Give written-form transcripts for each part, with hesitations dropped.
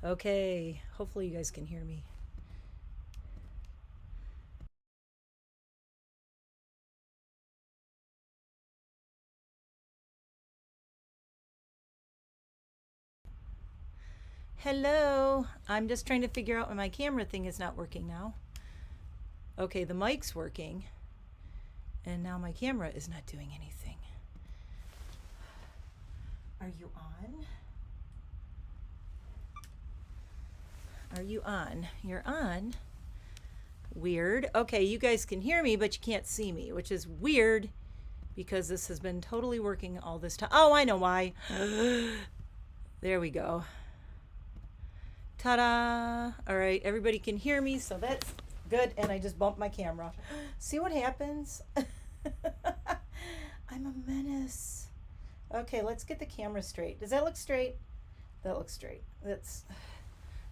Okay, hopefully you guys can hear me. Hello, I'm just trying to figure out when my camera thing is not working now. Okay, the mic's working, and now my camera is not doing anything. Are you on? Are you on? You're on. Weird. Okay, you guys can hear me, but you can't see me, which is weird because this has been totally working all this time. Oh, I know why. There we go. Ta-da! All right, everybody can hear me, so that's good. And I just bumped my camera. See what happens? I'm a menace. Okay, let's get the camera straight. Does that look straight? That looks straight.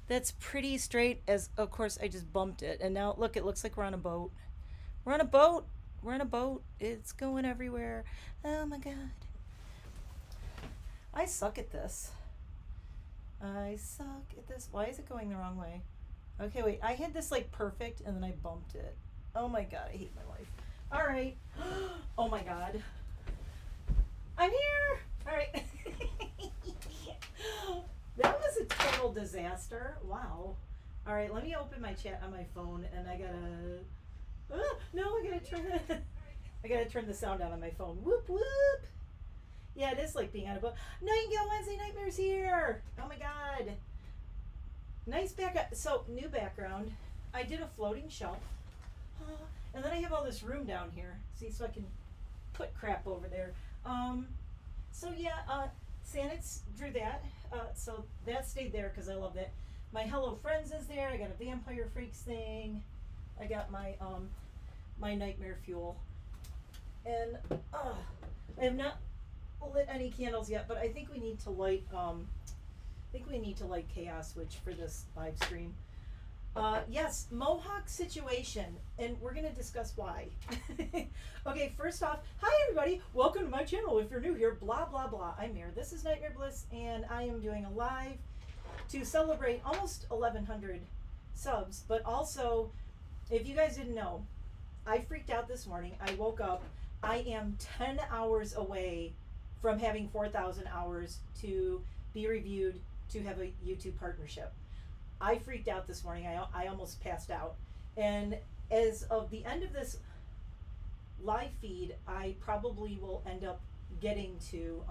That's pretty straight, as of course I just bumped it. And now look, it looks like we're on a boat. We're on a boat. We're on a boat. It's going everywhere. Oh my god. I suck at this. I suck at this. Why is it going the wrong way? Okay, wait. I had this like perfect and then I bumped it. Oh my god, I hate my life. All right. Oh my god. I'm here. All right. That was a total disaster. Wow. All right, let me open my chat on my phone and I gotta. No, I gotta turn it. I gotta turn the sound down on my phone. Whoop whoop. Yeah, it is like being on a boat. Nightingale Wednesday Nightmares here. Oh my god. Nice background. So, new background. I did a floating shelf. And then I have all this room down here. See, so I can put crap over there. So yeah, Sanix drew that. So that stayed there because I love that. My Hello Friends is there. I got a Vampire Freaks thing. I got my my Nightmare Fuel. And I have not lit any candles yet, but I think we need to light Chaos Switch for this live stream. Yes, Mohawk situation, and we're gonna discuss why. Okay, first off, hi everybody, welcome to my channel. If you're new here, blah blah blah. I'm Mare. This is NiteMare Bliss, and I am doing a live to celebrate almost 1,100 subs. But also, if you guys didn't know, I freaked out this morning. I woke up. I am 10 hours away from having 4,000 hours to be reviewed to have a YouTube partnership. I freaked out this morning. I almost passed out. And as of the end of this live feed, I probably will end up getting to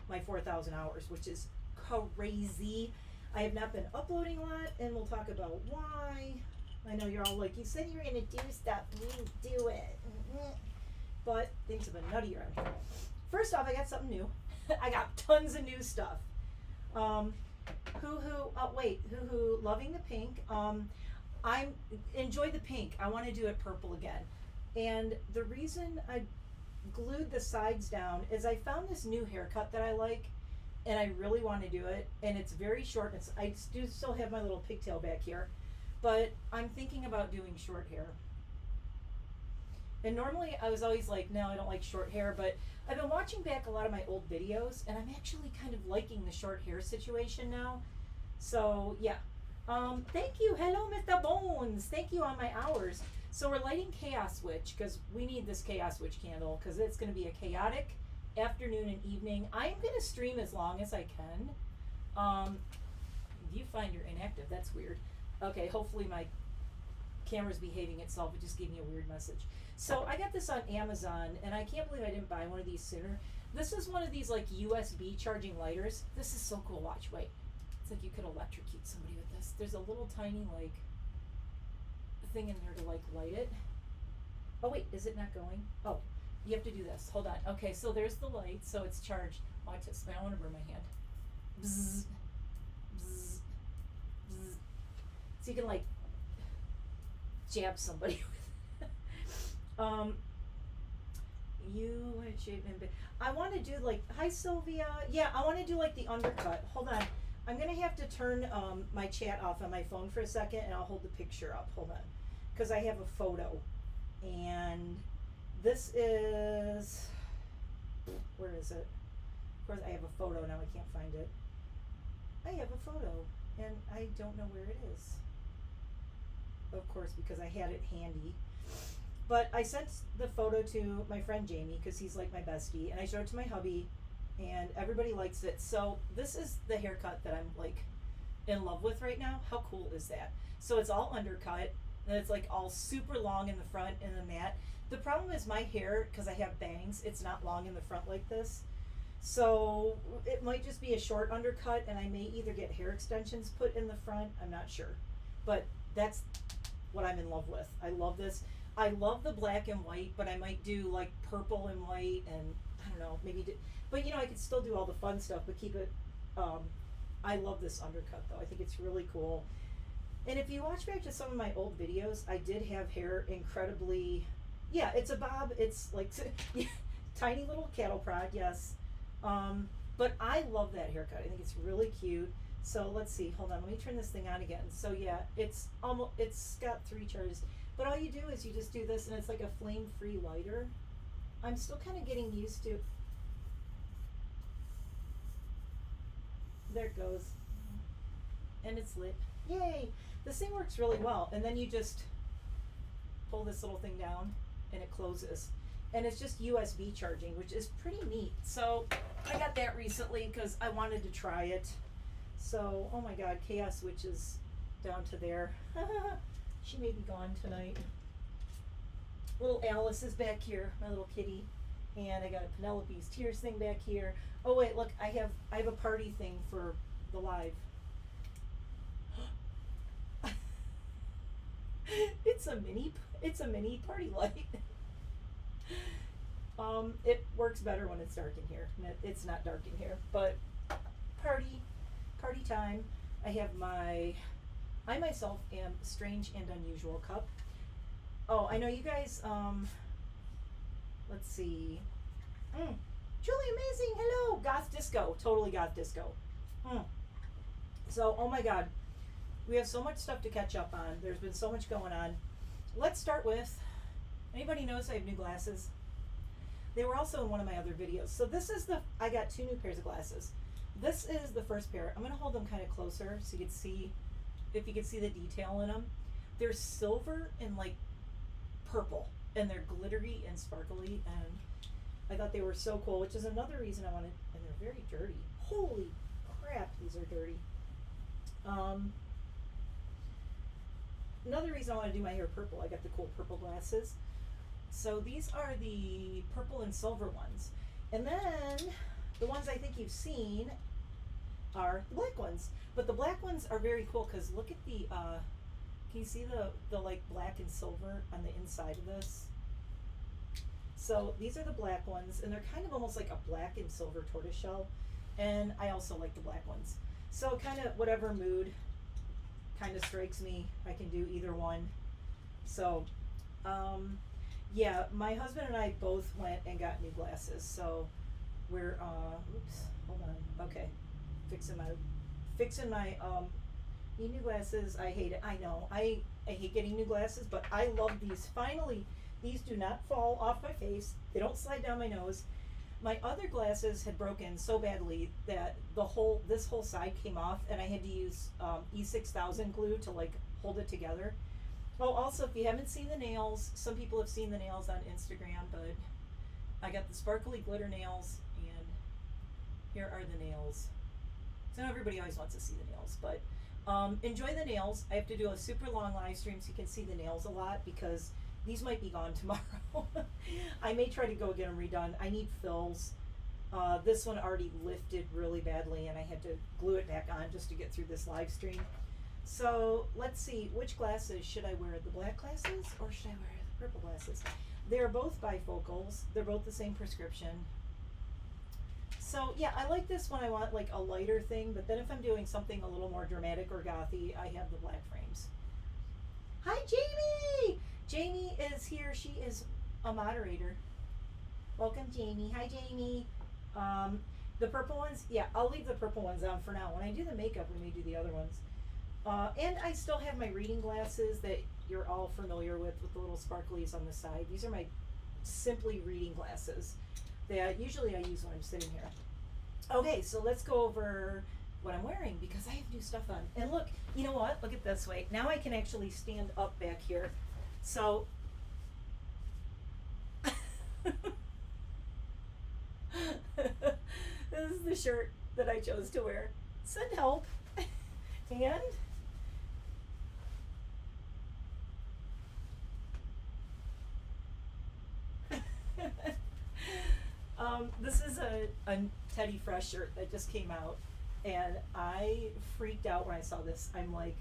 my 4,000 hours, which is crazy. I have not been uploading a lot, and we'll talk about why. I know you're all like, you said you were going to do stuff, you didn't do it. But things have been nuttier on here. First off, I got something new. I got tons of new stuff. Hoo-hoo, loving the pink. I'm enjoy the pink. I want to do it purple again. And the reason I glued the sides down is I found this new haircut that I like, and I really want to do it. And it's very short. I do still have my little pigtail back here, but I'm thinking about doing short hair. And normally I was always like, no, I don't like short hair, but I've been watching back a lot of my old videos, and I'm actually kind of liking the short hair situation now. So yeah. Thank you. Hello, Mr. Bones. Thank you on my hours. So we're lighting Chaos Switch because we need this Chaos Switch candle because it's going to be a chaotic afternoon and evening. I'm going to stream as long as I can. Viewfinder inactive. That's weird. Okay, hopefully my camera's behaving itself. It just gave me a weird message. So I got this on Amazon, and I can't believe I didn't buy one of these sooner. This is one of these like USB charging lighters. This is so cool. Watch, wait. It's like you could electrocute somebody with this. There's a little tiny like thing in there to like light it. Oh wait, is it not going? Oh, you have to do this. Hold on. Okay, so there's the light, so it's charged. Watch this. I want to burn my hand. Bzz, bzz, bzz. So you can like jab somebody with you want to shave and I want to do like, hi Sylvia. Yeah, I want to do like the undercut. Hold on. I'm gonna have to turn my chat off on my phone for a second, and I'll hold the picture up. Hold on, because I have a photo, and this is, where is it? Of course, I have a photo now. I can't find it. I have a photo. and I don't know where it is. Of course, because I had it handy. But I sent the photo to my friend Jamie because he's like my bestie, and I showed it to my hubby, and everybody likes it. So this is the haircut that I'm like in love with right now. How cool is that? So it's all undercut, and it's like all super long in the front and the mat. The problem is my hair, because I have bangs, it's not long in the front like this. So it might just be a short undercut, and I may either get hair extensions put in the front. I'm not sure. But that's what I'm in love with. I love this. I love the black and white, but I might do like purple and white, and I don't know, maybe but you know, I could still do all the fun stuff, but keep it, I love this undercut though. I think it's really cool. And if you watch back to some of my old videos, I did have hair incredibly, yeah, it's a bob. It's like tiny little cattle prod, yes. But I love that haircut. I think it's really cute. So let's see, hold on, let me turn this thing on again. So yeah, it's got 3 charges. But all you do is you just do this, and it's like a flame-free lighter. I'm still kind of getting used to. There it goes. And it's lit. Yay! This thing works really well. And then you just pull this little thing down, and it closes. And it's just USB charging, which is pretty neat. So I got that recently because I wanted to try it. So, oh my God, Chaos Switch is down to there. She may be gone tonight. Little Alice is back here, my little kitty. And I got a Penelope's Tears thing back here. Oh wait, look, I have a party thing for the live. It's a mini party light. It works better when it's dark in here. It's not dark in here, but party time. I have I myself am Strange and Unusual cup. Oh, I know you guys, let's see. Julie Amazing, hello! Goth Disco, totally Goth Disco. So, oh my God, we have so much stuff to catch up on. There's been so much going on. Let's start with, anybody knows I have new glasses? They were also in one of my other videos. So this is I got 2 new pairs of glasses. This is the first pair. I'm gonna hold them kind of closer so you can see, if you can see the detail in them. They're silver and like purple, and they're glittery and sparkly, and I thought they were so cool, which is another reason I wanted, and they're very dirty. Holy crap, these are dirty. Another reason I want to do my hair purple, I got the cool purple glasses. So these are the purple and silver ones. And then the ones I think you've seen are the black ones. But the black ones are very cool because look at the, can you see the like black and silver on the inside of this? So these are the black ones, and they're kind of almost like a black and silver tortoiseshell. And I also like the black ones. So kind of whatever mood kind of strikes me, I can do either one. So, yeah, my husband and I both went and got new glasses. So we're, oops, hold on. Okay, fixing my need new glasses. I hate it. I know. I hate getting new glasses, but I love these. Finally, these do not fall off my face. They don't slide down my nose. My other glasses had broken so badly that this whole side came off, and I had to use E6000 glue to like hold it together. Oh, also, if you haven't seen the nails, some people have seen the nails on Instagram, but I got the sparkly glitter nails, and here are the nails. So everybody always wants to see the nails, but enjoy the nails. I have to do a super long live stream so you can see the nails a lot because these might be gone tomorrow. I may try to go get them redone. I need fills. This one already lifted really badly, and I had to glue it back on just to get through this live stream. So let's see, which glasses should I wear? The black glasses or should I wear the purple glasses? They're both bifocals. They're both the same prescription. So yeah, I like this when I want like a lighter thing, but then if I'm doing something a little more dramatic or gothy, I have the black frames. Hi, Jamie! Jamie is here. She is a moderator. Welcome, Jamie. Hi, Jamie. The purple ones, yeah, I'll leave the purple ones on for now. When I do the makeup, we may do the other ones. And I still have my reading glasses that you're all familiar with the little sparklies on the side. These are my simply reading glasses that usually I use when I'm sitting here. Okay, so let's go over what I'm wearing because I have new stuff on. And look, you know what? Look at this way. Now I can actually stand up back here. So this is the shirt that I chose to wear. Send help. And this is a Teddy Fresh shirt that just came out, and I freaked out when I saw this. I'm like,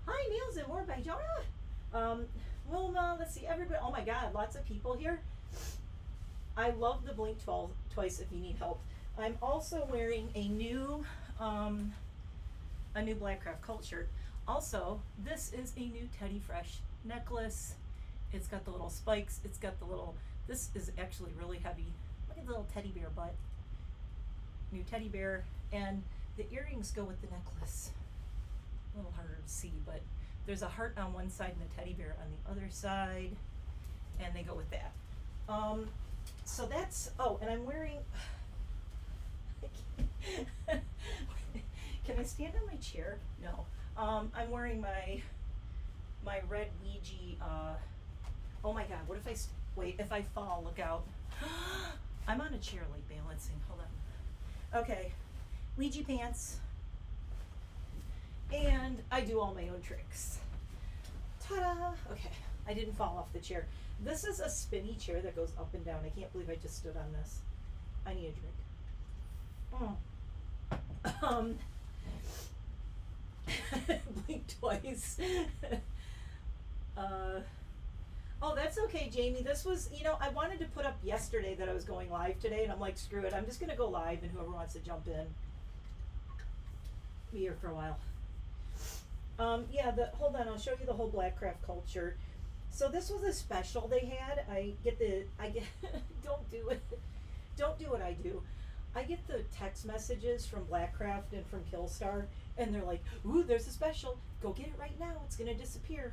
hi, Nails and More by Jonah. Wilma, let's see, everybody. Oh my God, lots of people here. I love the Blink Twice if you need help. I'm also wearing a new Black Craft Cult shirt. Also, this is a new Teddy Fresh necklace. It's got the little spikes. It's got the little, this is actually really heavy. Look at the little teddy bear butt. New teddy bear. And the earrings go with the necklace. A little harder to see, but there's a heart on one side and a teddy bear on the other side. And they go with that. So that's, oh, and I'm wearing, can I stand on my chair? No. I'm wearing my red Ouija, oh my God, what if wait, if I fall, look out. I'm on a chair like balancing, hold on. Okay, Ouija pants. And I do all my own tricks. Ta-da! Okay, I didn't fall off the chair. This is a spinny chair that goes up and down. I can't believe I just stood on this. I need a drink. Blink twice. Oh, that's okay, Jamie. This was, you know, I wanted to put up yesterday that I was going live today, and I'm like, screw it. I'm just going to go live, and whoever wants to jump in, be here for a while. Yeah, hold on, I'll show you the whole Black Craft culture. So this was a special they had. Don't do it. Don't do what I do. I get the text messages from Black Craft and from KILLSTAR, and they're like, ooh, there's a special. Go get it right now. It's going to disappear.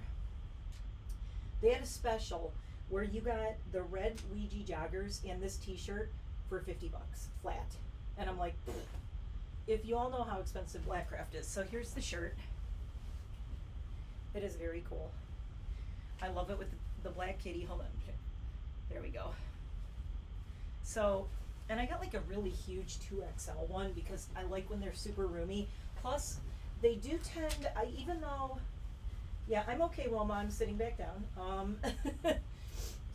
They had a special where you got the red Ouija joggers and this t-shirt for $50 flat. And I'm like, if you all know how expensive Black Craft is. So here's the shirt. It is very cool. I love it with the black kitty. Hold on. There we go. So, and I got like a really huge 2XL one because I like when they're super roomy. Plus, they do tend, even though, yeah, I'm okay, Wilma, I'm sitting back down.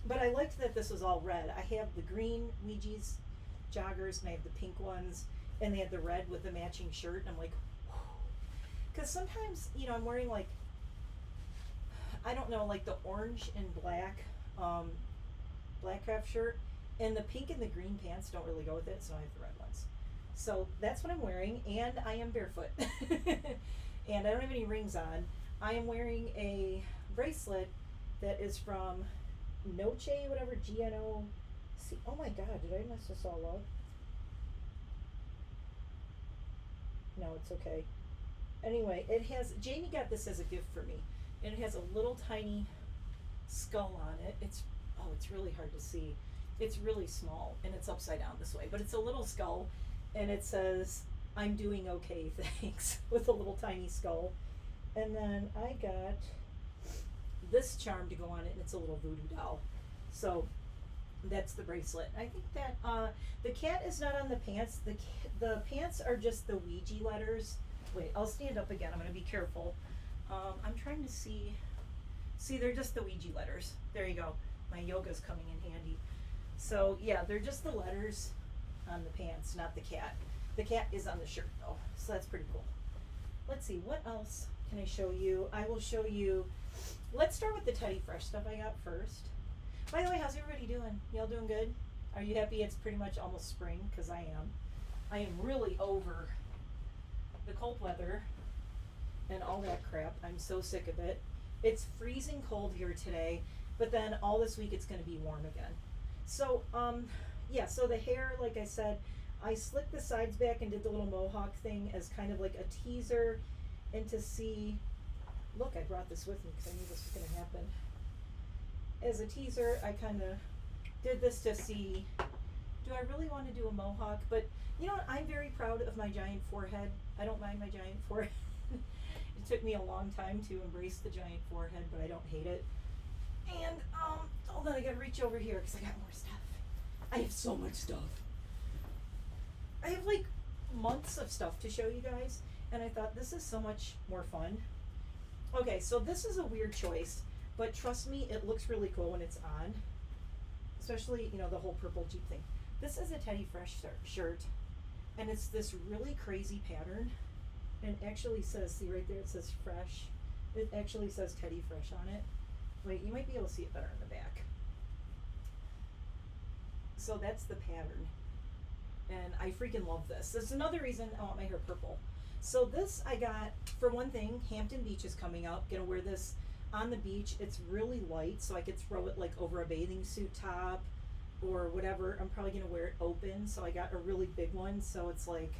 But I liked that this was all red. I have the green Ouija's joggers and I have the pink ones, and they had the red with the matching shirt. And I'm like, because sometimes, you know, I'm wearing like, I don't know, like the orange and black Black Craft shirt, and the pink and the green pants don't really go with it, so I have the red ones. So that's what I'm wearing, and I am barefoot. And I don't have any rings on. I am wearing a bracelet that is from Noche, whatever, G-N-O-C. Oh my God, did I mess this all up? No, it's okay. Anyway, it has, Jamie got this as a gift for me. And it has a little tiny skull on it. It's really hard to see. It's really small, and it's upside down this way, but it's a little skull, and it says, I'm doing okay, thanks, with a little tiny skull. And then I got this charm to go on it, and it's a little voodoo doll. So that's the bracelet. I think that the cat is not on the pants. The pants are just the Ouija letters. Wait, I'll stand up again. I'm going to be careful. I'm trying to see, they're just the Ouija letters. There you go. My yoga's coming in handy. So yeah, they're just the letters on the pants, not the cat. The cat is on the shirt though, so that's pretty cool. Let's see, what else can I show you? I will show you, let's start with the Teddy Fresh stuff I got first. By the way, how's everybody doing? Y'all doing good? Are you happy it's pretty much almost spring? Because I am. I am really over the cold weather and all that crap. I'm so sick of it. It's freezing cold here today, but then all this week it's going to be warm again. So yeah, so the hair, like I said, I slicked the sides back and did the little mohawk thing as kind of like a teaser, and to see, look, I brought this with me because I knew this was going to happen. As a teaser, I kind of did this to see Do I really want to do a mohawk? But you know what? I'm very proud of my giant forehead. I don't mind my giant forehead. It took me a long time to embrace the giant forehead, but I don't hate it. And hold on, I gotta reach over here because I got more stuff. I have so much stuff. I have like months of stuff to show you guys, and I thought this is so much more fun. Okay, so this is a weird choice, but trust me, it looks really cool when it's on. Especially, you know, the whole purple Jeep thing. This is a Teddy Fresh shirt, and it's this really crazy pattern. And it actually says, see right there, it says Fresh. It actually says Teddy Fresh on it. Wait, you might be able to see it better in the back. So that's the pattern. And I freaking love this. That's another reason I want my hair purple. So this I got, for one thing, Hampton Beach is coming up. Gonna wear this on the beach. It's really light, so I could throw it like over a bathing suit top or whatever. I'm probably gonna wear it open, so I got a really big one, so it's like,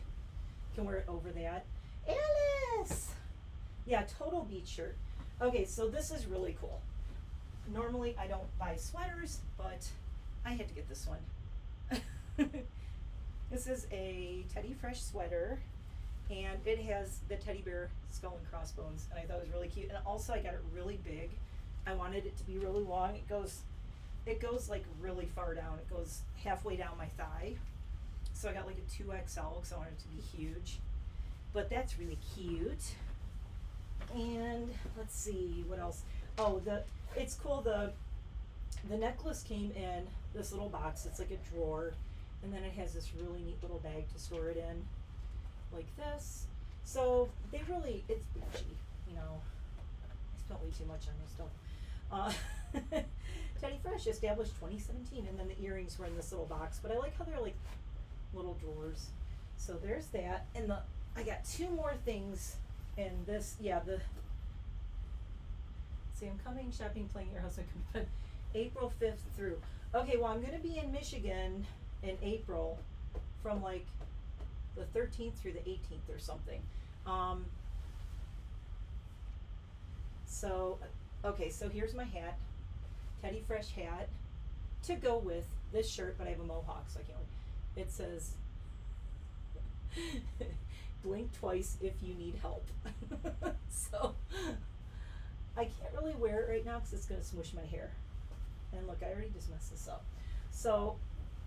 can wear it over that. Alice! Yeah, total beach shirt. Okay, so this is really cool. Normally I don't buy sweaters, but I had to get this one. This is a Teddy Fresh sweater, and it has the teddy bear skull and crossbones, and I thought it was really cute. And also I got it really big. I wanted it to be really long. It goes like really far down. It goes halfway down my thigh. So I got like a 2XL because I wanted it to be huge. But that's really cute. And let's see what else. Oh, it's cool. The necklace came in this little box. It's like a drawer, and then it has this really neat little bag to store it in, like this. So they really, it's beachy, you know. I spent way too much on this stuff. Teddy Fresh, established 2017, and then the earrings were in this little box. But I like how they're like little drawers. So there's that, and I got two more things in this. Yeah, see, I'm coming, shopping, playing your house, April 5th through. Okay, well, I'm going to be in Michigan in April from like the 13th through the 18th or something. So, okay, so here's my hat, Teddy Fresh hat, to go with this shirt, but I have a mohawk, so I can't wait. It says, blink twice if you need help. So, I can't really wear it right now because it's going to smush my hair. And look, I already just messed this up. So,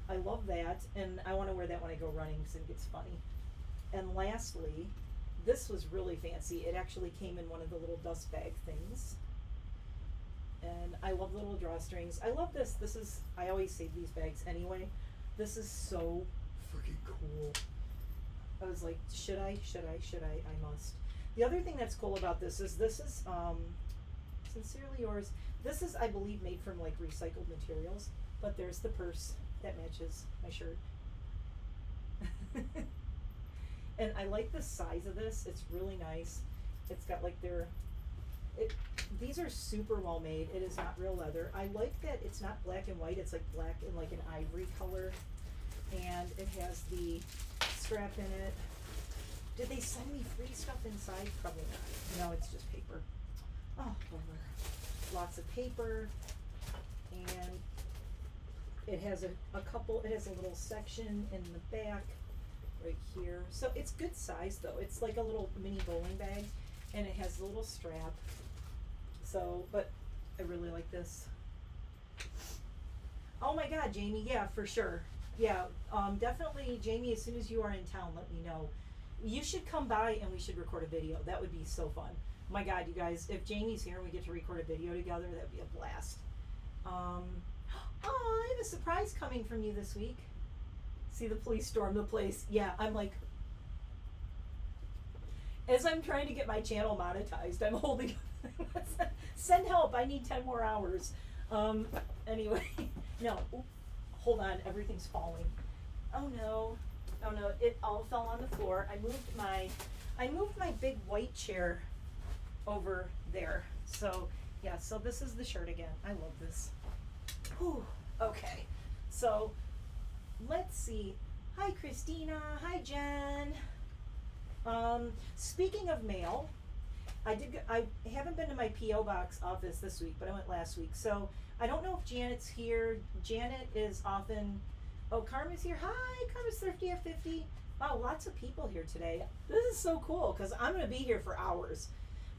I love that, and I want to wear that when I go running because it gets funny. And lastly, this was really fancy. It actually came in one of the little dust bag things. And I love little drawstrings. I love this. This is, I always save these bags anyway. This is so freaking cool. I was like, should I? I must. The other thing that's cool about this is Sincerely Yours. This is, I believe, made from like recycled materials. But there's the purse that matches my shirt. And I like the size of this. It's really nice. It's got like these are super well made. It is not real leather. I like that it's not black and white. It's like black and like an ivory color. And it has the strap in it. Did they send me free stuff inside? Probably not. No, it's just paper. Oh, whatever. Lots of paper. And it has it has a little section in the back right here. So it's good size though. It's like a little mini bowling bag, and it has a little strap. So, but I really like this. Oh my God, Jamie, yeah, for sure. Yeah, definitely, Jamie, as soon as you are in town, let me know. You should come by and we should record a video. That would be so fun. My God, you guys, if Jamie's here and we get to record a video together, that'd be a blast. Oh, I have a surprise coming from you this week. See the police storm the place. Yeah, I'm like, as I'm trying to get my channel monetized, I'm holding, send help, I need 10 more hours. Anyway, no, hold on, everything's falling. Oh no, it all fell on the floor. I moved my big white chair over there. So yeah, so this is the shirt again. I love this. Whew. Okay, so let's see. Hi Christina, hi Jen. Speaking of mail, I haven't been to my P.O. box office this week, but I went last week. So I don't know if Janet's here. Janet is often Oh, Karma's here. Hi, Karma's Thrifty at 50. Wow, lots of people here today. This is so cool because I'm going to be here for hours.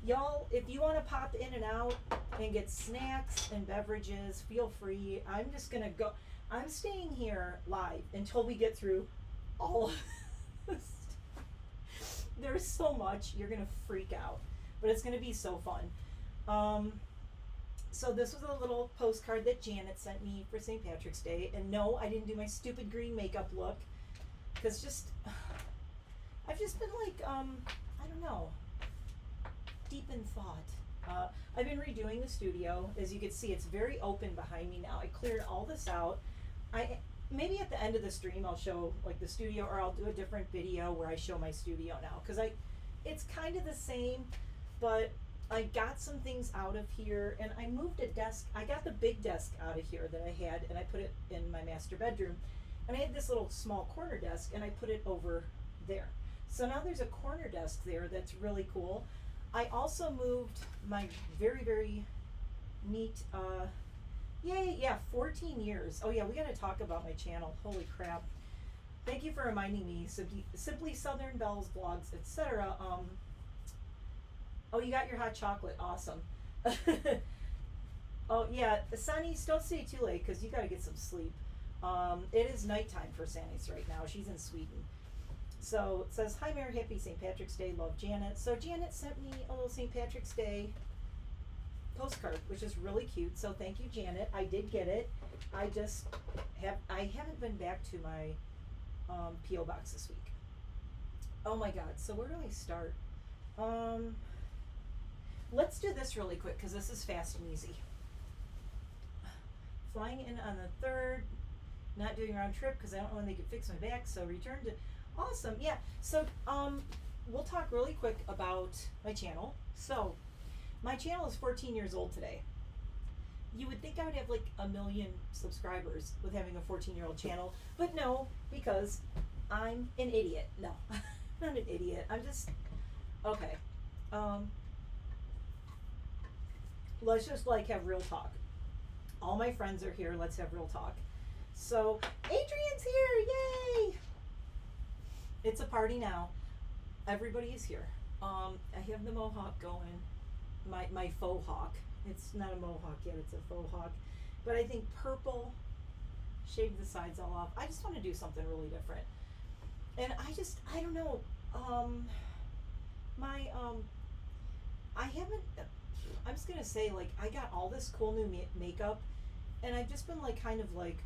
Y'all, if you want to pop in and out and get snacks and beverages, feel free. I'm just going to go. I'm staying here live until we get through all of this. There's so much. You're going to freak out. But it's going to be so fun. So this was a little postcard that Janet sent me for St. Patrick's Day. And no, I didn't do my stupid green makeup look. Because I've just been like, I don't know, deep in thought. I've been redoing the studio. As you can see, it's very open behind me now. I cleared all this out. Maybe at the end of the stream I'll show like the studio, or I'll do a different video where I show my studio now. Because it's kind of the same, but I got some things out of here, and I moved a desk. I got the big desk out of here that I had, and I put it in my master bedroom. And I had this little small corner desk, and I put it over there. So now there's a corner desk there that's really cool. I also moved my very, very neat, 14 years. Oh yeah, we gotta talk about my channel. Holy crap. Thank you for reminding me. Simply Southern Belles Vlogs, etc. Oh, you got your hot chocolate. Awesome. Oh yeah, Sunny's, don't stay too late because you gotta get some sleep. It is nighttime for Sandy's right now. She's in Sweden. So it says, hi Mary, happy St. Patrick's Day, love Janet. So Janet sent me a little St. Patrick's Day postcard, which is really cute. So thank you, Janet. I did get it. I haven't been back to my P.O. box this week. Oh my God. So where do I start? Let's do this really quick because this is fast and easy. Flying in on the 3rd. Not doing round trip because I don't know when they can fix my back, so return to awesome. Yeah, so we'll talk really quick about my channel. So my channel is 14 years old today. You would think I would have like 1 million subscribers with having a 14-year-old channel, but no, because I'm an idiot. No, I'm not an idiot. I'm just okay. Let's just like have real talk. All my friends are here. Let's have real talk. So Adrian's here, yay! It's a party now. Everybody is here. I have the mohawk going, my faux hawk. It's not a mohawk yet, it's a faux hawk. But I think purple, shave the sides all off. I just want to do something really different. And I don't know, I'm just gonna say, like, I got all this cool new makeup, and I've just been like kind of like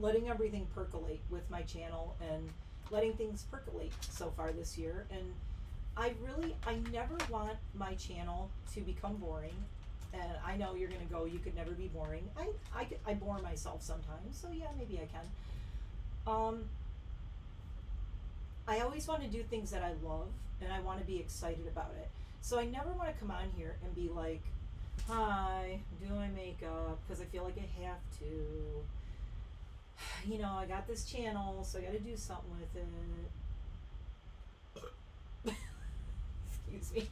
letting everything percolate with my channel and letting things percolate so far this year. And I never want my channel to become boring. And I know you're gonna go, you could never be boring. I bore myself sometimes, so yeah, maybe I can. I always want to do things that I love, and I want to be excited about it. So I never want to come on here and be like, hi, I'm doing my makeup because I feel like I have to. You know, I got this channel, so I got to do something with it. Excuse me.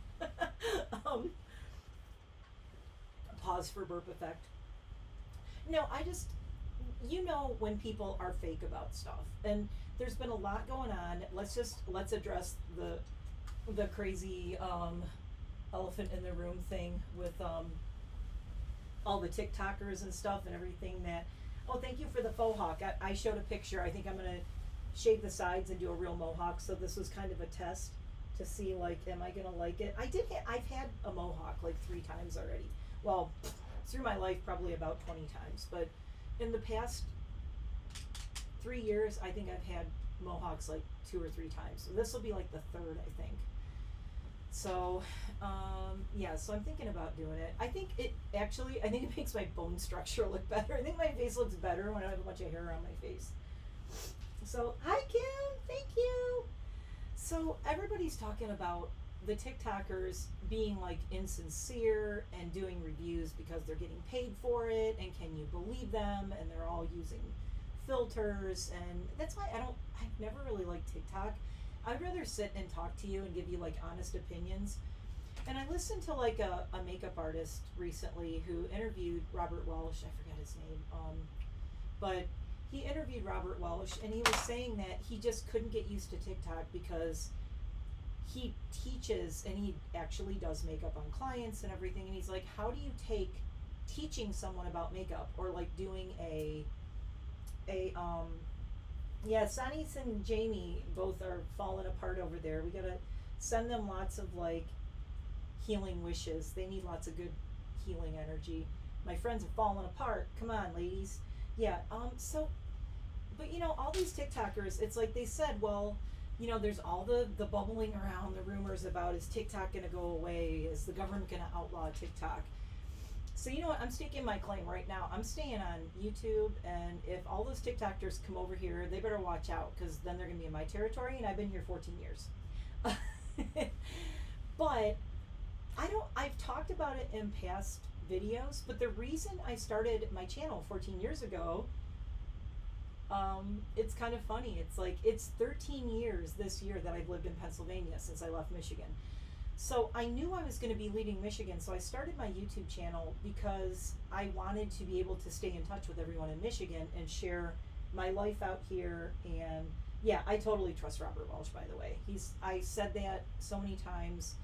Pause for burp effect. No, you know when people are fake about stuff, and there's been a lot going on. Let's address the crazy elephant in the room thing with all the TikTokers and stuff and everything that. Oh, thank you for the faux hawk. I showed a picture. I think I'm gonna shave the sides and do a real mohawk. So this was kind of a test to see, like, am I gonna like it? I've had a mohawk like 3 times already. Well, through my life probably about 20 times, but in the past 3 years, I think I've had mohawks like 2 or 3 times. So this will be like the 3rd, I think. So, yeah, so I'm thinking about doing it. I think it makes my bone structure look better. I think my face looks better when I have a bunch of hair on my face. So, hi Kim, thank you. So everybody's talking about the TikTokers being like insincere and doing reviews because they're getting paid for it, and can you believe them? And they're all using filters, and that's why I've never really liked TikTok. I'd rather sit and talk to you and give you like honest opinions. And I listened to like a makeup artist recently who interviewed Robert Welsh, I forget his name, but he interviewed Robert Welsh, and he was saying that he just couldn't get used to TikTok because he teaches and he actually does makeup on clients and everything. And he's like, how do you take teaching someone about makeup or like doing yeah, Sonny's and Jamie both are falling apart over there. We gotta send them lots of like healing wishes. They need lots of good healing energy. My friends are falling apart. Come on, ladies. Yeah, so, but you know, all these TikTokers, it's like they said, well, you know, there's all the bubbling around, the rumors about, is TikTok gonna go away? Is the government gonna outlaw TikTok? So you know what, I'm staking my claim right now. I'm staying on YouTube, and if all those TikTokers come over here, they better watch out, because then they're gonna be in my territory, and I've been here 14 years. But I've talked about it in past videos, but the reason I started my channel 14 years ago, it's kind of funny. It's like, it's 13 years this year that I've lived in Pennsylvania since I left Michigan. So I knew I was going to be leaving Michigan, so I started my YouTube channel because I wanted to be able to stay in touch with everyone in Michigan and share my life out here. And yeah, I totally trust Robert Welsh, by the way. I said that so many times.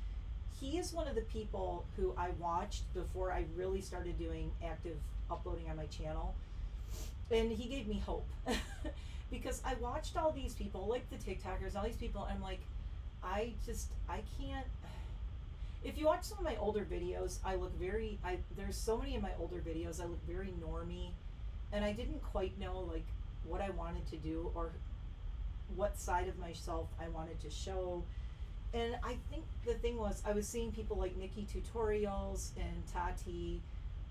He is one of the people who I watched before I really started doing active uploading on my channel. And he gave me hope. Because I watched all these people, like the TikTokers, all these people, and I'm like, I can't. If you watch some of my older videos, there's so many in my older videos, I look very normie. And I didn't quite know like what I wanted to do or what side of myself I wanted to show. And I think the thing was, I was seeing people like Nikki Tutorials and Tati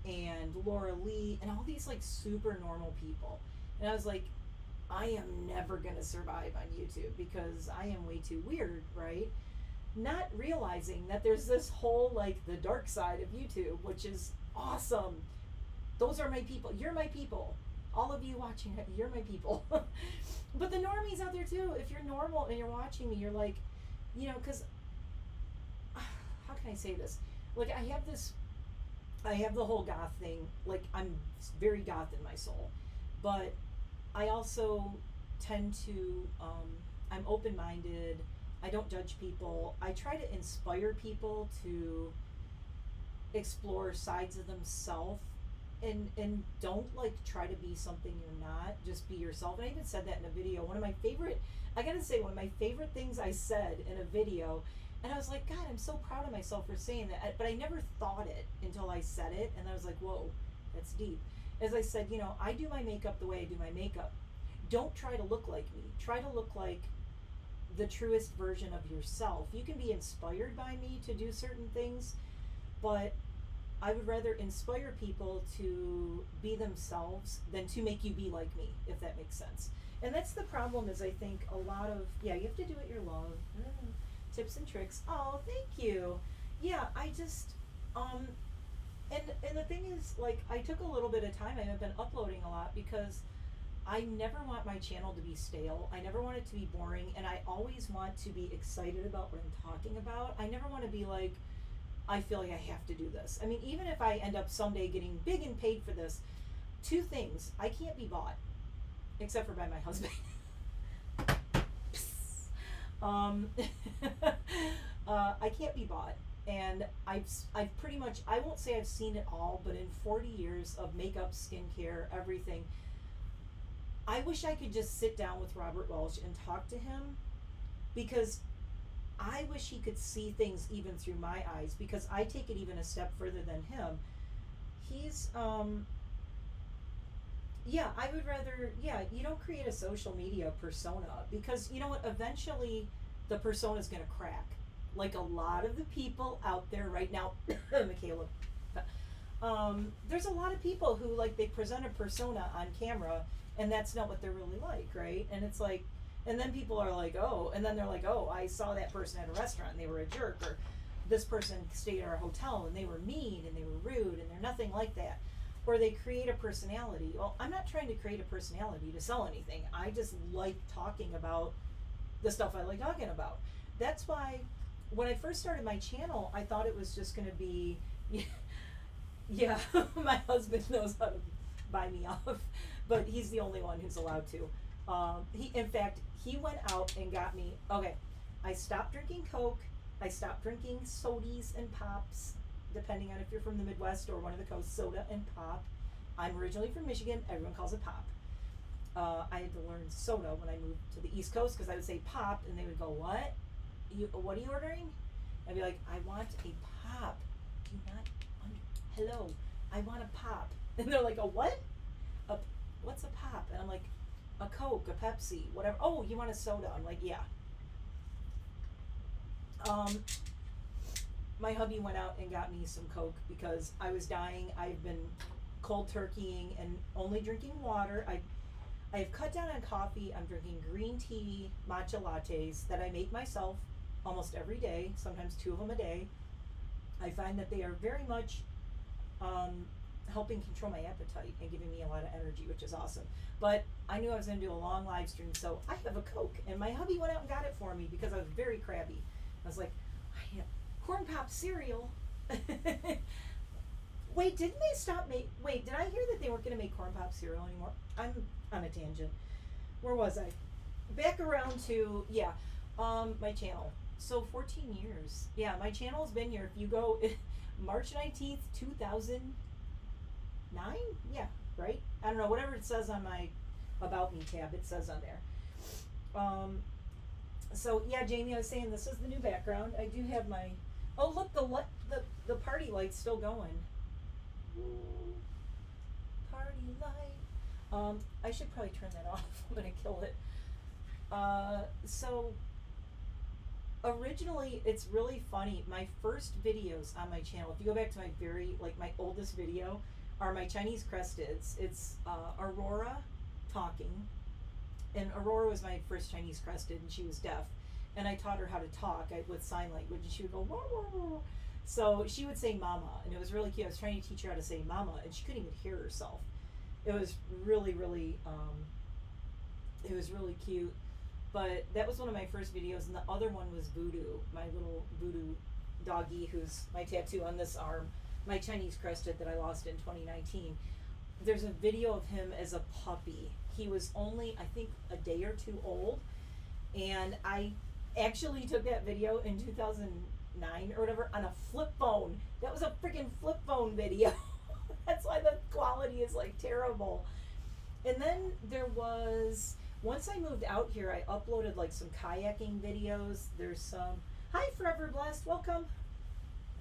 and Laura Lee and all these like super normal people. And I was like, I am never gonna survive on YouTube because I am way too weird, right? Not realizing that there's this whole like the dark side of YouTube, which is awesome. Those are my people. You're my people. All of you watching, you're my people. But the normies out there too, if you're normal and you're watching me, you're like, you know, because how can I say this? Like I have the whole goth thing. Like I'm very goth in my soul, but I also tend to, I'm open-minded. I don't judge people. I try to inspire people to explore sides of themselves and don't like try to be something you're not. Just be yourself. And I even said that in a video. One of my favorite things I said in a video, and I was like, God, I'm so proud of myself for saying that. But I never thought it until I said it, and I was like, whoa, that's deep. As I said, you know, I do my makeup the way I do my makeup. Don't try to look like me. Try to look like the truest version of yourself. You can be inspired by me to do certain things, but I would rather inspire people to be themselves than to make you be like me, if that makes sense. And that's the problem, is I think a lot of, yeah, you have to do what you love. Tips and tricks. Oh, thank you. Yeah, I just, and the thing is, like, I took a little bit of time. I haven't been uploading a lot because I never want my channel to be stale. I never want it to be boring, and I always want to be excited about what I'm talking about. I never want to be like, I feel like I have to do this. I mean, even if I end up someday getting big and paid for this, two things: I can't be bought, except for by my husband. I can't be bought. And I've pretty much, I won't say I've seen it all, but in 40 years of makeup, skincare, everything, I wish I could just sit down with Robert Welsh and talk to him, because I wish he could see things even through my eyes, because I take it even a step further than him. He's, yeah, I would rather, yeah, you don't create a social media persona, because you know what, eventually the persona is going to crack. Like a lot of the people out there right now, Michaela, there's a lot of people who, like, they present a persona on camera and that's not what they're really like, right? And it's like, and then people are like, oh, and then they're like, oh, I saw that person at a restaurant and they were a jerk, or this person stayed at our hotel and they were mean and they were rude and they're nothing like that. Or they create a personality. Well, I'm not trying to create a personality to sell anything. I just like talking about the stuff I like talking about. That's why when I first started my channel, I thought it was just going to be, yeah, my husband knows how to buy me off. but he's the only one who's allowed to. In fact, he went out and got me. Okay, I stopped drinking Coke. I stopped drinking sodies and pops, depending on if you're from the Midwest or one of the coasts. Soda and pop. I'm originally from Michigan. Everyone calls it pop. I had to learn soda when I moved to the East Coast because I would say pop, and they would go, "What? What are you ordering?" I'd be like, "I want a pop. Do you not hello, I want a pop." And they're like, "A what? What's a pop?" And I'm like, "A Coke, a Pepsi, whatever." "Oh, you want a soda?" I'm like, "Yeah." My hubby went out and got me some Coke because I was dying. I've been cold turkeying and only drinking water. I've cut down on coffee. I'm drinking green tea, matcha lattes that I make myself almost every day, sometimes 2 of them a day. I find that they are very much helping control my appetite and giving me a lot of energy, which is awesome. But I knew I was going to do a long live stream, so I have a Coke. And my hubby went out and got it for me because I was very crabby. I was like, "I have corn pop cereal." Wait, didn't they stop wait, did I hear that they weren't going to make corn pop cereal anymore? I'm on a tangent. Where was I? Back around to, my channel. So 14 years. Yeah, my channel's been here. If you go March 19th, 2009? Yeah, right? I don't know, whatever it says on my About Me tab, it says on there. So yeah, Jamie, I was saying this is the new background. I do have my, oh look, the party light's still going. Ooh, party light. I should probably turn that off. I'm gonna kill it. So originally, it's really funny. My first videos on my channel, if you go back to my oldest video, are my Chinese cresteds. It's Aurora talking. And Aurora was my first Chinese crested, and she was deaf. And I taught her how to talk with sign language, and she would go, "Wah, wah, wah." So she would say mama, and it was really cute. I was trying to teach her how to say mama, and she couldn't even hear herself. It was really, really, it was really cute. But that was one of my first videos, and the other one was Voodoo, my little Voodoo doggy, who's my tattoo on this arm, my Chinese crested that I lost in 2019. There's a video of him as a puppy. He was only, I think, a day or 2 old, and I actually took that video in 2009 or whatever on a flip phone. That was a freaking flip phone video. That's why the quality is like terrible. And then there was, once I moved out here, I uploaded like some kayaking videos. There's some, hi Forever Blessed, welcome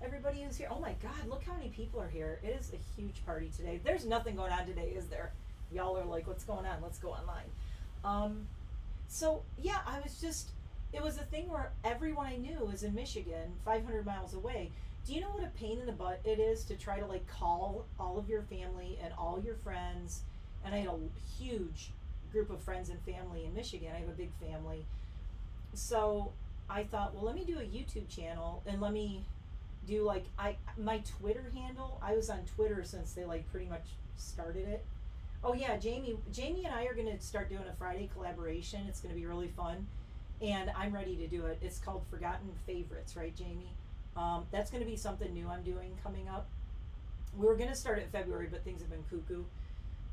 everybody who's here. Oh my God, look how many people are here. It is a huge party today. There's nothing going on today, is there? Y'all are like, what's going on? Let's go online. So yeah, it was a thing where everyone I knew was in Michigan, 500 miles away. Do you know what a pain in the butt it is to try to like call all of your family and all your friends? And I had a huge group of friends and family in Michigan. I have a big family. So I thought, well, let me do a YouTube channel and let me do like, my Twitter handle, I was on Twitter since they like pretty much started it. Oh yeah, Jamie and I are gonna start doing a Friday collaboration. It's gonna be really fun. And I'm ready to do it. It's called Forgotten Favorites, right, Jamie? That's gonna be something new I'm doing coming up. We were gonna start it in February, but things have been cuckoo.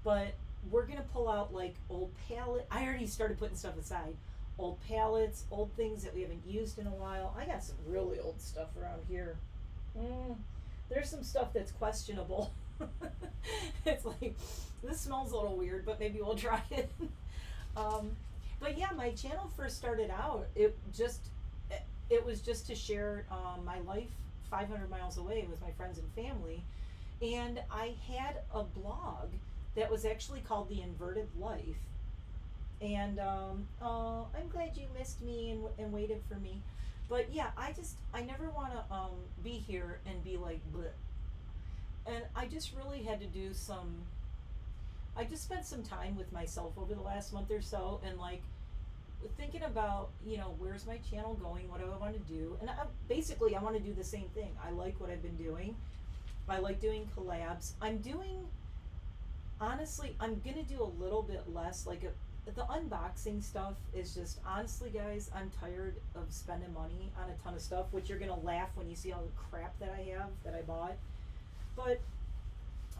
But we're gonna pull out like old palette. I already started putting stuff aside. Old palettes, old things that we haven't used in a while. I got some really old stuff around here. There's some stuff that's questionable. It's like, this smells a little weird, but maybe we'll try it. But yeah, my channel first started out, it was just to share my life 500 miles away with my friends and family. And I had a blog that was actually called The Inverted Life. And I'm glad you missed me and waited for me. But yeah, I never want to be here and be like, bleh. And I just really had to do I just spent some time with myself over the last month or so, and like thinking about, where's my channel going? What do I want to do? And I want to do the same thing. I like what I've been doing. I like doing collabs. Honestly, I'm going to do a little bit less, like the unboxing stuff is just, honestly guys, I'm tired of spending money on a ton of stuff, which you're going to laugh when you see all the crap that I have that I bought. But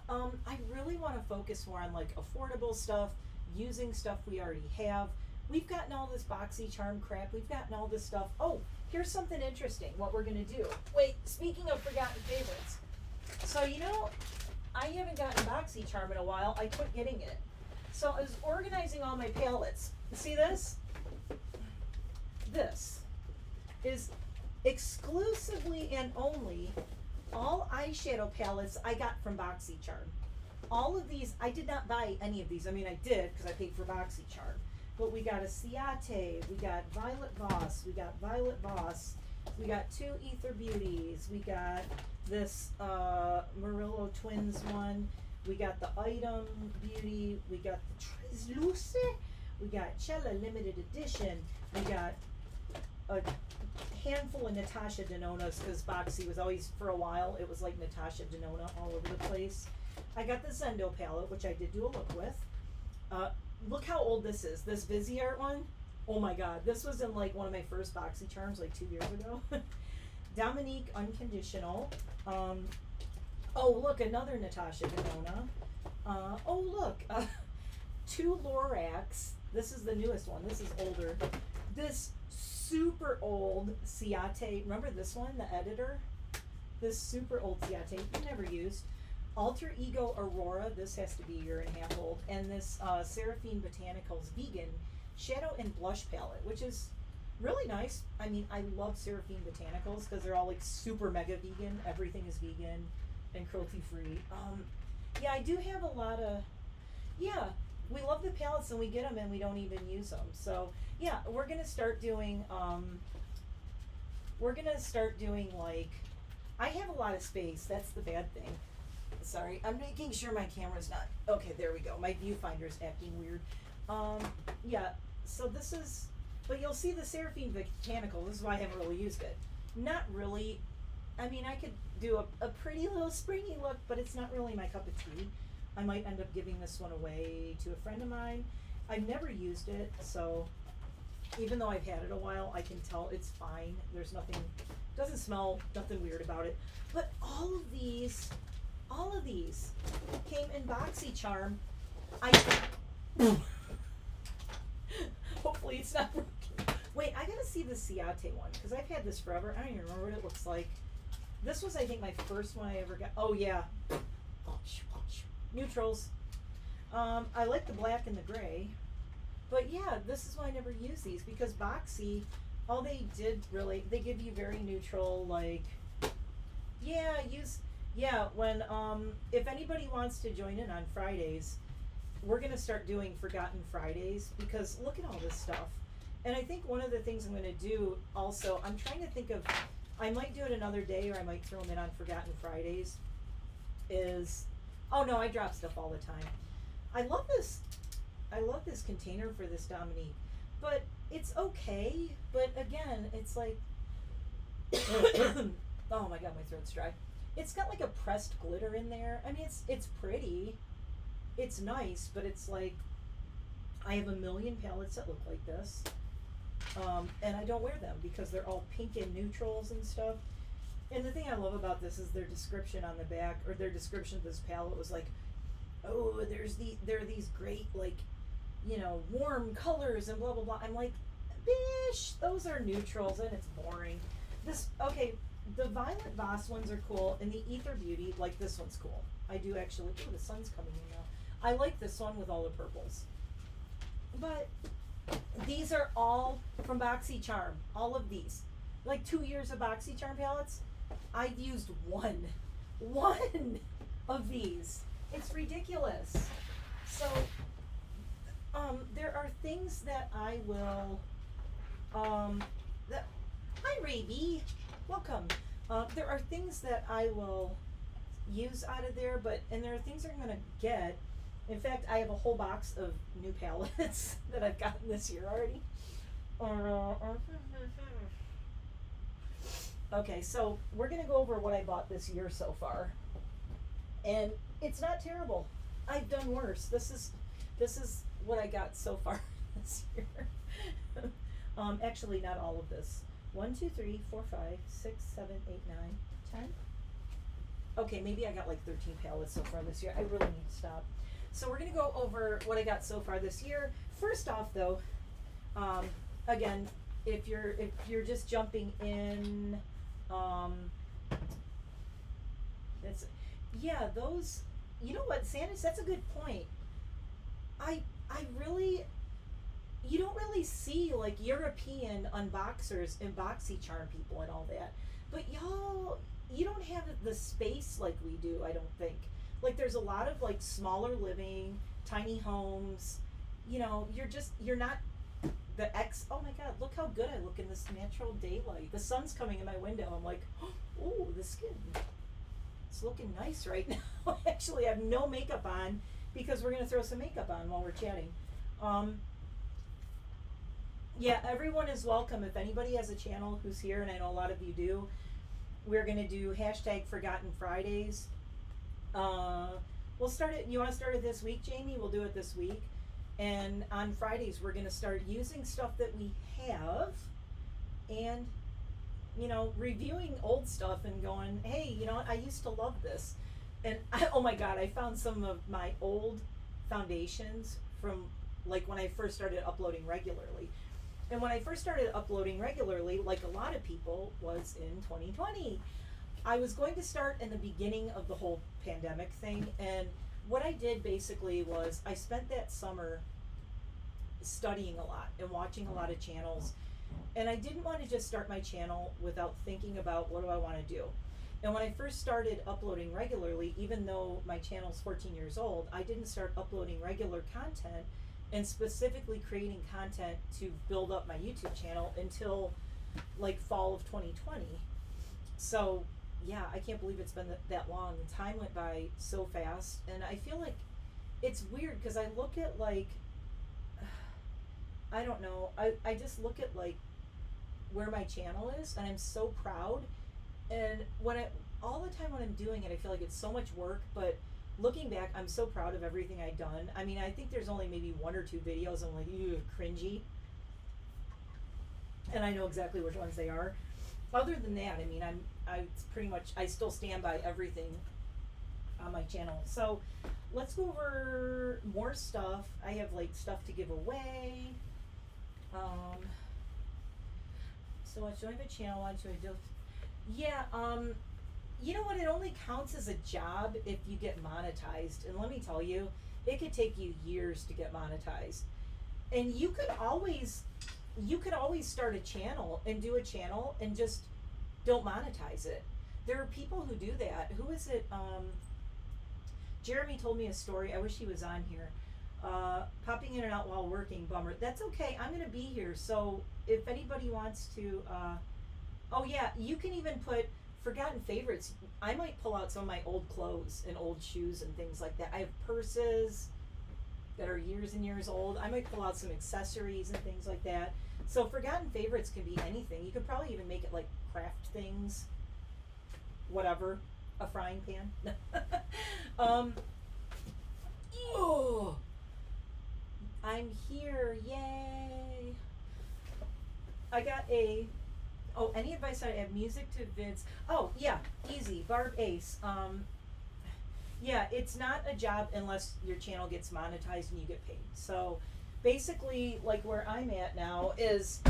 I really want to focus more on like affordable stuff, using stuff we already have. We've gotten all this BoxyCharm crap. We've gotten all this stuff. Oh, here's something interesting. What we're gonna do. Wait, speaking of forgotten favorites. So you know, I haven't gotten BoxyCharm in a while. I quit getting it. So I was organizing all my palettes. See this? This is exclusively and only all eyeshadow palettes I got from BoxyCharm. All of these, I did not buy any of these. I mean, I did because I paid for BoxyCharm. But we got a Ciate, we got Violet Voss, we got Violet Voss, we got two Ether Beauties, we got this Murillo Twins one, we got the Item Beauty, we got the Transluce, we got Cella Limited Edition, we got a handful of Natasha Denona's because Boxy was always, for a while, it was like Natasha Denona all over the place. I got the Zendo palette, which I did do a look with. Look how old this is. This Viseart one. Oh my god. This was in like one of my first BoxyCharms like 2 years ago. Dominique Unconditional. Oh look, another Natasha Denona. Oh look, two Lorax. This is the newest one. This is older. This super old Ciate. Remember this one, the editor? This super old Ciate, never used. Alter Ego Aurora, this has to be a year and a half old, and this Seraphine Botanicals Vegan Shadow and Blush Palette, which is really nice. I mean, I love Seraphine Botanicals because they're all like super mega vegan. Everything is vegan and cruelty free. Yeah, I do have a lot of, yeah, we love the palettes and we get them and we don't even use them. So yeah, we're gonna start doing like, I have a lot of space. That's the bad thing. Sorry, I'm making sure my camera's not, okay, there we go. My viewfinder's acting weird. Yeah, so this is, but you'll see the Seraphine Botanical. This is why I haven't really used it. Not really, I mean, I could do a pretty little springy look, but it's not really my cup of tea. I might end up giving this one away to a friend of mine. I've never used it, so even though I've had it a while, I can tell it's fine. There's nothing, doesn't smell, nothing weird about it. But all of these came in BoxyCharm. Hopefully it's not broken. Wait, I gotta see the Ciate one, because I've had this forever. I don't even remember what it looks like. This was, I think, my first one I ever got. Oh yeah. Neutrals. I like the black and the gray. But yeah, this is why I never use these, because Boxy, all they did really, they give you very neutral, like, yeah, when, if anybody wants to join in on Fridays, we're gonna start doing Forgotten Fridays, because look at all this stuff. And I think one of the things I'm gonna do also, I'm trying to think of, I might do it another day, or I might throw them in on Forgotten Fridays, is, oh no, I drop stuff all the time. I love this container for this Dominique, but it's okay, but again, it's like, oh my god, my throat's dry. It's got like a pressed glitter in there. I mean, it's pretty, it's nice, but it's like, I have a million palettes that look like this, and I don't wear them because they're all pink and neutrals and stuff. And the thing I love about this is their description on the back, or their description of this palette was like, oh, there are these great, like, you know, warm colors and blah blah blah. I'm like, bish, those are neutrals and it's boring. This, okay, the Violet Voss ones are cool, and the Ether Beauty, like this one's cool. I do actually, oh, the sun's coming in now. I like this one with all the purples. But these are all from BoxyCharm, all of these. Like 2 years of BoxyCharm palettes, I've used one of these. It's ridiculous. So, there are things that I will, hi Raby, welcome. There are things that I will use out of there, and there are things I'm gonna get. In fact, I have a whole box of new palettes that I've gotten this year already. Okay, so we're gonna go over what I bought this year so far, and it's not terrible. I've done worse. This is what I got so far this year. Actually, not all of this. 1, 2, 3, 4, 5, 6, 7, 8, 9, 10. okay, maybe I got like 13 palettes so far this year. I really need to stop. So we're gonna go over what I got so far this year. First off though, again, if you're just jumping in, it's, yeah, those, you know what, Sanders, that's a good point. I really, you don't really see like European unboxers and BoxyCharm people and all that. But y'all, you don't have the space like we do, I don't think. Like there's a lot of like smaller living, tiny homes. You know, you're not oh my God, look how good I look in this natural daylight. The sun's coming in my window. I'm like, oh, the skin. It's looking nice right now. Actually, I have no makeup on because we're gonna throw some makeup on while we're chatting. Yeah, everyone is welcome. If anybody has a channel who's here, and I know a lot of you do, we're gonna do hashtag Forgotten Fridays. We'll start it. You want to start it this week, Jamie? We'll do it this week. And on Fridays, we're gonna start using stuff that we have, and you know, reviewing old stuff and going, hey, you know what? I used to love this. And oh my God, I found some of my old foundations from like when I first started uploading regularly. And when I first started uploading regularly, like a lot of people, was in 2020. I was going to start in the beginning of the whole pandemic thing. And what I did basically was I spent that summer studying a lot and watching a lot of channels. And I didn't want to just start my channel without thinking about what do I want to do. And when I first started uploading regularly, even though my channel's 14 years old, I didn't start uploading regular content and specifically creating content to build up my YouTube channel until like fall of 2020. So yeah, I can't believe it's been that long. The time went by so fast, and I feel like it's weird because I look at like, I don't know, I just look at like where my channel is, and I'm so proud. And all the time when I'm doing it, I feel like it's so much work, but looking back, I'm so proud of everything I've done. I mean, I think there's only maybe 1 or 2 videos I'm like, ew, cringy. And I know exactly which ones they are. Other than that, I mean, it's pretty much, I still stand by everything on my channel. So let's go over more stuff. I have like stuff to give away. So I have a channel on to do. Yeah, you know what, it only counts as a job if you get monetized. And let me tell you, it could take you years to get monetized. And you could always start a channel and do a channel and just don't monetize it. There are people who do that. Who is it? Jeremy told me a story. I wish he was on here. Popping in and out while working, bummer. That's okay, I'm gonna be here. So if anybody wants to, oh yeah, you can even put forgotten favorites. I might pull out some of my old clothes and old shoes and things like that. I have purses that are years and years old. I might pull out some accessories and things like that. So forgotten favorites can be anything. You could probably even make it like craft things, whatever, a frying pan. Oh, I'm here, yay. I got any advice? I have music to vids. Oh yeah, easy, Barb Ace. Yeah, it's not a job unless your channel gets monetized and you get paid. So basically, like where I'm at now is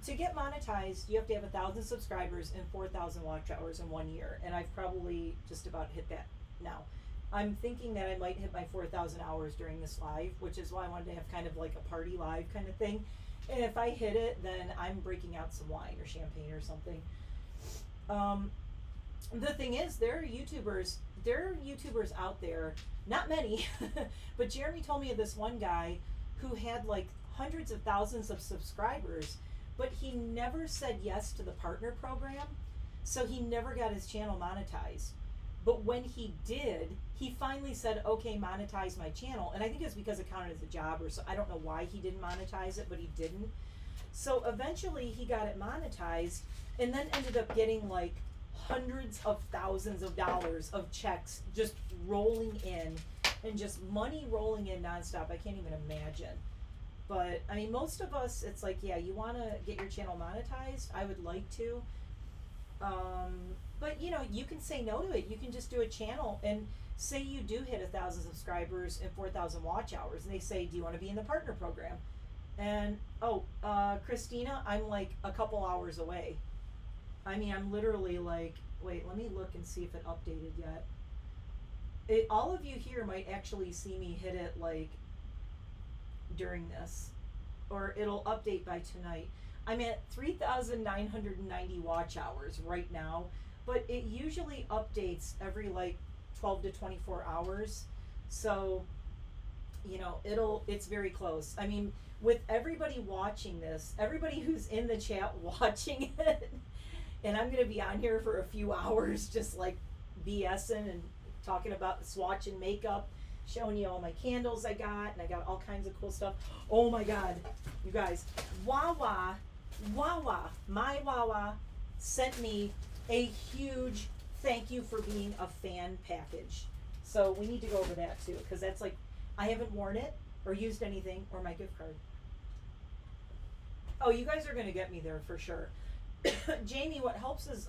to get monetized, you have to have 1,000 subscribers and 4,000 watch hours in 1 year. And I've probably just about hit that now. I'm thinking that I might hit my 4,000 hours during this live, which is why I wanted to have kind of like a party live kind of thing. And if I hit it, then I'm breaking out some wine or champagne or something. The thing is, there are YouTubers out there, not many, but Jeremy told me of this one guy who had like hundreds of thousands of subscribers, but he never said yes to the partner program, so he never got his channel monetized. But when he did, he finally said, okay, monetize my channel. And I think it was because it counted as a job, or so. I don't know why he didn't monetize it, but he didn't. So eventually he got it monetized, and then ended up getting like hundreds of thousands of dollars of checks just rolling in, and just money rolling in nonstop. I can't even imagine. But I mean, most of us, it's like, yeah, you want to get your channel monetized. I would like to. But you know, you can say no to it. You can just do a channel and say you do hit 1,000 subscribers and 4,000 watch hours, and they say, "Do you want to be in the partner program?" And Christina, I'm like a couple hours away. I mean, I'm literally like, wait, let me look and see if it updated yet. All of you here might actually see me hit it like during this, or it'll update by tonight. I'm at 3,990 watch hours right now, but it usually updates every like 12 to 24 hours. So, you know, it's very close. I mean, with everybody watching this, everybody who's in the chat watching it, and I'm going to be on here for a few hours just like BSing and talking about swatching makeup, showing you all my candles I got, and I got all kinds of cool stuff. Oh my God, you guys, Wawa, my Wawa sent me a huge thank you for being a fan package. So we need to go over that too, because that's like, I haven't worn it or used anything, or my gift card. Oh, you guys are gonna get me there for sure. Jamie, what helps is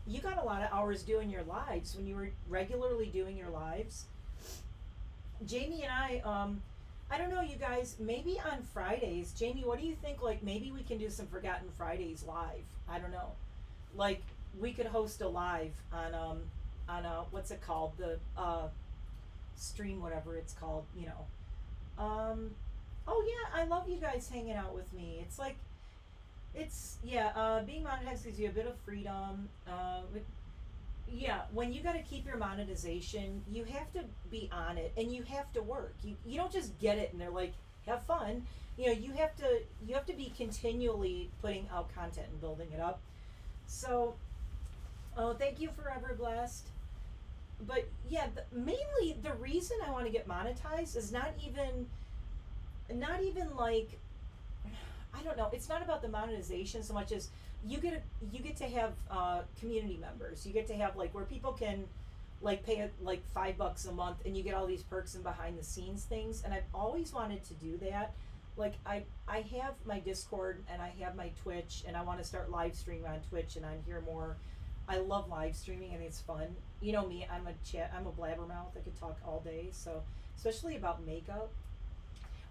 you got a lot of hours doing your lives when you were regularly doing your lives. Jamie and I don't know, you guys, maybe on Fridays, Jamie, what do you think? Like, maybe we can do some Forgotten Fridays live. I don't know. Like, we could host a live on what's it called? The stream, whatever it's called, you know. Oh yeah, I love you guys hanging out with me. It's like, being monetized gives you a bit of freedom. Yeah, when you got to keep your monetization, you have to be on it and you have to work. You don't just get it and they're like, have fun. You know, you have to be continually putting out content and building it up. So, thank you, Forever Blessed. But yeah, mainly the reason I want to get monetized is not even like, I don't know, it's not about the monetization so much as you get to have community members. You get to have like where people can like pay like $5 a month and you get all these perks and behind the scenes things. And I've always wanted to do that. Like I have my Discord and I have my Twitch and I want to start live streaming on Twitch and on here more. I love live streaming and it's fun. You know me, I'm a blabbermouth. I could talk all day. So especially about makeup.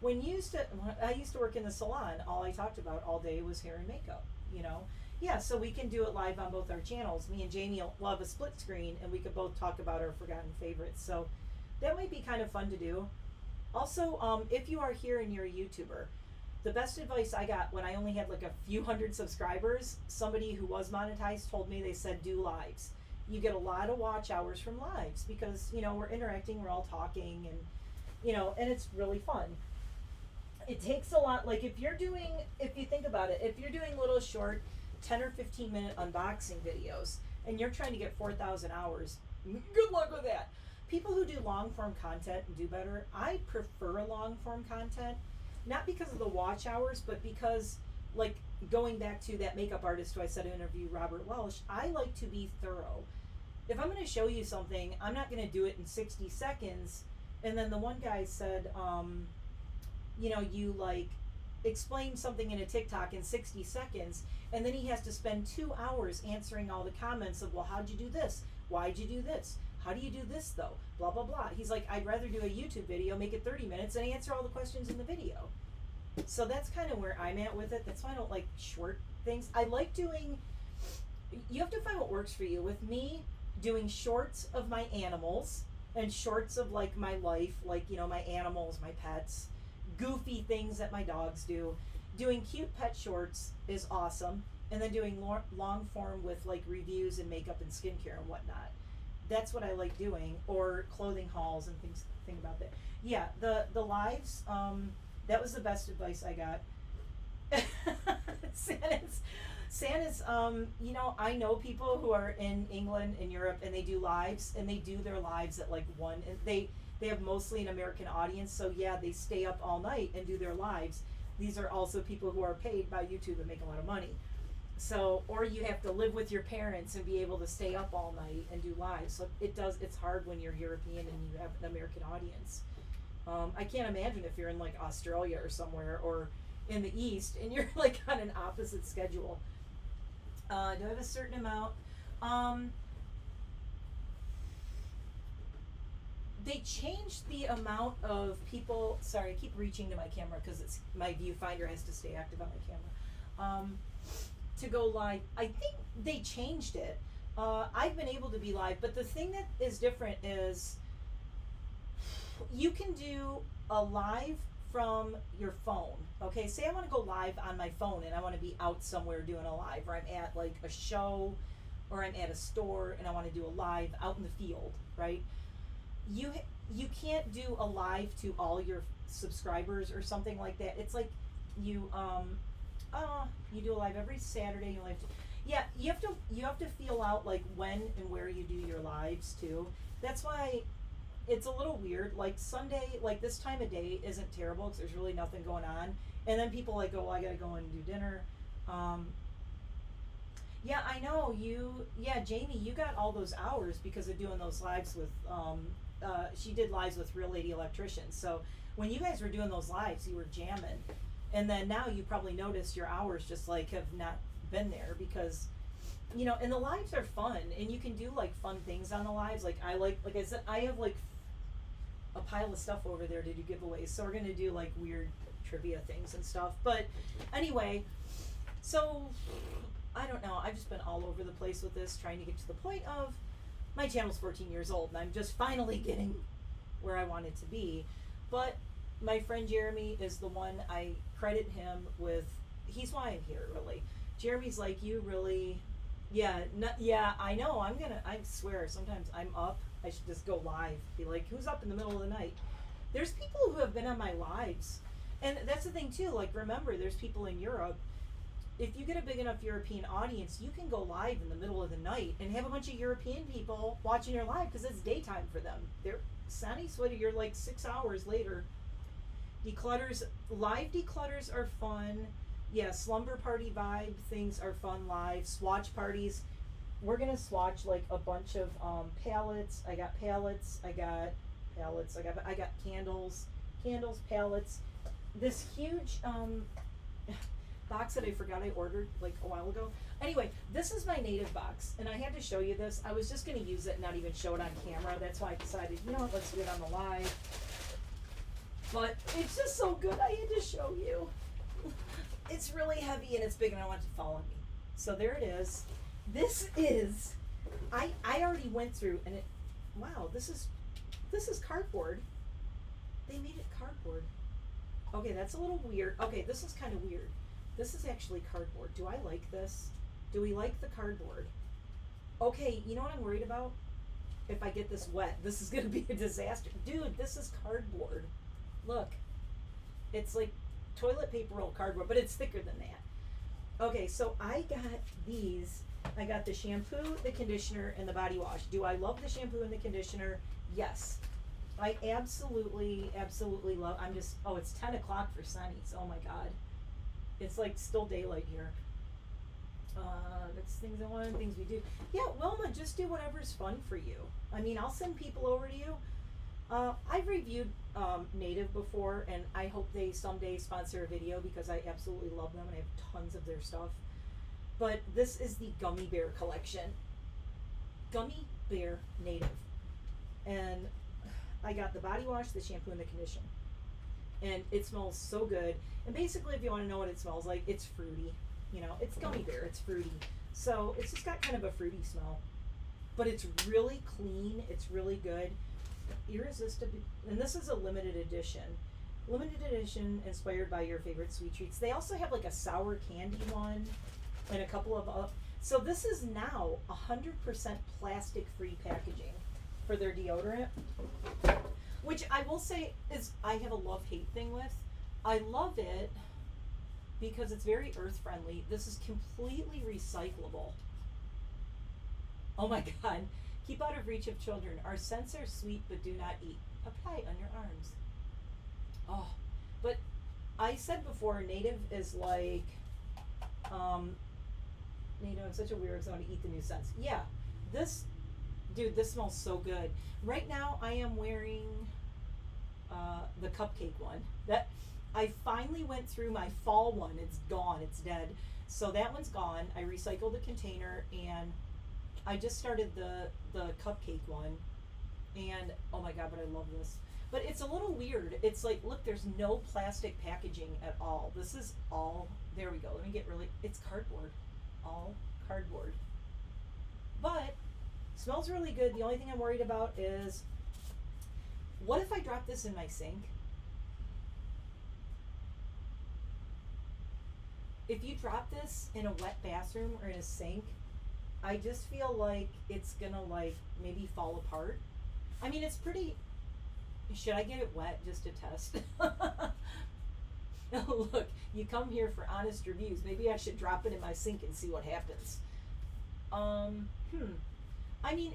I used to work in the salon, all I talked about all day was hair and makeup, you know? Yeah, so we can do it live on both our channels. Me and Jamie will have a split screen and we could both talk about our forgotten favorites. So that might be kind of fun to do. Also, if you are here and you're a YouTuber, the best advice I got when I only had like a few hundred subscribers, somebody who was monetized told me, they said, do lives. You get a lot of watch hours from lives because, you know, we're interacting, we're all talking and, you know, and it's really fun. It takes a lot, like if you think about it, if you're doing little short 10 or 15 minute unboxing videos and you're trying to get 4,000 hours, good luck with that. People who do long form content do better. I prefer long form content, not because of the watch hours, but because, like, going back to that makeup artist who I said interviewed, Robert Welsh, I like to be thorough. If I'm going to show you something, I'm not going to do it in 60 seconds. And then the one guy said, you know, you like explain something in a TikTok in 60 seconds, and then he has to spend 2 hours answering all the comments of, well, how'd you do this? Why'd you do this? How do you do this though? Blah, blah, blah. He's like, I'd rather do a YouTube video, make it 30 minutes, and answer all the questions in the video. So that's kind of where I'm at with it. That's why I don't like short things. I like doing, you have to find what works for you. With me, doing shorts of my animals and shorts of like my life, like, you know, my animals, my pets, goofy things that my dogs do. Doing cute pet shorts is awesome. And then doing long form with like reviews and makeup and skincare and whatnot. That's what I like doing. Or clothing hauls and things about that. Yeah, the lives, that was the best advice I got. Santa's, you know, I know people who are in England and Europe and they do lives and they do their lives at like 1, and they have mostly an American audience, so yeah, they stay up all night and do their lives. These are also people who are paid by YouTube and make a lot of money. So, or you have to live with your parents and be able to stay up all night and do lives. So it's hard when you're European and you have an American audience. I can't imagine if you're in like Australia or somewhere or in the East and you're like on an opposite schedule. Do I have a certain amount? Um, they changed the amount of people. Sorry, I keep reaching to my camera because it's my viewfinder has to stay active on my camera. To go live, I think they changed it. I've been able to be live, but the thing that is different is you can do a live from your phone. Okay, say I want to go live on my phone and I want to be out somewhere doing a live, or I'm at like a show, or I'm at a store and I want to do a live out in the field, right? You can't do a live to all your subscribers or something like that. It's like you you do a live every Saturday. You live. Yeah, you have to feel out like when and where you do your lives too. That's why it's a little weird. Like Sunday, like this time of day isn't terrible because there's really nothing going on. And then people like go, well, I gotta go and do dinner. Yeah, I know you. Yeah, Jamie, you got all those hours because of doing those lives with. She did lives with Real Lady Electricians. So when you guys were doing those lives, you were jamming, and then now you probably noticed your hours just like have not been there because, you know, and the lives are fun and you can do like fun things on the lives. Like I said, I have like a pile of stuff over there to do giveaways. So we're gonna do like weird trivia things and stuff. But anyway, so I don't know. I've just been all over the place with this, trying to get to the point of my channel's 14 years old and I'm just finally getting where I want it to be. But my friend Jeremy is the one I credit him with. He's why I'm here, really. Jeremy's like, you really, yeah, I know. I swear, sometimes I'm up. I should just go live. Be like, who's up in the middle of the night? There's people who have been on my lives. And that's the thing, too. Like, remember, there's people in Europe. If you get a big enough European audience, you can go live in the middle of the night and have a bunch of European people watching your live because it's daytime for them. They're sunny, sweaty. You're like 6 hours later. Declutters, live declutters are fun. Yeah, slumber party vibe things are fun live. Swatch parties. We're gonna swatch like a bunch of palettes. I got palettes. I got candles, palettes. This huge box that I forgot I ordered like a while ago. Anyway, this is my native box, and I had to show you this. I was just gonna use it and not even show it on camera. That's why I decided, you know what, let's do it on the live. But it's just so good. I had to show you. It's really heavy and it's big and I want it to fall on me. So there it is. This is, I already went through and it, wow, this is cardboard. They made it cardboard. Okay, that's a little weird. Okay, this is kind of weird. This is actually cardboard. Do I like this? Do we like the cardboard? Okay, you know what I'm worried about? If I get this wet, this is gonna be a disaster. Dude, this is cardboard. Look, it's like toilet paper roll cardboard, but it's thicker than that. Okay, so I got these. I got the shampoo, the conditioner, and the body wash. Do I love the shampoo and the conditioner? Yes. I absolutely love. Oh, it's 10 o'clock for Sunny's. Oh my God. It's like still daylight here. That's things I want, things we do. Yeah, Wilma, just do whatever's fun for you. I mean, I'll send people over to you. I've reviewed Native before, and I hope they someday sponsor a video because I absolutely love them and I have tons of their stuff. But this is the Gummy Bear collection. Gummy Bear Native. And I got the body wash, the shampoo, and the conditioner. And it smells so good. And basically, if you want to know what it smells like, it's fruity. You know, it's Gummy Bear, it's fruity. So it's just got kind of a fruity smell. But it's really clean, it's really good. Irresistible. And this is a limited edition. Limited edition inspired by your favorite sweet treats. They also have like a sour candy one and a couple of so this is now 100% plastic-free packaging for their deodorant, which I will say is I have a love-hate thing with. I love it because it's very earth-friendly. This is completely recyclable. Oh my God. Keep out of reach of children. Our scents are sweet but do not eat. Apply on your arms. Oh, but I said before, Native is like, you know, it's such a weird zone to eat the new scents. Yeah, this, dude, this smells so good. Right now, I am wearing the cupcake one. That I finally went through my fall one. It's gone. It's dead. So that one's gone. I recycled the container, and I just started the cupcake one. And oh my god, but I love this. But it's a little weird. It's like, look, there's no plastic packaging at all. This is all, there we go. Let me get really, it's cardboard. All cardboard. But smells really good. The only thing I'm worried about is, what if I drop this in my sink? If you drop this in a wet bathroom or in a sink, I just feel like it's gonna like maybe fall apart. I mean, it's pretty, should I get it wet just to test? Oh, look, you come here for honest reviews. Maybe I should drop it in my sink and see what happens. I mean,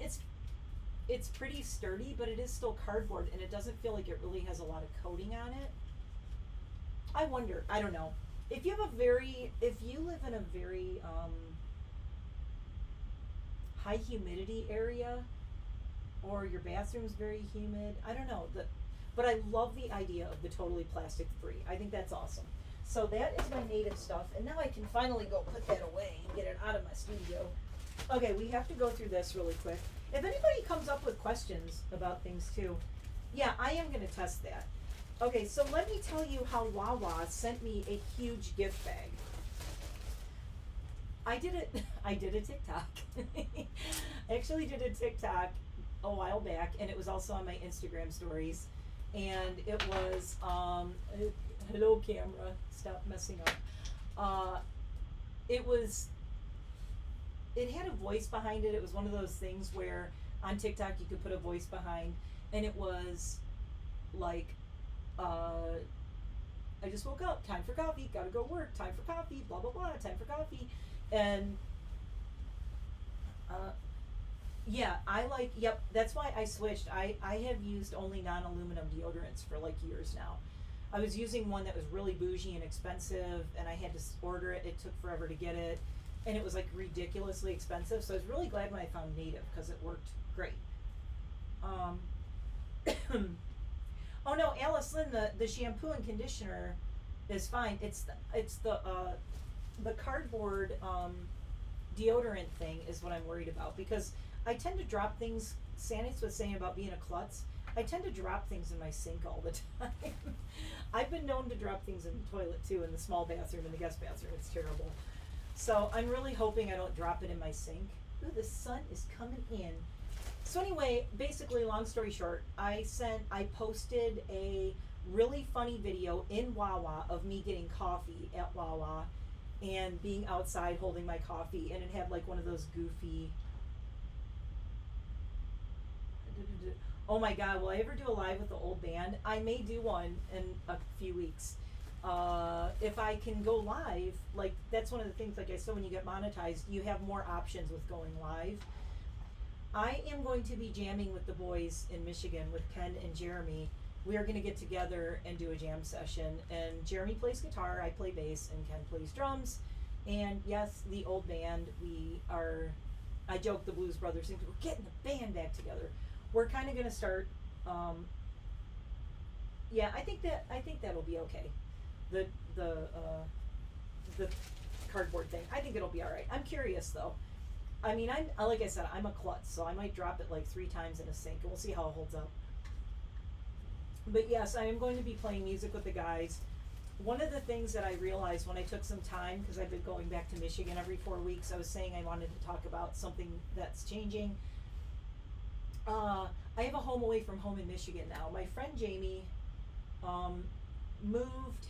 it's pretty sturdy, but it is still cardboard, and it doesn't feel like it really has a lot of coating on it. I wonder, I don't know. If you live in a very high humidity area, or your bathroom's very humid, I don't know. But I love the idea of the totally plastic free. I think that's awesome. So that is my native stuff, and now I can finally go put that away and get it out of my studio. Okay, we have to go through this really quick. If anybody comes up with questions about things too, yeah, I am going to test that. Okay, so let me tell you how Wawa sent me a huge gift bag. I did a TikTok. I actually did a TikTok a while back, and it was also on my Instagram stories. And it was, hello camera, stop messing up. It had a voice behind it. It was one of those things where on TikTok you could put a voice behind, and it was like, I just woke up, time for coffee, gotta go work, time for coffee, blah, blah, blah, time for coffee. And, yeah, yep, that's why I switched. I have used only non-aluminum deodorants for like years now. I was using one that was really bougie and expensive, and I had to order it. It took forever to get it, and it was like ridiculously expensive. So I was really glad when I found Native, because it worked great. Oh no, Alice Lynn, the shampoo and conditioner is fine. It's the cardboard deodorant thing is what I'm worried about, because I tend to drop things. Sandy's was saying about being a klutz. I tend to drop things in my sink all the time. I've been known to drop things in the toilet too, in the small bathroom, in the guest bathroom. It's terrible. So I'm really hoping I don't drop it in my sink. Ooh, the sun is coming in. So anyway, basically, long story short, I posted a really funny video in Wawa of me getting coffee at Wawa and being outside holding my coffee, and it had like one of those goofy, oh my god, will I ever do a live with the old band? I may do one in a few weeks. If I can go live, like that's one of the things, like I said, when you get monetized, you have more options with going live. I am going to be jamming with the boys in Michigan, with Ken and Jeremy. We are going to get together and do a jam session. And Jeremy plays guitar, I play bass, and Ken plays drums. And yes, the old band, I joke, the Blues Brothers think we're getting the band back together. We're kind of going to start, yeah, I think that'll be okay. The cardboard thing, I think it'll be all right. I'm curious though. I mean, like I said, I'm a klutz, so I might drop it like 3 times in a sink, and we'll see how it holds up. But yes, I am going to be playing music with the guys. One of the things that I realized when I took some time, because I've been going back to Michigan every 4 weeks, I was saying I wanted to talk about something that's changing. I have a home away from home in Michigan now. My friend Jamie moved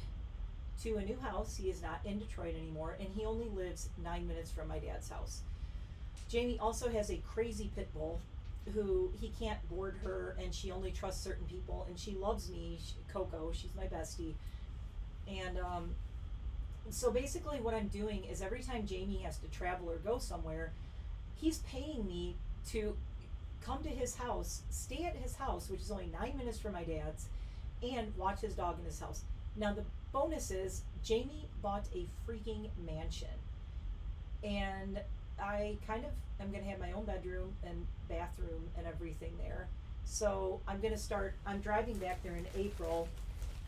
to a new house. He is not in Detroit anymore, and he only lives 9 minutes from my dad's house. Jamie also has a crazy pit bull who he can't board her, and she only trusts certain people, and she loves me, Coco, she's my bestie. And so basically what I'm doing is every time Jamie has to travel or go somewhere, he's paying me to come to his house, stay at his house, which is only 9 minutes from my dad's, and watch his dog in his house. Now the bonus is Jamie bought a freaking mansion, and I kind of am going to have my own bedroom and bathroom and everything there. So I'm driving back there in April,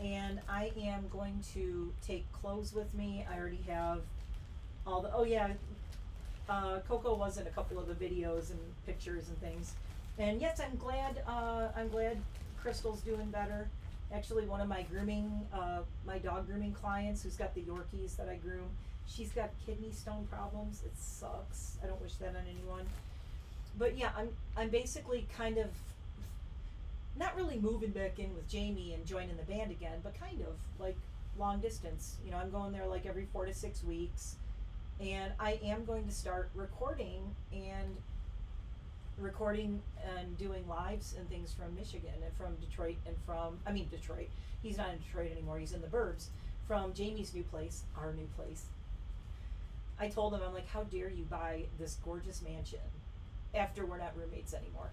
and I am going to take clothes with me. I already have all the, oh yeah, Coco was in a couple of the videos and pictures and things. And yes, I'm glad Crystal's doing better. Actually, one of my my dog grooming clients who's got the Yorkies that I groom, she's got kidney stone problems. It sucks. I don't wish that on anyone. But yeah, I'm basically kind of not really moving back in with Jamie and joining the band again, but kind of like long distance. You know, I'm going there like every 4 to 6 weeks, and I am going to start recording and doing lives and things from Michigan and from Detroit and Detroit. He's not in Detroit anymore. He's in the burbs. From Jamie's new place, our new place. I told him, I'm like, how dare you buy this gorgeous mansion after we're not roommates anymore?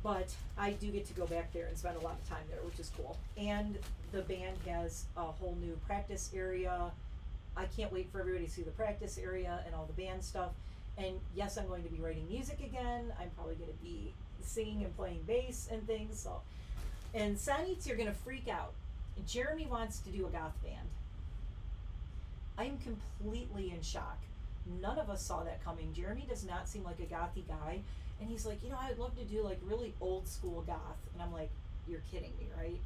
But I do get to go back there and spend a lot of time there, which is cool. And the band has a whole new practice area. I can't wait for everybody to see the practice area and all the band stuff. And yes, I'm going to be writing music again. I'm probably going to be singing and playing bass and things. So, and Sanitz, you're going to freak out. Jeremy wants to do a goth band. I am completely in shock. None of us saw that coming. Jeremy does not seem like a gothy guy. And he's like, I'd love to do like really old school goth. And I'm like, you're kidding me, right?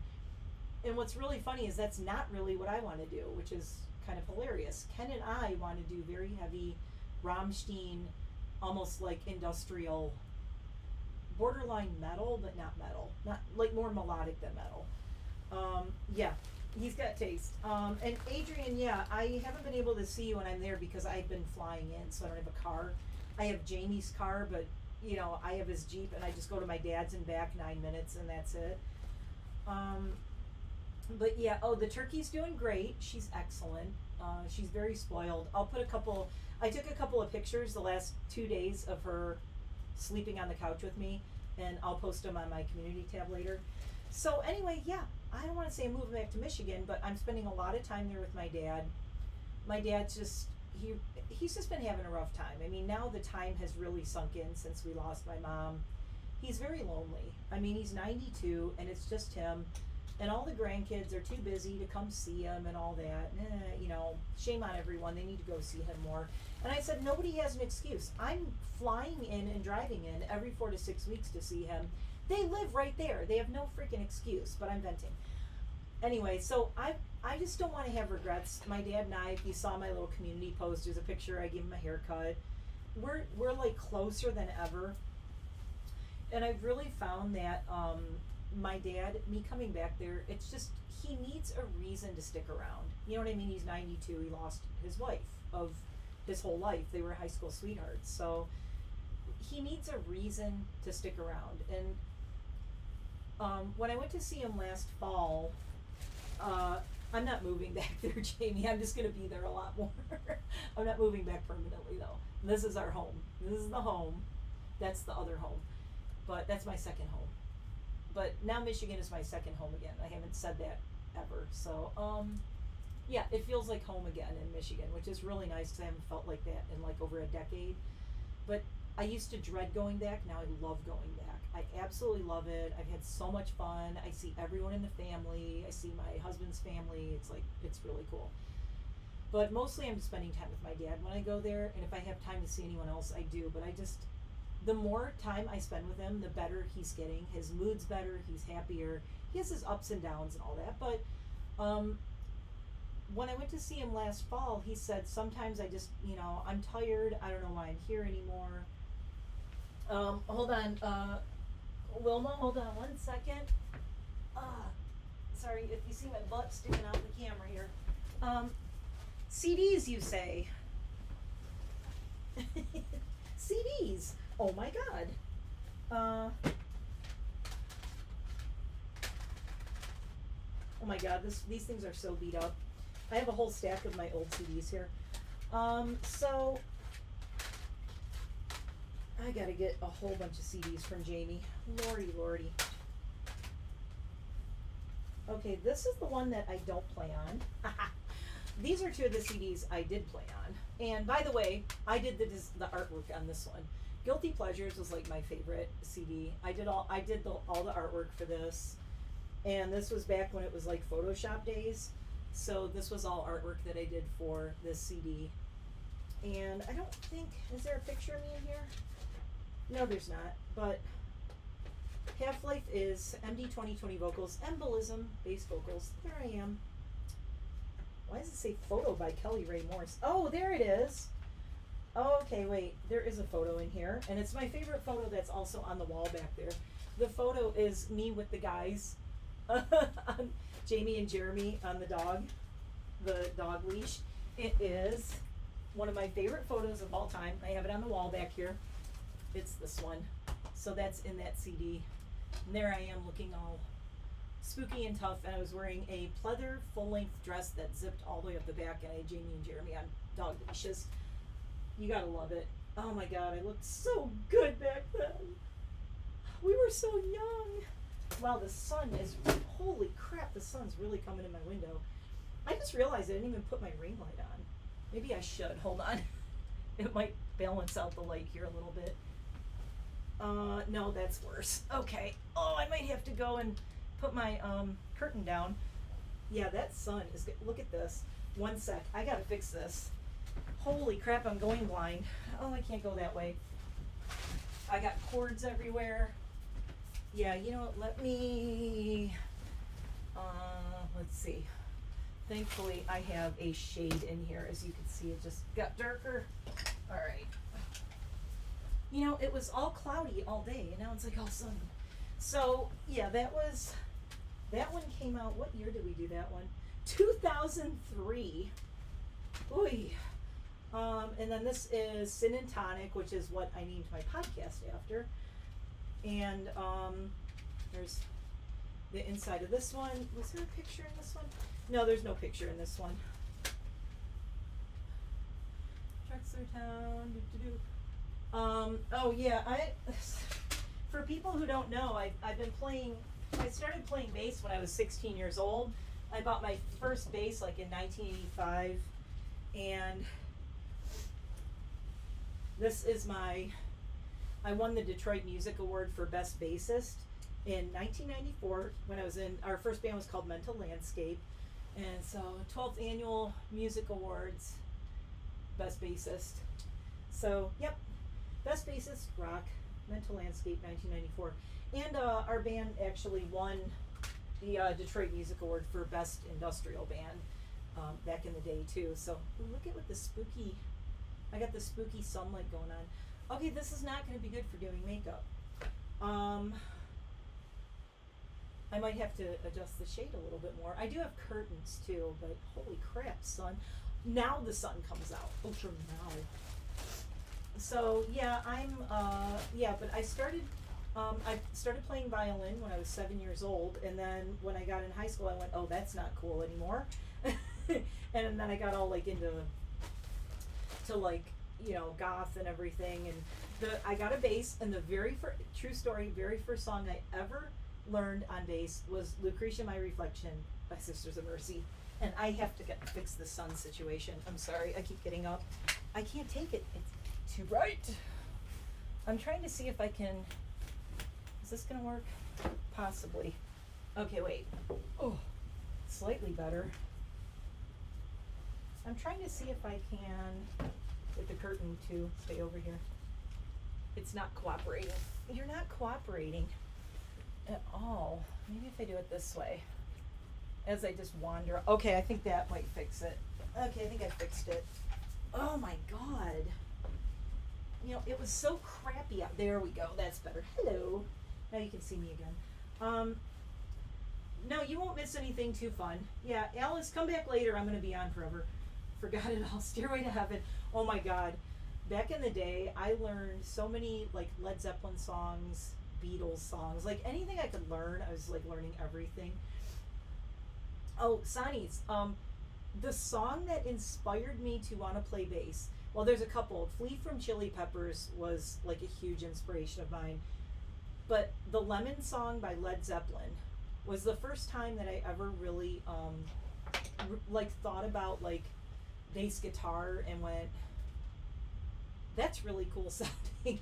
And what's really funny is that's not really what I want to do, which is kind of hilarious. Ken and I want to do very heavy Rammstein, almost like industrial, borderline metal, but not metal. Not like more melodic than metal. Yeah, he's got taste. And Adrian, yeah, I haven't been able to see you when I'm there because I've been flying in, so I don't have a car. I have Jamie's car, but I have his Jeep, and I just go to my dad's and back 9 minutes, and that's it. But yeah, the turkey's doing great. She's excellent. She's very spoiled. I took a couple of pictures the last 2 days of her sleeping on the couch with me, and I'll post them on my community tab later. So anyway, yeah, I don't want to say I'm moving back to Michigan, but I'm spending a lot of time there with my dad. My dad's just, he's just been having a rough time. I mean, now the time has really sunk in since we lost my mom. He's very lonely. I mean, he's 92, and it's just him. And all the grandkids are too busy to come see him and all that. Shame on everyone. They need to go see him more. And I said, nobody has an excuse. I'm flying in and driving in every 4 to 6 weeks to see him. They live right there. They have no freaking excuse, but I'm venting. Anyway, so I just don't want to have regrets. My dad and I, if you saw my little community post, there's a picture, I gave him a haircut. We're like closer than ever. And I've really found that my dad, me coming back there, it's just, he needs a reason to stick around. You know what I mean? He's 92. He lost his wife of his whole life. They were high school sweethearts. So he needs a reason to stick around. And when I went to see him last fall, I'm not moving back there, Jamie. I'm just going to be there a lot more. I'm not moving back permanently, though. This is our home. This is the home. That's the other home. But that's my second home. But now Michigan is my second home again. I haven't said that ever. So, yeah, it feels like home again in Michigan, which is really nice because I haven't felt like that in like over a decade. But I used to dread going back. Now I love going back. I absolutely love it. I've had so much fun. I see everyone in the family. I see my husband's family. It's really cool. But mostly I'm spending time with my dad when I go there. And if I have time to see anyone else, I do. But the more time I spend with him, the better he's getting. His mood's better. He's happier. He has his ups and downs and all that. But when I went to see him last fall, he said, sometimes I just, I'm tired. I don't know why I'm here anymore. Hold on. Wilma, hold on 1 second. Sorry if you see my butt sticking out the camera here. CDs, you say? CDs. Oh my God. Oh my God, these things are so beat up. I have a whole stack of my old CDs here. So I gotta get a whole bunch of CDs from Jamie. Lordy. Okay, this is the one that I don't play on. These are two of the CDs I did play on. And by the way, I did the artwork on this one. Guilty Pleasures was like my favorite CD. I did all the artwork for this. And this was back when it was like Photoshop days. So this was all artwork that I did for this CD. And I don't think, is there a picture of me in here? No, there's not. But Half-Life is MD 2020 vocals, embolism, bass vocals. There I am. Why does it say photo by Kelly Ray Morse? Oh, there it is. Oh, okay, wait. There is a photo in here. And it's my favorite photo that's also on the wall back there. The photo is me with the guys. On Jamie and Jeremy on the dog leash. It is one of my favorite photos of all time. I have it on the wall back here. It's this one. So that's in that CD. And there I am looking all spooky and tough, and I was wearing a pleather full-length dress that zipped all the way up the back, and I had Jamie and Jeremy on dog leashes. You gotta love it. Oh my god, I looked so good back then. We were so young. Wow, the sun is, holy crap, the sun's really coming in my window. I just realized I didn't even put my ring light on. Maybe I should. Hold on. It might balance out the light here a little bit. No, that's worse. Okay. Oh, I might have to go and put my curtain down. Yeah, that sun is good. Look at this. One sec. I gotta fix this. Holy crap, I'm going blind. Oh, I can't go that way. I got cords everywhere. Yeah, you know what, let me, let's see. Thankfully, I have a shade in here. As you can see, it just got darker. All right. You know, it was all cloudy all day, and now it's like all sunny. So, yeah, that one came out, what year did we do that one? 2003. Oy. And then this is Sin and Tonic, which is what I named my podcast after. And there's the inside of this one. Was there a picture in this one? No, there's no picture in this one. Drexler Town. Oh yeah, for people who don't know, I've been playing. I started playing bass when I was 16 years old. I bought my first bass like in 1985, and this is I won the Detroit Music Award for Best Bassist in 1994 when I was in, our first band was called Mental Landscape. And so 12th Annual Music Awards, Best Bassist. So, yep, Best Bassist, Rock, Mental Landscape, 1994. And our band actually won the Detroit Music Award for Best Industrial Band back in the day too. So, look at what the spooky, I got the spooky sunlight going on. Okay, this is not going to be good for doing makeup. I might have to adjust the shade a little bit more. I do have curtains too, but holy crap, sun. Now the sun comes out. Ultra now. So yeah, but I started playing violin when I was 7 years old, and then when I got in high school, I went, oh, that's not cool anymore. And then I got all like into like, you know, goth and everything, and I got a bass, and the very first song I ever learned on bass was Lucretia My Reflection by Sisters of Mercy. And I have to fix the sun situation. I'm sorry, I keep getting up. I can't take it. It's too bright. I'm trying to see if I can, is this gonna work? Possibly. Okay, wait. Oh, slightly better. I'm trying to see if I can get the curtain to stay over here. It's not cooperating. You're not cooperating at all. Maybe if I do it this way, as I just wander. Okay, I think that might fix it. Okay, I think I fixed it. Oh my God. You know, it was so crappy out. There we go. That's better. Hello. Now you can see me again. No, you won't miss anything too fun. Yeah, Alice, come back later. I'm going to be on forever. Forgot it all. Stairway to Heaven. Oh my God. Back in the day, I learned so many like Led Zeppelin songs, Beatles songs, like anything I could learn. I was like learning everything. Oh, Sonny's. The song that inspired me to want to play bass. Well, there's a couple. Flea from Chili Peppers was like a huge inspiration of mine. But the Lemon Song by Led Zeppelin was the first time that I ever really like thought about like bass guitar and went, that's really cool sounding.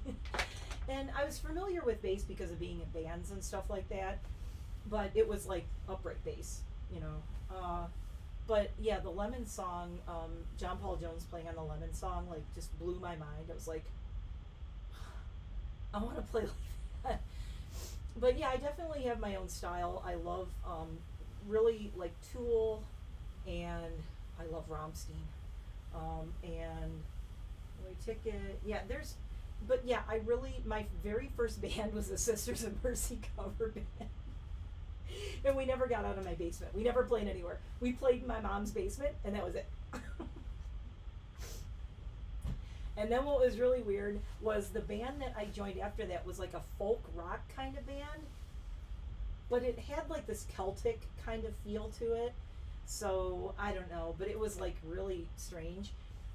And I was familiar with bass because of being in bands and stuff like that. but it was like upright bass, you know. But yeah, the Lemon song, John Paul Jones playing on the Lemon song, like just blew my mind. I was like, I want to play like that. But yeah, I definitely have my own style. I love really like Tool, and I love Rammstein. And Wait Ticket. Yeah, but yeah, my very first band was the Sisters of Mercy cover band. And we never got out of my basement. We never played anywhere. We played in my mom's basement, and that was it. And then what was really weird was the band that I joined after that was like a folk rock kind of band, but it had like this Celtic kind of feel to it. So I don't know, but it was like really strange.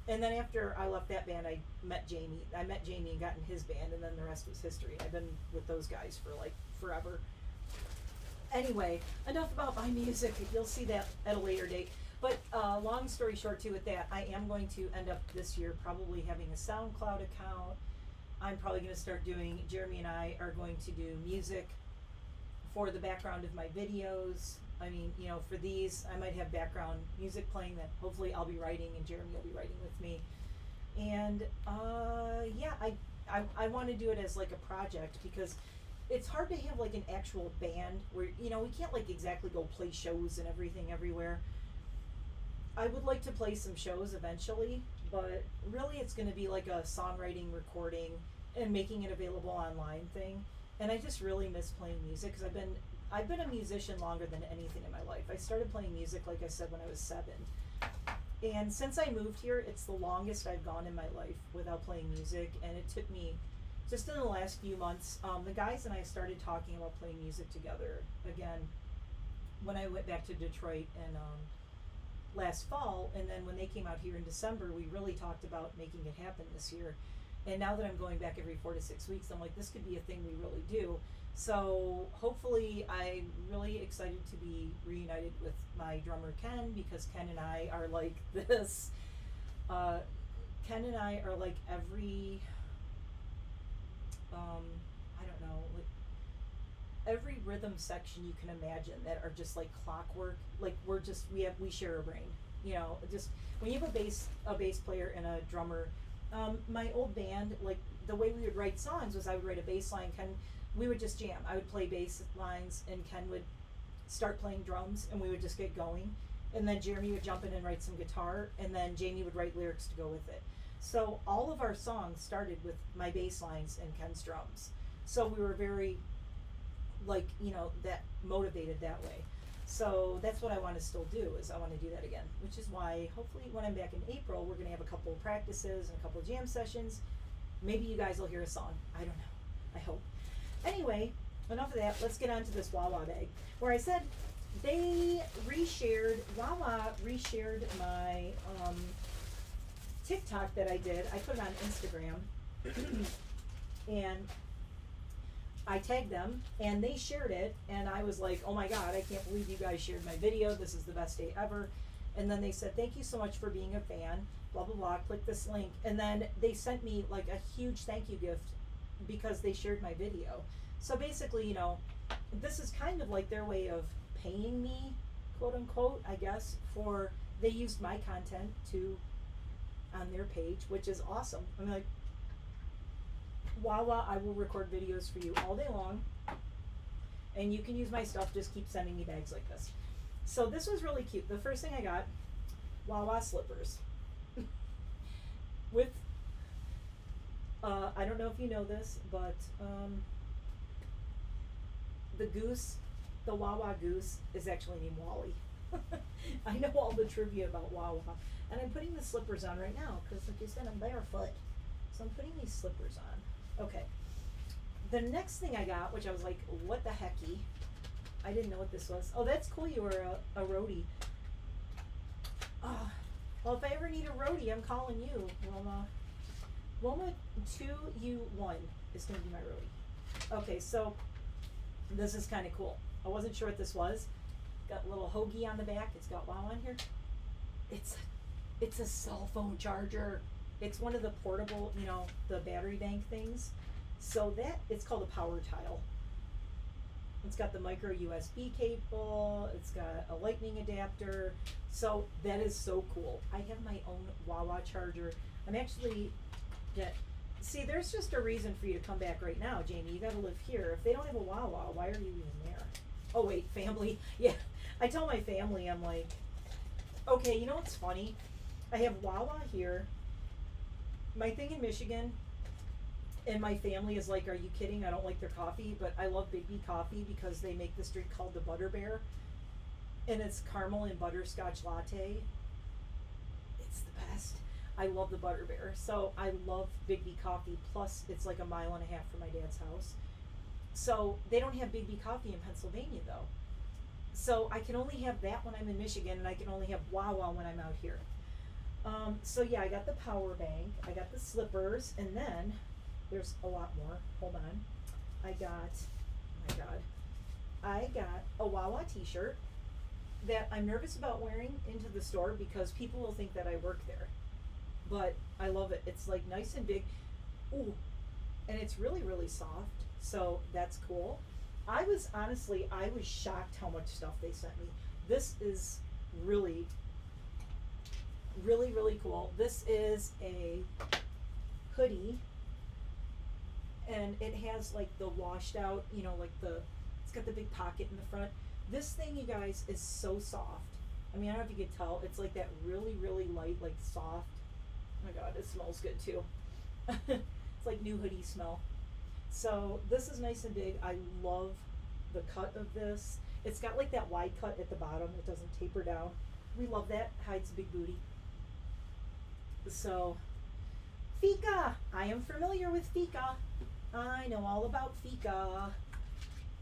And then after I left that band, I met Jamie. and got in his band, and then the rest was history. I've been with those guys for like forever. Anyway, enough about my music. You'll see that at a later date. But long story short, too, with that, I am going to end up this year probably having a SoundCloud account. I'm probably going to start doing, Jeremy and I are going to do music for the background of my videos. I mean, you know, for these, I might have background music playing that hopefully I'll be writing, and Jeremy will be writing with me. And yeah, I want to do it as like a project, because it's hard to have like an actual band where, you know, we can't like exactly go play shows and everything everywhere. I would like to play some shows eventually, but really it's going to be like a songwriting, recording, and making it available online thing. And I just really miss playing music, because I've been a musician longer than anything in my life. I started playing music, like I said, when I was 7. And since I moved here, it's the longest I've gone in my life without playing music. And it took me, just in the last few months, the guys and I started talking about playing music together again when I went back to Detroit and last fall. And then when they came out here in December, we really talked about making it happen this year. And now that I'm going back every 4 to 6 weeks, I'm like, this could be a thing we really do. So hopefully, I'm really excited to be reunited with my drummer Ken, because Ken and I are like this. Ken and I are like every, I don't know, like every rhythm section you can imagine that are just like clockwork. Like we share a brain. You know, just when you have a bass player and a drummer. My old band, like the way we would write songs was I would write a bass line, we would just jam. I would play bass lines, and Ken would start playing drums, and we would just get going. And then Jeremy would jump in and write some guitar, and then Jamie would write lyrics to go with it. So all of our songs started with my bass lines and Ken's drums. So we were very, like, you know, that motivated that way. So that's what I want to still do, is I want to do that again, which is why hopefully when I'm back in April, we're going to have a couple of practices and a couple of jam sessions. Maybe you guys will hear a song. I don't know. I hope. Anyway, enough of that. Let's get on to this Wawa bag, where I said Wawa reshared my TikTok that I did. I put it on Instagram, and I tagged them, and they shared it, and I was like, oh my god, I can't believe you guys shared my video. This is the best day ever. And then they said, thank you so much for being a fan, blah, blah, blah, click this link. And then they sent me like a huge thank you gift because they shared my video. So basically, you know, this is kind of like their way of paying me, quote unquote, I guess, for, they used my content on their page, which is awesome. I'm like, Wawa, I will record videos for you all day long, and you can use my stuff. Just keep sending me bags like this. So this was really cute. The first thing I got, Wawa slippers with I don't know if you know this, but the Wawa goose is actually named Wally. I know all the trivia about Wawa, and I'm putting the slippers on right now because, like you said, I'm barefoot, so I'm putting these slippers on. Okay. The next thing I got, which I was like, what the hecky? I didn't know what this was. Oh, that's cool. You were a roadie. Well, if I ever need a roadie, I'm calling you, Wilma. Wilma 2U1 is going to be my roadie. Okay, so this is kind of cool. I wasn't sure what this was. Got a little hoagie on the back. It's got WOW on here. It's a cell phone charger. It's one of the portable, you know, the battery bank things. So that, it's called a power tile. It's got the micro USB cable. It's got a lightning adapter. So that is so cool. I have my own Wawa charger. I'm actually see, there's just a reason for you to come back right now, Jamie. You got to live here. If they don't have a Wawa, why are you even there? Oh wait, family. Yeah, I tell my family, I'm like, okay, you know what's funny? I have Wawa here. My thing in Michigan, and my family is like, are you kidding? I don't like their coffee, but I love Big B coffee because they make this drink called the Butter Bear, and it's caramel and butterscotch latte. It's the best. I love the Butter Bear. So I love Big B coffee. Plus, it's like a mile and a half from my dad's house. So they don't have Big B coffee in Pennsylvania though. So I can only have that when I'm in Michigan, and I can only have Wawa when I'm out here. So yeah, I got the power bank, I got the slippers, and then there's a lot more. Hold on. I got, oh my God, I got a Wawa t-shirt that I'm nervous about wearing into the store because people will think that I work there. But I love it. It's like nice and big. Ooh, and it's really, really soft. So that's cool. I was shocked how much stuff they sent me. This is really, really, really cool. This is a hoodie, and it has like the washed out, you know, like it's got the big pocket in the front. This thing, you guys, is so soft. I mean, I don't know if you can tell. It's like that really, really light, like soft. Oh my God, it smells good too. It's like new hoodie smell. So this is nice and big. I love the cut of this. It's got like that wide cut at the bottom. It doesn't taper down. We love that. Hides a big booty. So, Fika. I am familiar with Fika. I know all about Fika.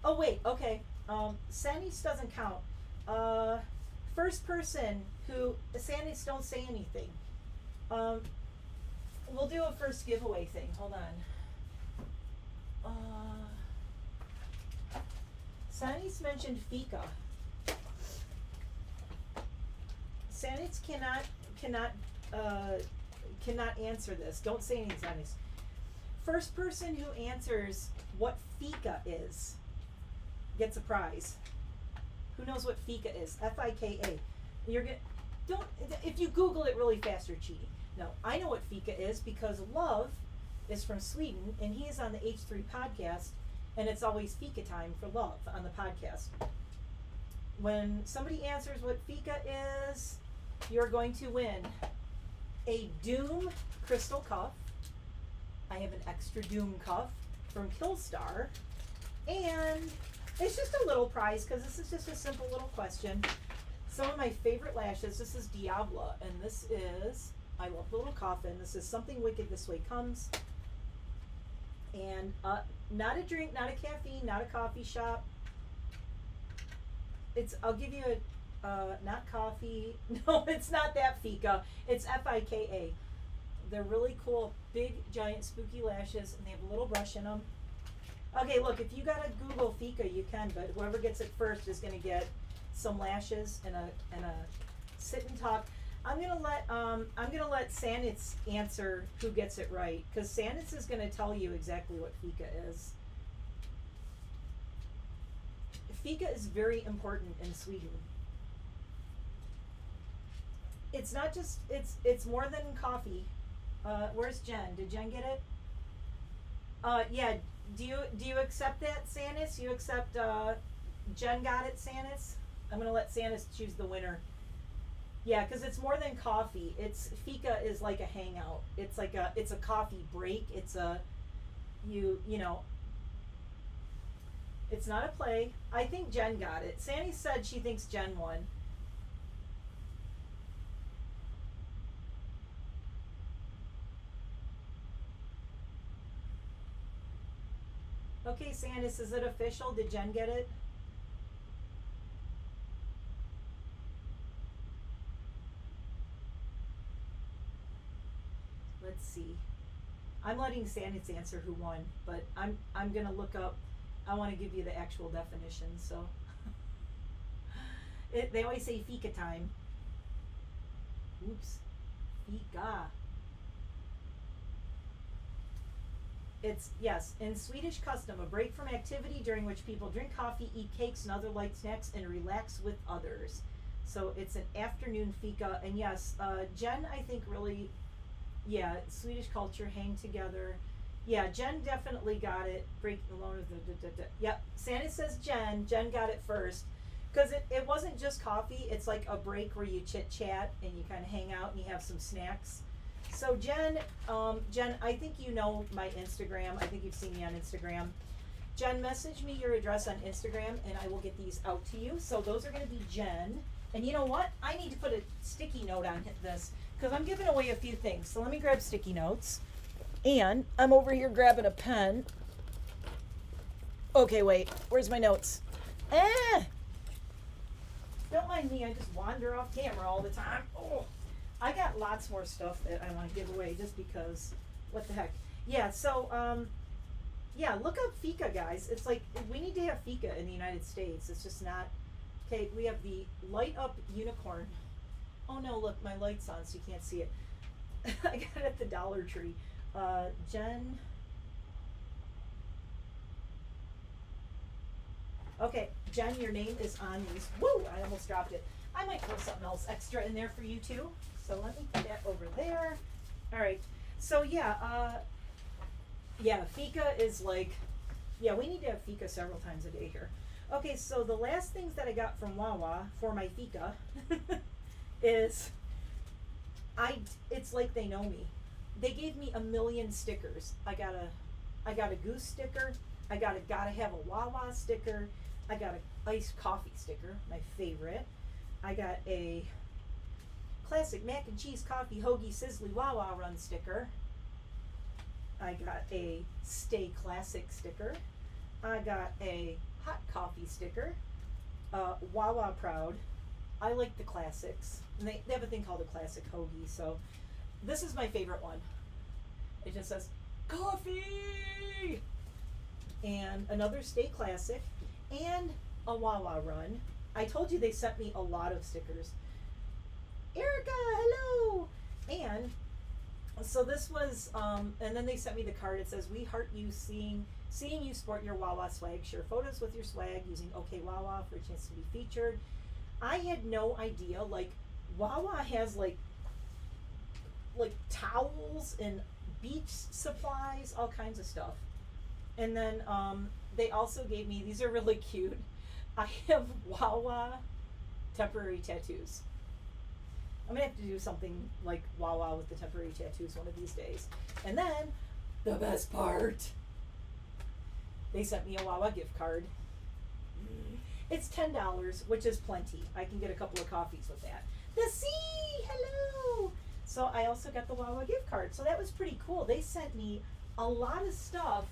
Oh wait, okay. Sanis doesn't count. First person who Sanis don't say anything. We'll do a first giveaway thing. Hold on. Sanis mentioned Fika. Sanis cannot answer this. Don't say anything, Sanis. First person who answers what Fika is gets a prize. Who knows what Fika is? F-I-K-A. If you Google it really fast, you're cheating. No, I know what Fika is because Love is from Sweden, and he is on the H3 podcast, and it's always Fika time for Love on the podcast. When somebody answers what Fika is, you're going to win a Doom crystal cuff. I have an extra Doom cuff from KILLSTAR, and it's just a little prize because this is just a simple little question. Some of my favorite lashes. This is Diabla, and this is, I love the little coffin. This is Something Wicked This Way Comes. And not a drink, not a caffeine, not a coffee shop. I'll give you not coffee. No, it's not that Fika. It's F-I-K-A. They're really cool, big, giant, spooky lashes, and they have a little brush in them. Okay, look, if you gotta Google Fika, you can, but whoever gets it first is gonna get some lashes and a sit and talk. I'm gonna let Sanitz answer who gets it right, because Sanitz is gonna tell you exactly what Fika is. Fika is very important in Sweden. It's not just it's more than coffee. Where's Jen? Did Jen get it? Yeah. Do you accept that, Sanitz? You accept Jen got it, Sanitz? I'm gonna let Sanitz choose the winner. Yeah, because it's more than coffee. Fika is like a hangout. It's a coffee break. It's a you know. It's not a play. I think Jen got it. Sandy said she thinks Jen won. Okay, Sandis, is it official? Did Jen get it? Let's see. I'm letting Sandis answer who won, but I'm gonna look up. I want to give you the actual definition. So they always say Fika time. Oops, Fika. It's, yes, in Swedish custom, a break from activity during which people drink coffee, eat cakes and other light snacks, and relax with others. So it's an afternoon fika. And yes, Jen, I think really, yeah, Swedish culture, hang together. Yeah, Jen definitely got it. Break alone with the, yep. Santa says Jen. Jen got it first. Because it wasn't just coffee. It's like a break where you chit chat and you kind of hang out and you have some snacks. So Jen, I think you know my Instagram. I think you've seen me on Instagram. Jen, message me your address on Instagram and I will get these out to you. So those are going to be Jen. And you know what? I need to put a sticky note on this because I'm giving away a few things. So let me grab sticky notes. And I'm over here grabbing a pen. Okay, wait. Where's my notes? Don't mind me. I just wander off camera all the time. Oh. I got lots more stuff that I want to give away just because, what the heck. Yeah, so, yeah, look up fika, guys. It's like, we need to have fika in the United States. It's just not, okay, we have the light up unicorn. Oh no, look, my light's on so you can't see it. I got it at the Dollar Tree. Jen. Okay, Jen, your name is on these. Woo, I almost dropped it. I might throw something else extra in there for you too. So let me put that over there. All right. So yeah, yeah, fika is like, yeah, we need to have fika several times a day here. Okay, so the last things that I got from Wawa for my fika is, it's like they know me. They gave me 1 million stickers. I got a goose sticker. I got a gotta have a Wawa sticker. I got a iced coffee sticker, my favorite. I got a classic mac and cheese coffee hoagie sizzly Wawa run sticker. I got a stay classic sticker. I got a hot coffee sticker. Wawa proud. I like the classics. And they have a thing called a classic hoagie. So this is my favorite one. It just says coffee. And another stay classic and a Wawa run. I told you they sent me a lot of stickers. Erica, hello! And so this was, and then they sent me the card. It says, we heart you seeing you sport your Wawa swag. Share photos with your swag using OK Wawa for a chance to be featured. I had no idea, like, Wawa has like towels and beach supplies, all kinds of stuff. And then they also gave me, these are really cute. I have Wawa temporary tattoos. I'm gonna have to do something like Wawa with the temporary tattoos one of these days. And then, the best part, they sent me a Wawa gift card. It's $10, which is plenty. I can get a couple of coffees with that. The sea, hello! So I also got the Wawa gift card. So that was pretty cool. They sent me a lot of stuff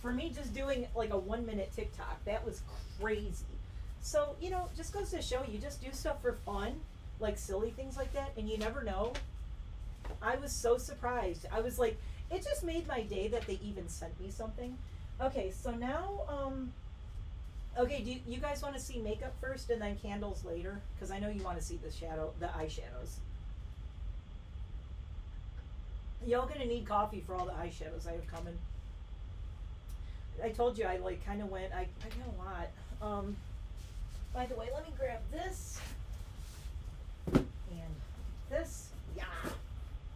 for me just doing like a 1-minute TikTok. That was crazy. So, you know, just goes to show you just do stuff for fun, like silly things like that, and you never know. I was so surprised. I was like, it just made my day that they even sent me something. Okay, so now, okay, do you guys want to see makeup first and then candles later? Because I know you want to see the eyeshadows. Y'all gonna need coffee for all the eyeshadows I have coming. I told you I like kind of went, I got a lot. By the way, let me grab this and this. Yeah.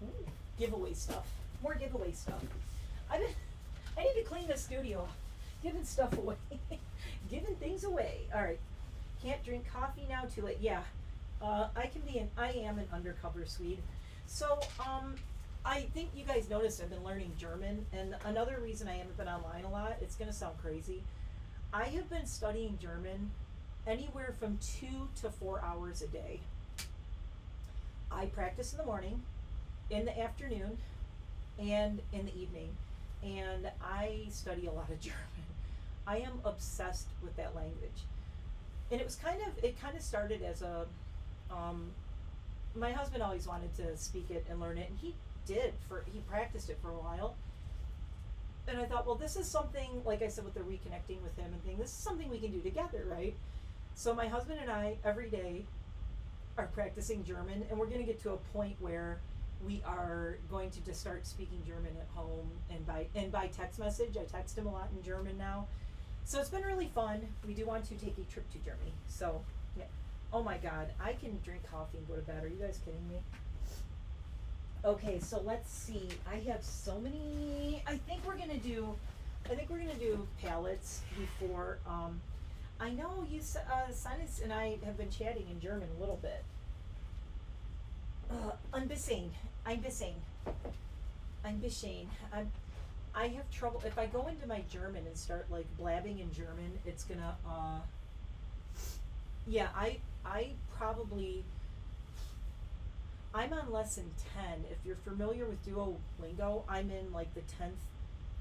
Ooh, giveaway stuff. More giveaway stuff. I need to clean the studio. Giving stuff away. Giving things away. All right. Can't drink coffee now. Too late. Yeah. I am an undercover Swede. So I think you guys noticed I've been learning German, and another reason I haven't been online a lot, it's gonna sound crazy, I have been studying German anywhere from 2 to 4 hours a day. I practice in the morning, in the afternoon, and in the evening, and I study a lot of German. I am obsessed with that language. And it kind of started as a, my husband always wanted to speak it and learn it, and he practiced it for a while. And I thought, well, this is something, like I said, with the reconnecting with him and thing, this is something we can do together, right? So my husband and I, every day, are practicing German, and we're going to get to a point where we are going to just start speaking German at home and by text message. I text him a lot in German now. So it's been really fun. We do want to take a trip to Germany. So, yeah. Oh my God, I can drink coffee and go to bed. Are you guys kidding me? Okay, so let's see. I have so many. I think we're gonna do palettes before. I know you, Sinus and I have been chatting in German a little bit. Ein bisschen. I have trouble if I go into my German and start like blabbing in German. It's gonna. Yeah, I probably. I'm on lesson 10. If you're familiar with Duolingo, I'm in like the 10th.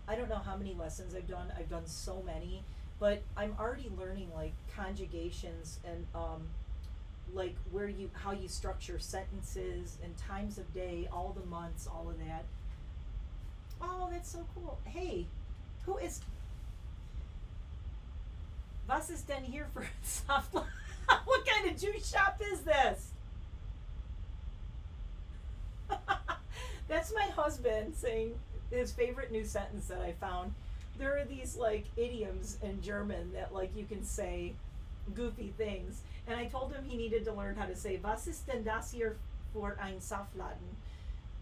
I don't know how many lessons I've done. I've done so many, but I'm already learning like conjugations and like how you structure sentences and times of day, all the months, all of that. Oh, that's so cool. Hey, who is Was ist denn hier for soft? What kind of juice shop is this? That's my husband saying his favorite new sentence that I found. There are these like idioms in German that like you can say goofy things. And I told him he needed to learn how to say, Was ist denn das hier für ein Saftladen?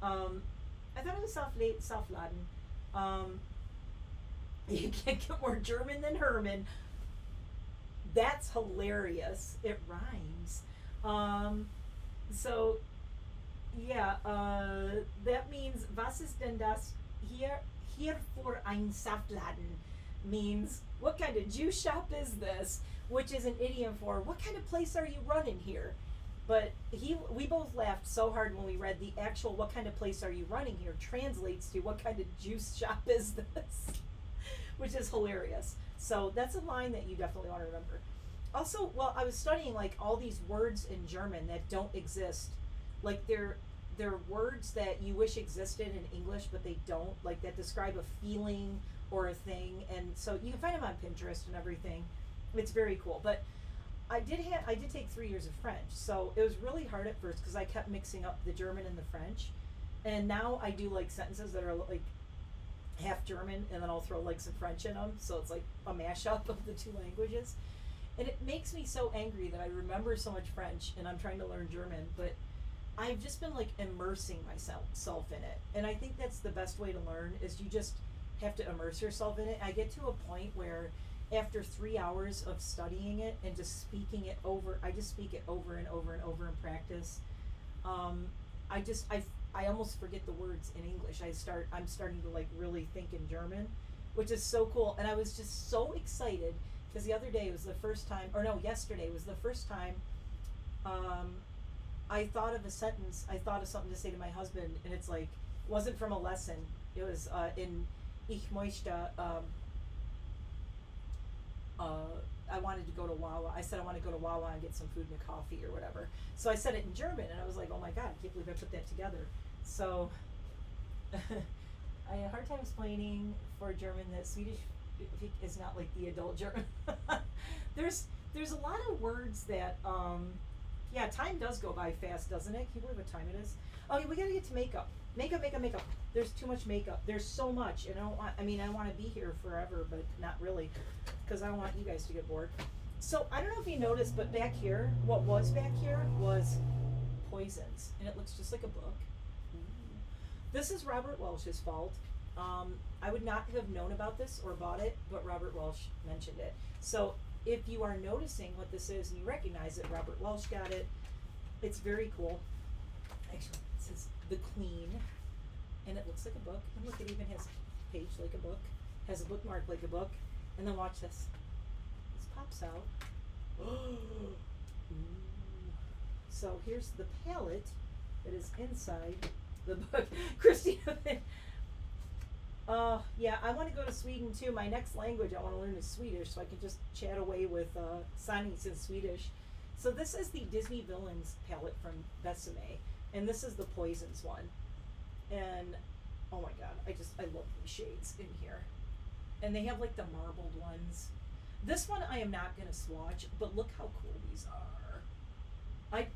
I thought it was Saftladen. You can't get more German than Herman. That's hilarious. It rhymes. So yeah, that means Was ist denn das hier für ein Saftladen? Means what kind of juice shop is this? Which is an idiom for what kind of place are you running here? But we both laughed so hard when we read the actual what kind of place are you running here translates to what kind of juice shop is this? Which is hilarious. So that's a line that you definitely want to remember. Also, well, I was studying like all these words in German that don't exist. Like they're words that you wish existed in English, but they don't, like that describe a feeling or a thing. And so you can find them on Pinterest and everything. It's very cool. But I did take 3 years of French, so it was really hard at first because I kept mixing up the German and the French. And now I do like sentences that are like half German, and then I'll throw like some French in them, so it's like a mashup of the two languages. And it makes me so angry that I remember so much French and I'm trying to learn German, but I've just been like immersing myself in it. And I think that's the best way to learn, is you just have to immerse yourself in it. I get to a point where after 3 hours of studying it and just speaking it over, I just speak it over and over and over in practice. I almost forget the words in English. I'm starting to like really think in German, which is so cool. And I was just so excited because the other day was the first time, or no, yesterday was the first time I thought of a sentence, I thought of something to say to my husband, and it's like, it wasn't from a lesson. It was in Ich möchte, I wanted to go to Wawa. I said I want to go to Wawa and get some food and a coffee or whatever. So I said it in German, and I was like, oh my God, I can't believe I put that together. So I had a hard time explaining for German that Swedish is not like the adult German. There's a lot of words that, yeah, time does go by fast, doesn't it? Can you believe what time it is? Okay, we gotta get to makeup. Makeup. There's too much makeup. There's so much, and I want to be here forever, but not really, because I don't want you guys to get bored. So I don't know if you noticed, but back here, what was back here was poisons, and it looks just like a book. This is Robert Welch's fault. I would not have known about this or bought it, but Robert Welch mentioned it. So if you are noticing what this is and you recognize it, Robert Welch got it. It's very cool. Actually, it says The Queen, and it looks like a book. And look, it even has a page like a book, has a bookmark like a book. And then watch this. This pops out. So here's the palette that is inside the book. Christina. Yeah, I want to go to Sweden too. My next language I want to learn is Swedish, so I can just chat away with Sanis in Swedish. So this is the Disney Villains palette from Besame, and this is the Poisons one. And oh my God, I love these shades in here. And they have like the marbled ones. This one I am not going to swatch, but look how cool these are.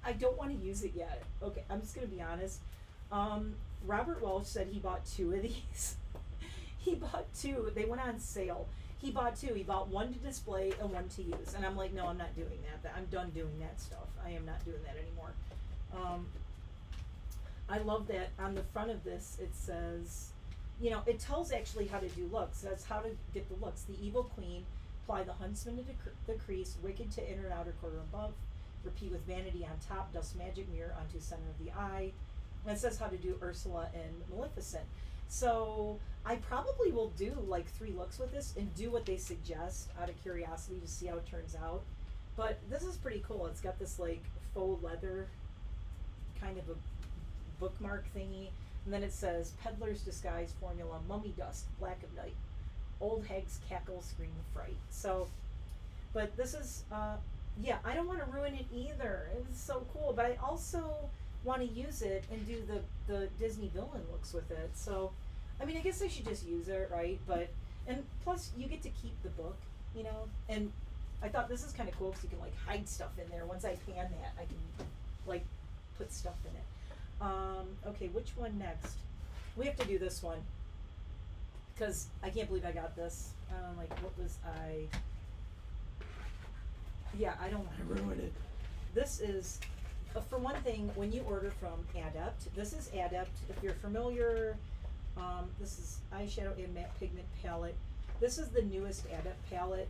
I don't want to use it yet. Okay, I'm just going to be honest. Robert Welsh said he bought 2 of these. He bought 2. They went on sale. He bought 2. He bought 1 to display and 1 to use. And I'm like, no, I'm not doing that. I'm done doing that stuff. I am not doing that anymore. I love that on the front of this it says, you know, it tells actually how to do looks. It says how to get the looks. The evil queen, apply the huntsman to the crease, wicked to inner and outer quarter above, repeat with vanity on top, dust magic mirror onto center of the eye. And it says how to do Ursula and Maleficent. So I probably will do like 3 looks with this and do what they suggest out of curiosity to see how it turns out. But this is pretty cool. It's got this like faux leather kind of a bookmark thingy. And then it says Peddler's Disguise Formula, Mummy Dust, Black of Night, Old Hag's Cackle, Scream of Fright. So, but this is, yeah, I don't want to ruin it either. It's so cool. But I also want to use it and do the Disney villain looks with it. So, I mean, I guess I should just use it, right? But, and plus you get to keep the book, you know? And I thought this is kind of cool because you can like hide stuff in there. Once I pan that, I can like put stuff in it. Okay, which one next? We have to do this one because I can't believe I got this. Like, what was I? Yeah, I don't want to ruin it. This is, for one thing, when you order from Adept, this is Adept. If you're familiar, this is eyeshadow and matte pigment palette. This is the newest Adept palette,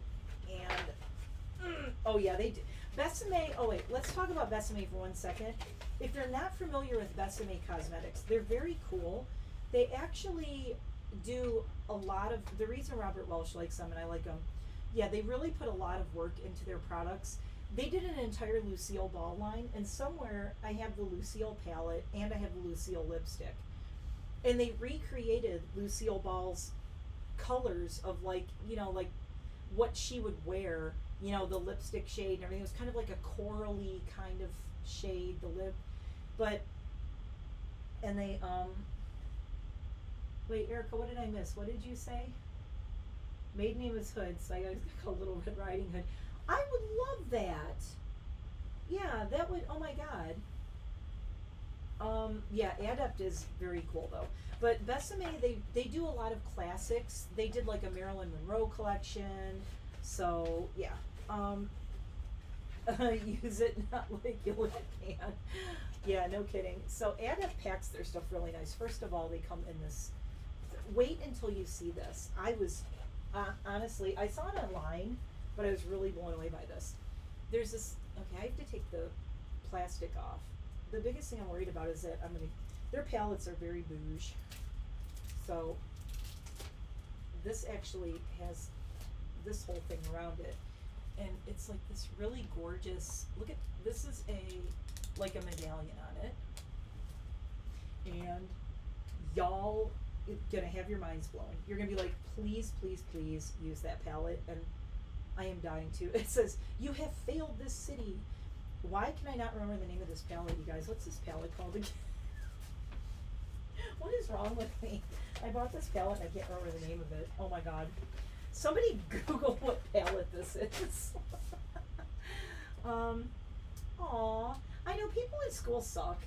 and oh yeah, they did. Besame, oh wait, let's talk about Besame for 1 second. If you're not familiar with Besame Cosmetics, they're very cool. They actually do a lot of, the reason Robert Welsh likes them and I like them, yeah, they really put a lot of work into their products. They did an entire Lucille Ball line, and somewhere I have the Lucille palette and I have the Lucille lipstick. And they recreated Lucille Ball's colors of like, you know, like what she would wear, you know, the lipstick shade and everything. It was kind of like a corally kind of shade, the lip. But, and they, wait, Erica, what did I miss? What did you say? Maiden name is Hood, so I got called Little Red Riding Hood. I would love that. Yeah, that would, oh my God. Yeah, Adept is very cool though. But Besame, they do a lot of classics. They did like a Marilyn Monroe collection. So, yeah. Use it, not like you lick a can. Yeah, no kidding. So Adept packs their stuff really nice. First of all, they come in this, wait until you see this. I was, honestly, I saw it online, but I was really blown away by this. There's this, okay, I have to take the plastic off. The biggest thing I'm worried about is that their palettes are very bouge. So this actually has this whole thing around it. And it's like this really gorgeous, look at, this is like a medallion on it. And y'all gonna have your minds blown. You're gonna be like, please, please, please use that palette. And I am dying to. It says, you have failed this city. Why can I not remember the name of this palette, you guys? What's this palette called again? What is wrong with me? I bought this palette and I can't remember the name of it. Oh my God. Somebody Google what palette this is. Aw, I know people in school suck.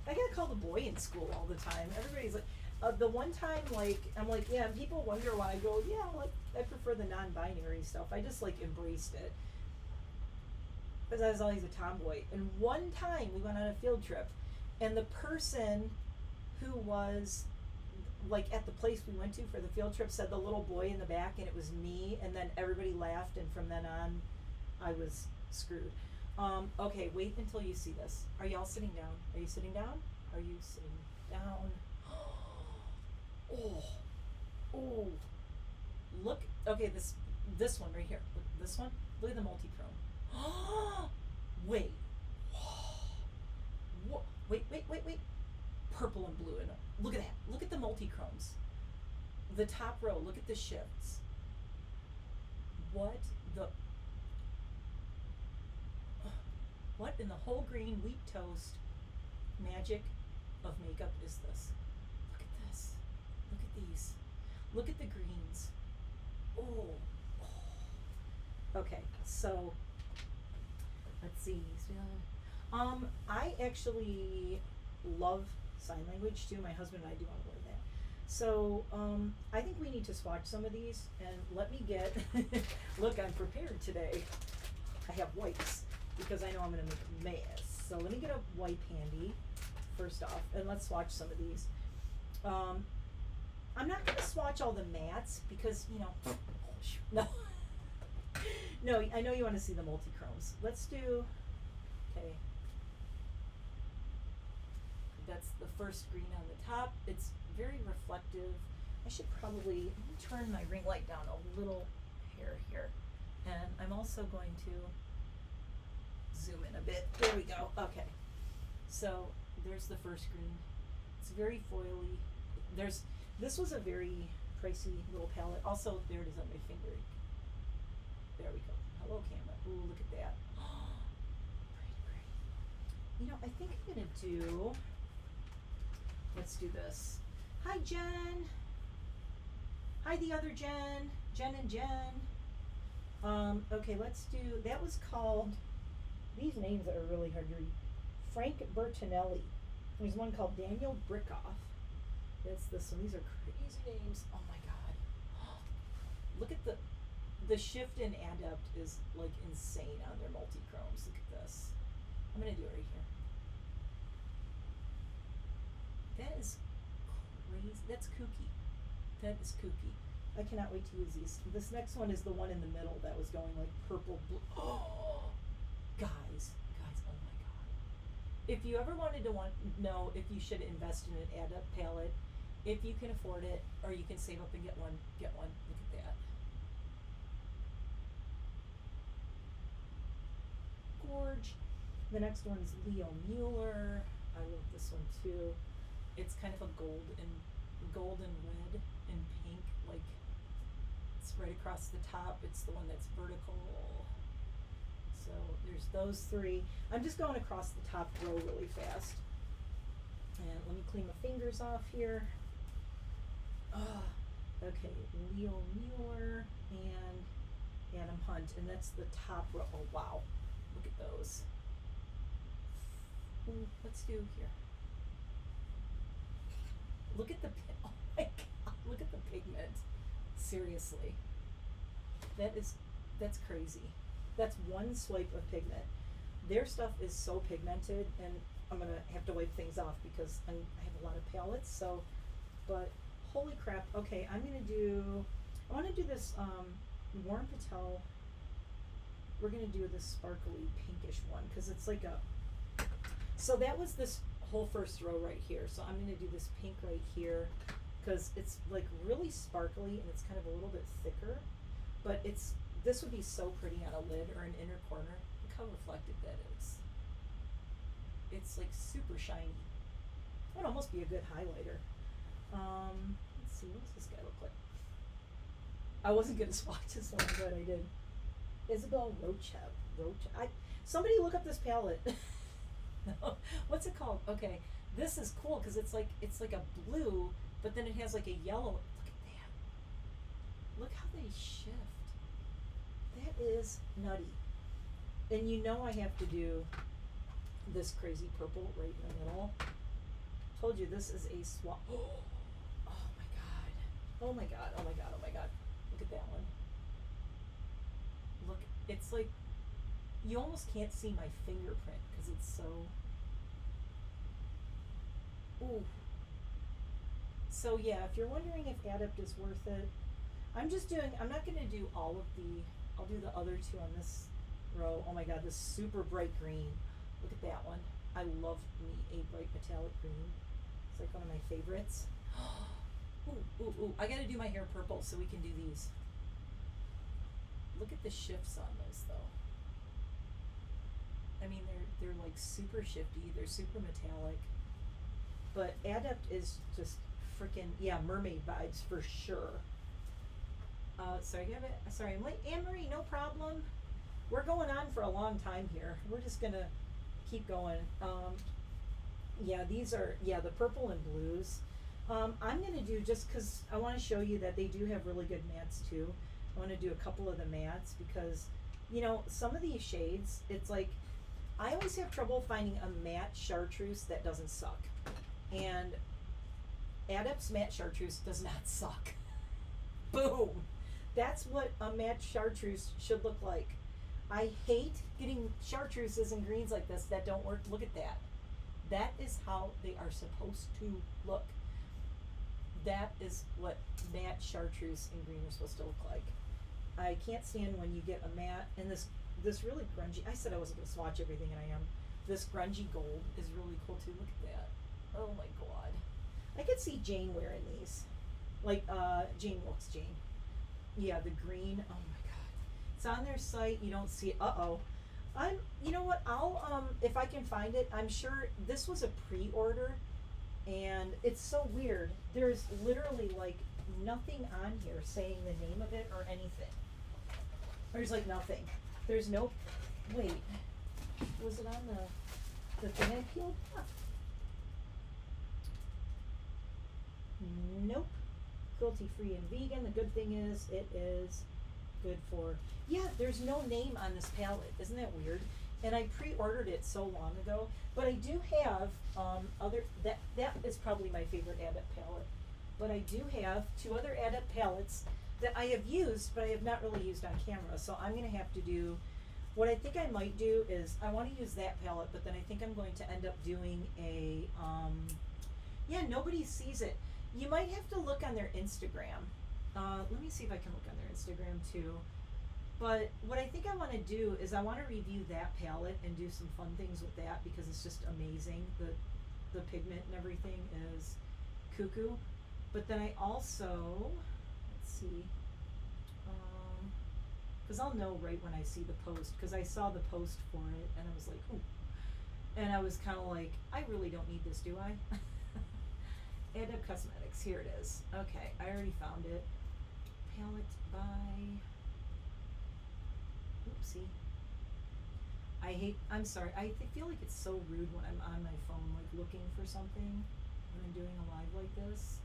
I gotta call the boy in school all the time. Everybody's like, the one time, like, I'm like, yeah, and people wonder why. I go, yeah, like, I prefer the non-binary stuff. I just, like, embraced it. Because I was always a tomboy. And one time we went on a field trip, and the person who was like at the place we went to for the field trip said the little boy in the back, and it was me, and then everybody laughed, and from then on I was screwed. Okay, wait until you see this. Are y'all sitting down? Are you sitting down? Are you sitting down? Oh, oh, look, okay, this one right here, look, this one, look at the multi-chrome. Wait, wait, purple and blue, and look at that, look at the multi-chromes. The top row, look at the shifts. What in the whole green wheat toast magic of makeup is this? Look at this, look at these, look at the greens. Oh. Okay, so let's see. I actually love sign language too. My husband and I do want to learn that. So I think we need to swatch some of these, and let me get, look, I'm prepared today. I have wipes because I know I'm going to make a mess. So let me get a wipe handy first off, and let's swatch some of these. I'm not going to swatch all the mattes because, you know, no. No, I know you want to see the multi-chromes. Let's do, okay. That's the first green on the top. It's very reflective. I should probably turn my ring light down a little here. And I'm also going to zoom in a bit. There we go. Okay. So there's the first green. It's very foily. This was a very pricey little palette. Also, there it is on my finger. There we go. Hello, camera. Ooh, look at that. Pretty. You know, I think I'm gonna do, let's do this. Hi, Jen. Hi, the other Jen. Jen and Jen. Okay, let's do, that was called, these names are really hard to read. Frank Bertinelli. There's one called Daniel Brickoff. That's this one. These are crazy names. Oh my god. Look at the shift in Adept is like insane on their multi-chromes. Look at this. I'm gonna do it right here. That is crazy. That's kooky. That is kooky. I cannot wait to use these. This next one is the one in the middle that was going like purple, blue. Oh, guys, oh my god. If you ever wanted to know if you should invest in an Adept palette, if you can afford it, or you can save up and get one, get one. Look at that. Gorge. The next one's Leo Mueller. I love this one too. It's kind of a gold and red and pink, like it's right across the top. It's the one that's vertical. So there's those three. I'm just going across the top row really fast. And let me clean my fingers off here. Okay, Leo Mueller and Adam Hunt, and that's the top row. Oh wow, look at those. Ooh, let's do here. Look at the, oh my god, look at the pigment. Seriously. That's crazy. That's one swipe of pigment. Their stuff is so pigmented, and I'm gonna have to wipe things off because I have a lot of palettes, so, but holy crap. Okay, I wanna do this Warren Patel. We're gonna do this sparkly pinkish one, cause it's like a, so that was this whole first row right here. So I'm gonna do this pink right here, cause it's like really sparkly and it's kind of a little bit thicker, but this would be so pretty on a lid or an inner corner. Look how reflective that is. It's like super shiny. It would almost be a good highlighter. Let's see, what does this guy look like? I wasn't gonna swatch this one, but I did. Isabel Rocha. Somebody look up this palette. What's it called? Okay, this is cool because it's like a blue, but then it has like a yellow. Look at that. Look how they shift. That is nutty. And you know I have to do this crazy purple right in the middle. Told you this is a swap. Oh my god. Oh my god. Oh my god. Oh my god. Look at that one. Look, it's like you almost can't see my fingerprint because it's so. Ooh. So yeah, if you're wondering if Adept is worth it, I'm not gonna do all of I'll do the other two on this row. Oh my god, this super bright green. Look at that one. I love me a bright metallic green. It's like one of my favorites. Ooh. I gotta do my hair purple so we can do these. Look at the shifts on those though. I mean, they're like super shifty. They're super metallic. But Adept is just freaking, yeah, mermaid vibes for sure. Sorry, I'm late. Anne-Marie, no problem. We're going on for a long time here. We're just gonna keep going. Yeah, these are, the purple and blues. I'm gonna do, just because I want to show you that they do have really good mattes too. I want to do a couple of the mattes because, you know, some of these shades, it's like, I always have trouble finding a matte chartreuse that doesn't suck. And Adept's matte chartreuse does not suck. Boom. That's what a matte chartreuse should look like. I hate getting chartreuses and greens like this that don't work. Look at that. That is how they are supposed to look. That is what matte chartreuse and green are supposed to look like. I can't stand when you get a matte and this really grungy. I said I wasn't going to swatch everything, and I am. This grungy gold is really cool too. Look at that. Oh my god. I could see Jane wearing these. Like Jane Wilkes Jane. Yeah, the green. Oh my god. It's on their site. You don't see it. Uh-oh. You know what? I'll if I can find it. I'm sure this was a pre-order, and it's so weird. There's literally like nothing on here saying the name of it or anything. There's like nothing. There's no. Wait. Was it on the thing I peeled? Huh. Nope. Cruelty-free and vegan. The good thing is it is good for. Yeah, there's no name on this palette. Isn't that weird? And I pre-ordered it so long ago. But I do have other. That is probably my favorite Adept palette. But I do have 2 other Adept palettes that I have used, but I have not really used on camera. So I'm gonna have to do. What I think I might do is I want to use that palette, but then I think I'm going to end up doing a. Yeah, nobody sees it. You might have to look on their Instagram. Let me see if I can look on their Instagram too. But what I think I want to do is I want to review that palette and do some fun things with that because it's just amazing. The pigment and everything is cuckoo. But then I also, let's see, because I'll know right when I see the post, because I saw the post for it and I was like, ooh. And I was kind of like, I really don't need this, do I? Adept Cosmetics, here it is. Okay, I already found it. Palette by, oopsie. I'm sorry, I feel like it's so rude when I'm on my phone, like looking for something when I'm doing a live like this.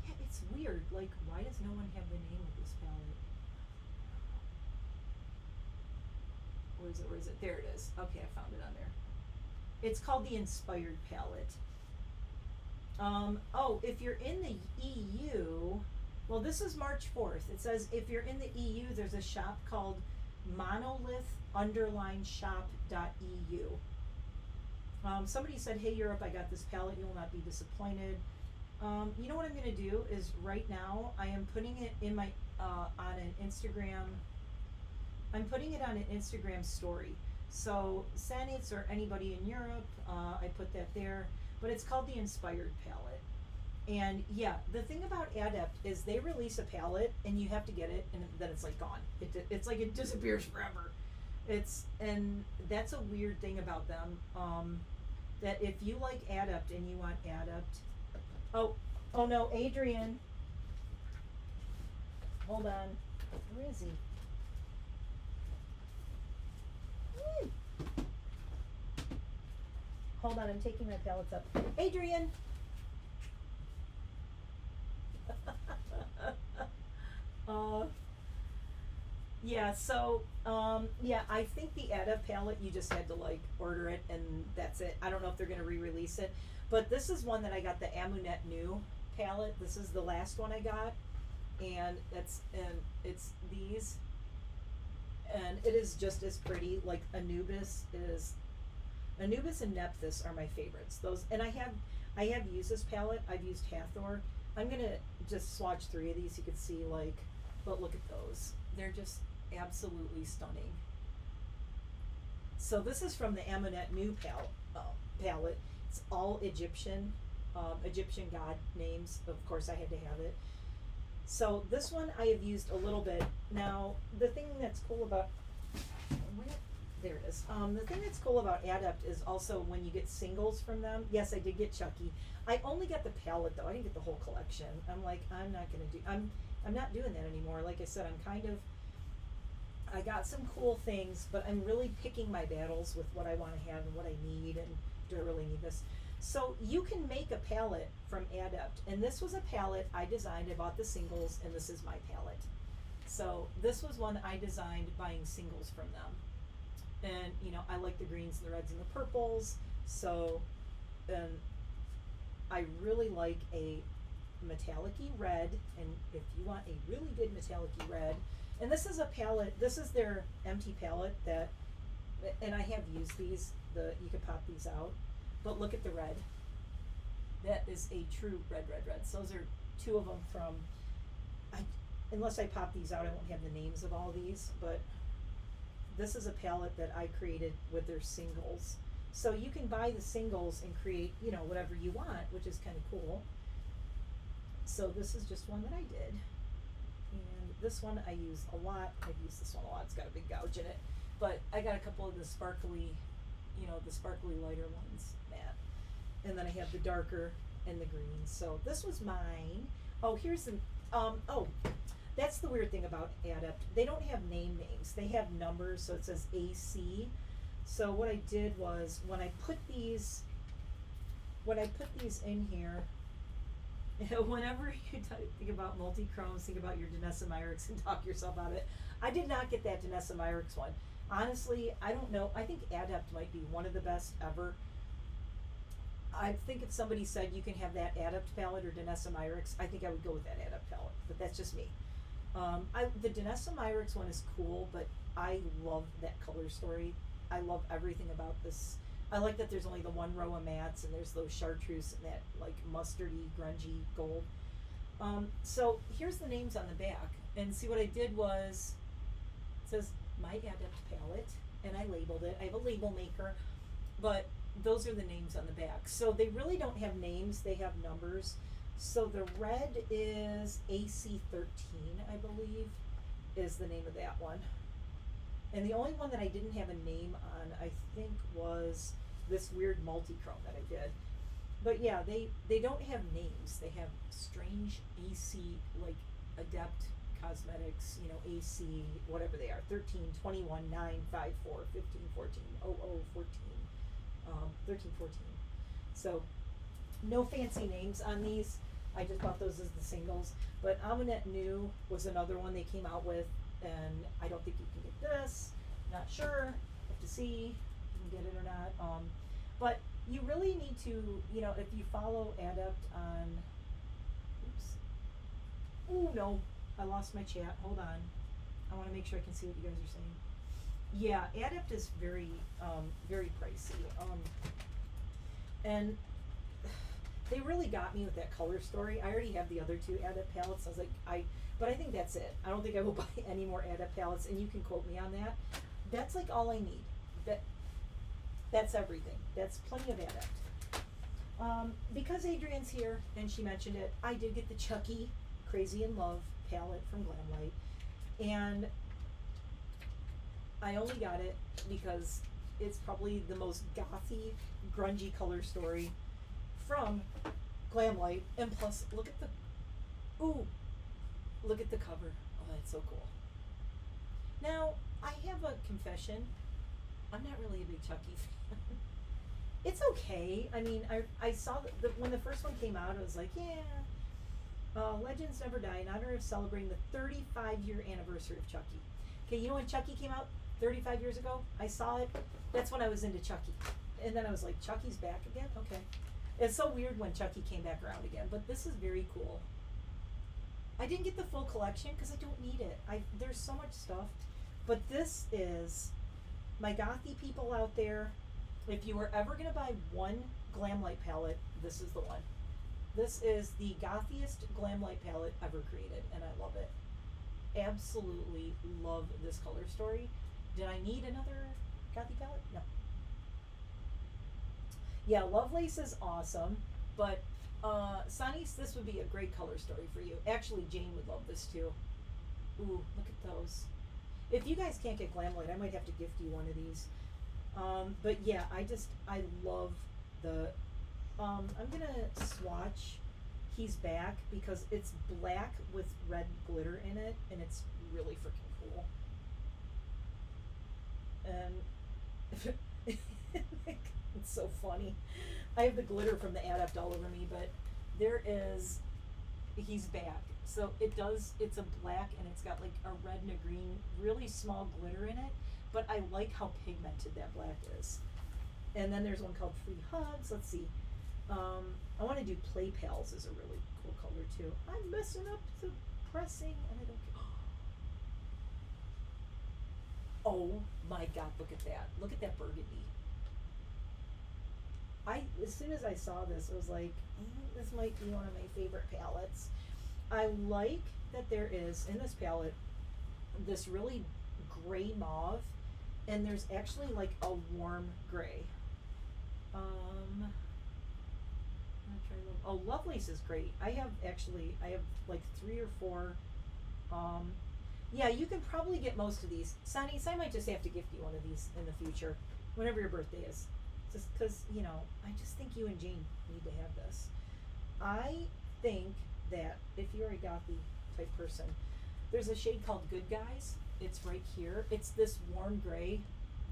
Yeah, it's weird, like why does no one have the name of this palette? Where is it? There it is. Okay, I found it on there. It's called the Inspired palette. Oh, if you're in the EU, well, this is March 4th. It says if you're in the EU, there's a shop called monolith_shop.eu. Somebody said, hey, Europe, I got this palette. You will not be disappointed. You know what I'm going to do is right now I am putting it in my on an Instagram. I'm putting it on an Instagram story. So Sanitz or anybody in Europe, I put that there. But it's called the Inspired palette. And yeah, the thing about Adept is they release a palette and you have to get it and then it's like gone. It's like it disappears forever. And that's a weird thing about them. That if you like Adept and you want Adept. Oh no, Adrian. Hold on. Where is he? Hold on, I'm taking my palettes up. Adrian! Yeah, so, yeah, I think the Adept palette, you just had to, like, order it, and that's it. I don't know if they're going to re-release it. But this is one that I got, the Amunet New palette. This is the last one I got. And it's these. And it is just as pretty. Like, Anubis and Nephthys are my favorites. Those, and I have used this palette. I've used Hathor. I'm gonna just swatch 3 of these. You can see like, but look at those. They're just absolutely stunning. So this is from the Amunet New palette. It's all Egyptian god names. Of course, I had to have it. So this one I have used a little bit. Now the thing that's cool about there it is. The thing that's cool about Adept is also when you get singles from them. Yes, I did get Chucky. I only got the palette though. I didn't get the whole collection. I'm like, I'm not not doing that anymore. Like I said, I got some cool things, but I'm really picking my battles with what I want to have and what I need, and do I really need this? So you can make a palette from Adept, and this was a palette I designed. I bought the singles, and this is my palette. So this was one I designed buying singles from them. And, you know, I like the greens and the reds and the purples. So, and I really like a metallic-y red, and if you want a really good metallic-y red, and this is a palette, this is their empty palette that, and I have used these, you can pop these out, but look at the red. That is a true red. So those are two of them from, unless I pop these out, I won't have the names of all these, but this is a palette that I created with their singles. So you can buy the singles and create, you know, whatever you want, which is kind of cool. So this is just one that I did. And this one I use a lot. I've used this one a lot. It's got a big gouge in it. But I got a couple of the sparkly, you know, the sparkly lighter ones, that. And then I have the darker and the green. So this was mine. Oh, here's the, that's the weird thing about Adept. They don't have names. They have numbers, so it says AC. So what I did was, when I put these in here, whenever you think about multi-chromes, think about your Danessa Myricks and talk yourself out of it. I did not get that Danessa Myricks one. Honestly, I don't know. I think Adept might be one of the best ever. I think if somebody said you can have that Adept palette or Danessa Myricks, I think I would go with that Adept palette, but that's just me. The Danessa Myricks one is cool, but I love that color story. I love everything about this. I like that there's only the one row of mattes, and there's those chartreuse and that like mustardy, grungy gold. So here's the names on the back, and see what I did was, it says my Adept palette, and I labeled it. I have a label maker, but those are the names on the back. So they really don't have names, they have numbers. So the red is AC13, I believe, is the name of that one. And the only one that I didn't have a name on, I think, was this weird multi-chrome that I did. But yeah, they don't have names. They have strange AC, like Adept Cosmetics, you know, AC, whatever they are, 13, 21, 9, 5, 4, 15, 14, 00, 14, 13, 14. So no fancy names on these. I just bought those as the singles. But Amunet New was another one they came out with, and I don't think you can get this. Not sure. Have to see if you can get it or not. But you really need to, you know, if you follow Adept on, oops. Oh no, I lost my chat. Hold on. I want to make sure I can see what you guys are saying. Yeah, Adept is very, very pricey. And they really got me with that color story. I already have the other two Adept palettes. I was like, but I think that's it. I don't think I will buy any more Adept palettes, and you can quote me on that. That's like all I need. That's everything. That's plenty of Adept. Because Adrienne's here and she mentioned it, I did get the Chucky Crazy in Love palette from Glamlight, and I only got it because it's probably the most gothy, grungy color story from Glamlight, and plus, look at the cover. Oh, that's so cool. Now, I have a confession. I'm not really a big Chucky fan. It's okay. I mean, I saw when the first one came out, I was like, yeah. Legends Never Die, in honor of celebrating the 35-year anniversary of Chucky. Okay, you know when Chucky came out 35 years ago? I saw it. That's when I was into Chucky. And then I was like, Chucky's back again? Okay. It's so weird when Chucky came back around again, but this is very cool. I didn't get the full collection because I don't need it. There's so much stuff. But this is, my gothy people out there, if you were ever going to buy one Glamlight palette, this is the one. This is the gothiest Glamlight palette ever created, and I love it. Absolutely love this color story. Did I need another gothy palette? No. Yeah, Lovelace is awesome, but Sunny's, this would be a great color story for you. Actually, Jane would love this too. Ooh, look at those. If you guys can't get Glamlight, I might have to gift you one of these. But yeah, I love the, I'm gonna swatch He's Back because it's black with red glitter in it, and it's really freaking cool. And it's so funny. I have the glitter from the Adept all over me, but there is He's Back. So it's a black, and it's got like a red and a green, really small glitter in it. but I like how pigmented that black is. And then there's one called Free Hugs. Let's see. I want to do Play Pals is a really cool color too. I'm messing up the pressing and I don't care. Oh my god, look at that. Look at that burgundy. As soon as I saw this, I was like, this might be one of my favorite palettes. I like that there is, in this palette, this really gray mauve, and there's actually like a warm gray. I'm gonna try Lovelace is great. I have like 3 or 4. Yeah, you can probably get most of these. Sonny, I might just have to gift you one of these in the future, whenever your birthday is. Just because, you know, I just think you and Jane need to have this. I think that if you're a gothy type person, there's a shade called Good Guys. It's right here. It's this warm gray.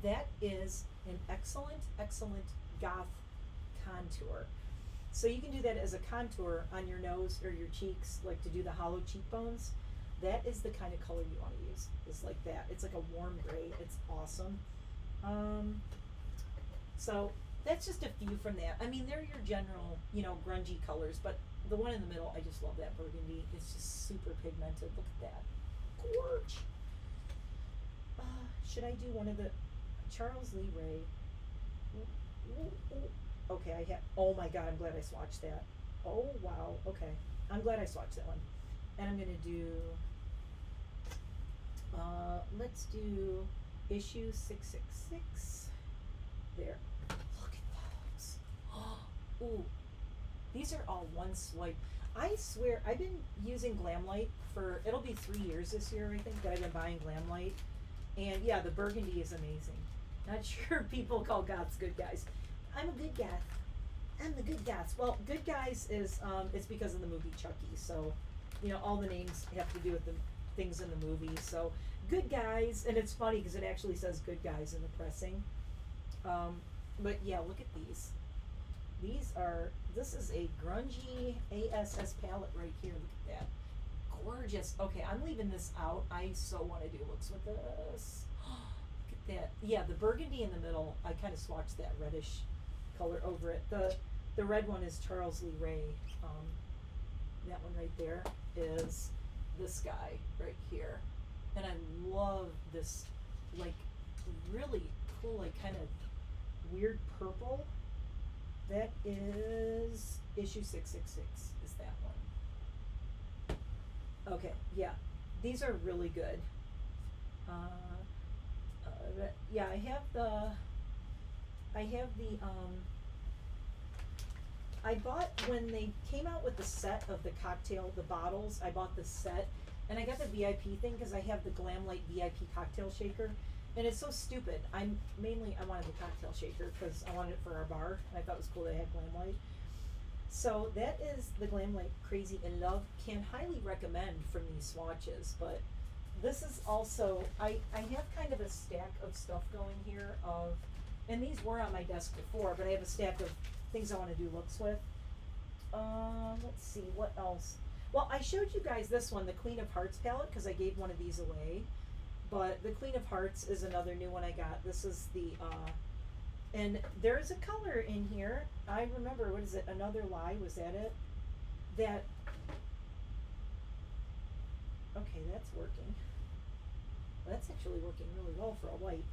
That is an excellent, excellent goth contour. So you can do that as a contour on your nose or your cheeks, like to do the hollow cheekbones. That is the kind of color you want to use. It's like that. It's like a warm gray. It's awesome. So that's just a few from that. I mean, they're your general, you know, grungy colors, but the one in the middle, I just love that burgundy. It's just super pigmented. Look at that. Gorge. Should I do one of the Charles Lee Ray? Okay, I have. Oh my god, I'm glad I swatched that. Oh wow. Okay, I'm glad I swatched that one. And I'm gonna do. Let's do issue 666. There. Look at those. Ooh, these are all one swipe. I swear, I've been using Glamlight for, it'll be 3 years this year, I think, that I've been buying Glamlight. And yeah, the burgundy is amazing. Not sure people call goths good guys. I'm a good goth. I'm the good goths. Well, Good Guys is, it's because of the movie Chucky. So, you know, all the names have to do with the things in the movie. So, Good Guys, and it's funny because it actually says Good Guys in the pressing. But yeah, look at these. This is a grungy ASS palette right here. Look at that. Gorgeous. Okay, I'm leaving this out. I so want to do looks with this. Look at that. Yeah, the burgundy in the middle, I kind of swatched that reddish color over it. The red one is Charles Lee Ray. That one right there is this guy right here. And I love this, like, really cool, like, kind of weird purple. That is issue 666 is that one. Okay, yeah, these are really good. Yeah, I have the I bought, when they came out with the set of the cocktail, the bottles, I bought the set, and I got the VIP thing because I have the Glamlight VIP cocktail shaker. And it's so stupid. I wanted the cocktail shaker because I wanted it for our bar, and I thought it was cool that I had Glamlight. So that is the Glamlight Crazy in Love. Can highly recommend from these swatches, but this is also, I have kind of a stack of stuff going here of, and these were on my desk before, but I have a stack of things I want to do looks with. Let's see, what else? Well, I showed you guys this one, the Queen of Hearts palette, because I gave one of these away. But the Queen of Hearts is another new one I got. This is the, and there's a color in here. I remember, what is it? Another Lie, was that it? That, okay, that's working. That's actually working really well for a white.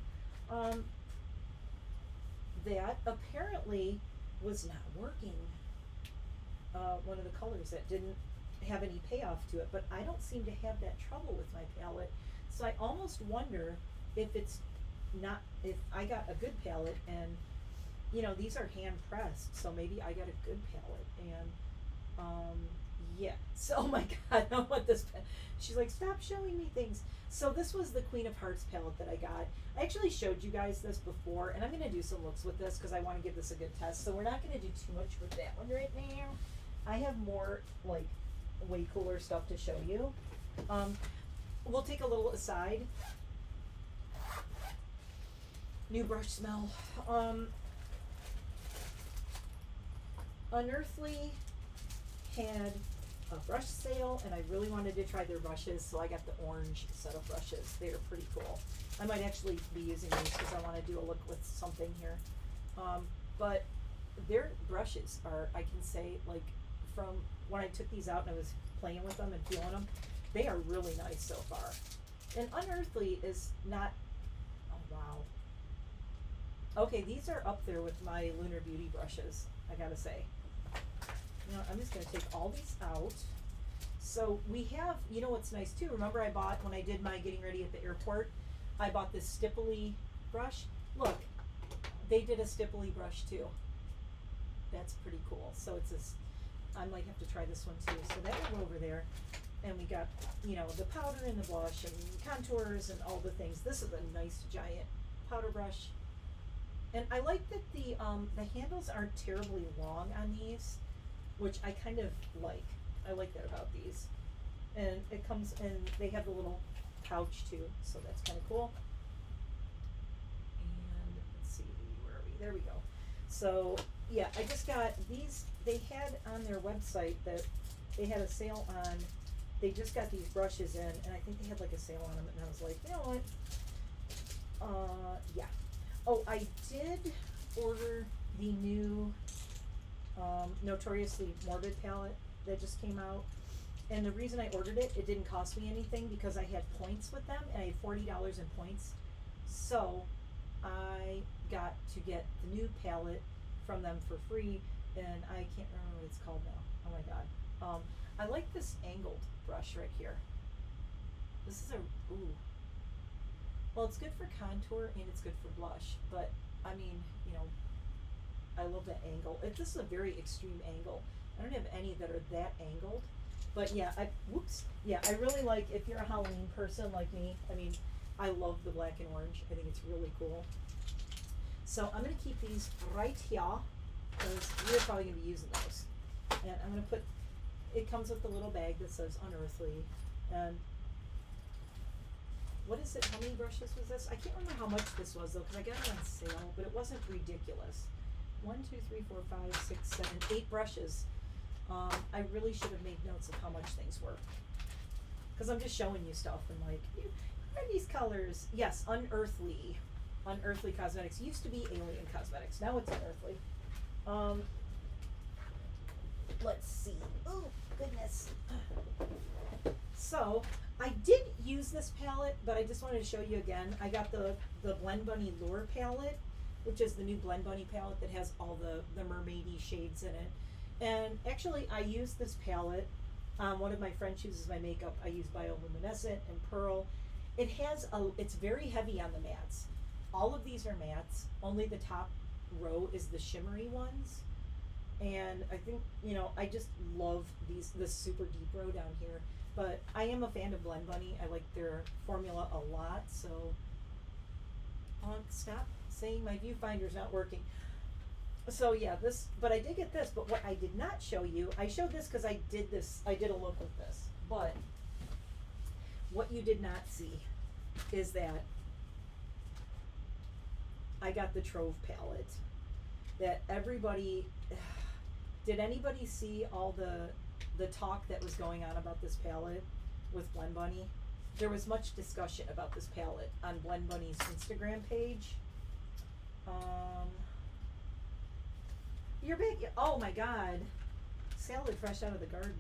That apparently was not working. One of the colors that didn't have any payoff to it, but I don't seem to have that trouble with my palette. So I almost wonder if it's not, if I got a good palette, and you know, these are hand pressed, so maybe I got a good palette. And yeah, so oh my god, I want this she's like, stop showing me things. So this was the Queen of Hearts palette that I got. I actually showed you guys this before, and I'm going to do some looks with this because I want to give this a good test. So we're not going to do too much with that one right now. I have more, like, way cooler stuff to show you. We'll take a little aside. New brush smell. Unearthly had a brush sale, and I really wanted to try their brushes, so I got the orange set of brushes. They're pretty cool. I might actually be using these because I want to do a look with something here. But their brushes are, I can say, like, from when I took these out and I was playing with them and feeling them, they are really nice so far. And Unearthly is not, oh wow. Okay, these are up there with my Lunar Beauty brushes, I gotta say. You know, I'm just gonna take all these out. So we have, you know what's nice too, remember I bought, when I did my getting ready at the airport, I bought this stipply brush. Look, they did a stipply brush too. That's pretty cool. So it's this, I might have to try this one too. So that will go over there. And we got, you know, the powder and the blush and contours and all the things. This is a nice giant powder brush. And I like that the handles aren't terribly long on these, which I kind of like. I like that about these. And it comes, and they have the little pouch too, so that's kind of cool. And let's see, where are we? There we go. So yeah, I just got these. They had on their website that they had a sale on. They just got these brushes in, and I think they had like a sale on them, and I was like, you know what? Yeah. Oh, I did order the new Notoriously Morbid palette that just came out. And the reason I ordered it, it didn't cost me anything because I had points with them, and I had $40 in points. So I got to get the new palette from them for free, and I can't remember what it's called now. Oh my god. I like this angled brush right here. This is a, ooh. Well, it's good for contour and it's good for blush, but I mean, you know, I love that angle. This is a very extreme angle. I don't have any that are that angled, but yeah, yeah, I really like, if you're a Halloween person like me, I mean, I love the black and orange. I think it's really cool. So I'm gonna keep these right here because we're probably gonna be using those. And I'm gonna put, it comes with a little bag that says Unearthly, and what is it? How many brushes was this? I can't remember how much this was though, because I got it on sale, but it wasn't ridiculous. 1, 2, 3, 4, 5, 6, 7, 8 brushes. I really should have made notes of how much things were, because I'm just showing you stuff and like, what are these colors? Yes, Unearthly. Unearthly Cosmetics. Used to be Alien Cosmetics. Now it's Unearthly. Let's see. Oh, goodness. So, I did use this palette, but I just wanted to show you again. I got the Blend Bunny Lure palette, which is the new Blend Bunny palette that has all the mermaidy shades in it. And actually, I used this palette. One of my friends uses my makeup. I use Bioluminescent and Pearl. It has it's very heavy on the mattes. All of these are mattes. Only the top row is the shimmery ones. And I think, you know, I just love this super deep row down here. But I am a fan of Blend Bunny. I like their formula a lot. So, stop saying my viewfinder's not working. So yeah, but I did get this. But what I did not show you, I showed this because I did a look with this. But what you did not see is that I got the Trove palette that everybody, did anybody see all the talk that was going on about this palette with Blend Bunny? There was much discussion about this palette on Blend Bunny's Instagram page. You're big. Oh my god. Salad fresh out of the garden.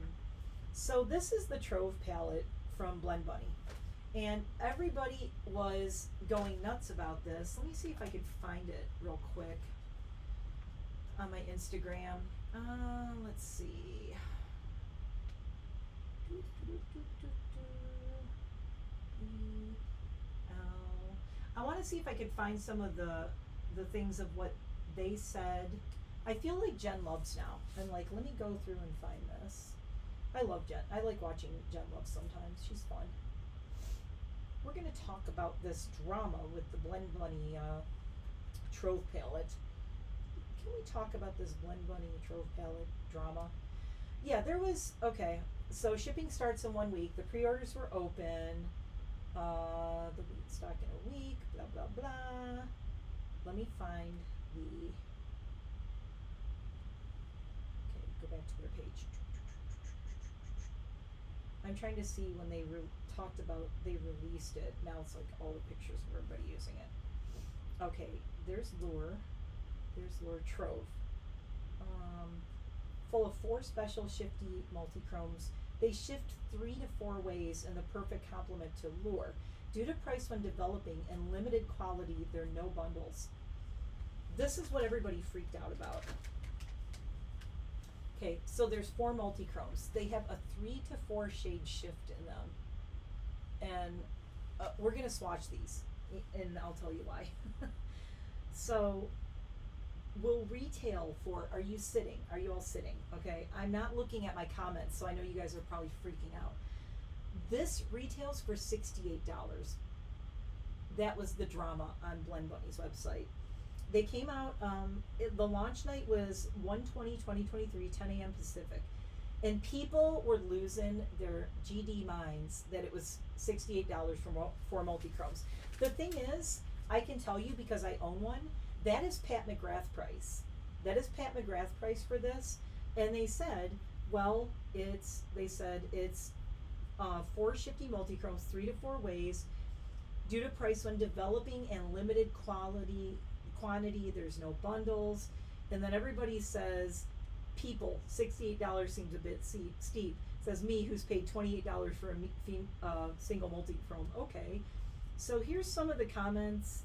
So this is the Trove palette from Blend Bunny. And everybody was going nuts about this. Let me see if I can find it real quick on my Instagram. Let's see. I want to see if I could find some of the things of what they said. I feel like Jen loves now. And like, let me go through and find this. I love Jen. I like watching Jen Love sometimes. She's fun. We're going to talk about this drama with the Blend Bunny Trove palette. Can we talk about this Blend Bunny Trove palette drama? Yeah, there was, okay. So shipping starts in 1 week. The pre-orders were open. The week stock in a week, blah, blah, blah. Let me find the, okay, go back to their page. I'm trying to see when they talked about, they released it. Now it's like all the pictures of everybody using it. Okay, there's Lure. There's Lure Trove. Full of 4 special shifty multi-chromes. They shift 3 to 4 ways in the perfect complement to Lure. Due to price when developing and limited quality, there are no bundles. This is what everybody freaked out about. Okay, so there's 4 multi-chromes. They have a 3 to 4 shade shift in them. And we're going to swatch these, and I'll tell you why. So, will retail for, are you sitting? Are you all sitting? Okay, I'm not looking at my comments, so I know you guys are probably freaking out. This retails for $68. That was the drama on Blend Bunny's website. They came out, the launch night was 1/20/2023, 10 a.m. Pacific. And people were losing their GD minds that it was $68 for multi-chromes. The thing is, I can tell you because I own one, that is Pat McGrath price. That is Pat McGrath price for this. And they said, well, it's 4 shifty multi-chromes, 3 to 4 ways. Due to price when developing and limited quantity, there's no bundles. And then everybody says, people, $68 seems a bit steep. Says me, who's paid $28 for a single multi-chrome. Okay. So here's some of the comments.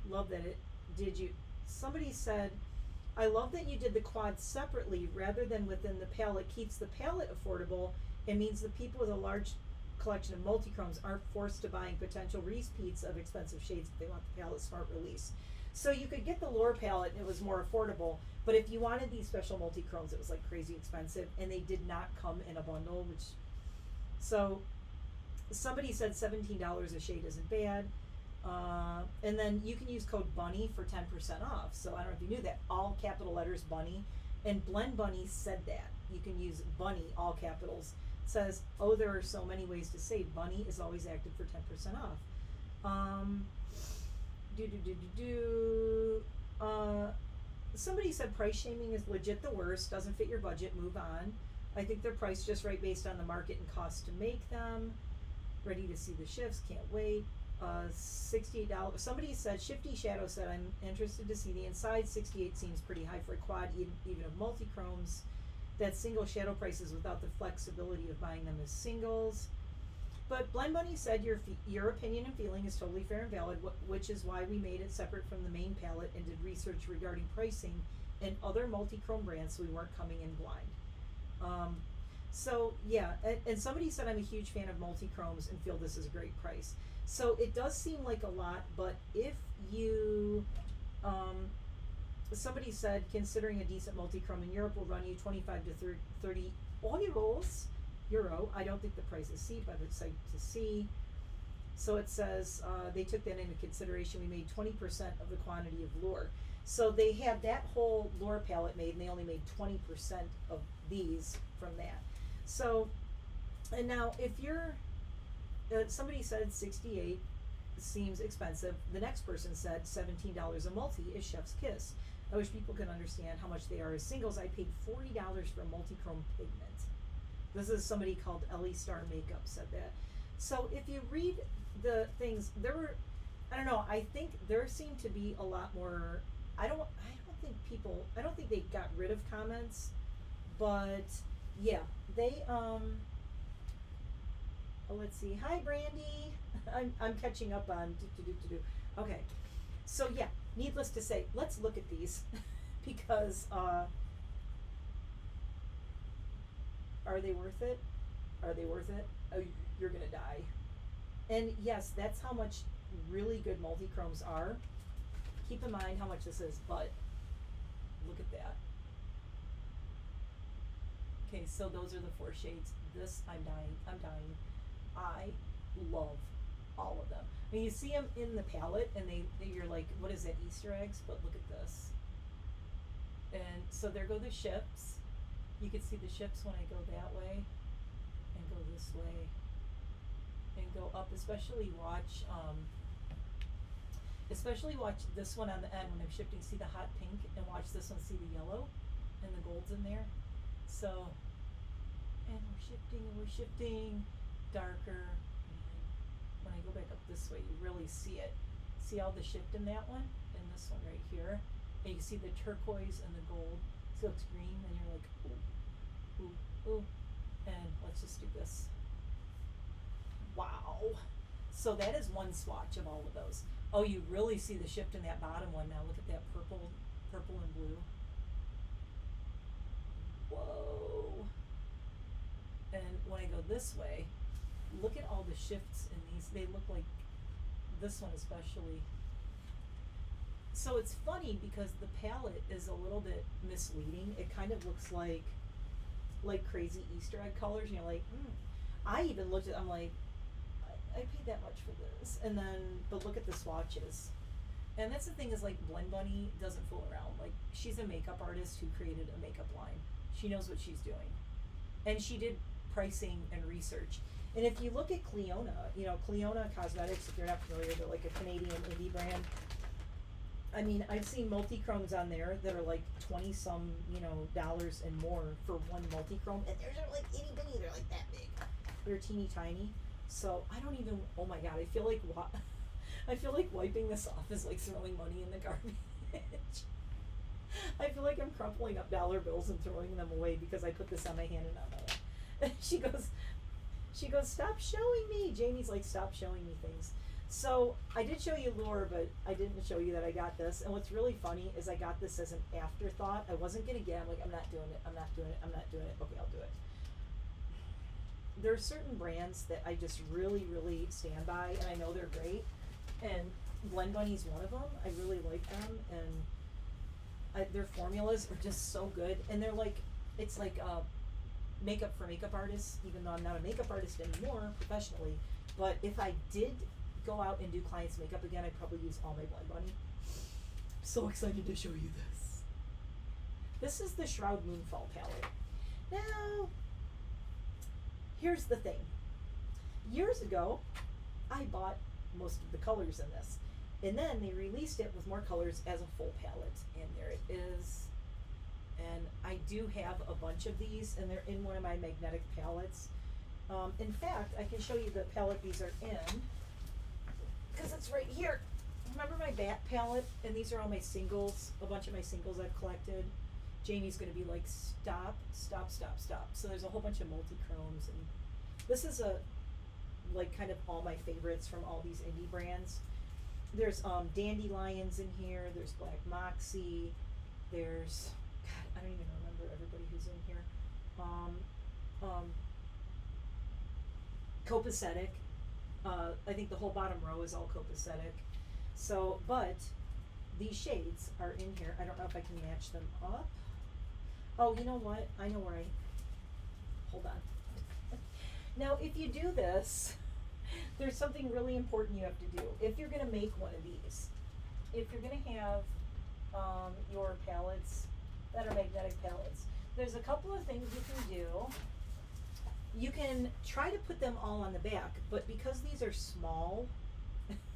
Love that it did you. Somebody said, I love that you did the quad separately rather than within the palette. Keeps the palette affordable and means the people with a large collection of multi-chromes aren't forced to buying potential repeats of expensive shades if they want the palette smart release. So you could get the Lure palette and it was more affordable, but if you wanted these special multi-chromes, it was like crazy expensive, and they did not come in a bundle, which, so somebody said $17 a shade isn't bad. And then you can use code BUNNY for 10% off. So I don't know if you knew that. All capital letters BUNNY. And Blend Bunny said that. You can use BUNNY, all capitals. It says, oh, there are so many ways to save. BUNNY is always active for 10% off. Somebody said price shaming is legit the worst. Doesn't fit your budget. Move on. I think they're priced just right based on the market and cost to make them. Ready to see the shifts. Can't wait. $68. Somebody said, Shifty Shadow said, I'm interested to see the inside. $68 seems pretty high for a quad, even of multi-chromes. That single shadow prices without the flexibility of buying them as singles. But Blend Bunny said your opinion and feeling is totally fair and valid, which is why we made it separate from the main palette and did research regarding pricing and other multi-chrome brands so we weren't coming in blind. So yeah, and somebody said I'm a huge fan of multi-chromes and feel this is a great price. So it does seem like a lot, but if you, somebody said considering a decent multi-chrome in Europe will run you 25 to 30 euro. I don't think the price is steep. I'm excited to see. So it says they took that into consideration. We made 20% of the quantity of Lure. So they had that whole Lure palette made, and they only made 20% of these from that. So, and now if you're, somebody said 68 seems expensive. The next person said $17 a multi is chef's kiss. I wish people could understand how much they are as singles. I paid $40 for a multi-chrome pigment. This is somebody called Ellie Star Makeup said that. So if you read the things, there were, I don't know, I think there seemed to be a lot more, I don't think they got rid of comments, but yeah, they, let's see. Hi, Brandy. I'm catching up on Okay. So yeah, needless to say, let's look at these because are they worth it? Are they worth it? Oh, you're gonna die. And yes, that's how much really good multi-chromes are. Keep in mind how much this is, but look at that. Okay, so those are the 4 shades. This, I'm dying. I love all of them. I mean, you see them in the palette, and you're like, what is that, Easter eggs? But look at this. And so there go the ships. You can see the ships when I go that way, and go this way, and go up. Especially watch this one on the end when I'm shifting. See the hot pink, and watch this one. See the yellow, and the gold's in there. So, and we're shifting and we're shifting darker. And when I go back up this way, you really see it. See all the shift in that one and this one right here. And you see the turquoise and the gold. So it looks green and you're like, ooh, ooh, ooh. And let's just do this. Wow. So that is one swatch of all of those. Oh, you really see the shift in that bottom one now. Look at that purple and blue. Whoa. And when I go this way, look at all the shifts in these. They look like this one especially. So it's funny because the palette is a little bit misleading. It kind of looks like crazy Easter egg colors. And you're like, I even looked at, I'm like, I paid that much for this. And then, but look at the swatches. And that's the thing is like Blend Bunny doesn't fool around. Like she's a makeup artist who created a makeup line. She knows what she's doing. And she did pricing and research. And if you look at Cleona, Cleona Cosmetics, if you're not familiar, they're like a Canadian indie brand. I mean, I've seen multi-chromes on there that are like 20 some, dollars and more for one multi-chrome. And theirs are like itty bitty, they're like that big. They're teeny tiny. So I don't even, oh my God, I feel like wiping this off is like throwing money in the garbage. I feel like I'm crumpling up dollar bills and throwing them away because I put this on my hand and on my lap. She goes, stop showing me. Jamie's like, stop showing me things. So I did show you Lure, but I didn't show you that I got this. And what's really funny is I got this as an afterthought. I wasn't gonna get it. I'm like, I'm not doing it. Okay, I'll do it. There are certain brands that I just really, really stand by, and I know they're great. And Blend Bunny's one of them. I really like them, and their formulas are just so good. And they're like, it's like makeup for makeup artists, even though I'm not a makeup artist anymore professionally. But if I did go out and do clients' makeup again, I'd probably use all my Blend Bunny. I'm so excited to show you this. This is the Shroud Moonfall palette. Now, here's the thing. Years ago, I bought most of the colors in this. And then they released it with more colors as a full palette. And there it is. And I do have a bunch of these, and they're in one of my magnetic palettes. In fact, I can show you the palette these are in, because it's right here. Remember my Bat palette? And these are all my singles, a bunch of my singles I've collected. Jamie's gonna be like, stop. So there's a whole bunch of multi-chromes, and this is like kind of all my favorites from all these indie brands. There's Dandelions in here, there's Black Moxie, there's, God, I don't even remember everybody who's in here. Copacetic. I think the whole bottom row is all copacetic. So, but these shades are in here. I don't know if I can match them up. Oh, you know what? I know where hold on. Now, if you do this, there's something really important you have to do. If you're gonna make one of these, if you're gonna have your palettes that are magnetic palettes, there's a couple of things you can do. You can try to put them all on the back, but because these are small,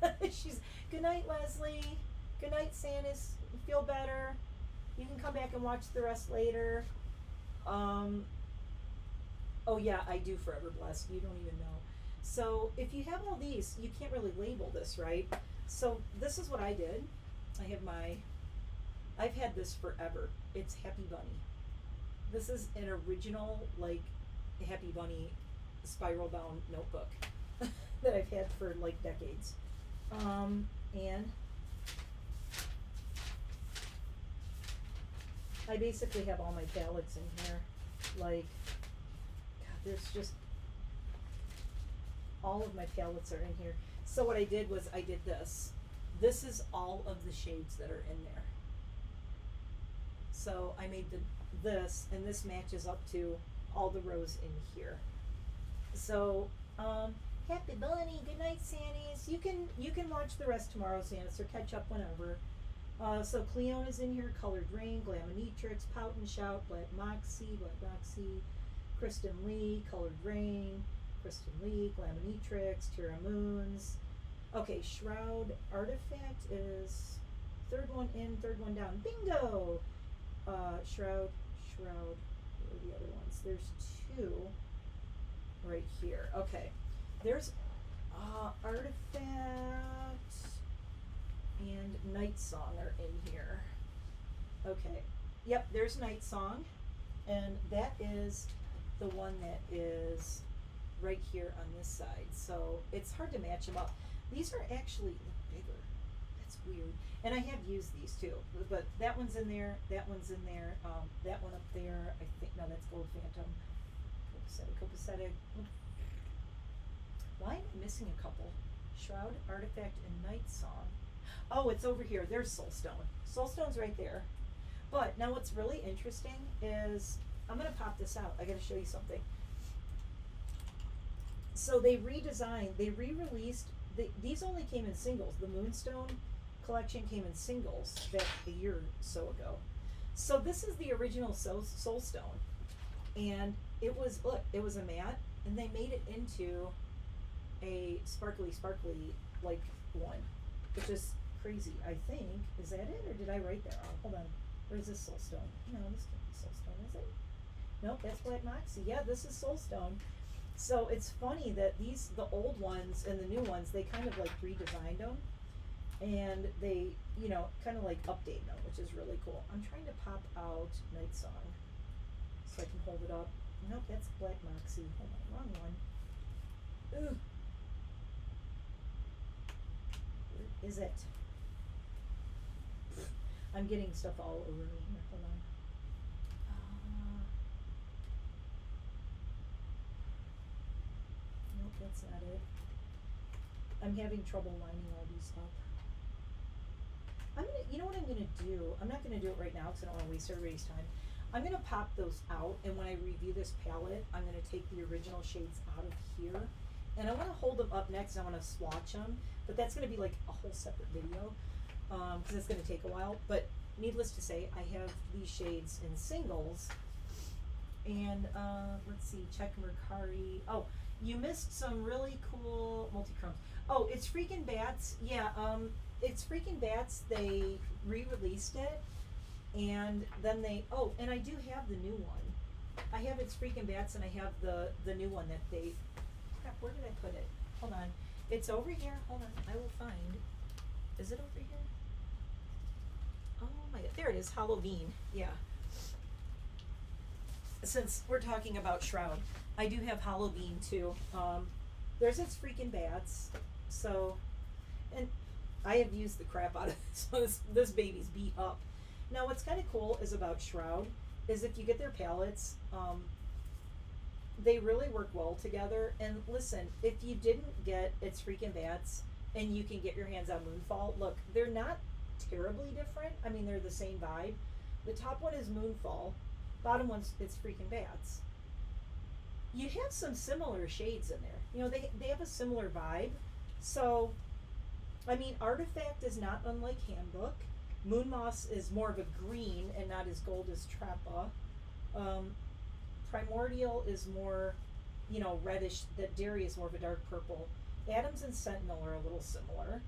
good night, Leslie. Good night, Sanus. Feel better. You can come back and watch the rest later. Oh yeah, I do Forever Blessed. You don't even know. So if you have all these, you can't really label this, right? So this is what I did. I've had this forever. It's Happy Bunny. This is an original, like, Happy Bunny spiral bound notebook that I've had for like decades. And I basically have all my palettes in here. Like, God, there's just, all of my palettes are in here. So what I did was I did this. This is all of the shades that are in there. So I made this, and this matches up to all the rows in here. So, Happy Bunny, good night, Sannies. You can watch the rest tomorrow, Sannis, or catch up whenever. So Cleona's in here, Colored Rain, Glamonetrix, Pout and Shout, Black Moxie, Kristen Lee, Colored Rain, Kristen Lee, Glamonetrix, Tira Moons. Okay, Shroud Artifact is third one in, third one down. Bingo! Shroud. Where are the other ones? There's two. here. Okay. There's Artifact and Night Song are in here. Okay. Yep, there's Night Song. And that is the one that is right here on this side. So it's hard to match them up. These are actually bigger. That's weird. And I have used these too. But that one's in there. That one's in there. That one up there. I think, no, that's Gold Phantom. Copacetic. Why am I missing a couple? Shroud, Artifact, and Night Song. Oh, it's over here. There's Soulstone. Soulstone's right there. But now what's really interesting is, I'm going to pop this out. I got to show you something. So they redesigned, they re-released, these only came in singles. The Moonstone collection came in singles back a year or so ago. So this is the original Soulstone. And it was, look, it was a matte, and they made it into a sparkly like one, which is crazy, I think. Is that it, or did I write that wrong? Hold on. Where's this Soulstone? No, this can't be Soulstone, is it? Nope, that's Black Moxie. Yeah, this is Soulstone. So it's funny that these, the old ones and the new ones, they kind of like redesigned them, and they, you know, kind of like update them, which is really cool. I'm trying to pop out Night Song so I can hold it up. Nope, that's Black Moxie. Hold on, wrong one. Ooh. Where is it? I'm getting stuff all over me here. Hold on. Nope, that's not it. I'm having trouble lining all these up. I'm gonna, you know what I'm gonna do? I'm not gonna do it right now because I don't want to waste everybody's time. I'm gonna pop those out, and when I review this palette, I'm gonna take the original shades out of here, and I want to hold them up next. And I want to swatch them, but that's gonna be like a whole separate video because it's gonna take a while. But needless to say, I have these shades in singles, and let's see, check Mercari. Oh, you missed some really cool multi-chromes. Oh, it's Freaking Bats. Yeah, it's Freaking Bats. They re-released it, and then they, oh, and I do have the new one. I have It's Freaking Bats, and I have the new one that they, crap, where did I put it? Hold on. It's over here. Hold on. I will find. Is it over here? Oh my god. There it is. Halloween. Yeah. Since we're talking about Shroud, I do have Halloween too. There's It's Freaking Bats. So, and I have used the crap out of this. So this baby's beat up. Now what's kind of cool is about Shroud is if you get their palettes, they really work well together. And listen, if you didn't get It's Freaking Bats and you can get your hands on Moonfall, look, they're not terribly different. I mean, they're the same vibe. The top one is Moonfall, bottom one's It's Freaking Bats. You have some similar shades in there. You know, they have a similar vibe. So, I mean, Artifact is not unlike Handbook. Moon Moss is more of a green and not as gold as Trappa. Primordial is more, you know, reddish. That Dairy is more of a dark purple. Adams and Sentinel are a little similar.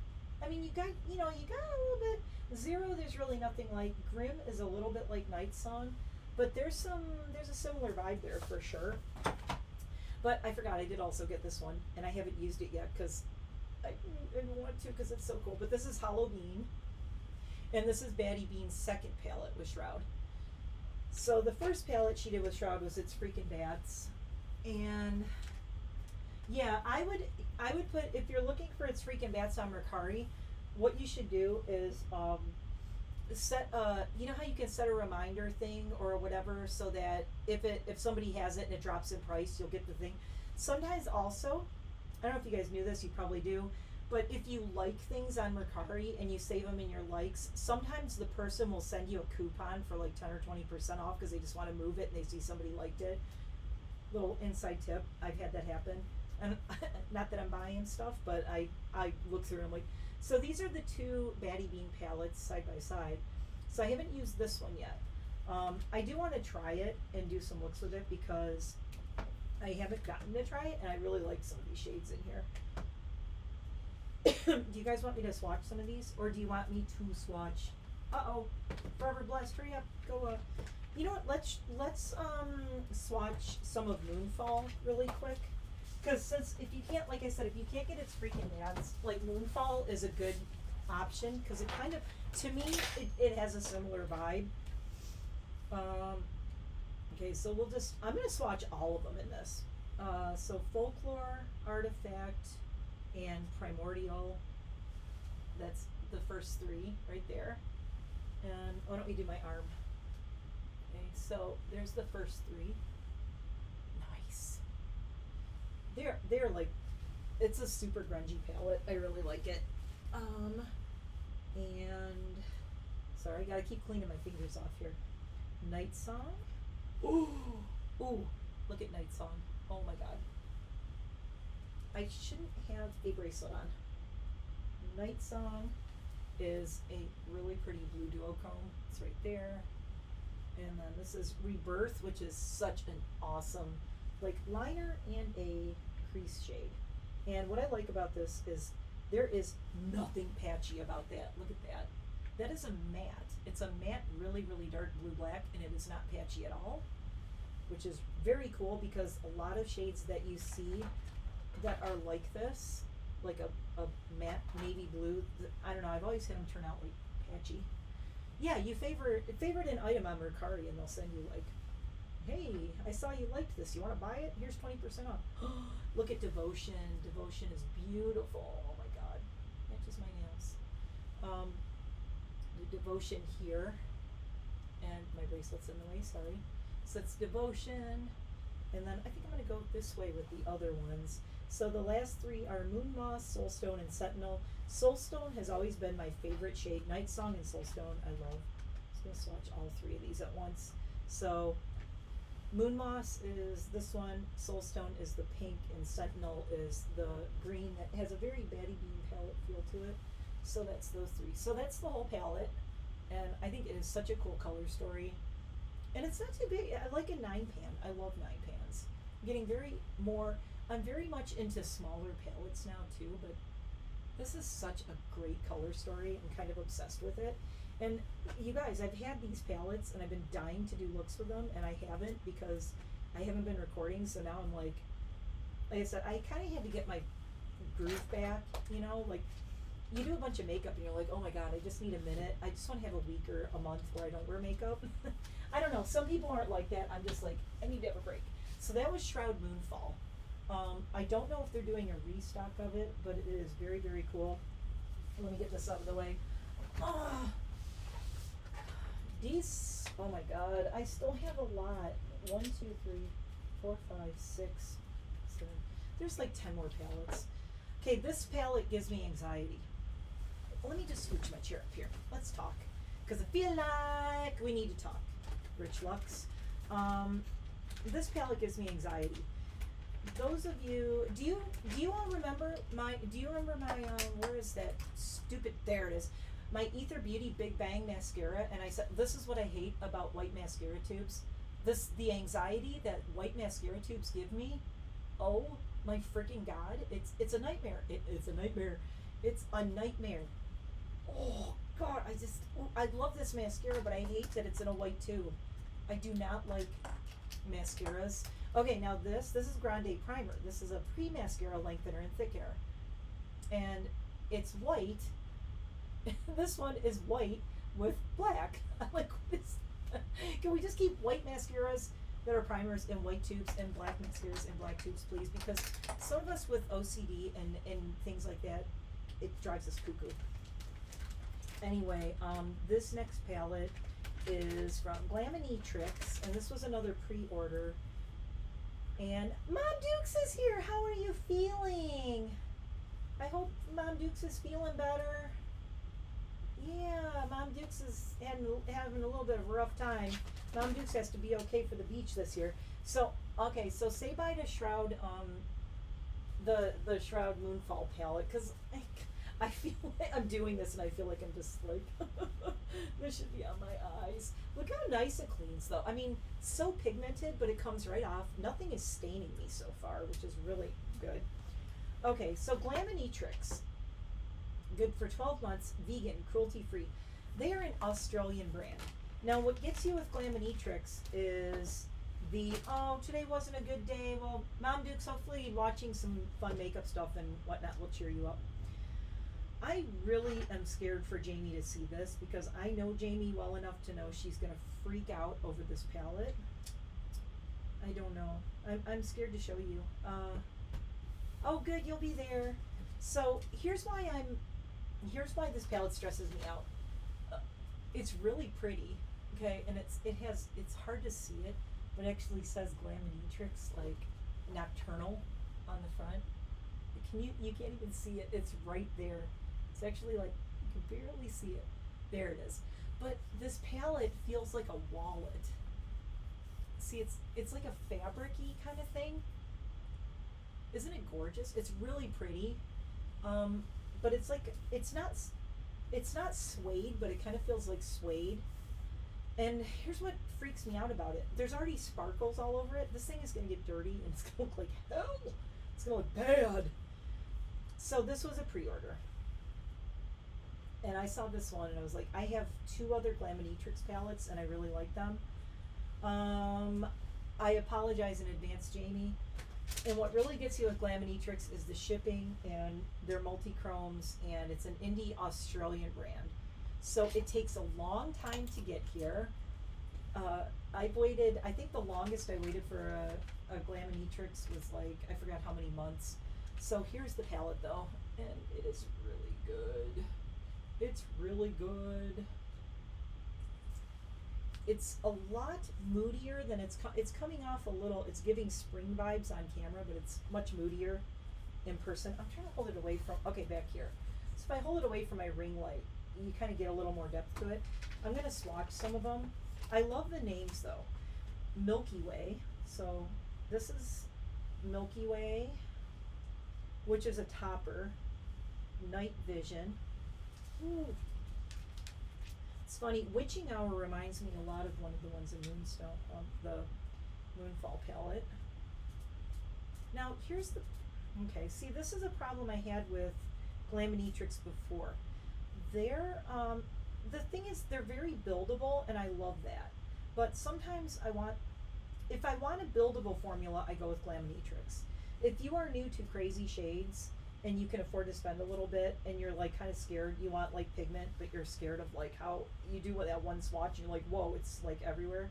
I mean, you got a little bit. Zero, there's really nothing like. Grim is a little bit like Night Song, but there's a similar vibe there for sure. But I forgot, I did also get this one, and I haven't used it yet because I didn't want to because it's so cool. But this is Halloween, and this is Baddie Bean's second palette with Shroud. So the first palette she did with Shroud was It's Freaking Bats, and yeah, I would put, if you're looking for It's Freaking Bats on Mercari, what you should do is set you know how you can set a reminder thing or whatever, so that if somebody has it and it drops in price, you'll get the thing. Sometimes also, I don't know if you guys knew this, you probably do, but if you like things on Mercari and you save them in your likes, sometimes the person will send you a coupon for like 10 or 20% off because they just want to move it and they see somebody liked it. Little inside tip, I've had that happen. And not that I'm buying stuff, but I look through and I'm like, so these are the two Baddie Bean palettes side by side. So I haven't used this one yet. I do want to try it and do some looks with it because I haven't gotten to try it, and I really like some of these shades in here. Do you guys want me to swatch some of these, or do you want me to swatch? Forever Blessed, hurry up, go. You know what? Let's swatch some of Moonfall really quick. Because since if you can't, like I said, if you can't get its freaking ads, like Moonfall is a good option because it kind of, to me, it has a similar vibe. Okay, so I'm gonna swatch all of them in this. So Folklore, Artifact, and Primordial. That's the first three right there. And why don't we do my arm? Okay, so there's the first three. Nice. They're like, it's a super grungy palette. I really like it. And sorry, I gotta keep cleaning my fingers off here. Night Song. Ooh, look at Night Song. Oh my god. I shouldn't have a bracelet on. Night Song is a really pretty blue duochrome. It's right there. And then this is Rebirth, which is such an awesome, like, liner and a crease shade. And what I like about this is there is nothing patchy about that. Look at that. That is a matte. It's a matte, really, really dark blue-black, and it is not patchy at all, which is very cool because a lot of shades that you see that are like this, like a matte navy blue, I don't know, I've always had them turn out like patchy. Yeah, you favorite an item on Mercari and they'll send you like, hey, I saw you liked this. You want to buy it? Here's 20% off. Look at Devotion. Devotion is beautiful. Oh my god. Matches my nails. The Devotion here. And my bracelet's in the way, sorry. So it's Devotion. And then I think I'm going to go this way with the other ones. So the last three are Moon Moss, Soulstone, and Sentinel. Soulstone has always been my favorite shade. Night Song and Soulstone I love. So I'm going to swatch all three of these at once. So Moon Moss is this one, Soulstone is the pink, and Sentinel is the green that has a very Batty Bean palette feel to it. So that's those three. So that's the whole palette, and I think it is such a cool color story. And it's not too big. I like a 9-pan. I love 9 pans. I'm very much into smaller palettes now too, but this is such a great color story. I'm kind of obsessed with it. And you guys, I've had these palettes and I've been dying to do looks with them, and I haven't because I haven't been recording. So now I'm like I said, I kind of had to get my groove back, you know, like you do a bunch of makeup and you're like, oh my god, I just need a minute. I just want to have a week or a month where I don't wear makeup. I don't know. Some people aren't like that. I'm just like, I need to have a break. So that was Shroud Moonfall. I don't know if they're doing a restock of it, but it is very, very cool. Let me get this out of the way. These, oh my god, I still have a lot. 1, 2, 3, 4, 5, 6, 7. There's like 10 more palettes. Okay, this palette gives me anxiety. Let me just scooch my chair up here. Let's talk. Because I feel like we need to talk. Rich Lux. This palette gives me anxiety. Those of you, do you all remember my, where is that stupid, there it is. My Ether Beauty Big Bang mascara, and I said, this is what I hate about white mascara tubes. The anxiety that white mascara tubes give me, oh my freaking god, it's a nightmare. It's a nightmare. It's a nightmare. Oh god, I love this mascara, but I hate that it's in a white tube. I do not like mascaras. Okay, now this is Grande Primer. This is a pre-mascara lengthener in thick hair. And it's white. This one is white with black. I'm like, what is that? Can we just keep white mascaras that are primers in white tubes and black mascaras in black tubes, please? Because some of us with OCD and things like that, it drives us cuckoo. Anyway, this next palette is from Glaminitrix, and this was another pre-order. And Mom Dukes is here. How are you feeling? I hope Mom Dukes is feeling better. Yeah, Mom Dukes is having a little bit of a rough time. Mom Dukes has to be okay for the beach this year. So, okay, so say bye to Shroud, the Shroud Moonfall palette, because I feel like I'm doing this and I feel like I'm just like, this should be on my eyes. Look how nice it cleans though. I mean, so pigmented, but it comes right off. Nothing is staining me so far, which is really good. Okay, so Glaminitrix. Good for 12 months, vegan, cruelty-free. They are an Australian brand. Now, what gets you with Glaminitrix is the, oh, today wasn't a good day. Well, Mom Dukes, hopefully watching some fun makeup stuff and whatnot will cheer you up. I really am scared for Jamie to see this because I know Jamie well enough to know she's going to freak out over this palette. I don't know. I'm scared to show you. Oh, good, you'll be there. So here's why this palette stresses me out. It's really pretty, okay, and it's hard to see it, but it actually says Glaminitrix, like Nocturnal on the front. You can't even see it. It's right there. It's actually like you can barely see it. There it is. But this palette feels like a wallet. See, it's like a fabric-y kind of thing. Isn't it gorgeous? It's really pretty. But it's like it's not suede, but it kind of feels like suede. And here's what freaks me out about it. There's already sparkles all over it. This thing is going to get dirty and it's going to look like hell. It's going to look bad. So this was a pre-order. And I saw this one and I was like, I have 2 other Glaminitrix palettes and I really like them. I apologize in advance, Jamie. And what really gets you with Glaminitrix is the shipping and their multi-chromes, and it's an indie Australian brand. So it takes a long time to get here. I've waited, I think the longest I waited for a Glaminitrix was like, I forgot how many months. So here's the palette though, and it is really good. It's really good. It's a lot moodier than it's coming off a little, it's giving spring vibes on camera, but it's much moodier in person. I'm trying to hold it away from, okay, back here. So if I hold it away from my ring light, you kind of get a little more depth to it. I'm going to swatch some of them. I love the names though. Milky Way. So this is Milky Way, which is a topper. Night Vision. Ooh. It's funny, Witching Hour reminds me a lot of one of the ones in Moonstone, the Moonfall palette. Now here's the, okay, see this is a problem I had with Glaminitrix before. They're, the thing is they're very buildable and I love that. But sometimes if I want a buildable formula, I go with Glaminitrix. If you are new to crazy shades, and you can afford to spend a little bit and you're like kind of scared, you want like pigment, but you're scared of like how you do with that one swatch and you're like, whoa, it's like everywhere.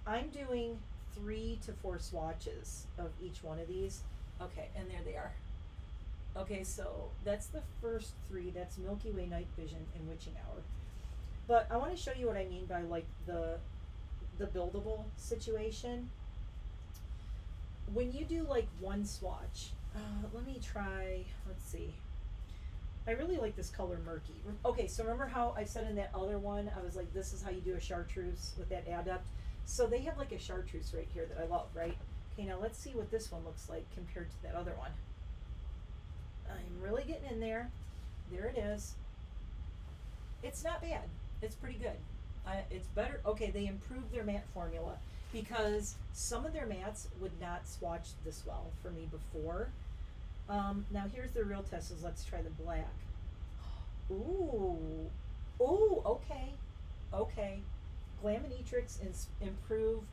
I'm doing 3 to 4 swatches of each one of these. Okay, and there they are. Okay, so that's the first 3. That's Milky Way, Night Vision, and Witching Hour. But I want to show you what I mean by like the buildable situation. When you do like one swatch, let me try, let's see. I really like this color Murky. Okay, so remember how I said in that other one, I was like, this is how you do a chartreuse with that adept. So they have like a chartreuse right here that I love, right? Okay, now let's see what this one looks like compared to that other one. I'm really getting in there. There it is. It's not bad. It's pretty good. It's better. Okay, they improved their matte formula because some of their mattes would not swatch this well for me before. Now here's the real test. Let's try the black. Ooh, ooh, okay, okay. Glaminitrix improved.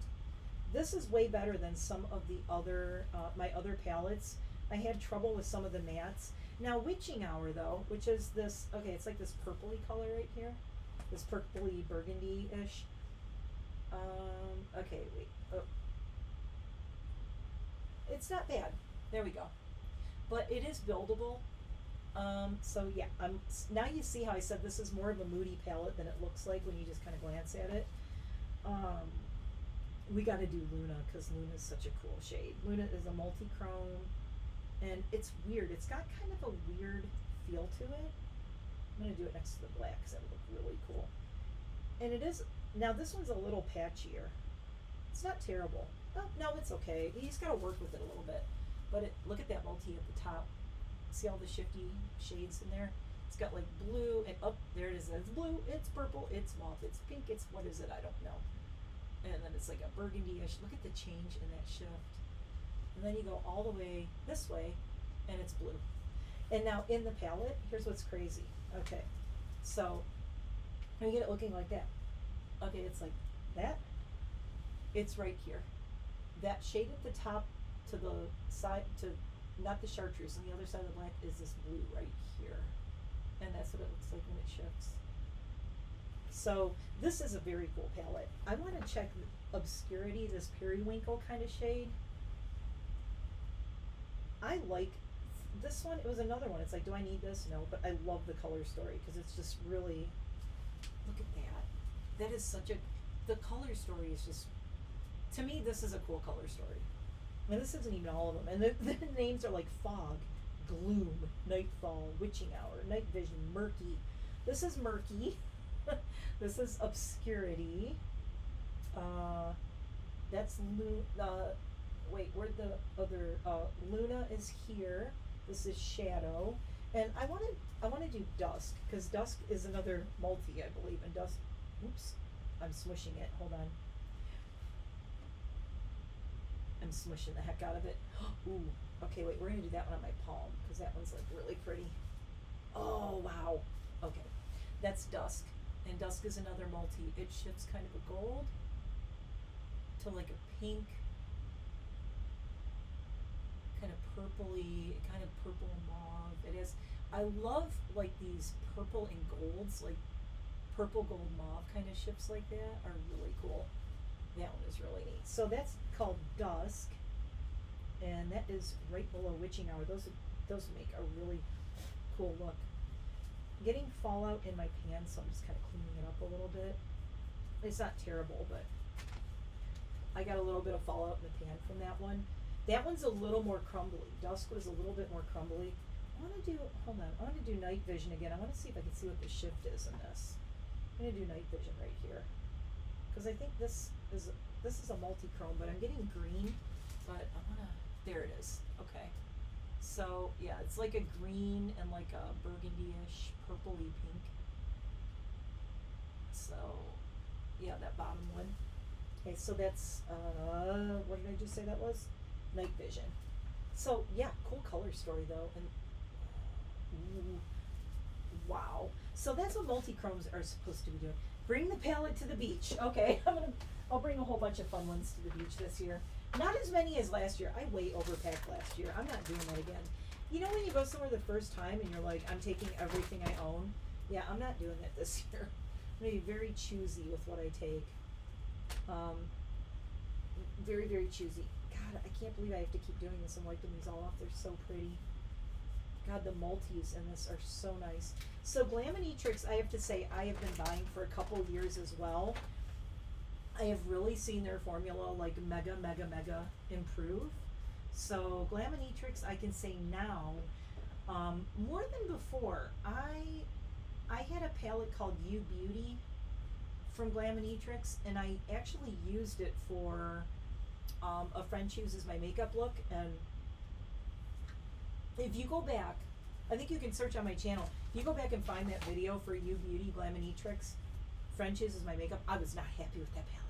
This is way better than some of the other, my other palettes. I had trouble with some of the mattes. Now Witching Hour though, which is this, okay, it's like this purpley color right here. This purpley burgundy-ish. Okay, wait. Oh. It's not bad. There we go. But it is buildable. So yeah, now you see how I said this is more of a moody palette than it looks like when you just kind of glance at it. We got to do Luna because Luna is such a cool shade. Luna is a multi-chrome, and it's weird. It's got kind of a weird feel to it. I'm going to do it next to the black because that would look really cool. And it is, now this one's a little patchier. It's not terrible. Oh, no, it's okay. You just got to work with it a little bit. But look at that multi at the top. See all the shifty shades in there? It's got like blue and up there it is. It's blue, it's purple, it's mauve, it's pink, it's what is it? I don't know. And then it's like a burgundy-ish. Look at the change in that shift. And then you go all the way this way and it's blue. And now in the palette, here's what's crazy. Okay, so you get it looking like that. Okay, it's like that. It's right here. that shade at the top to the side, to not the chartreuse, on the other side of the black is this blue right here. And that's what it looks like when it shifts. So this is a very cool palette. I want to check Obscurity, this periwinkle kind of shade. I like this one. It was another one. It's like, do I need this? No, but I love the color story because it's just really, look at that. That is such a, the color story is just, to me, this is a cool color story. And this isn't even all of them. And the names are like Fog, Gloom, Nightfall, Witching Hour, Night Vision, Murky. This is Murky. This is Obscurity. That's wait, where'd the other, Luna is here. This is Shadow. And I wanna do Dusk, because Dusk is another multi, I believe. And Dusk, oops, I'm smushing it, hold on. I'm smushing the heck out of it. Ooh, okay, wait, we're gonna do that one on my palm, because that one's like really pretty. Oh, wow. Okay, that's Dusk. And Dusk is another multi. It shifts kind of a gold to like a pink, kind of purpley, kind of purple mauve. It is, I love like these purple and golds, like purple gold mauve kind of shifts like that are really cool. That one is really neat. So that's called Dusk, and that is right below Witching Hour. Those make a really cool look. Getting fallout in my pan, so I'm just kind of cleaning it up a little bit. It's not terrible, but I got a little bit of fallout in the pan from that one. That one's a little more crumbly. Dusk was a little bit more crumbly. I want to do, hold on, I want to do Night Vision again. I want to see if I can see what the shift is in this. I'm going to do Night Vision right here, because I think this is a multi-chrome, but I'm getting green, but I want to, there it is. Okay. So yeah, it's like a green and like a burgundy-ish, purpley pink. So yeah, that bottom one. Okay, so that's what did I just say that was? Night Vision. So yeah, cool color story though, and ooh, wow. So that's what multi-chromes are supposed to be doing. Bring the palette to the beach. Okay, I'll bring a whole bunch of fun ones to the beach this year. Not as many as last year. I way overpacked last year. I'm not doing that again. You know when you go somewhere the first time and you're like, I'm taking everything I own? Yeah, I'm not doing that this year. I'm gonna be very choosy with what I take. Very, very choosy. God, I can't believe I have to keep doing this and wiping these all off. They're so pretty. God, the multis in this are so nice. So Glamanitrix, I have to say, I have been buying for a couple years as well. I have really seen their formula like mega improve. So Glamanitrix, I can say now, more than before. I had a palette called You Beauty from Glamanitrix, and I actually used it for a friend chooses my makeup look. And if you go back, I think you can search on my channel. If you go back and find that video for You Beauty Glamanitrix, friend chooses my makeup, I was not happy with that palette.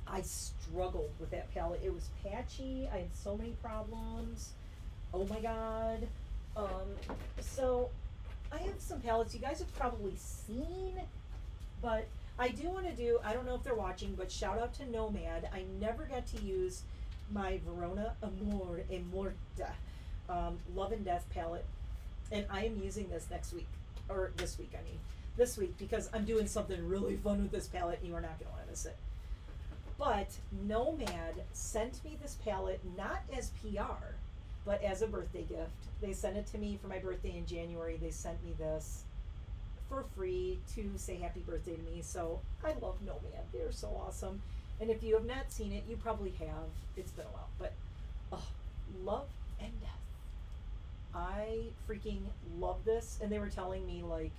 I struggled with that palette. It was patchy. I had so many problems. Oh my god. So I have some palettes you guys have probably seen, but I do want to do, I don't know if they're watching, but shout out to Nomad. I never got to use my Verona Amor e Morta Love and Death palette, and I am using this next week, or this week, I mean. This week, because I'm doing something really fun with this palette, and you are not going to want to miss it. But Nomad sent me this palette not as PR, but as a birthday gift. They sent it to me for my birthday in January. They sent me this for free to say happy birthday to me. So I love Nomad. They're so awesome. And if you have not seen it, you probably have. It's been a while. But Love and Death. I freaking love this. And they were telling me like,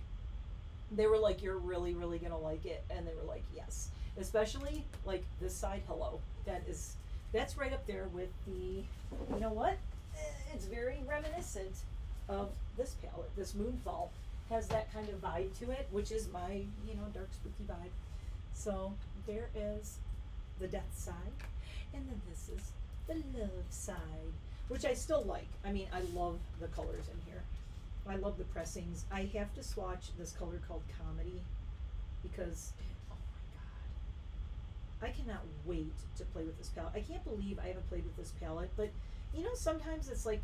they were like, you're really, really going to like it. And they were like, yes. Especially like this side, hello. That's right up there with the, you know what? It's very reminiscent of this palette. This Moonfall has that kind of vibe to it, which is my, you know, dark spooky vibe. So there is the death side, and then this is the love side, which I still like. I mean, I love the colors in here. I love the pressings. I have to swatch this color called Comedy because, oh my god, I cannot wait to play with this palette. I can't believe I haven't played with this palette, but you know, sometimes it's like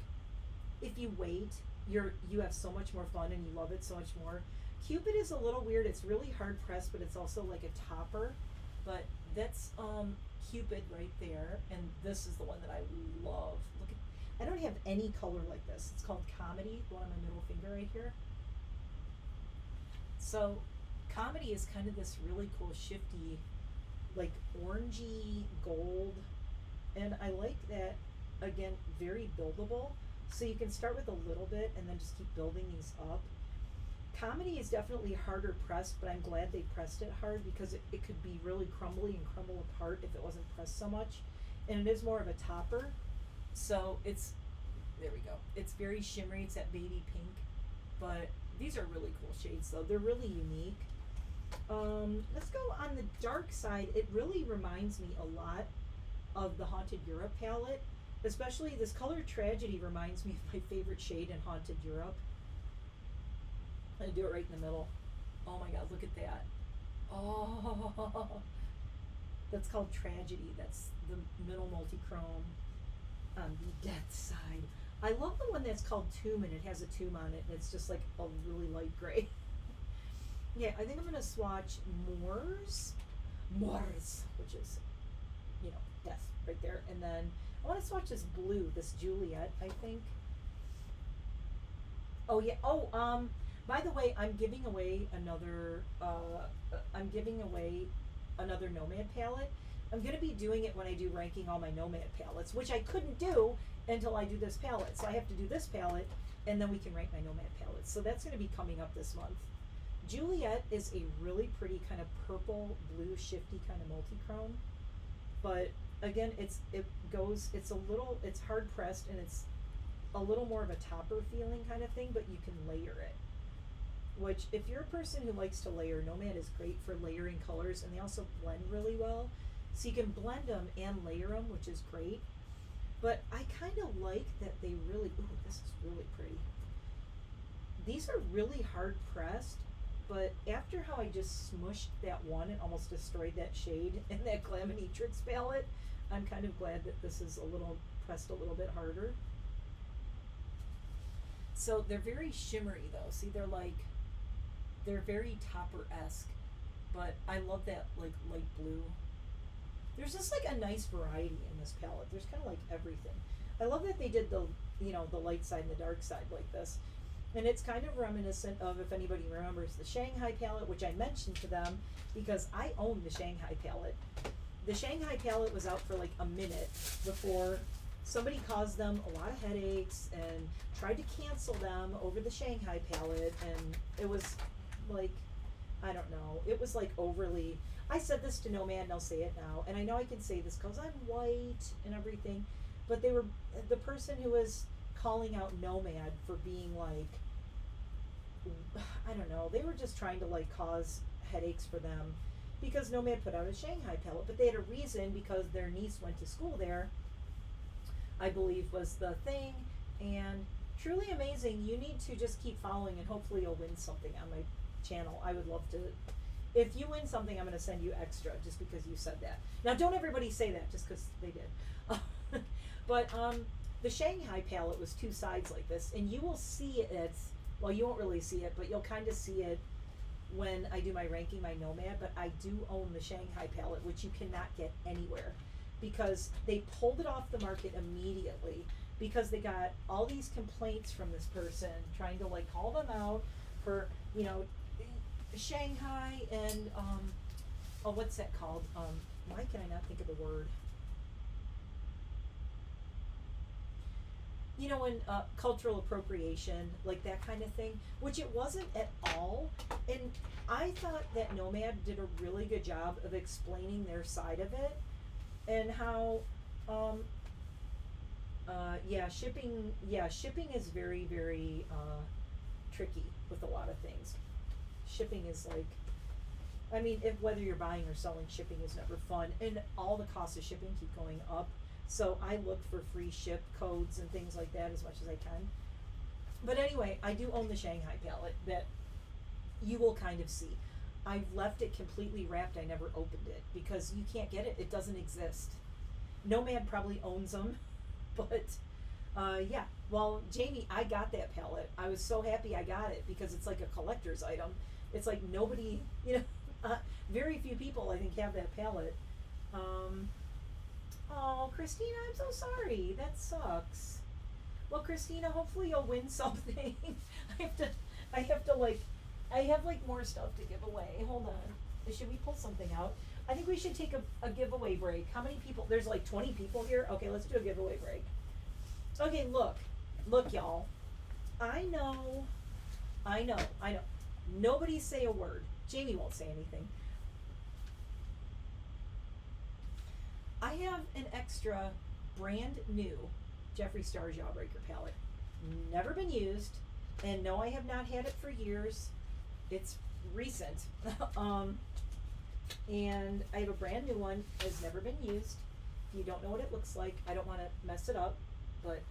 if you wait, you have so much more fun and you love it so much more. Cupid is a little weird. It's really hard pressed, but it's also like a topper. But that's Cupid right there, and this is the one that I love. Look at, I don't have any color like this. It's called Comedy, the one on my middle finger right here. So Comedy is kind of this really cool shifty, like orangey gold, and I like that, again, very buildable. So you can start with a little bit and then just keep building these up. Comedy is definitely harder pressed, but I'm glad they pressed it hard because it could be really crumbly and crumble apart if it wasn't pressed so much. And it is more of a topper. So it's, there we go. It's very shimmery. It's that baby pink. But these are really cool shades though. They're really unique. Let's go on the dark side. It really reminds me a lot of the Haunted Europe palette. Especially this color Tragedy reminds me of my favorite shade in Haunted Europe. I'm gonna do it right in the middle. Oh my god, look at that. Oh, that's called Tragedy. That's the middle multi-chrome on the death side. I love the one that's called Tomb, and it has a tomb on it, and it's just like a really light gray. Yeah, I think I'm gonna swatch Mors, which is, you know, death right there, and then I want to swatch this blue, this Juliet, I think. Oh yeah. Oh, by the way, I'm giving away another Nomad palette. I'm going to be doing it when I do ranking all my Nomad palettes, which I couldn't do until I do this palette. So I have to do this palette, and then we can rank my Nomad palettes. So that's going to be coming up this month. Juliet is a really pretty kind of purple, blue, shifty kind of multi-chrome. But again, it's hard pressed, and it's a little more of a topper feeling kind of thing, but you can layer it. Which, if you're a person who likes to layer, Nomad is great for layering colors, and they also blend really well. So you can blend them and layer them, which is great. But I kind of like that they really, ooh, this is really pretty. These are really hard pressed, but after how I just smushed that one and almost destroyed that shade in that Glaminatrix palette, I'm kind of glad that this is pressed a little bit harder. So they're very shimmery though. See, they're very topper-esque, but I love that like light blue. There's just like a nice variety in this palette. There's kind of like everything. I love that they did the light side and the dark side like this. And it's kind of reminiscent of, if anybody remembers, the Shanghai palette, which I mentioned to them because I own the Shanghai palette. The Shanghai palette was out for like a minute before somebody caused them a lot of headaches and tried to cancel them over the Shanghai palette, and it was like, I don't know, it was like overly, I said this to Nomad and I'll say it now, and I know I can say this because I'm white and everything, but the person who was calling out Nomad for being like, I don't know, they were just trying to like cause headaches for them because Nomad put out a Shanghai palette, but they had a reason because their niece went to school there, I believe was the thing, and truly amazing. You need to just keep following, and hopefully you'll win something on my channel. I would love to. If you win something, I'm going to send you extra just because you said that. Now, don't everybody say that just because they did. But the Shanghai palette was two sides like this, and you will see it. Well, you won't really see it, but you'll kind of see it when I do my ranking, my Nomad. But I do own the Shanghai palette, which you cannot get anywhere, because they pulled it off the market immediately because they got all these complaints from this person trying to like call them out for, you know, Shanghai and oh, what's that called? Why can I not think of the word? You know, when cultural appropriation, like that kind of thing, which it wasn't at all. And I thought that Nomad did a really good job of explaining their side of it. And how, shipping is very, very tricky with a lot of things. Shipping is like, I mean, whether you're buying or selling, shipping is never fun, and all the costs of shipping keep going up. So I look for free ship codes and things like that as much as I can. But anyway, I do own the Shanghai palette that you will kind of see. I've left it completely wrapped. I never opened it because you can't get it. It doesn't exist. Nomad probably owns them, but yeah. Well, Jamie, I got that palette. I was so happy I got it because it's like a collector's item. It's like nobody, very few people I think have that palette. Oh, Christina, I'm so sorry. That sucks. Well, Christina, hopefully you'll win something. I have like more stuff to give away. Hold on. Should we pull something out? I think we should take a giveaway break. How many people? There's like 20 people here. Okay, let's do a giveaway break. Okay, look, y'all. I know. Nobody say a word. Jamie won't say anything. I have an extra brand new Jeffree Star Jawbreaker palette. Never been used, and no, I have not had it for years. It's recent. And I have a brand new one, has never been used. If you don't know what it looks like, I don't want to mess it up, but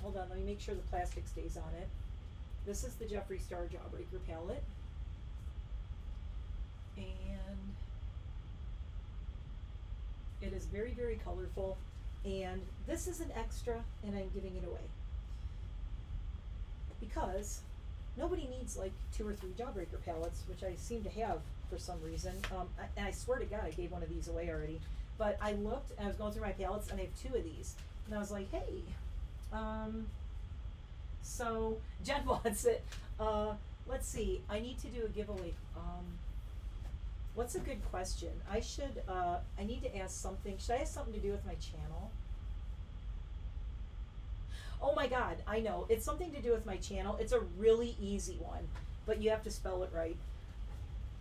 hold on, let me make sure the plastic stays on it. This is the Jeffree Star Jawbreaker palette. And it is very, very colorful. And this is an extra, and I'm giving it away. Because nobody needs like 2 or 3 Jawbreaker palettes, which I seem to have for some reason. And I swear to God, I gave one of these away already. But I looked, and I was going through my palettes, and I have 2 of these. And I was like, hey, so Jen wants it. Let's see, I need to do a giveaway. What's a good question? I need to ask something. Should I ask something to do with my channel? Oh my God, I know. It's something to do with my channel. It's a really easy one, but you have to spell it right.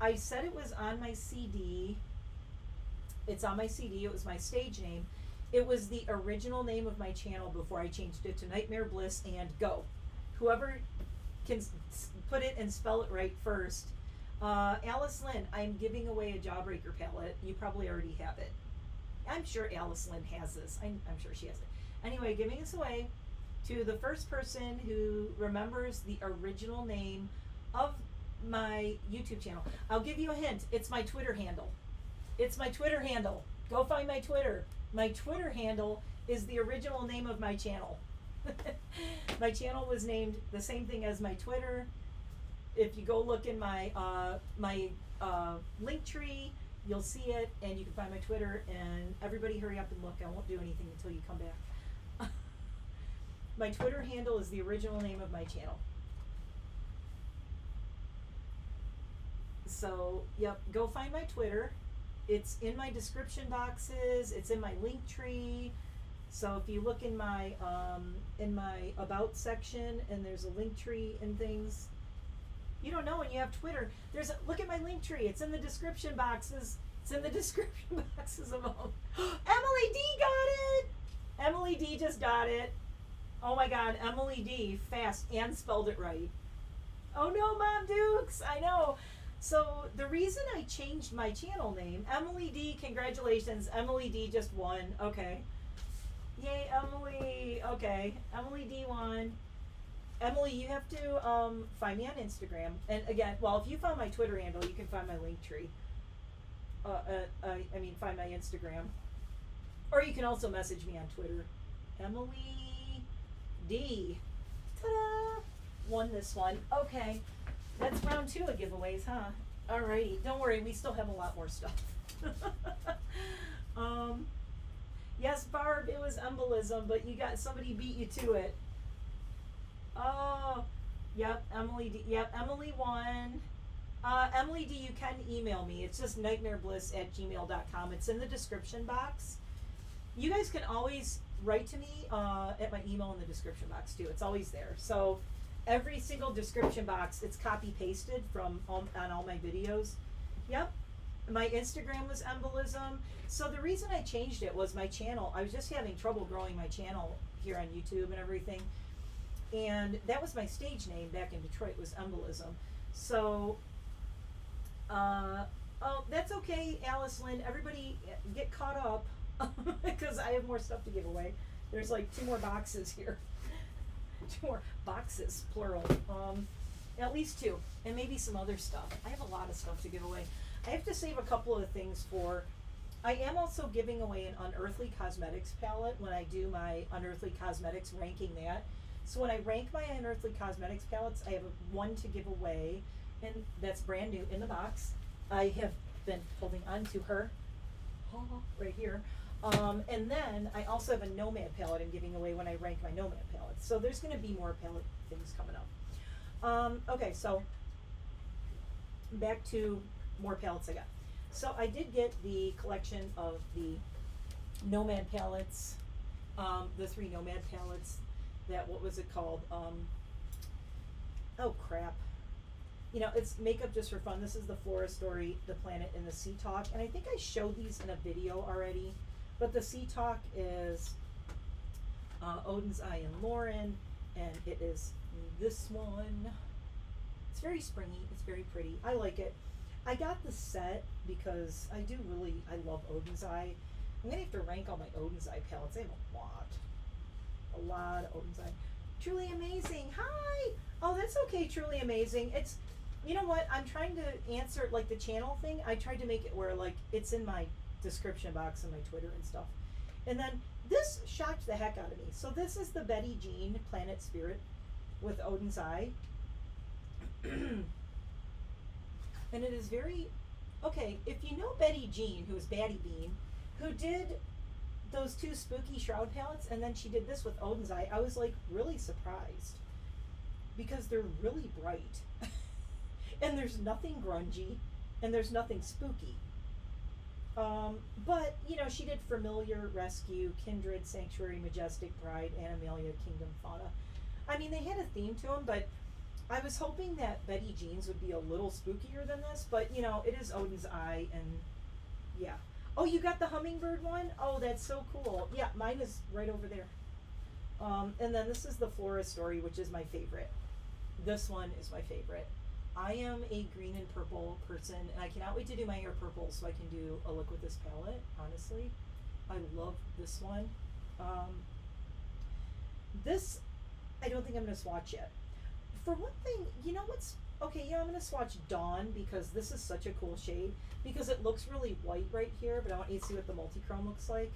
I said it was on my CD. It's on my CD. It was my stage name. It was the original name of my channel before I changed it to NiteMare Bliss and go. Whoever can put it and spell it right first. Alice Lynn, I'm giving away a Jawbreaker palette. You probably already have it. I'm sure Alice Lynn has this. I'm sure she has it. Anyway, giving this away to the first person who remembers the original name of my YouTube channel. I'll give you a hint. It's my Twitter handle. It's my Twitter handle. Go find my Twitter. My Twitter handle is the original name of my channel. My channel was named the same thing as my Twitter. If you go look in my link tree, you'll see it, and you can find my Twitter. And everybody hurry up and look. I won't do anything until you come back. My Twitter handle is the original name of my channel. So, yep, go find my Twitter. It's in my description boxes. It's in my link tree. So if you look in my about section, and there's a link tree and things. You don't know when you have Twitter. Look at my link tree. It's in the description boxes. It's in the description boxes of all. Emily D got it. Emily D just got it. Oh my God, Emily D, fast and spelled it right. Oh no, Mom Dukes, I know. So the reason I changed my channel name, Emily D, congratulations. Emily D just won. Okay. Yay, Emily. Okay, Emily D won. Emily, you have to find me on Instagram. And again, well, if you found my Twitter handle, you can find my link tree. Find my Instagram. Or you can also message me on Twitter. Emily D. Ta-da! Won this one. Okay. That's round 2 of giveaways, huh? Alrighty. Don't worry, we still have a lot more stuff. Yes, Barb, it was embolism, but somebody beat you to it. Oh, yep, Emily D. Yep, Emily won. Emily D, you can email me. It's just nitemarebliss@gmail.com. It's in the description box. You guys can always write to me at my email in the description box too. It's always there. So every single description box, it's copy pasted from on all my videos. Yep. My Instagram was embolism. So the reason I changed it was my channel. I was just having trouble growing my channel here on YouTube and everything. And that was my stage name back in Detroit, was embolism. So, oh, that's okay, Alice Lynn. Everybody get caught up because I have more stuff to give away. There's like 2 more boxes here. 2 more boxes, plural. At least 2, and maybe some other stuff. I have a lot of stuff to give away. I have to save a couple of things for. I am also giving away an Unearthly Cosmetics palette when I do my Unearthly Cosmetics, ranking that. So when I rank my Unearthly Cosmetics palettes, I have one to give away, and that's brand new in the box. I have been holding on to her right here. And then I also have a Nomad palette I'm giving away when I rank my Nomad palettes. So there's going to be more palette things coming up. Okay, so back to more palettes I got. So I did get the collection of the Nomad palettes, the 3 Nomad palettes that, what was it called? Oh crap. You know, it's makeup just for fun. This is the Flora Story, the Planet, and the Sea Talk. And I think I showed these in a video already. But the Sea Talk is Odin's Eye and Lauren. And it is this one. It's very springy. It's very pretty. I like it. I got the set because I love Odin's Eye. I'm going to have to rank all my Odin's Eye palettes. I have a lot of Odin's Eye. Truly Amazing. Hi! Oh, that's okay, Truly Amazing. It's, you know what? I'm trying to answer, like, the channel thing. I tried to make it where, like, it's in my description box and my Twitter and stuff. And then this shocked the heck out of me. So this is the Betty Jean Planet Spirit with Odin's Eye. And it is very, okay, if you know Betty Jean, who is Batty Bean, who did those 2 Spooky Shroud palettes, and then she did this with Odin's Eye, I was like really surprised because they're really bright. And there's nothing grungy and there's nothing spooky. But, you know, she did Familiar, Rescue, Kindred, Sanctuary, Majestic, Bride, Animalia, Kingdom, Fauna. I mean, they had a theme to them, but I was hoping that Betty Jean's would be a little spookier than this, but, you know, it is Odin's Eye, and yeah. Oh, you got the hummingbird one? Oh, that's so cool. Yeah, mine is right over there. And then this is the Flora Story, which is my favorite. This one is my favorite. I am a green and purple person, and I cannot wait to do my hair purple so I can do a look with this palette, honestly. I love this one. This, I don't think I'm going to swatch yet. For one thing, you know what's, okay, yeah, I'm going to swatch Dawn because this is such a cool shade because it looks really white right here, but I want you to see what the multi-chrome looks like.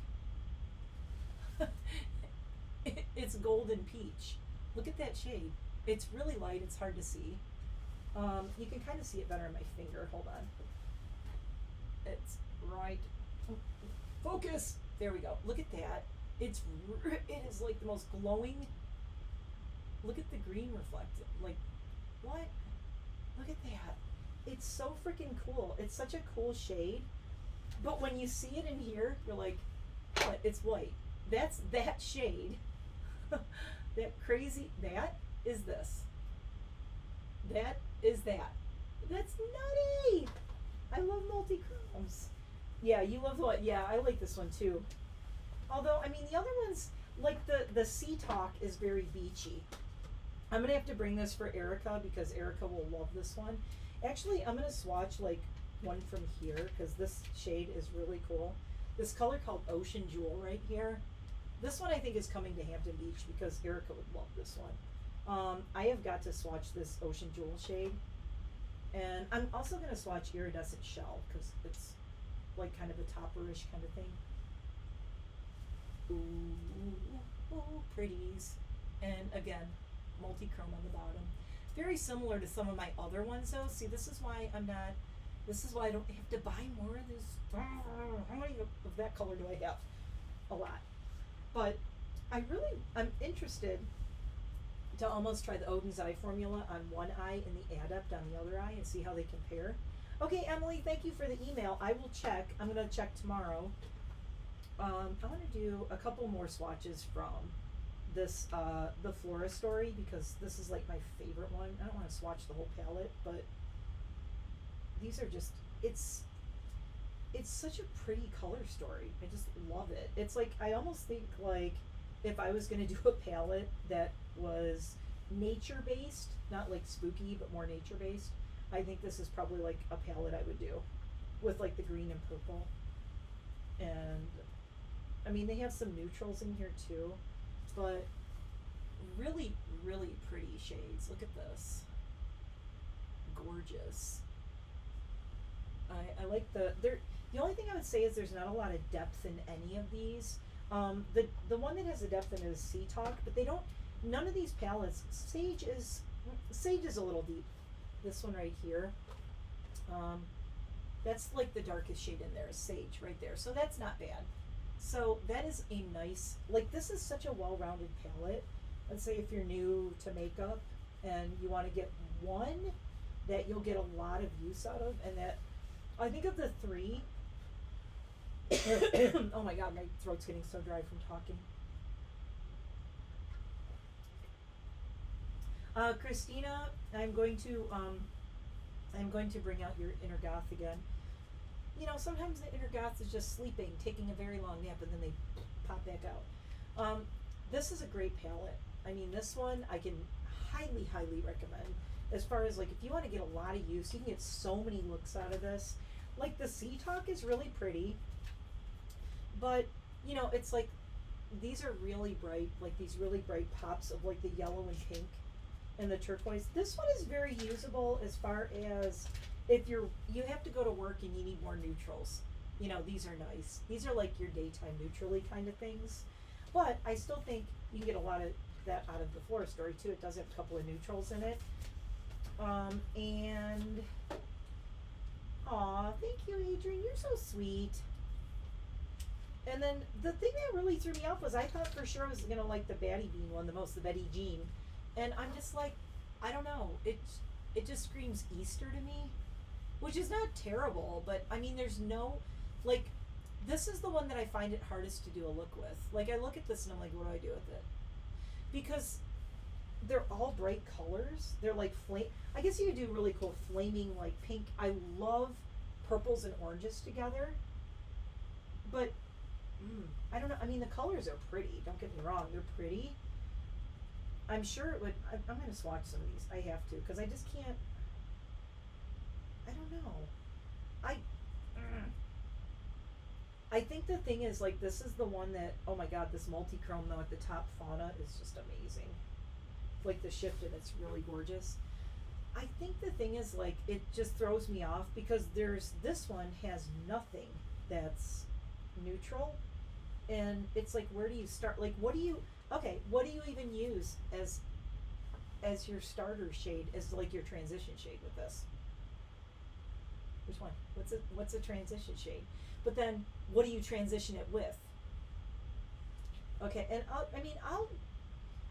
It's golden peach. Look at that shade. It's really light. It's hard to see. You can kind of see it better on my finger. Hold on. It's right. Focus. There we go. Look at that. It is like the most glowing. Look at the green reflected. Like, what? Look at that. It's so freaking cool. It's such a cool shade. But when you see it in here, you're like, what? It's white. That's that shade. That crazy. That is this. That is that. That's nutty. I love multi-chromes. Yeah, you love what? Yeah, I like this one too. Although, I mean, the other ones, like the Sea Talk is very beachy. I'm going to have to bring this for Erica because Erica will love this one. Actually, I'm going to swatch like one from here because this shade is really cool. This color called Ocean Jewel right here. This one I think is coming to Hampton Beach because Erica would love this one. I have got to swatch this Ocean Jewel shade. And I'm also going to swatch Iridescent Shell because it's like kind of a topperish kind of thing. Ooh, pretties. And again, multi-chrome on the bottom. Very similar to some of my other ones though. See, this is why I don't have to buy more of this. How many of that color do I have? A lot. But I'm interested to almost try the Odin's Eye formula on one eye and the Adept on the other eye and see how they compare. Okay, Emily, thank you for the email. I will check. I'm going to check tomorrow. I want to do a couple more swatches from this, the Flora Story, because this is like my favorite one. I don't want to swatch the whole palette, but these are just, it's such a pretty color story. I just love it. It's like, I almost think like if I was going to do a palette that was nature based, not like spooky, but more nature based, I think this is probably like a palette I would do with like the green and purple. And I mean, they have some neutrals in here too, but really, really pretty shades. Look at this. gorgeous. I like the only thing I would say is there's not a lot of depth in any of these. The one that has the depth in it is Sea Talk, but they don't. None of these palettes. Sage is a little deep. This one right here. That's like the darkest shade in there is Sage right there. So that's not bad. So that is a nice, like this is such a well-rounded palette. Let's say if you're new to makeup and you want to get one that you'll get a lot of use out of, and that I think of the three. Oh my god, my throat's getting so dry from talking. Christina, I'm going to bring out your inner goth again. You know, sometimes the inner goth is just sleeping, taking a very long nap, and then they pop back out. This is a great palette. I mean, this one I can highly, highly recommend. As far as like, if you want to get a lot of use, you can get so many looks out of this. Like the Sea Talk is really pretty, but you know, it's like these are really bright, like these really bright pops of like the yellow and pink and the turquoise. This one is very usable as far as if you have to go to work and you need more neutrals. You know, these are nice. These are like your daytime neutrally kind of things. But I still think you can get a lot of that out of the Flora Story too. It does have a couple of neutrals in it. And aw, thank you, Adrian. You're so sweet. And then the thing that really threw me off was I thought for sure I was gonna like the Batty Bean one the most, the Betty Jean. And I'm just like, I don't know. It just screams Easter to me, which is not terrible, but I mean, there's no, like, this is the one that I find it hardest to do a look with. Like, I look at this and I'm like, what do I do with it? Because they're all bright colors. They're like I guess you could do really cool flaming like pink. I love purples and oranges together, but I don't know. I mean, the colors are pretty. Don't get me wrong. They're pretty. I'm sure it would. I'm going to swatch some of these. I have to, because I just can't. I don't know. I think the thing is, like, this is the one that, oh my god, this multi-chrome though at the top fauna is just amazing. Like the shift, and it's really gorgeous. I think the thing is, like, it just throws me off because this one has nothing that's neutral, and it's like, where do you start? Like, what do you even use as your starter shade, as like your transition shade with this? Which one? What's a transition shade? But then, what do you transition it with? Okay, and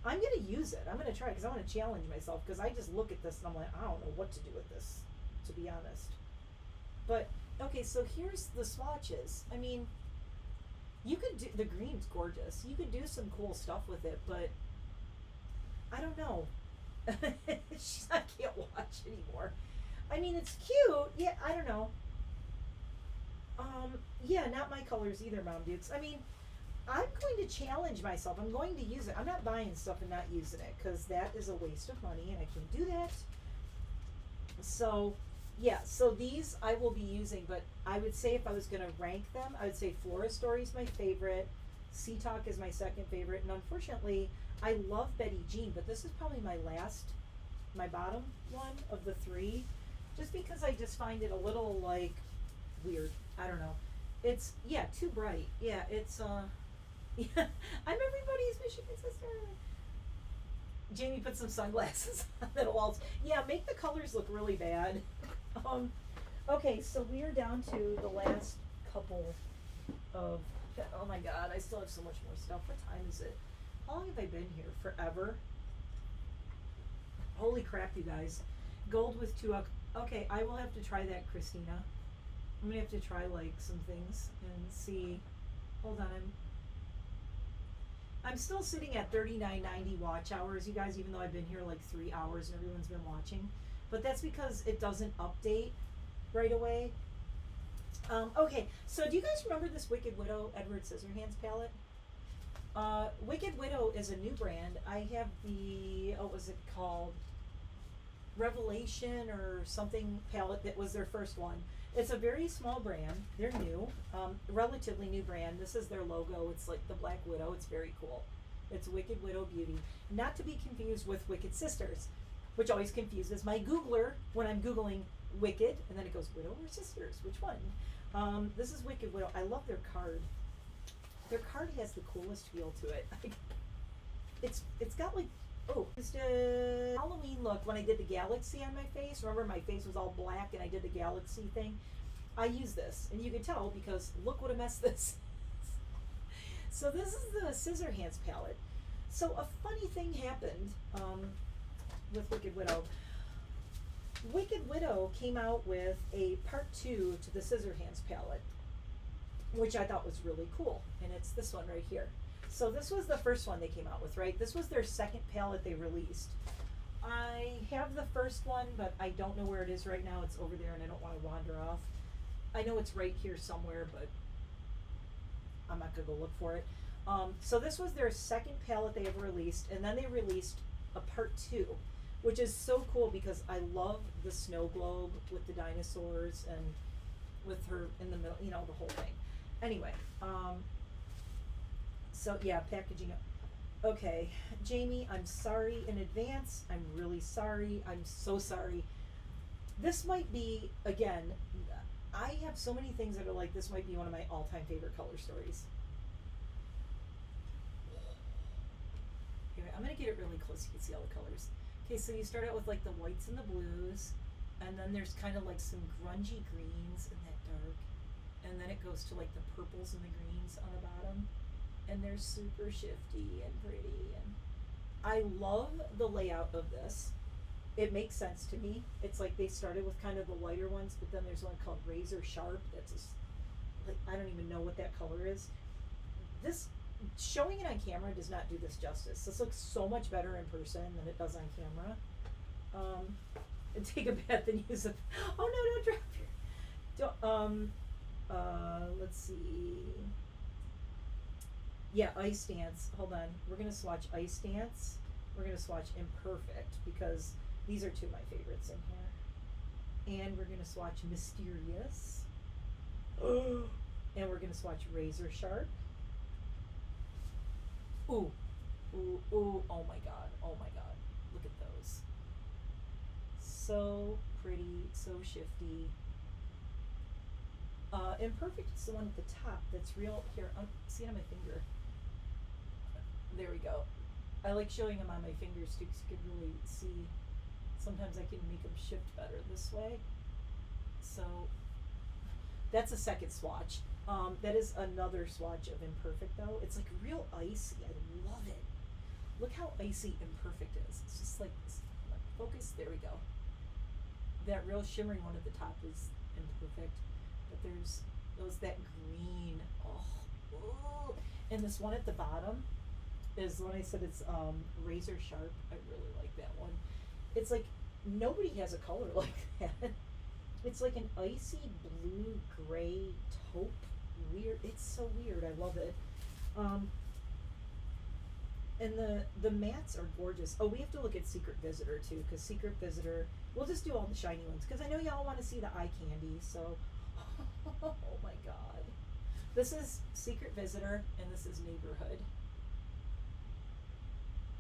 I'm gonna use it. I'm gonna try, because I want to challenge myself, because I just look at this and I'm like, I don't know what to do with this, to be honest. But okay, so here's the swatches. I mean, you could do, the green's gorgeous. You could do some cool stuff with it, but I don't know. I can't watch anymore. I mean, it's cute. Yeah, I don't know. Yeah, not my colors either, Mom Dukes. I mean, I'm going to challenge myself. I'm going to use it. I'm not buying stuff and not using it, because that is a waste of money and I can't do that. So, yeah, so these I will be using, but I would say if I was going to rank them, I would say Flora Story is my favorite, Sea Talk is my second favorite, and unfortunately, I love Betty Jean, but this is probably my bottom one of the three, just because I just find it a little, like, weird. I don't know. It's, yeah, too bright. Yeah, it's, yeah, I'm everybody's Michigan sister. Jamie put some sunglasses on the walls. Yeah, make the colors look really bad. Okay, so we are down to the last couple of, oh my god, I still have so much more stuff. What time is it? How long have I been here? Forever? Holy crap, you guys. Gold with 2, okay, I will have to try that, Christina. I'm gonna have to try like some things and see. Hold on, I'm still sitting at 39.90 watch hours, you guys, even though I've been here like 3 hours and everyone's been watching. But that's because it doesn't update right away. Okay, so do you guys remember this Wicked Widow Edward Scissorhands palette? Wicked Widow is a new brand. I have the, what was it called? Revelation or something palette that was their first one. It's a very small brand. They're new, relatively new brand. This is their logo. It's like the Black Widow. It's very cool. It's Wicked Widow Beauty. Not to be confused with Wicked Sisters. which always confuses my Googler when I'm Googling Wicked, and then it goes Widow or Sisters, which one? This is Wicked Widow. I love their card. Their card has the coolest feel to it. It's got like, oh, just a Halloween look when I did the galaxy on my face. Remember my face was all black and I did the galaxy thing? I use this, and you can tell because look what a mess this is. So this is the Scissor Hands palette. So a funny thing happened with Wicked Widow. Wicked Widow came out with a part 2 to the Scissor Hands palette, which I thought was really cool, and it's this one right here. So this was the first one they came out with, right? This was their second palette they released. I have the first one, but I don't know where it is right now. It's over there, and I don't want to wander off. I know it's right here somewhere, but I'm not gonna go look for it. So this was their second palette they ever released, and then they released a part 2, which is so cool because I love the snow globe with the dinosaurs and with her in the middle, you know, the whole thing. Anyway, so yeah, packaging. Okay, Jamie, I'm sorry in advance. I'm really sorry. I'm so sorry. This might be, again, I have so many things that are like, this might be one of my all-time favorite color stories. Here, I'm gonna get it really close so you can see all the colors. Okay, so you start out with like the whites and the blues, and then there's kind of like some grungy greens in that dark, and then it goes to like the purples and the greens on the bottom, and they're super shifty and pretty, and I love the layout of this. It makes sense to me. It's like they started with kind of the lighter ones, but then there's one called Razor Sharp that's just, like, I don't even know what that color is. This, showing it on camera does not do this justice. This looks so much better in person than it does on camera. And take a bath and use it. Oh no, don't drop your, let's see. Yeah, Ice Dance. Hold on. We're gonna swatch Ice Dance. We're gonna swatch Imperfect because these are two of my favorites in here. And we're gonna swatch Mysterious. And we're gonna swatch Razor Sharp. Ooh, ooh, ooh, oh my god, oh my god. Look at those. So pretty, so shifty. Imperfect is the one at the top that's real. Here, see it on my finger. There we go. I like showing them on my fingers too because you can really see. Sometimes I can make them shift better this way. So that's a second swatch. That is another swatch of Imperfect though. It's like real icy. I love it. Look how icy Imperfect is. It's just like this. Focus. There we go. That real shimmery one at the top is Imperfect. But there's that green. Oh, ooh. And this one at the bottom is when I said it's Razor Sharp. I really like that one. It's like nobody has a color like that. It's like an icy blue gray taupe. Weird. It's so weird. I love it. And the mattes are gorgeous. Oh, we have to look at Secret Visitor too, because Secret Visitor. We'll just do all the shiny ones because I know y'all want to see the eye candy. So, oh my god, this is Secret Visitor and this is Neighborhood.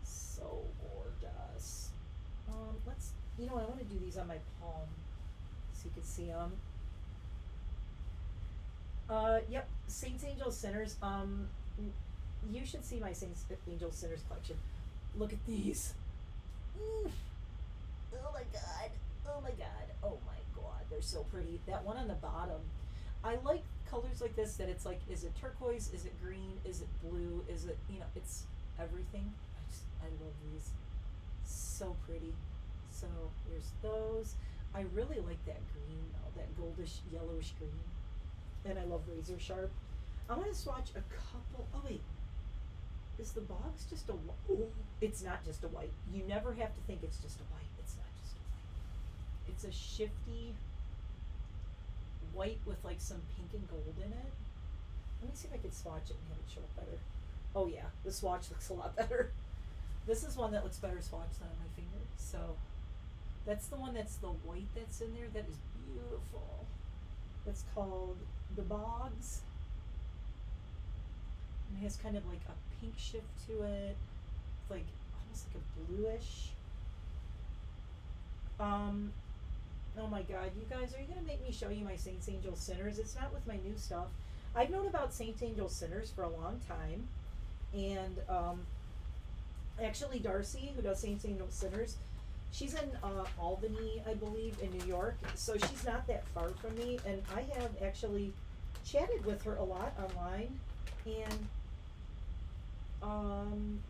So gorgeous. Let's. You know, I want to do these on my palm so you can see them. Yep, Saints, Angels, Sinners. You should see my Saints, Angels, Sinners collection. Look at these. Oh my god. Oh my god. Oh my god. They're so pretty. That one on the bottom. I like colors like this that it's like, is it turquoise? Is it green? Is it blue? Is it, you know, it's everything. I love these. So pretty. So here's those. I really like that green though, that goldish, yellowish green. And I love Razor Sharp. I want to swatch a couple. Oh wait, is the Bogs just a white? Oh, it's not just a white. You never have to think it's just a white. It's not just a white. It's a shifty white with like some pink and gold in it. Let me see if I can swatch it and have it show up better. Oh yeah, the swatch looks a lot better. This is one that looks better swatched than on my finger. So that's the one that's the white that's in there. That is beautiful. That's called the Bogs. And it has kind of like a pink shift to it. It's like almost like a bluish. Oh my God, you guys, are you gonna make me show you my Saints, Angels, Sinners? It's not with my new stuff. I've known about Saints, Angels, Sinners for a long time, and actually Darcy, who does Saints, Angels, Sinners, she's in Albany, I believe, in New York, so she's not that far from me, and I have actually chatted with her a lot online, and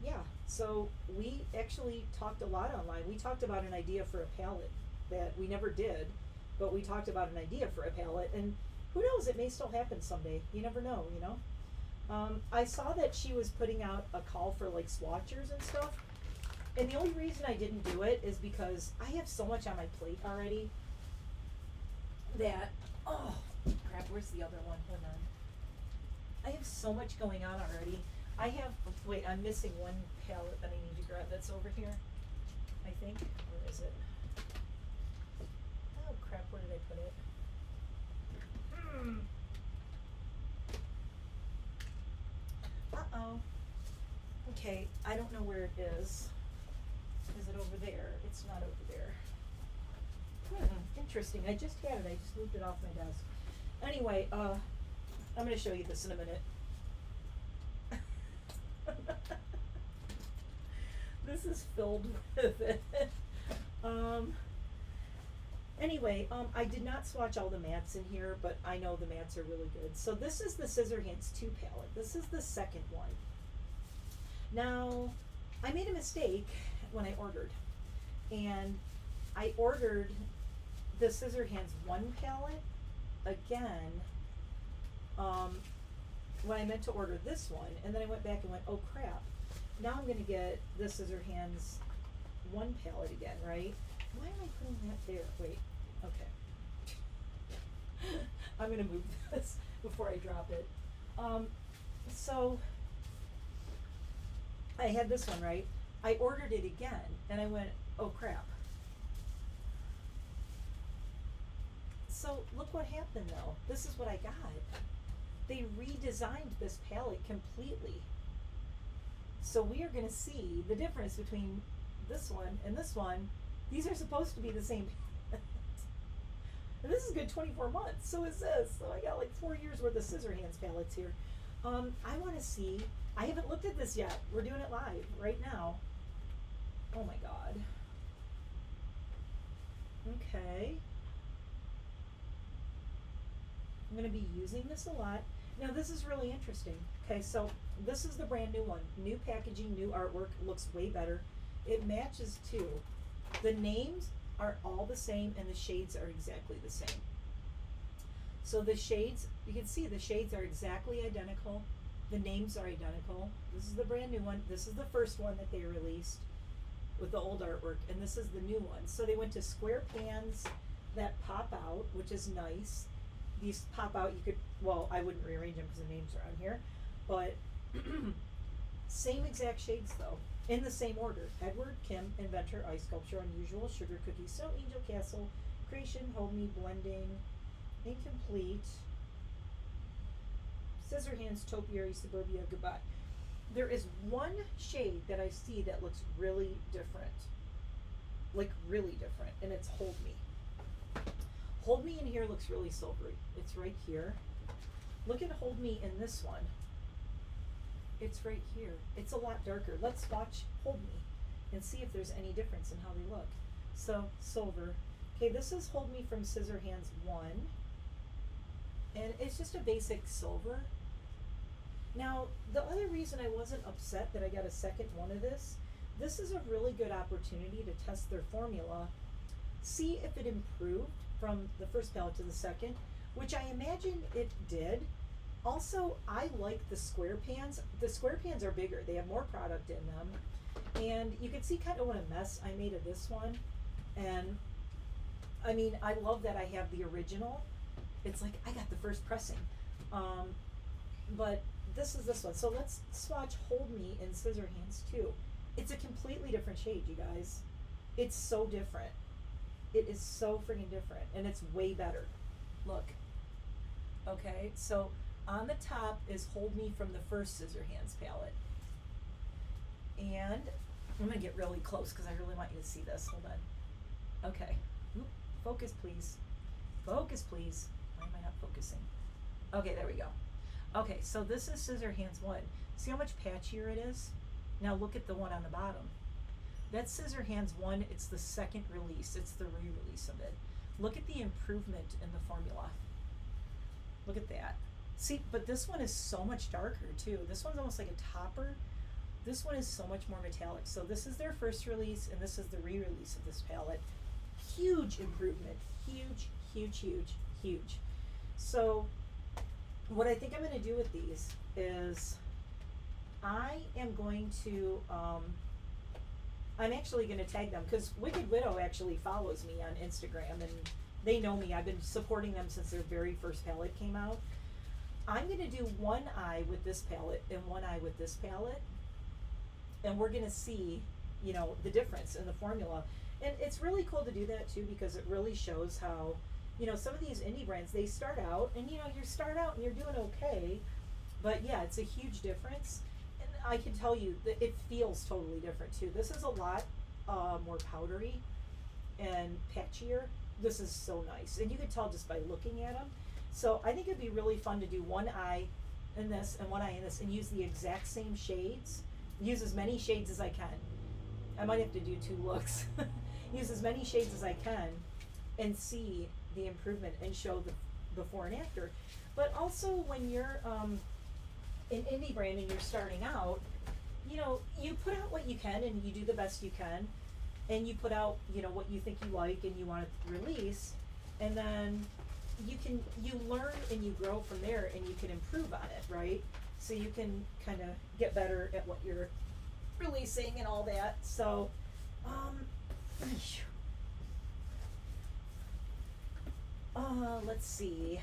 yeah, so we actually talked a lot online. We talked about an idea for a palette that we never did, but we talked about an idea for a palette, and who knows, it may still happen someday. You never know, you know? I saw that she was putting out a call for like swatchers and stuff, and the only reason I didn't do it is because I have so much on my plate already that, oh crap, where's the other one? Hold on. I have so much going on already. I have, wait, I'm missing one palette that I need to grab that's over here, I think. Where is it? Oh crap, where did I put it? Uh-oh. Okay, I don't know where it is. Is it over there? It's not over there. Interesting. I just had it. I just moved it off my desk. Anyway, I'm going to show you this in a minute. This is filled with it. Anyway, I did not swatch all the mattes in here, but I know the mattes are really good. So this is the Scissorhands 2 palette. This is the second one. Now, I made a mistake when I ordered. And I ordered the Scissorhands 1 palette again when I meant to order this one. And then I went back and went, oh crap. Now I'm going to get the Scissorhands 1 palette again, right? Why am I putting that there? Wait, okay. I'm going to move this before I drop it. So I had this one, right? I ordered it again, and I went, oh crap. So look what happened though. This is what I got. They redesigned this palette completely. So we are going to see the difference between this one and this one. These are supposed to be the same palette. And this is a good 24 months. So is this. So I got like 4 years worth of Scissorhands palettes here. I want to see. I haven't looked at this yet. We're doing it live right now. Oh my God. Okay. I'm going to be using this a lot. Now this is really interesting. Okay, so this is the brand new one. New packaging, new artwork, looks way better. It matches too. The names are all the same and the shades are exactly the same. So the shades, you can see the shades are exactly identical. The names are identical. This is the brand new one. This is the first one that they released with the old artwork, and this is the new one. So they went to square pans that pop out, which is nice. These pop out, you could, well, I wouldn't rearrange them because the names are on here, but same exact shades though, in the same order. Edward, Kim, Inventor, Ice Sculpture, Unusual, Sugar Cookie, Snow Angel, Castle, Creation, Hold Me, Blending, Incomplete, Scissorhands, Topiary, Suburbia, Goodbye. There is one shade that I see that looks really different, like really different, and it's Hold Me. Hold Me in here looks really silvery. It's right here. Look at Hold Me in this one. It's right here. It's a lot darker. Let's watch Hold Me and see if there's any difference in how they look. So, silver. Okay, this is Hold Me from Scissorhands 1. And it's just a basic silver. Now, the other reason I wasn't upset that I got a second one of this is a really good opportunity to test their formula, see if it improved from the first palette to the second, which I imagine it did. Also, I like the square pans. The square pans are bigger. They have more product in them. And you can see kind of what a mess I made of this one. And I mean, I love that I have the original. It's like I got the first pressing. But this is this one. So let's swatch Hold Me in Scissorhands 2. It's a completely different shade, you guys. It's so different. It is so freaking different, and it's way better. Look. Okay, so on the top is Hold Me from the first Scissorhands palette. And I'm gonna get really close because I really want you to see this. Hold on. Okay. Oop, focus, please. Focus, please. Why am I not focusing? Okay, there we go. Okay, so this is Scissor Hands 1. See how much patchier it is? Now look at the one on the bottom. That's Scissor Hands 1. It's the second release. It's the re-release of it. Look at the improvement in the formula. Look at that. See, but this one is so much darker too. This one's almost like a topper. This one is so much more metallic. So this is their first release, and this is the re-release of this palette. Huge improvement. Huge, huge, huge, huge. So what I think I'm going to do with these is I am going to, I'm actually going to tag them because Wicked Widow actually follows me on Instagram and they know me. I've been supporting them since their very first palette came out. I'm going to do one eye with this palette and one eye with this palette. And we're going to see, you know, the difference in the formula. And it's really cool to do that too because it really shows how, you know, some of these indie brands, they start out and, you know, you start out and you're doing okay. But yeah, it's a huge difference. And I can tell you that it feels totally different too. This is a lot more powdery and patchier. This is so nice. And you can tell just by looking at them. So I think it'd be really fun to do one eye in this and one eye in this and use the exact same shades. Use as many shades as I can. I might have to do 2 looks. Use as many shades as I can and see the improvement and show the before and after. But also when you're an indie brand and you're starting out, you know, you put out what you can and you do the best you can and you put out, you know, what you think you like and you want to release, and then you learn and you grow from there and you can improve on it, right? So you can kind of get better at what you're releasing and all that. So let's see.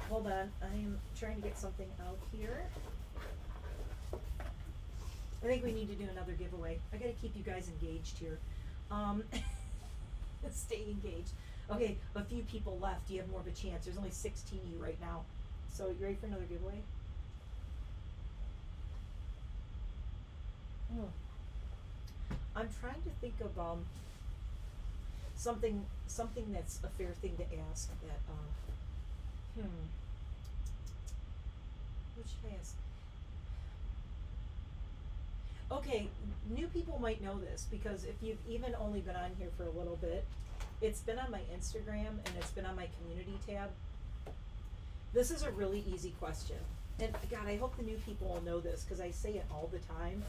Hold on, I'm trying to get something out here. I think we need to do another giveaway. I gotta keep you guys engaged here. Stay engaged. Okay, a few people left. You have more of a chance. There's only 16 of you right now. So you ready for another giveaway? I'm trying to think of something that's a fair thing to ask that what should I ask? Okay, new people might know this because if you've even only been on here for a little bit, it's been on my Instagram and it's been on my community tab. This is a really easy question. And God, I hope the new people will know this because I say it all the time.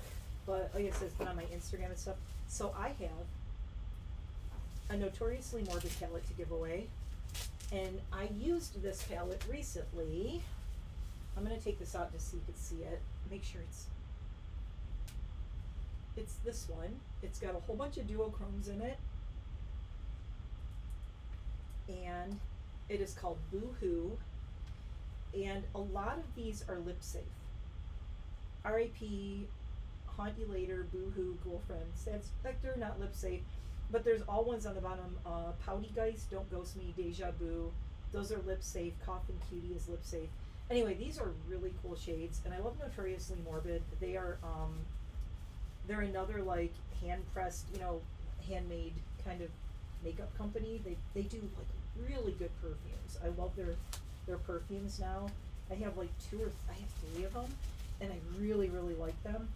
But like I said, it's been on my Instagram and stuff. So I have a Notoriously Morbid palette to give away. And I used this palette recently. I'm going to take this out just so you can see it. Make sure it's this one. It's got a whole bunch of duochromes in it. And it is called Boo-Hoo. And a lot of these are lip safe. R.I.P. Haunt You Later, Boo-Hoo, Girlfriend, Sad Spectre, not lip safe. But there's all ones on the bottom. Pouty Geist, Don't Ghost Me, Deja Vu. Those are lip safe. Coffin Cutie is lip safe. Anyway, these are really cool shades. And I love Notoriously Morbid. They are, they're another like hand-pressed, you know, handmade kind of makeup company. They do like really good perfumes. I love their perfumes now. I have like 3 of them, and I really, really like them.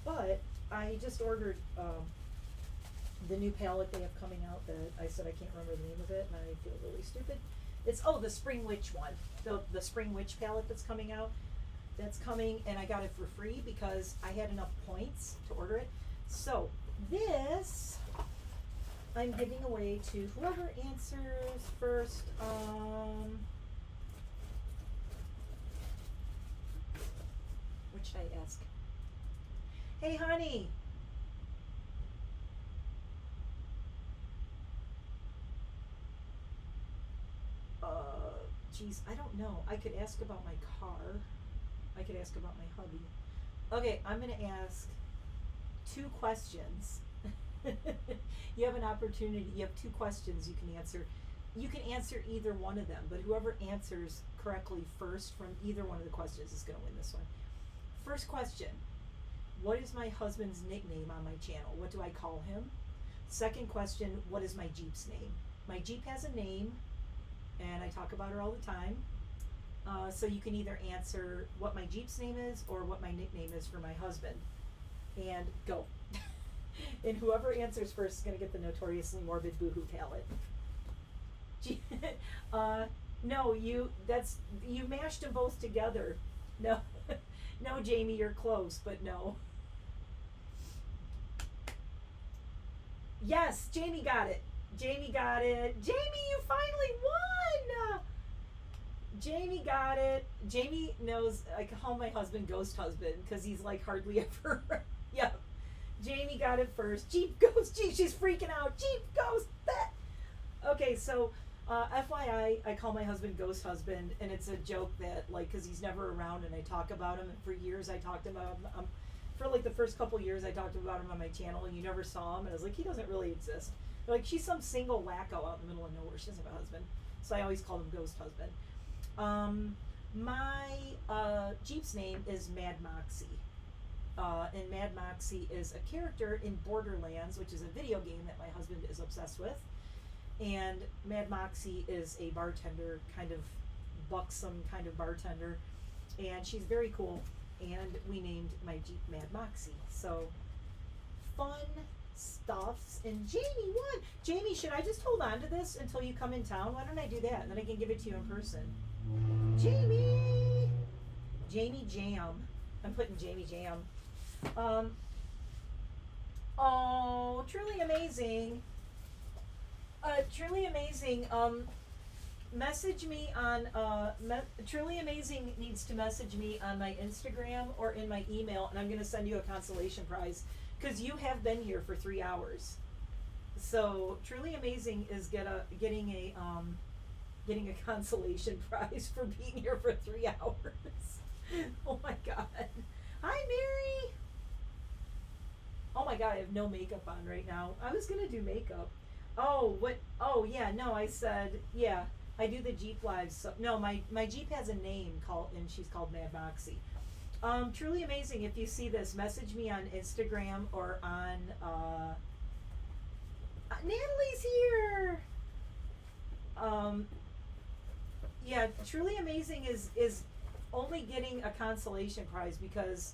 But I just ordered the new palette they have coming out that I said I can't remember the name of it, and I feel really stupid. It's, the Spring Witch one. The Spring Witch palette that's coming out. That's coming, and I got it for free because I had enough points to order it. So this I'm giving away to whoever answers first. What should I ask? Hey, honey. Geez, I don't know. I could ask about my car. I could ask about my hubby. Okay, I'm going to ask 2 questions. You have an opportunity. You have 2 questions you can answer. You can answer either one of them, but whoever answers correctly first from either one of the questions is going to win this one. First question, what is my husband's nickname on my channel? What do I call him? Second question, what is my Jeep's name? My Jeep has a name, and I talk about her all the time. So you can either answer what my Jeep's name is or what my nickname is for my husband. And go. And whoever answers first is going to get the Notoriously Morbid Boohoo palette. No, you mashed them both together. No, no, Jamie, you're close, but no. Yes, Jamie got it. Jamie got it. Jamie, you finally won! Jamie got it. Jamie knows I call my husband Ghost Husband because he's like hardly ever. Yep. Jamie got it first. Jeep Ghost. Jeep, she's freaking out. Jeep Ghost. Okay, so FYI, I call my husband Ghost Husband, and it's a joke that like because he's never around, and I talk about him. And for years, I talked about him. For like the first couple years, I talked about him on my channel, and you never saw him. And I was like, he doesn't really exist. They're like, she's some single wacko out in the middle of nowhere. She doesn't have a husband, so I always called him Ghost Husband. My Jeep's name is Mad Moxie. And Mad Moxie is a character in Borderlands, which is a video game that my husband is obsessed with. And Mad Moxie is a bartender, kind of buxom kind of bartender. And she's very cool. And we named my Jeep Mad Moxie. So, fun stuffs. And Jamie won. Jamie, should I just hold on to this until you come in town? Why don't I do that? And then I can give it to you in person. Jamie! Jamie Jam. I'm putting Jamie Jam. Oh, truly amazing. Truly amazing. Message me on, Truly Amazing needs to message me on my Instagram or in my email, and I'm going to send you a consolation prize because you have been here for 3 hours. So Truly Amazing is getting a consolation prize for being here for 3 hours. Oh my God. Hi, Mary. Oh my God, I have no makeup on right now. I was gonna do makeup. Oh, what? Oh yeah, no, I said, yeah, I do the Jeep lives. So, no, my Jeep has a name and she's called Mad Moxie. Truly Amazing, if you see this, message me on Instagram or on, Natalie's here. Yeah, Truly Amazing is only getting a consolation prize because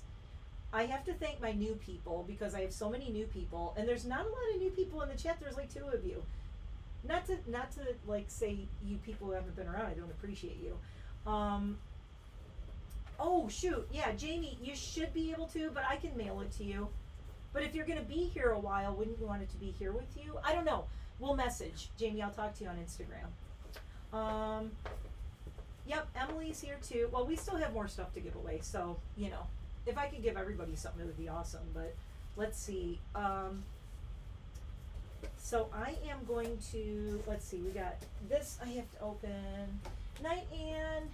I have to thank my new people because I have so many new people, and there's not a lot of new people in the chat. There's like 2 of you. Not to like say you people who haven't been around, I don't appreciate you. Oh shoot, yeah, Jamie, you should be able to, but I can mail it to you. But if you're gonna be here a while, wouldn't you want it to be here with you? I don't know. We'll message. Jamie, I'll talk to you on Instagram. Yep, Emily's here too. Well, we still have more stuff to give away, so, you know, if I could give everybody something, it would be awesome, but let's see. So I am going to, let's see, we got this I have to open. Night Ann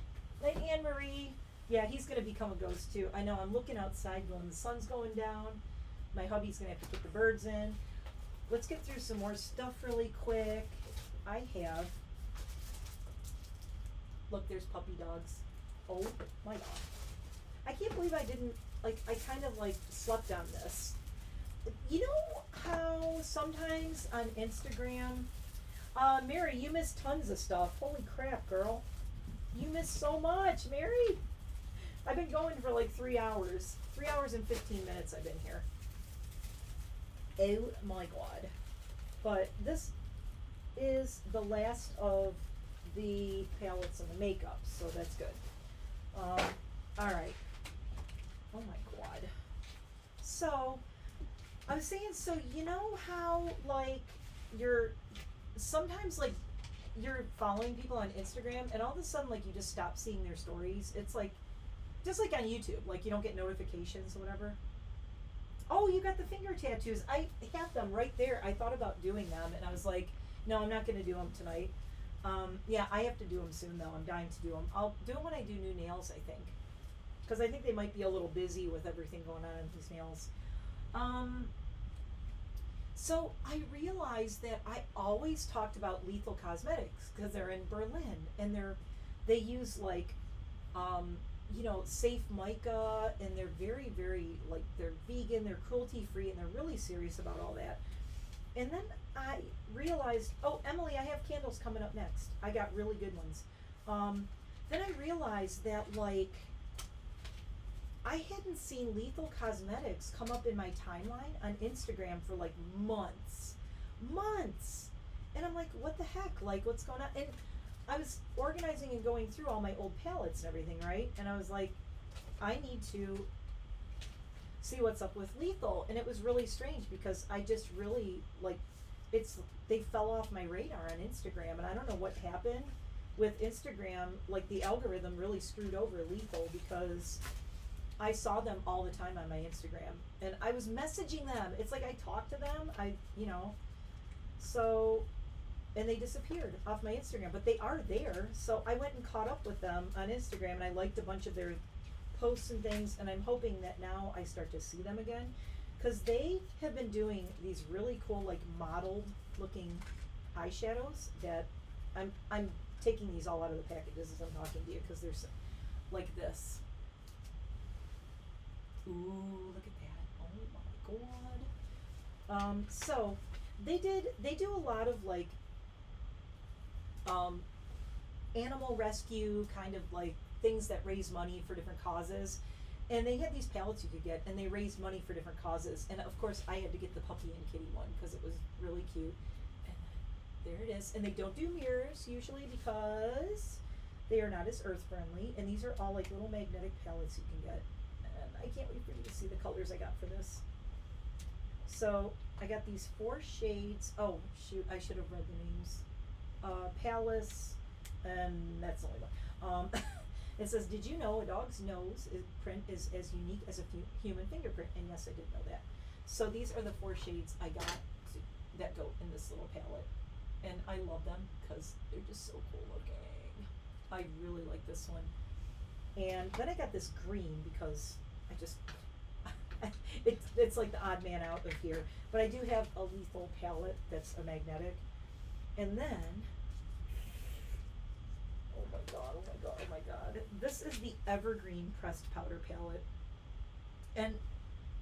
Marie. Yeah, he's going to become a ghost too. I know, I'm looking outside when the sun's going down. My hubby's going to have to put the birds in. Let's get through some more stuff really quick. I have, look, there's puppy dogs. Oh my God. I can't believe I didn't, like, I kind of like slept on this. You know how sometimes on Instagram, Mary, you missed tons of stuff. Holy crap, girl. You missed so much, Mary. I've been going for like 3 hours. 3 hours and 15 minutes I've been here. Oh my God. But this is the last of the palettes and the makeup, so that's good. All right. Oh my God. So, I was saying, so you know how, like, sometimes, like, you're following people on Instagram, and all of a sudden, like, you just stop seeing their stories. It's like, just like on YouTube, like, you don't get notifications or whatever. Oh, you got the finger tattoos. I have them right there. I thought about doing them, and I was like, no, I'm not going to do them tonight. Yeah, I have to do them soon, though. I'm dying to do them. I'll do them when I do new nails, I think. Because I think they might be a little busy with everything going on in these nails. So I realized that I always talked about Lethal Cosmetics because they're in Berlin, and they use like you know, safe mica, and they're very, very, like, they're vegan, they're cruelty free, and they're really serious about all that. And then I realized, oh, Emily, I have candles coming up next. I got really good ones. Then I realized that, like, I hadn't seen Lethal Cosmetics come up in my timeline on Instagram for like months. Months! And I'm like, what the heck? Like, what's going on? And I was organizing and going through all my old palettes and everything, right? And I was like, I need to see what's up with Lethal. And it was really strange because I just really, like, they fell off my radar on Instagram. And I don't know what happened with Instagram. Like, the algorithm really screwed over Lethal because I saw them all the time on my Instagram. And I was messaging them. It's like I talked to them. So, and they disappeared off my Instagram, but they are there. So I went and caught up with them on Instagram, and I liked a bunch of their posts and things, and I'm hoping that now I start to see them again, because they have been doing these really cool, like, modeled looking eyeshadows that I'm taking these all out of the packages as I'm talking to you, because they're so, like this. Ooh, look at that. Oh my god. So they do a lot of, like, animal rescue kind of, like, things that raise money for different causes. And they had these palettes you could get, and they raised money for different causes. And of course I had to get the puppy and kitty one because it was really cute. And there it is. And they don't do mirrors usually because they are not as earth friendly. And these are all like little magnetic palettes you can get. And I can't wait for you to see the colors I got for this. So I got these 4 shades. Oh shoot, I should have read the names. Palace, and that's the only one. It says, did you know a dog's nose print is as unique as a human fingerprint? And yes, I did know that. So these are the 4 shades I got that go in this little palette. And I love them because they're just so cool looking. I really like this one. And then I got this green because I just, it's like the odd man out of here. But I do have a Lethal palette that's a magnetic. And then, oh my god, oh my god, oh my god. This is the Evergreen Pressed Powder Palette. And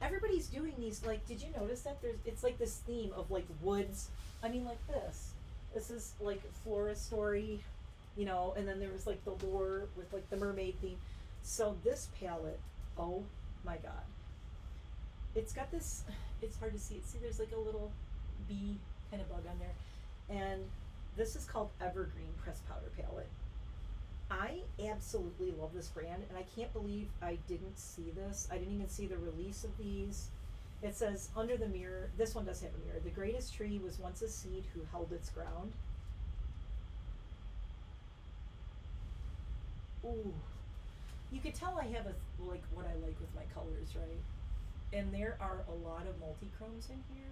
everybody's doing these, like, did you notice that? It's like this theme of, like, woods. I mean, like this. This is, like, Flora Story, you know, and then there was, like, the lure with, like, the mermaid theme. So this palette, oh my god. It's got this, it's hard to see it. See, there's, like, a little bee kind of bug on there. And this is called Evergreen Pressed Powder Palette. I absolutely love this brand, and I can't believe I didn't see this. I didn't even see the release of these. It says, under the mirror, this one does have a mirror. The greatest tree was once a seed who held its ground. Ooh. You could tell I have like what I like with my colors, right? And there are a lot of multi-chromes in here.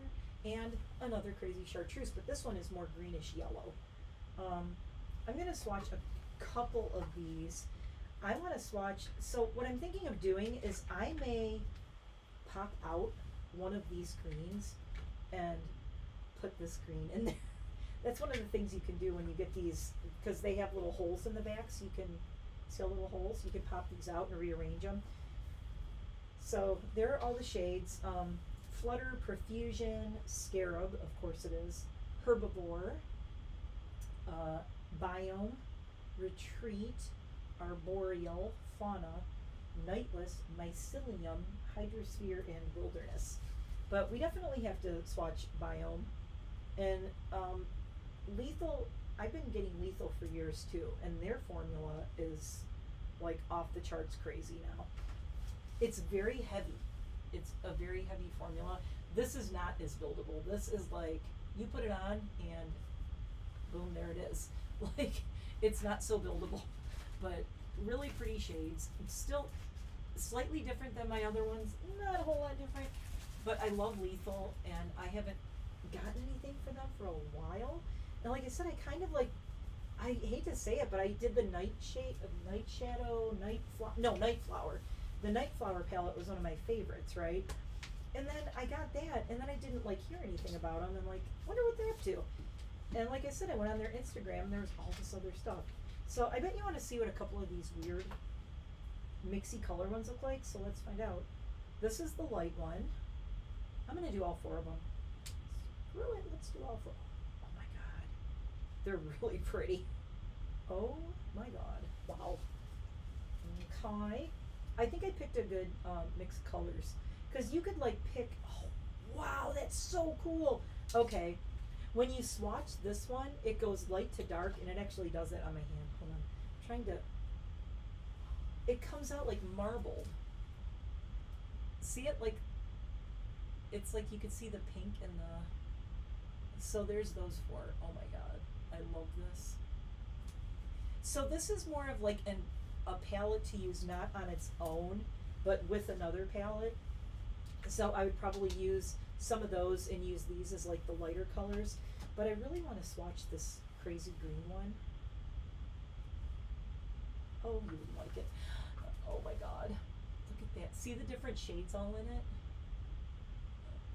And another crazy chartreuse, but this one is more greenish yellow. I'm gonna swatch a couple of these. I wanna swatch, so what I'm thinking of doing is I may pop out one of these greens and put this green in there. That's one of the things you can do when you get these, because they have little holes in the back, so you can see all little holes, you can pop these out and rearrange them. So there are all the shades. Flutter, Profusion, Scarab, of course it is, Herbivore, Biome, Retreat, Arboreal, Fauna, Nightless, Mycelium, Hydrosphere, and Wilderness. But we definitely have to swatch Biome. And Lethal, I've been getting Lethal for years too, and their formula is like off the charts crazy now. It's very heavy. It's a very heavy formula. This is not as buildable. This is like, you put it on and boom, there it is. Like, it's not so buildable, but really pretty shades. It's still slightly different than my other ones. Not a whole lot different, but I love Lethal, and I haven't gotten anything for them for a while. And like I said, I kind of like, I hate to say it, but I did the Nightflower. The Nightflower palette was one of my favorites, right? And then I got that, and then I didn't like hear anything about them, and like, wonder what they're up to. And like I said, I went on their Instagram, and there was all this other stuff. So I bet you want to see what a couple of these weird mixy color ones look like, so let's find out. This is the light one. I'm gonna do all 4 of them. Screw it, let's do all 4. Oh my god. They're really pretty. Oh my god. Wow. Okay. I think I picked a good mixed colors. Because you could like pick, oh wow, that's so cool. Okay. When you swatch this one, it goes light to dark, and it actually does it on my hand. Hold on. I'm trying to, it comes out like marbled. See it like, it's like you could see the pink and the, so there's those 4. Oh my god, I love this. So this is more of like a palette to use not on its own, but with another palette. So I would probably use some of those and use these as like the lighter colors. But I really want to swatch this crazy green one. Oh, you would like it. Oh my god. Look at that. See the different shades all in it?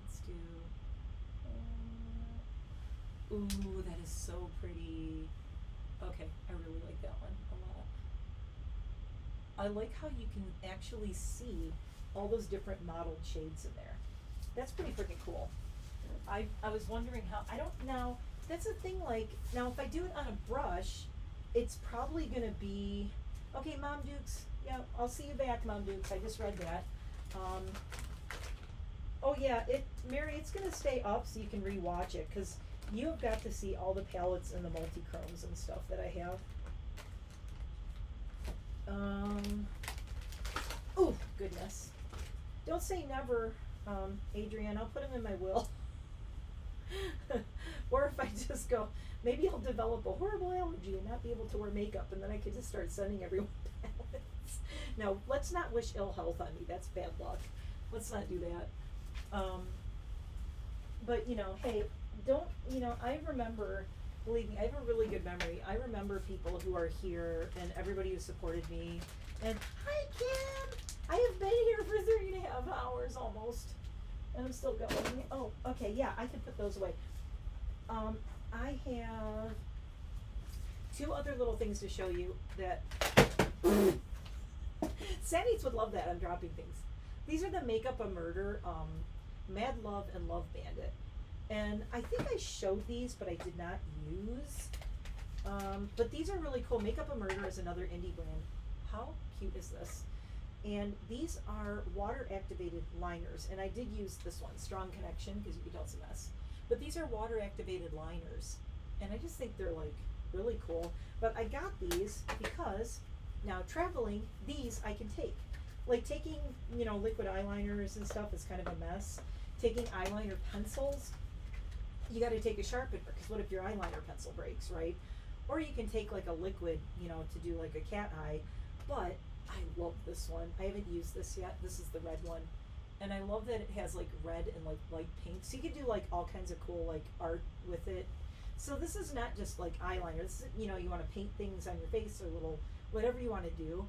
Let's do... ooh, that is so pretty. Okay, I really like that one a lot. I like how you can actually see all those different mottled shades in there. That's pretty freaking cool. I was wondering how, I don't know, that's the thing, like, now if I do it on a brush, it's probably gonna be, okay, Mom Dukes, yeah, I'll see you back, Mom Dukes, I just read that. Oh yeah, Mary, it's gonna stay up so you can rewatch it, because you have got to see all the palettes and the multi-chromes and stuff that I have. Oh, goodness. Don't say never, Adrienne, I'll put them in my will. Or if I just go, maybe I'll develop a horrible allergy and not be able to wear makeup, and then I could just start sending everyone palettes. Now, let's not wish ill health on me. That's bad luck. Let's not do that. But, you know, hey, don't, you know, I remember, believe me, I have a really good memory. I remember people who are here and everybody who supported me. And, hi, Kim! I have been here for 3.5 hours almost. And I'm still going. Oh, okay, yeah, I can put those away. I have 2 other little things to show you that Sandy's would love that. I'm dropping things. These are the Makeup a Murder, Mad Love and Love Bandit. And I think I showed these, but I did not use. But these are really cool. Makeup a Murder is another indie brand. How cute is this? And these are water activated liners, and I did use this one, Strong Connection, because you could tell it's a mess. But these are water activated liners, and I just think they're like really cool. But I got these because now traveling, these I can take. Like taking, you know, liquid eyeliners and stuff is kind of a mess. Taking eyeliner pencils, you got to take a sharpener, because what if your eyeliner pencil breaks, right? Or you can take like a liquid, you know, to do like a cat eye. But I love this one. I haven't used this yet. This is the red one. And I love that it has like red and like light pink. So you can do like all kinds of cool like art with it. So this is not just like eyeliner. This is, you know, you want to paint things on your face or little, whatever you want to do.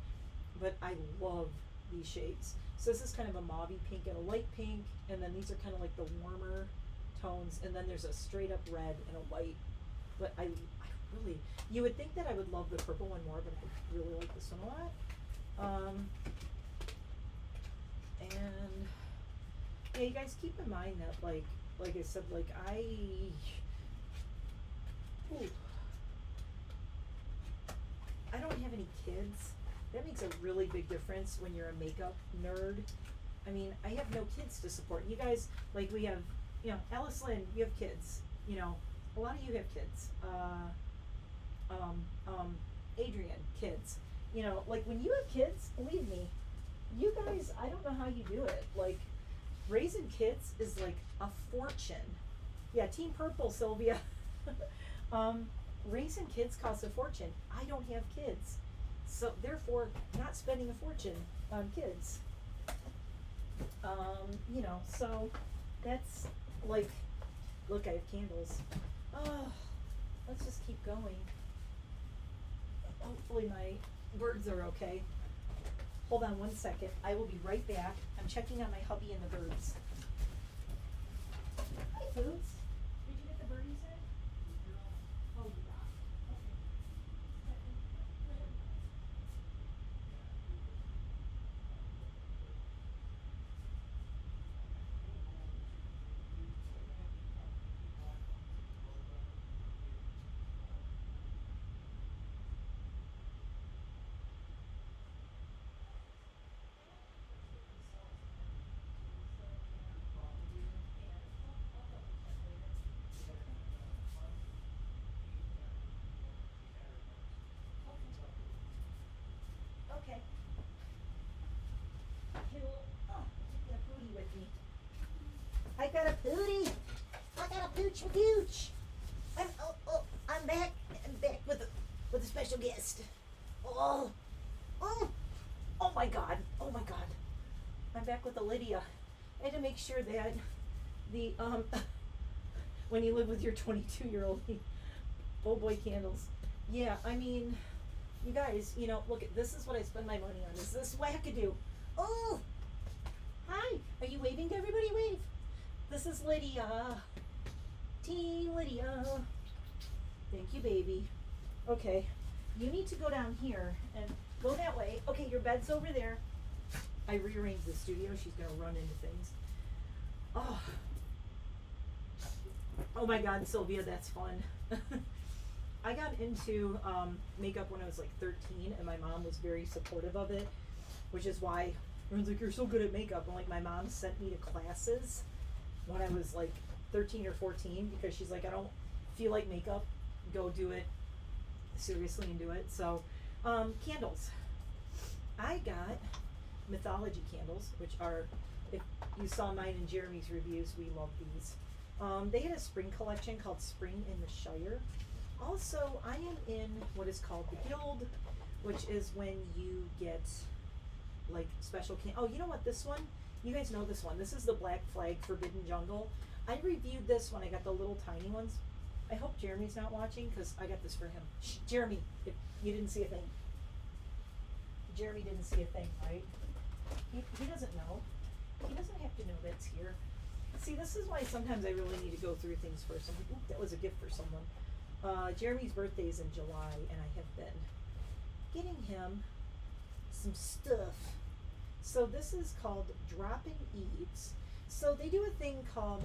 But I love these shades. So this is kind of a mauvey pink and a light pink. And then these are kind of like the warmer tones. And then there's a straight up red and a white. But I really, you would think that I would love the purple one more, but I really like this one a lot. And yeah, you guys keep in mind that like I said, like I don't have any kids. That makes a really big difference when you're a makeup nerd. I mean, I have no kids to support. You guys, like we have, you know, Alice Lynn, you have kids. You know, a lot of you have kids. Adrienne, kids. You know, like when you have kids, believe me, you guys, I don't know how you do it. Like, raising kids is like a fortune. Yeah, Team Purple, Sylvia. Raising kids costs a fortune. I don't have kids. So, therefore, not spending a fortune on kids. You know, so that's like, look, I have candles. Oh, let's just keep going. Hopefully my birds are okay. Hold on 1 second. I will be right back. I'm checking on my hubby and the birds. Hi, Foods. Did you get the birdies in? Oh, you got. Okay. I got a pootie. I got a pooch gooch. I'm back. I'm back with a special guest. Oh, oh my God. Oh my God. I'm back with the Lydia. I had to make sure that the when you live with your 22-year-old, oh boy, candles. Yeah, I mean, you guys, you know, look, this is what I spend my money on. Is this wackadoo? Oh, hi. Are you waving to everybody? Wave. This is Lydia. Team Lydia. Thank you, baby. Okay, you need to go down here and go that way. Okay, your bed's over there. I rearranged the studio. She's gonna run into things. Oh. Oh my God, Sylvia, that's fun. I got into makeup when I was like 13, and my mom was very supportive of it, which is why everyone's like, you're so good at makeup. And like, my mom sent me to classes when I was like 13 or 14 because she's like, I don't feel like makeup. Go do it seriously and do it. So, candles. I got mythology candles, which are, if you saw mine and Jeremy's reviews, we love these. They had a spring collection called Spring in the Shire. Also, I am in what is called the Guild, which is when you get like special oh, you know what, this one? You guys know this one. This is the Black Flag Forbidden Jungle. I reviewed this when I got the little tiny ones. I hope Jeremy's not watching because I got this for him. Shh, Jeremy, if you didn't see a thing. Jeremy didn't see a thing, right? He doesn't know. He doesn't have to know that's here. See, this is why sometimes I really need to go through things first. I'm like, ooh, that was a gift for someone. Jeremy's birthday is in July, and I have been getting him some stuff. So this is called Dropping Eves. So they do a thing called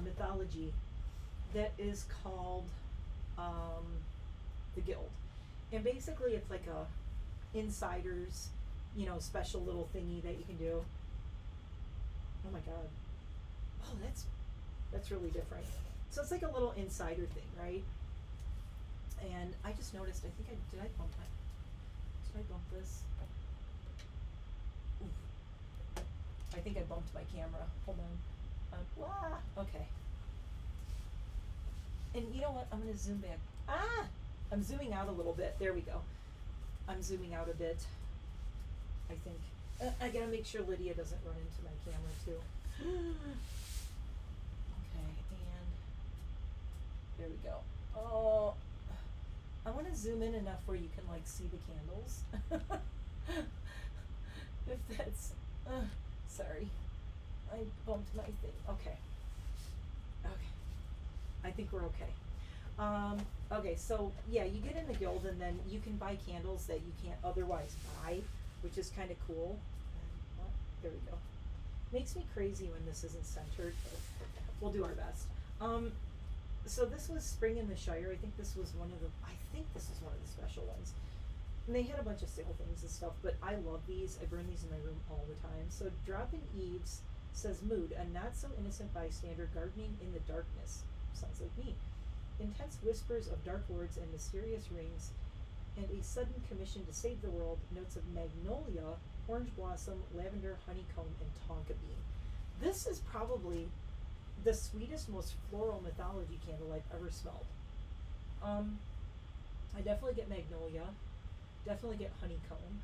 mythology that is called the Guild. And basically it's like a insiders, you know, special little thingy that you can do. Oh my God. Oh, that's really different. So it's like a little insider thing, right? And I just noticed, did I bump this? Ooh. I think I bumped my camera. Hold on. Okay. And you know what? I'm gonna zoom back. I'm zooming out a little bit. There we go. I'm zooming out a bit, I think. I gotta make sure Lydia doesn't run into my camera too. Okay, and there we go. Oh, I want to zoom in enough where you can like see the candles. If that's, sorry, I bumped my thing. Okay. I think we're okay. Okay, so yeah, you get in the Guild and then you can buy candles that you can't otherwise buy, which is kind of cool. There we go. Makes me crazy when this isn't centered, but we'll do our best. So this was Spring in the Shire. I think this is one of the special ones. And they had a bunch of sale things and stuff, but I love these. I burn these in my room all the time. So Dropping Eves says, mood, a not so innocent bystander gardening in the darkness. Sounds like me. Intense whispers of dark words and mysterious rings, and a sudden commission to save the world. Notes of magnolia, orange blossom, lavender, honeycomb, and tonka bean. This is probably the sweetest, most floral mythology candle I've ever smelled. I definitely get magnolia, definitely get honeycomb.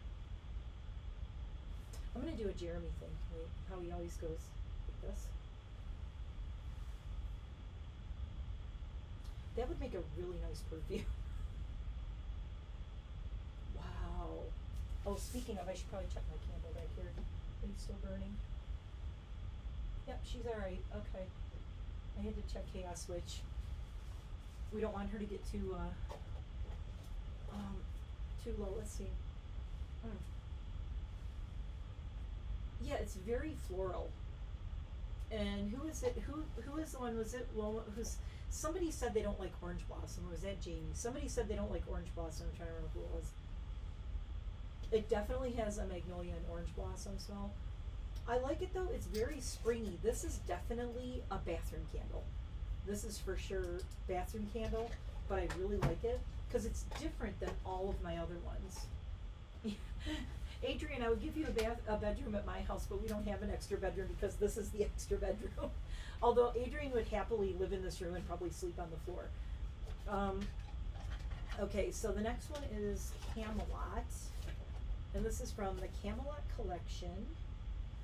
I'm gonna do a Jeremy thing, right? How he always goes like this. That would make a really nice perfume. Wow. Oh, speaking of, I should probably check my candle back here. Are you still burning? Yep, she's alright. Okay. I had to check chaos switch. We don't want her to get too low. Let's see. Yeah, it's very floral. And who is it? Who is the one? Was it who's somebody said they don't like orange blossom, or was that Jamie? Somebody said they don't like orange blossom. I'm trying to remember who it was. It definitely has a magnolia and orange blossom smell. I like it though. It's very springy. This is definitely a bathroom candle. This is for sure bathroom candle, but I really like it because it's different than all of my other ones. Adrian, I would give you a bedroom at my house, but we don't have an extra bedroom because this is the extra bedroom. Although Adrian would happily live in this room and probably sleep on the floor. Okay, so the next one is Camelot. And this is from the Camelot collection.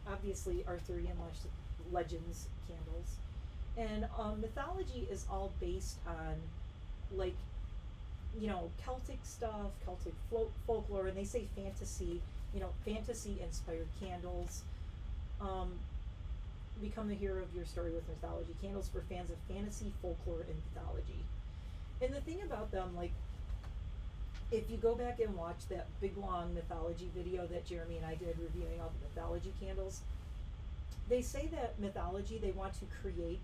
Obviously, Arthurian Legends candles. And mythology is all based on, like, you know, Celtic stuff, Celtic folklore, and they say fantasy, you know, fantasy-inspired candles. Become the hero of your story with mythology. Candles for fans of fantasy, folklore, and mythology. And the thing about them, like, if you go back and watch that big long mythology video that Jeremy and I did reviewing all the mythology candles, they say that mythology, they want to create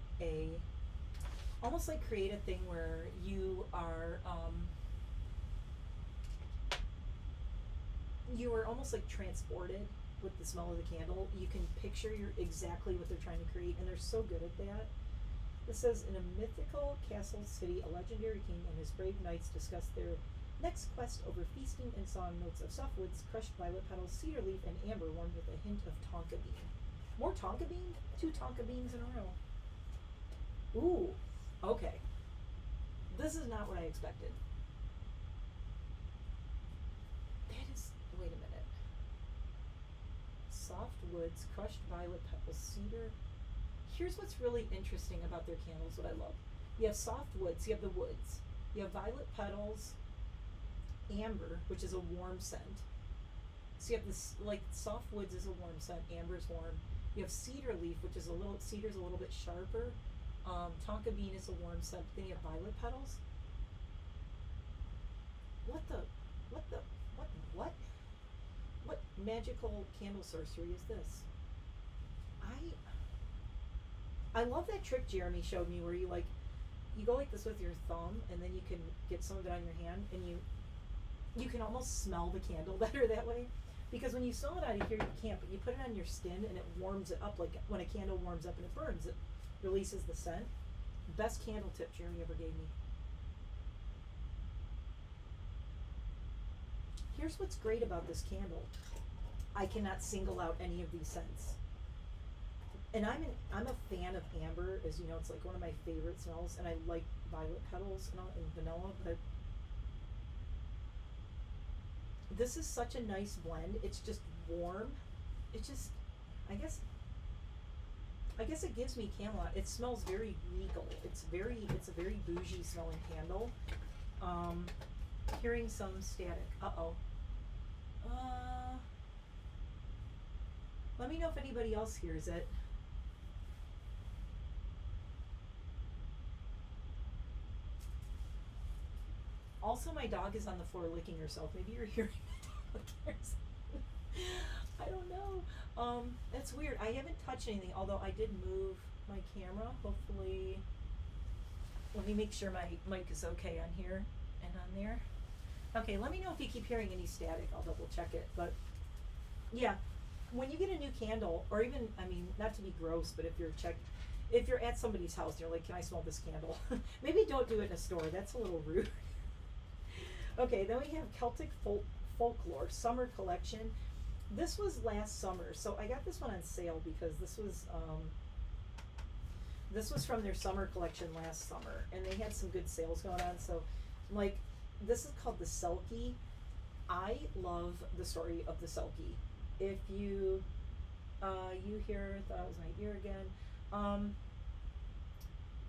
almost like create a thing where you are almost like transported with the smell of the candle. You can picture exactly what they're trying to create, and they're so good at that. This says, in a mythical castle city, a legendary king and his brave knights discuss their next quest over feasting and song. Notes of soft woods, crushed violet petals, cedar leaf, and amber warmed with a hint of tonka bean. More tonka bean? 2 tonka beans in a row. Ooh, okay. This is not what I expected. That is, wait a minute. Soft woods, crushed violet petals, cedar. Here's what's really interesting about their candles, what I love. You have soft woods, you have the woods. You have violet petals, amber, which is a warm scent. So you have this, like, soft woods is a warm scent, amber is warm. You have cedar leaf, which is cedar's a little bit sharper. Tonka bean is a warm scent. Then you have violet petals. What magical candle sorcery is this? I love that trick Jeremy showed me where you go like this with your thumb, and then you can get some of it on your hand, and you can almost smell the candle better that way. Because when you smell it out of here, you can't, but you put it on your skin and it warms it up. Like when a candle warms up and it burns, it releases the scent. Best candle tip Jeremy ever gave me. Here's what's great about this candle. I cannot single out any of these scents. And I'm a fan of amber, as you know, it's like one of my favorite smells, and I like violet petals and vanilla, but this is such a nice blend. It's just warm. It just, I guess it gives me Camelot. It smells very regal. It's a very bougie smelling candle. Hearing some static. Let me know if anybody else hears it. Also, my dog is on the floor licking herself. Maybe you're hearing my dog. I don't know. That's weird. I haven't touched anything, although I did move my camera. Hopefully, let me make sure my mic is okay on here and on there. Okay, let me know if you keep hearing any static. I'll double check it. But yeah, when you get a new candle, or even, I mean, not to be gross, but if you're at somebody's house and you're like, can I smell this candle? Maybe don't do it in a store. That's a little rude. Okay, then we have Celtic Folklore Summer Collection. This was last summer, so I got this one on sale because this was from their summer collection last summer, and they had some good sales going on. So, like, this is called the Selkie. I love the story of the Selkie. If you hear, thought it was my ear again.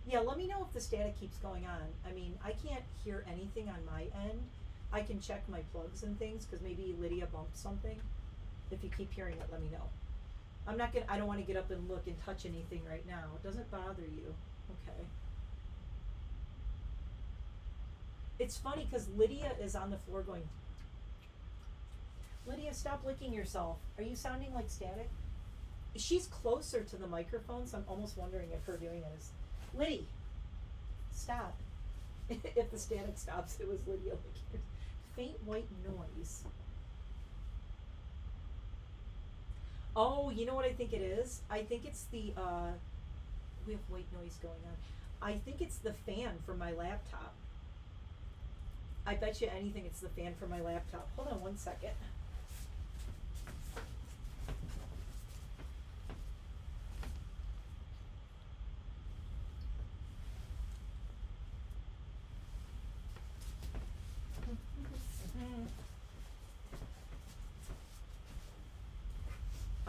Yeah, let me know if the static keeps going on. I mean, I can't hear anything on my end. I can check my plugs and things because maybe Lydia bumped something. If you keep hearing it, let me know. I don't want to get up and look and touch anything right now. It doesn't bother you. Okay. It's funny because Lydia is on the floor going, Lydia, stop licking yourself. Are you sounding like static? She's closer to the microphone, so I'm almost wondering if her doing it is, Liddy, stop. If the static stops, it was Lydia licking her. Faint white noise. Oh, you know what I think it is? I think it's the, we have white noise going on. I think it's the fan from my laptop. I bet you anything it's the fan from my laptop. Hold on one second.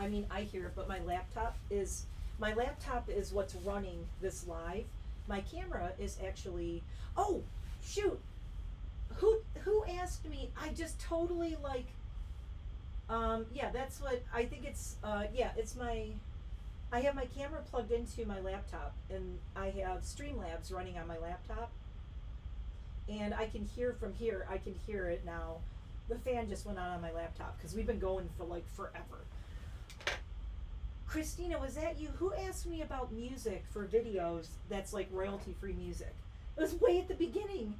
I mean, I hear it, but my laptop is what's running this live. My camera is actually, oh, shoot. Who asked me? I just totally like, yeah, that's what, I think it's, yeah, it's I have my camera plugged into my laptop, and I have Streamlabs running on my laptop, and I can hear from here, I can hear it now. The fan just went on my laptop, because we've been going for like forever. Christina, was that you? Who asked me about music for videos that's like royalty-free music? It was way at the beginning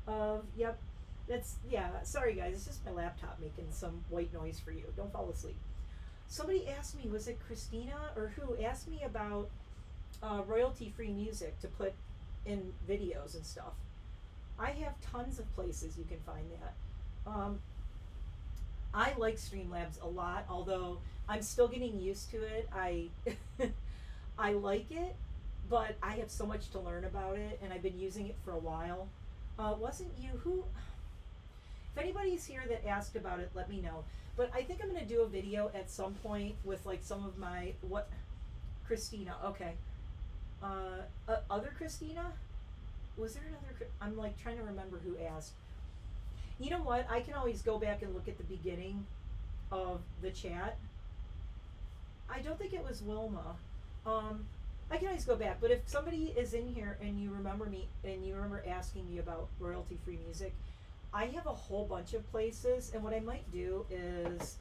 of, yep, that's, yeah, sorry guys, it's just my laptop making some white noise for you. Don't fall asleep. Somebody asked me, was it Christina or who asked me about royalty-free music to put in videos and stuff. I have tons of places you can find that. I like Streamlabs a lot, although I'm still getting used to it. I like it, but I have so much to learn about it, and I've been using it for a while. Wasn't you who? If anybody's here that asked about it, let me know. But I think I'm gonna do a video at some point with like some of my Christina. Okay. Other Christina? Was there another? I'm like trying to remember who asked. You know what? I can always go back and look at the beginning of the chat. I don't think it was Wilma. I can always go back, but if somebody is in here and you remember me and you remember asking me about royalty-free music, I have a whole bunch of places, and what I might do is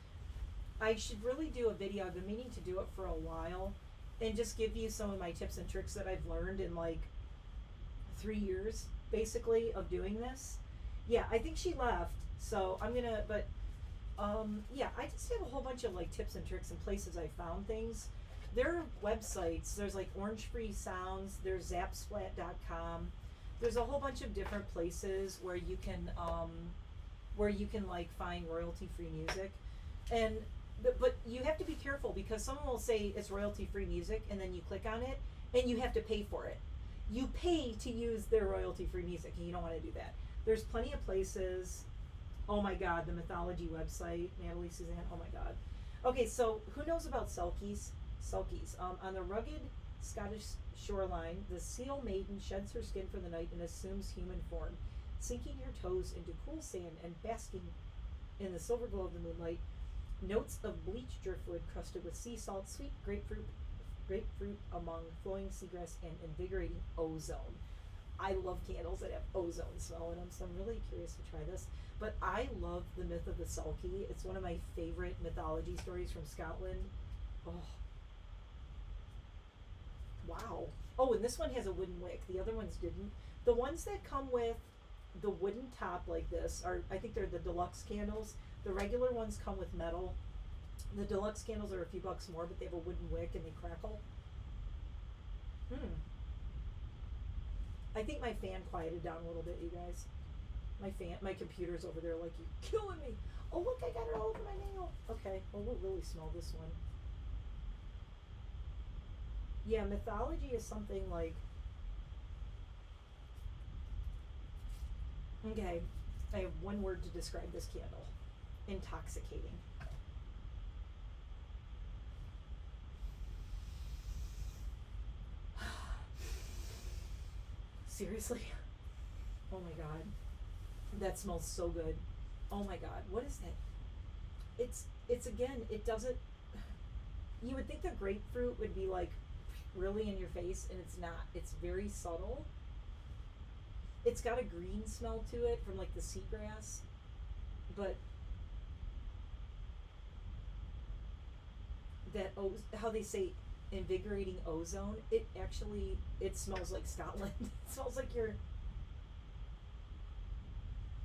I should really do a video. I've been meaning to do it for a while and just give you some of my tips and tricks that I've learned in like 3 years basically of doing this. Yeah, I think she left, so I'm gonna, but yeah, I just have a whole bunch of like tips and tricks and places I found things. There are websites, there's like Orange Free Sounds, there's zapsplat.com. There's a whole bunch of different places where you can like find royalty-free music. And but you have to be careful because someone will say it's royalty-free music and then you click on it and you have to pay for it. You pay to use their royalty-free music and you don't want to do that. There's plenty of places. Oh my God, the Mythology website, Natalie Suzanne, oh my God. Okay, so who knows about Selkies? Selkies. On the rugged Scottish shoreline, the seal maiden sheds her skin for the night and assumes human form, sinking her toes into cool sand and basking in the silver glow of the moonlight. Notes of bleached driftwood crusted with sea salt, sweet grapefruit among flowing seagrass, and invigorating ozone. I love candles that have ozone smell in them, so I'm really curious to try this. But I love the myth of the Selkie. It's one of my favorite mythology stories from Scotland. Oh. Wow. Oh, and this one has a wooden wick. The other ones didn't. The ones that come with the wooden top like this are, I think they're the deluxe candles. The regular ones come with metal. The deluxe candles are a few bucks more, but they have a wooden wick and they crackle. I think my fan quieted down a little bit, you guys. My computer's over there like, you're killing me. Oh, look, I got it all over my nail. Okay, well, we'll really smell this one. Yeah, mythology is something like, okay, I have one word to describe this candle. Intoxicating. Seriously? Oh my God. That smells so good. Oh my God. What is that? It's again, it doesn't, you would think the grapefruit would be like really in your face, and it's not. It's very subtle. It's got a green smell to it from like the seagrass, but that how they say invigorating ozone, it smells like Scotland. It smells like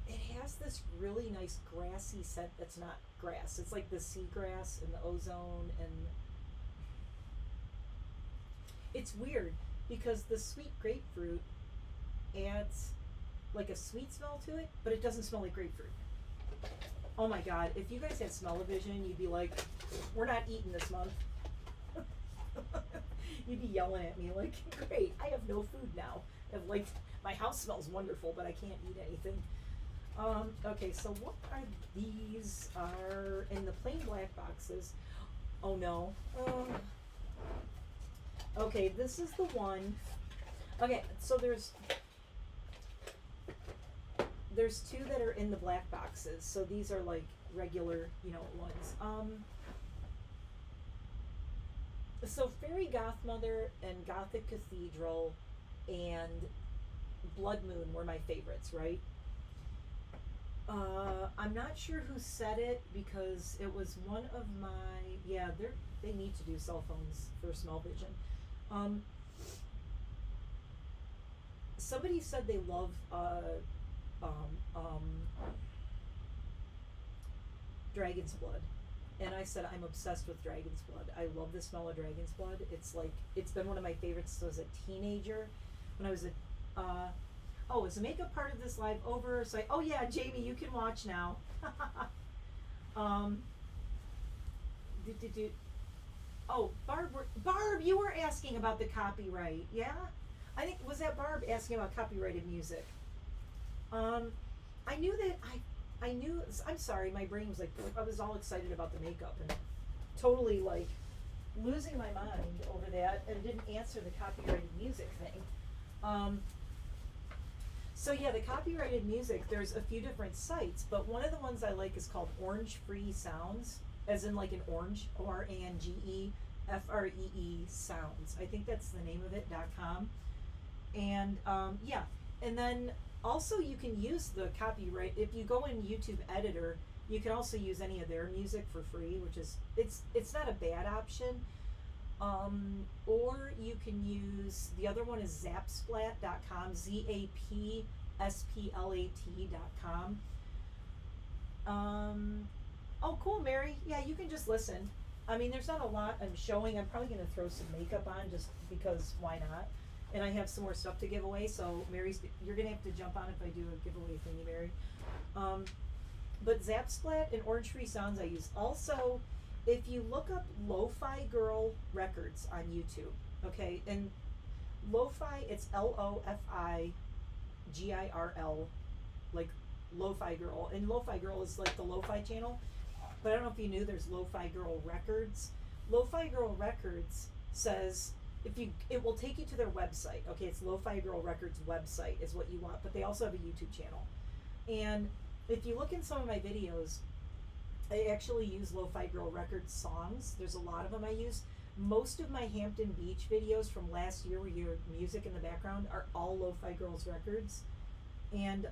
it has this really nice grassy scent that's not grass. It's like the seagrass and the ozone, and it's weird because the sweet grapefruit adds like a sweet smell to it, but it doesn't smell like grapefruit. Oh my God, if you guys had smell-o-vision, you'd be like, we're not eating this month. You'd be yelling at me like, great, I have no food now. I've like, my house smells wonderful, but I can't eat anything. Okay, so what are these? Are in the plain black boxes. Oh no. Okay, this is the one. Okay, so there's two that are in the black boxes. So these are like regular, ones. So Fairy Godmother and Gothic Cathedral and Blood Moon were my favorites, right? I'm not sure who said it because it was one of my, yeah, they need to do cell phones for smell vision. Somebody said they love Dragon's Blood. And I said I'm obsessed with Dragon's Blood. I love the smell of Dragon's Blood. It's been one of my favorites as a teenager. When I was is the makeup part of this live over? So oh yeah, Jamie, you can watch now. Oh, Barb, you were asking about the copyright, yeah? I think, was that Barb asking about copyrighted music? I knew that I'm sorry, my brain was like, I was all excited about the makeup and totally like losing my mind over that and didn't answer the copyrighted music thing. So yeah, the copyrighted music, there's a few different sites, but one of the ones I like is called Orange Free Sounds, as in like an orange, OrangeFree Sounds. I think that's the name of it, .com. And yeah, and then also you can use the copyright, if you go in YouTube Editor, you can also use any of their music for free, which is, it's not a bad option. Or you can use, the other one is zapsplat.com, zapsplat.com. Oh, cool, Mary. Yeah, you can just listen. I mean, there's not a lot I'm showing. I'm probably going to throw some makeup on just because why not? And I have some more stuff to give away, so Mary's, you're going to have to jump on if I do a giveaway thingy, Mary. But Zapsplat and Orange Free Sounds I use. Also, if you look up Lo-Fi Girl Records on YouTube, okay, and Lo-Fi, it's LOFIGIRL, like Lo-Fi Girl, and Lo-Fi Girl is like the Lo-Fi channel, but I don't know if you knew there's Lo-Fi Girl Records. Lo-Fi Girl Records says, it will take you to their website, okay, it's Lo-Fi Girl Records website is what you want, but they also have a YouTube channel. And if you look in some of my videos, I actually use Lo-Fi Girl Records songs. There's a lot of them I use. Most of my Hampton Beach videos from last year where you hear music in the background are all Lo-Fi Girls Records. And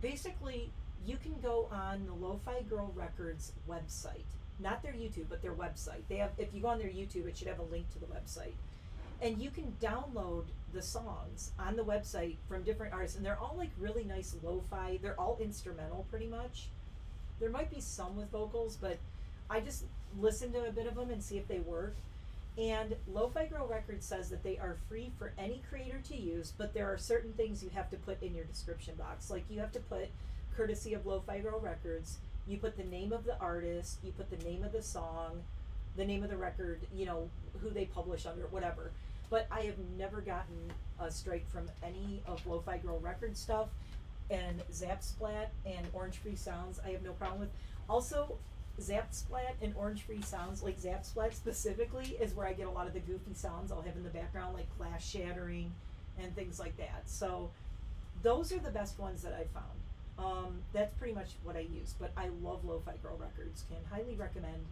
basically, you can go on the Lo-Fi Girl Records website. Not their YouTube, but their website. They have, if you go on their YouTube, it should have a link to the website. And you can download the songs on the website from different artists, and they're all like really nice lo-fi. They're all instrumental pretty much. There might be some with vocals, but I just listen to a bit of them and see if they work. And Lo-Fi Girl Records says that they are free for any creator to use, but there are certain things you have to put in your description box. Like you have to put courtesy of Lo-Fi Girl Records, you put the name of the artist, you put the name of the song, the name of the record, you know, who they publish under, whatever. But I have never gotten a strike from any of Lo-Fi Girl Record stuff, and Zapsplat and Orange Free Sounds I have no problem with. Also, Zapsplat and Orange Free Sounds, like Zapsplat specifically, is where I get a lot of the goofy sounds I'll have in the background, like glass shattering and things like that. So those are the best ones that I've found. That's pretty much what I use, but I love Lo-Fi Girl Records, can highly recommend.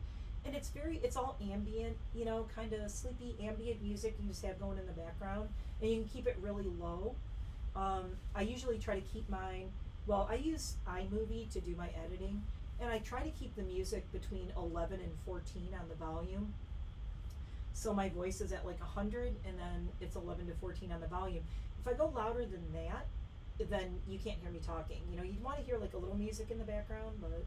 And it's all ambient, you know, kind of sleepy ambient music you just have going in the background, and you can keep it really low. I usually try to keep mine, I use iMovie to do my editing, and I try to keep the music between 11 and 14 on the volume. So my voice is at like 100, and then it's 11 to 14 on the volume. If I go louder than that, then you can't hear me talking. You know, you'd want to hear like a little music in the background, but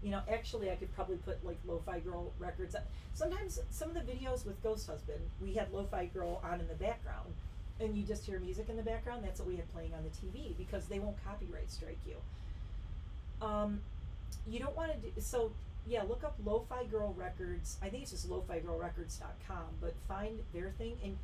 you know, actually I could probably put like Lo-Fi Girl Records. Sometimes some of the videos with Ghost Husband, we had Lo-Fi Girl on in the background, and you just hear music in the background. That's what we had playing on the TV because they won't copyright strike you. You don't want to do, so yeah, look up Lo-Fi Girl Records. I think it's just lofigirlrecords.com, but find their thing, and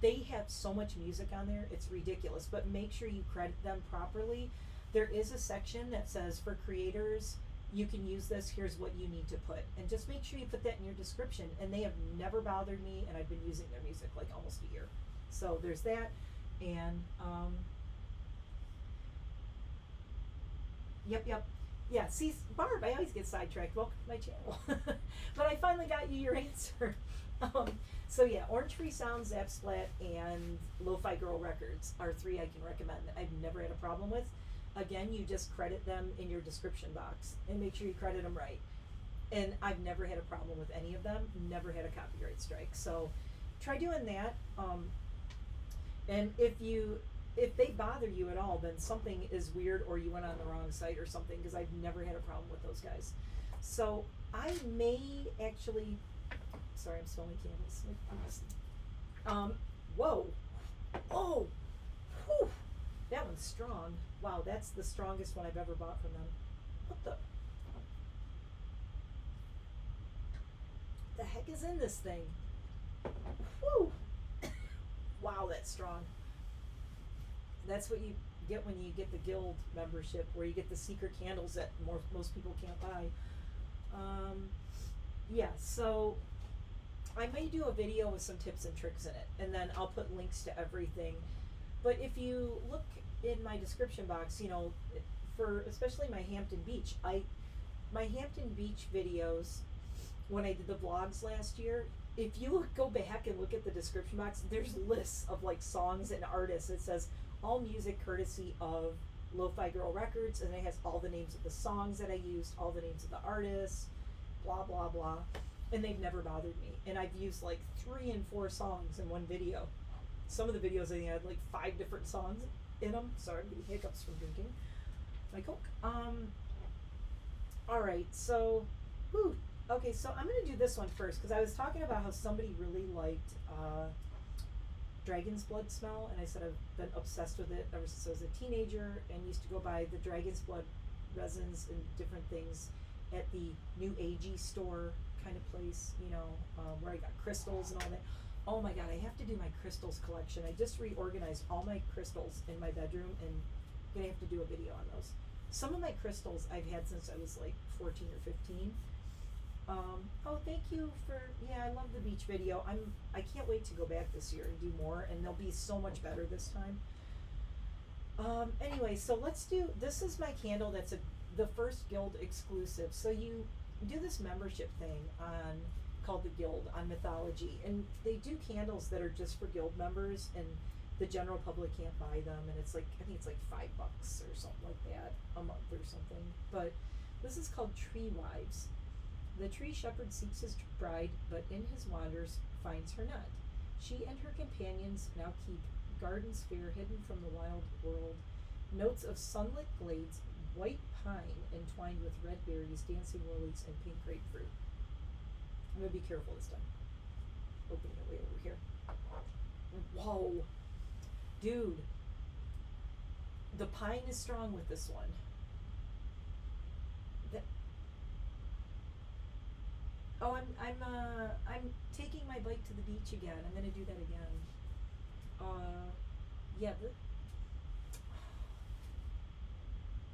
they have so much music on there, it's ridiculous, but make sure you credit them properly. There is a section that says for creators, you can use this, here's what you need to put. And just make sure you put that in your description. And they have never bothered me, and I've been using their music like almost a year. So there's that. And yep. Yeah, see, Barb, I always get sidetracked. Welcome to my channel. But I finally got you your answer. So yeah, Orange Free Sounds, Zap Splat, and Lo-Fi Girl Records are 3 I can recommend that I've never had a problem with. Again, you just credit them in your description box and make sure you credit them right. And I've never had a problem with any of them, never had a copyright strike. So try doing that. And if they bother you at all, then something is weird, or you went on the wrong site or something, because I've never had a problem with those guys. So I may actually, sorry, I'm smelling candles. Whoa. Oh, whew. That one's strong. Wow, that's the strongest one I've ever bought from them. What the heck is in this thing? Whew. Wow, that's strong. That's what you get when you get the guild membership, where you get the secret candles that most people can't buy. Yeah, so I may do a video with some tips and tricks in it, and then I'll put links to everything. But if you look in my description box, you know, for especially my Hampton Beach, my Hampton Beach videos, when I did the vlogs last year, if you go back and look at the description box, there's lists of like songs and artists. It says all music courtesy of Lo-Fi Girl Records, and it has all the names of the songs that I used, all the names of the artists, blah blah blah, and they've never bothered me. And I've used like 3 and 4 songs in one video. Some of the videos I think had like 5 different songs in them. Sorry, I'm getting hiccups from drinking my Coke. All right, so, whew. Okay, so I'm gonna do this one first, because I was talking about how somebody really liked Dragon's Blood smell, and I said I've been obsessed with it ever since I was a teenager, and used to go buy the Dragon's Blood resins and different things at the New Agey store kind of place, you know, where I got crystals and all that. Oh my god, I have to do my crystals collection. I just reorganized all my crystals in my bedroom, and I'm gonna have to do a video on those. Some of my crystals I've had since I was like 14 or 15. Oh, thank you for, yeah, I love the beach video. I can't wait to go back this year and do more, and they'll be so much better this time. Anyway, so let's do, this is my candle that's the first guild exclusive. So you do this membership thing called the Guild on Mythology, and they do candles that are just for guild members, and the general public can't buy them, and it's like, I think it's like $5 or something like that a month or something. But this is called Tree Wives. The tree shepherd seeks his bride, but in his wanders finds her not. She and her companions now keep gardens fair, hidden from the wild world. Notes of sunlit glades, white pine entwined with red berries, dancing lilies, and pink grapefruit. I'm gonna be careful this time. Opening it way over here. Whoa, dude, the pine is strong with this one. Oh, I'm taking my bike to the beach again. I'm gonna do that again. Yeah, it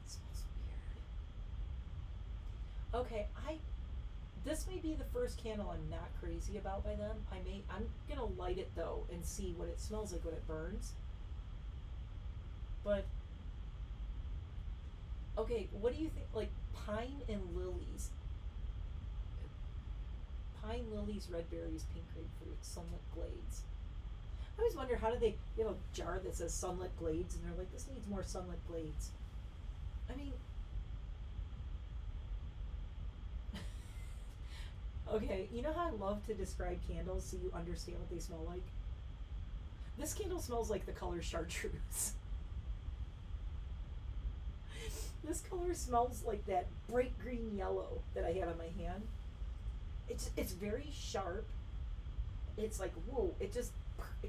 smells weird. Okay, this may be the first candle I'm not crazy about by them. I'm gonna light it though and see what it smells like when it burns. But okay, what do you think? Like pine and lilies. Pine, lilies, red berries, pink grapefruit, sunlit glades. I always wonder, how do they have a jar that says sunlit glades, and they're like, this needs more sunlit glades. I mean, okay, you know how I love to describe candles so you understand what they smell like? This candle smells like the color chartreuse. This color smells like that bright green yellow that I have on my hand. It's very sharp. It's like, whoa, it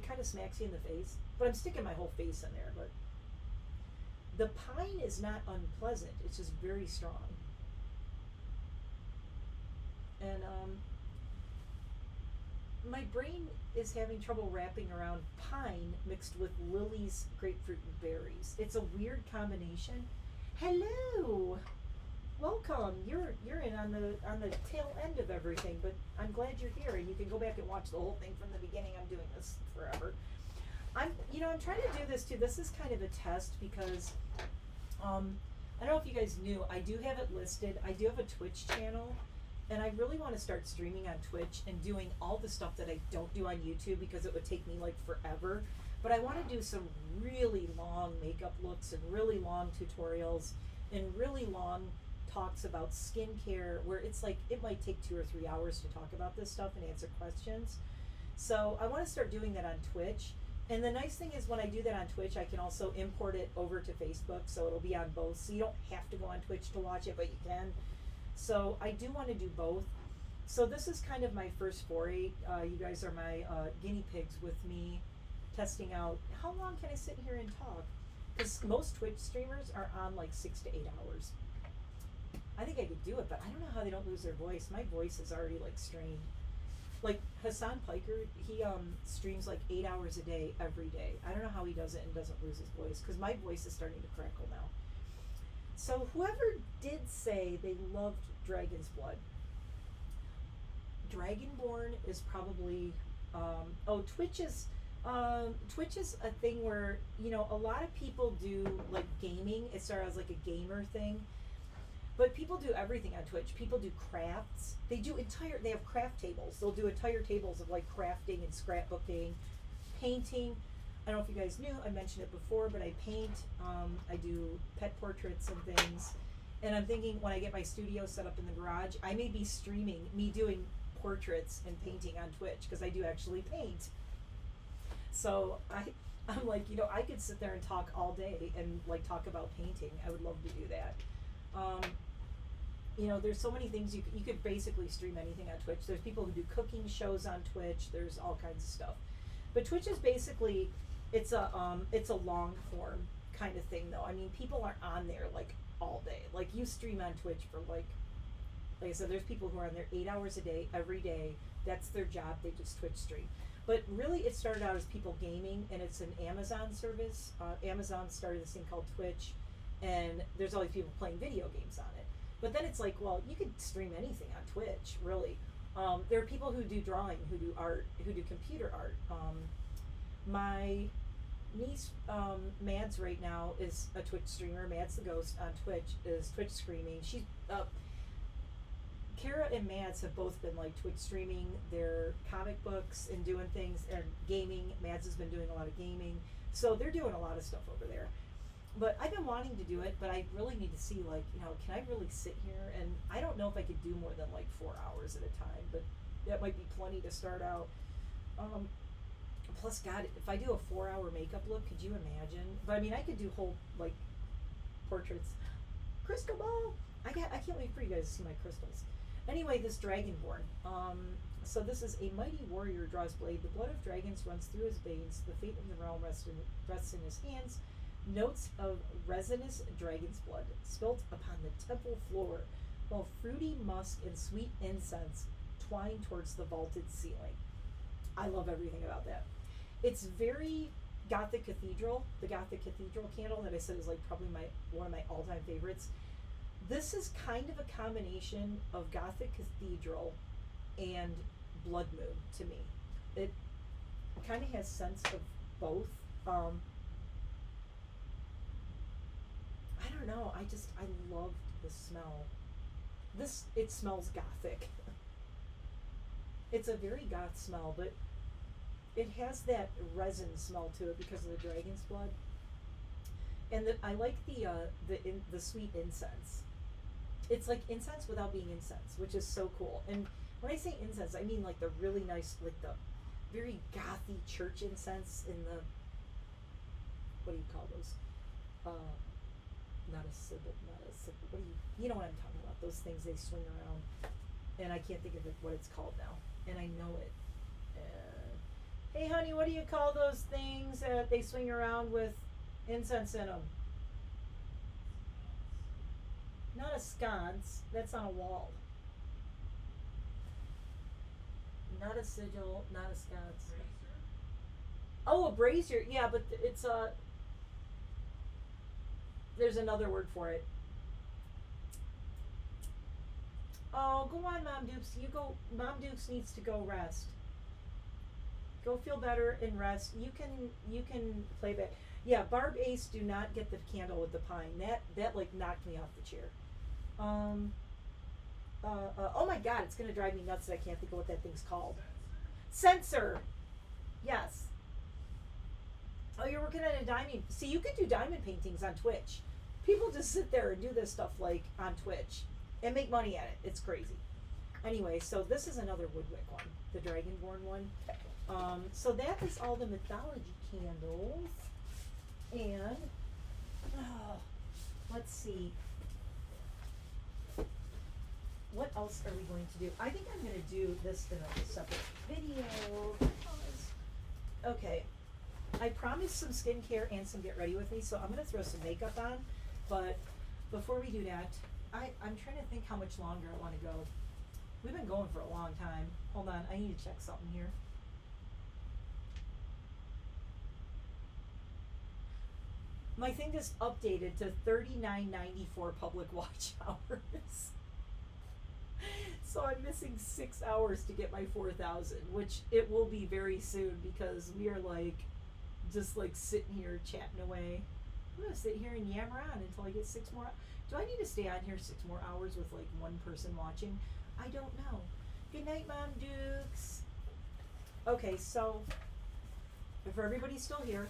kind of smacks you in the face. But I'm sticking my whole face in there. But the pine is not unpleasant. It's just very strong. And my brain is having trouble wrapping around pine mixed with lilies, grapefruit, and berries. It's a weird combination. Hello. welcome. You're in on the tail end of everything, but I'm glad you're here, and you can go back and watch the whole thing from the beginning. I'm doing this forever. I'm trying to do this too. This is kind of a test because, I don't know if you guys knew, I do have it listed. I do have a Twitch channel, and I really want to start streaming on Twitch and doing all the stuff that I don't do on YouTube because it would take me like forever. But I want to do some really long makeup looks and really long tutorials and really long talks about skincare where it's like it might take 2 or 3 hours to talk about this stuff and answer questions. So I want to start doing that on Twitch. And the nice thing is when I do that on Twitch, I can also import it over to Facebook, so it'll be on both. So you don't have to go on Twitch to watch it, but you can. So I do want to do both. So this is kind of my first foray. You guys are my guinea pigs with me testing out how long can I sit here and talk. Because most Twitch streamers are on like 6 to 8 hours. I think I could do it, but I don't know how they don't lose their voice. My voice is already like strained. Like Hassan Piker, he streams like 8 hours a day every day. I don't know how he does it and doesn't lose his voice because my voice is starting to crackle now. So whoever did say they loved Dragon's Blood, Dragonborn is probably Twitch is a thing where, you know, a lot of people do like gaming. It started as like a gamer thing. But people do everything on Twitch. People do crafts. They have craft tables. They'll do entire tables of like crafting and scrapbooking, painting. I don't know if you guys knew, I mentioned it before, but I paint. I do pet portraits and things. And I'm thinking when I get my studio set up in the garage, I may be streaming me doing portraits and painting on Twitch because I do actually paint. So I'm like, you know, I could sit there and talk all day and like talk about painting. I would love to do that. You know, there's so many things you could basically stream anything on Twitch. There's people who do cooking shows on Twitch. There's all kinds of stuff. But Twitch is basically, it's a long form kind of thing though. I mean, people aren't on there like all day. Like you stream on Twitch for like I said, there's people who are on there 8 hours a day, every day. That's their job. They just Twitch stream. But really it started out as people gaming, and it's an Amazon service. Amazon started this thing called Twitch, and there's all these people playing video games on it. But then it's like, well, you could stream anything on Twitch, really. There are people who do drawing, who do art, who do computer art. My niece, Mads, right now is a Twitch streamer. Mads the Ghost on Twitch is Twitch streaming. She's Kara and Mads have both been like Twitch streaming their comic books and doing things, and gaming. Mads has been doing a lot of gaming. So they're doing a lot of stuff over there. But I've been wanting to do it, but I really need to see, like, you know, can I really sit here? And I don't know if I could do more than like 4 hours at a time, but that might be plenty to start out. Plus, God, if I do a 4-hour makeup look, could you imagine? But I mean, I could do whole like portraits. Crystal ball. I can't wait for you guys to see my crystals. Anyway, this Dragonborn. So this is a mighty warrior draws blade. The blood of dragons runs through his veins. The fate of the realm rests in his hands. Notes of resinous dragon's blood spilt upon the temple floor, while fruity musk and sweet incense twine towards the vaulted ceiling. I love everything about that. It's very Gothic Cathedral. The Gothic Cathedral candle that I said is like probably one of my all-time favorites. This is kind of a combination of Gothic Cathedral and Blood Moon to me. It kind of has sense of both. I don't know. I love the smell. It smells Gothic. It's a very goth smell, but it has that resin smell to it because of the dragon's blood. And I like the sweet incense. It's like incense without being incense, which is so cool. And when I say incense, I mean like the really nice, like the very gothy church incense in the, what do you call those? Not a sibyl, what do you know what I'm talking about, those things they swing around, and I can't think of what it's called now, and I know it. Hey honey, what do you call those things that they swing around with incense in them? Not a sconce, that's on a wall. Not a sigil, not a sconce. Oh, a brazier, yeah, but it's there's another word for it. Oh, go on, Mom Dukes. You go. Mom Dukes needs to go rest. Go feel better and rest. You can play back. Yeah, Barb Ace, do not get the candle with the pine. That like knocked me off the chair. Oh my God, it's gonna drive me nuts that I can't think of what that thing's called. Sensor. Yes. Oh, you're working on a diamond. See, you can do diamond paintings on Twitch. People just sit there and do this stuff like on Twitch and make money at it. It's crazy. Anyway, so this is another Woodwick one, the Dragonborn one. So that is all the mythology candles. And let's see. What else are we going to do? I think I'm going to do this in a separate video. Okay. I promised some skincare and some get ready with me, so I'm going to throw some makeup on. But before we do that, I'm trying to think how much longer I want to go. We've been going for a long time. Hold on, I need to check something here. My thing just updated to $39.94 public watch hours. So I'm missing 6 hours to get my 4,000, which it will be very soon because we are like, just like sitting here chatting away. I'm gonna sit here and yammer on until I get 6 more. Do I need to stay on here 6 more hours with like one person watching? I don't know. Good night, Mom Dukes. Okay, so if everybody's still here,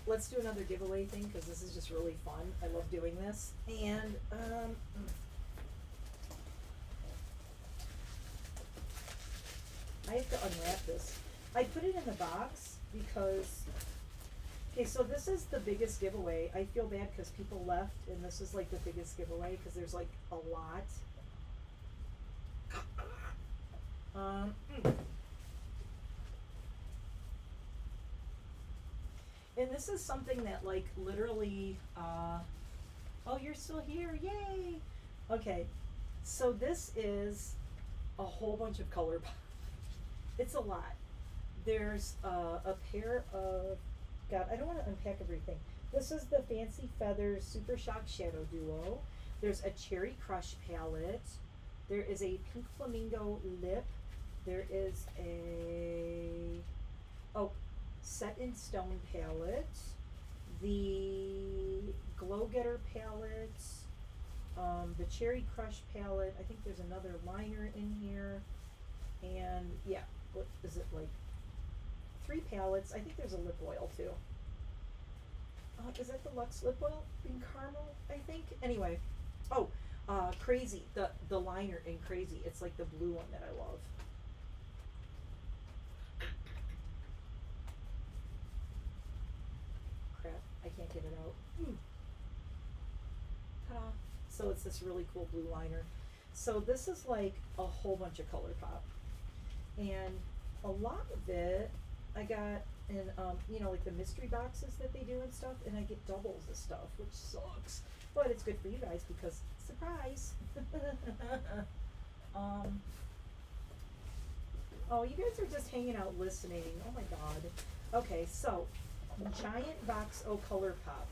let's do another giveaway thing because this is just really fun. I love doing this. And I have to unwrap this. I put it in the box because, okay, so this is the biggest giveaway. I feel bad because people left and this is like the biggest giveaway because there's like a lot. And this is something that like literally, oh, you're still here, yay. Okay, so this is a whole bunch of color pops. It's a lot. There's a pair of, God, I don't want to unpack everything. This is the Fancy Feathers Super Shock Shadow Duo. There's a Cherry Crush palette. There is a Pink Flamingo lip. There is a, Set in Stone palette. The Glow Getter palette. The Cherry Crush palette. I think there's another liner in here. And yeah, what is it, like 3 palettes? I think there's a lip oil too. Is that the Luxe lip oil in caramel, I think? Anyway, Crazy, the liner in Crazy. It's like the blue one that I love. Crap, I can't get it out. Ta-da. So it's this really cool blue liner. So this is like a whole bunch of color pop. And a lot of it I got in, like the mystery boxes that they do and stuff, and I get doubles of stuff, which sucks. But it's good for you guys because surprise. Oh, you guys are just hanging out listening. Oh my God. Okay, so Giant Box O Color Pop.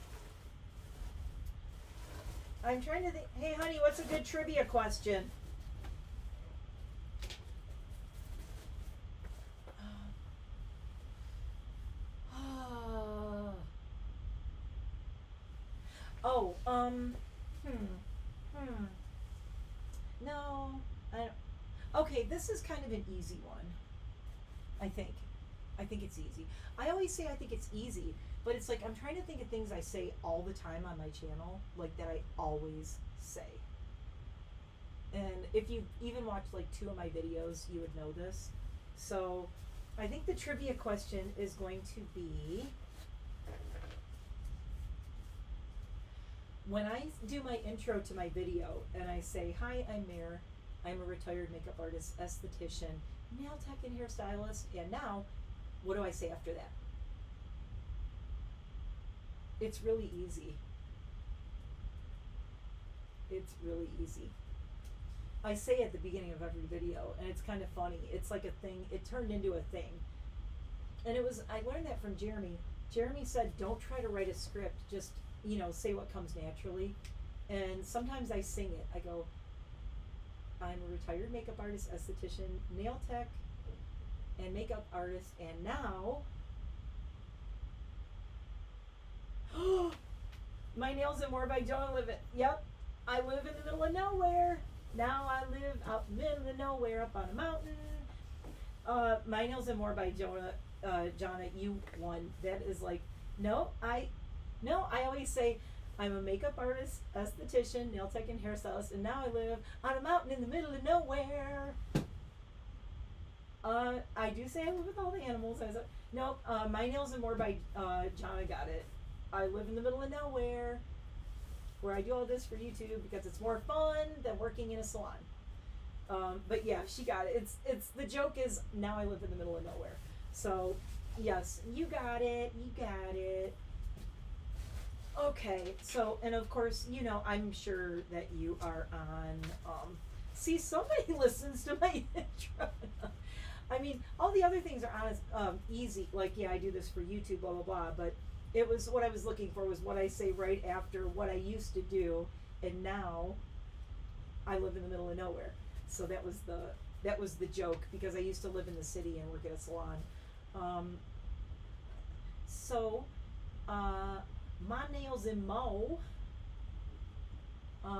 I'm trying to think. Hey, honey, what's a good trivia question? No, I don't. Okay, this is kind of an easy one. I think it's easy. I always say I think it's easy, but it's like I'm trying to think of things I say all the time on my channel, like that I always say. And if you even watched like 2 of my videos, you would know this. So I think the trivia question is going to be, when I do my intro to my video and I say, hi, I'm Mare, I'm a retired makeup artist, esthetician, nail tech and hairstylist, and now, what do I say after that? It's really easy. It's really easy. I say at the beginning of every video, and it's kind of funny. It's like a thing. It turned into a thing. And I learned that from Jeremy. Jeremy said, don't try to write a script, just, say what comes naturally. And sometimes I sing it. I go, I'm a retired makeup artist, esthetician, nail tech, and makeup artist, and now my nails and more by Jonah live it. Yep, I live in the middle of nowhere. Now I live out in the middle of nowhere up on a mountain. My nails and more by Jonah. Jonna, you won. That is like, no, I always say I'm a makeup artist, esthetician, nail tech, and hairstylist, and now I live on a mountain in the middle of nowhere. I do say I live with all the animals. Nope. My nails and more by Jonna got it. I live in the middle of nowhere, where I do all this for YouTube because it's more fun than working in a salon. But yeah, she got it. It's the joke is now I live in the middle of nowhere. So yes, you got it. You got it. Okay, so, and of course, you know, I'm sure that you are on, see, somebody listens to my intro. I mean, all the other things are on easy, like, yeah, I do this for YouTube, blah, blah, blah, but it was, what I was looking for was what I say right after what I used to do, and now I live in the middle of nowhere. So that was the joke, because I used to live in the city and work at a salon. My nails and mo.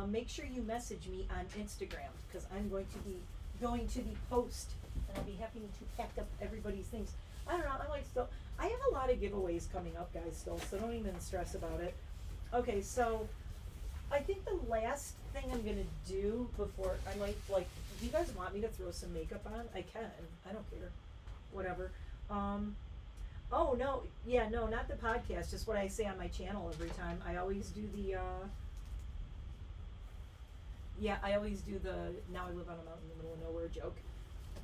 Make sure you message me on Instagram, because I'm going to be post, and I'll be happy to pack up everybody's things. I don't know. I have a lot of giveaways coming up, guys. Still, so don't even stress about it. Okay, so I think the last thing I'm gonna do before I might do you guys want me to throw some makeup on? I can. I don't care. Whatever. Oh no, yeah, no, not the podcast, just what I say on my channel every time. I always do the now I live on a mountain in the middle of nowhere joke.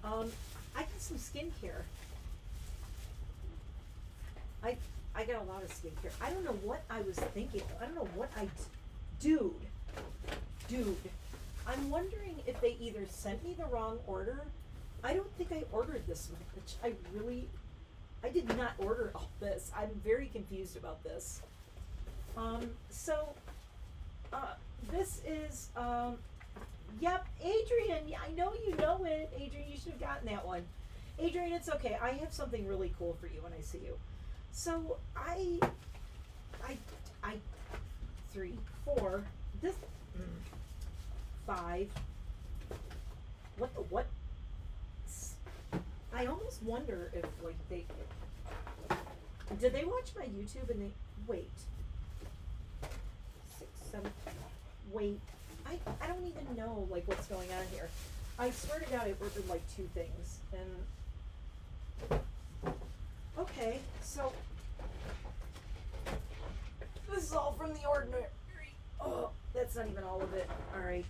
I got some skincare. I got a lot of skincare. I don't know what I was thinking. I don't know what dude, I'm wondering if they either sent me the wrong order. I don't think I ordered this much. I did not order all this. I'm very confused about this. This is, yep, Adrian, I know you know it. Adrian, you should have gotten that one. Adrian, it's okay. I have something really cool for you when I see you. So, I 3, 4, this, 5, what? I almost wonder if, did they watch my YouTube and wait, 6, 7, wait, I don't even know, what's going on here. I swear to God, I ordered, 2 things, and, okay, so, this is all from the ordinary. Oh, that's not even all of it. Alright.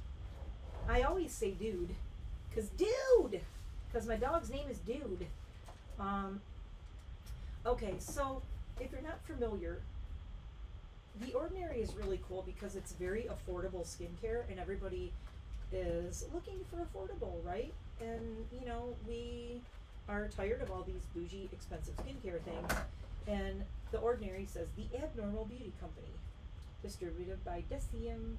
I always say dude, because my dog's name is Dude. Okay, so if you're not familiar, The Ordinary is really cool because it's very affordable skincare, and everybody is looking for affordable, right? And, you know, we are tired of all these bougie, expensive skincare things. And The Ordinary says, the Abnormal Beauty Company, distributed by Decium,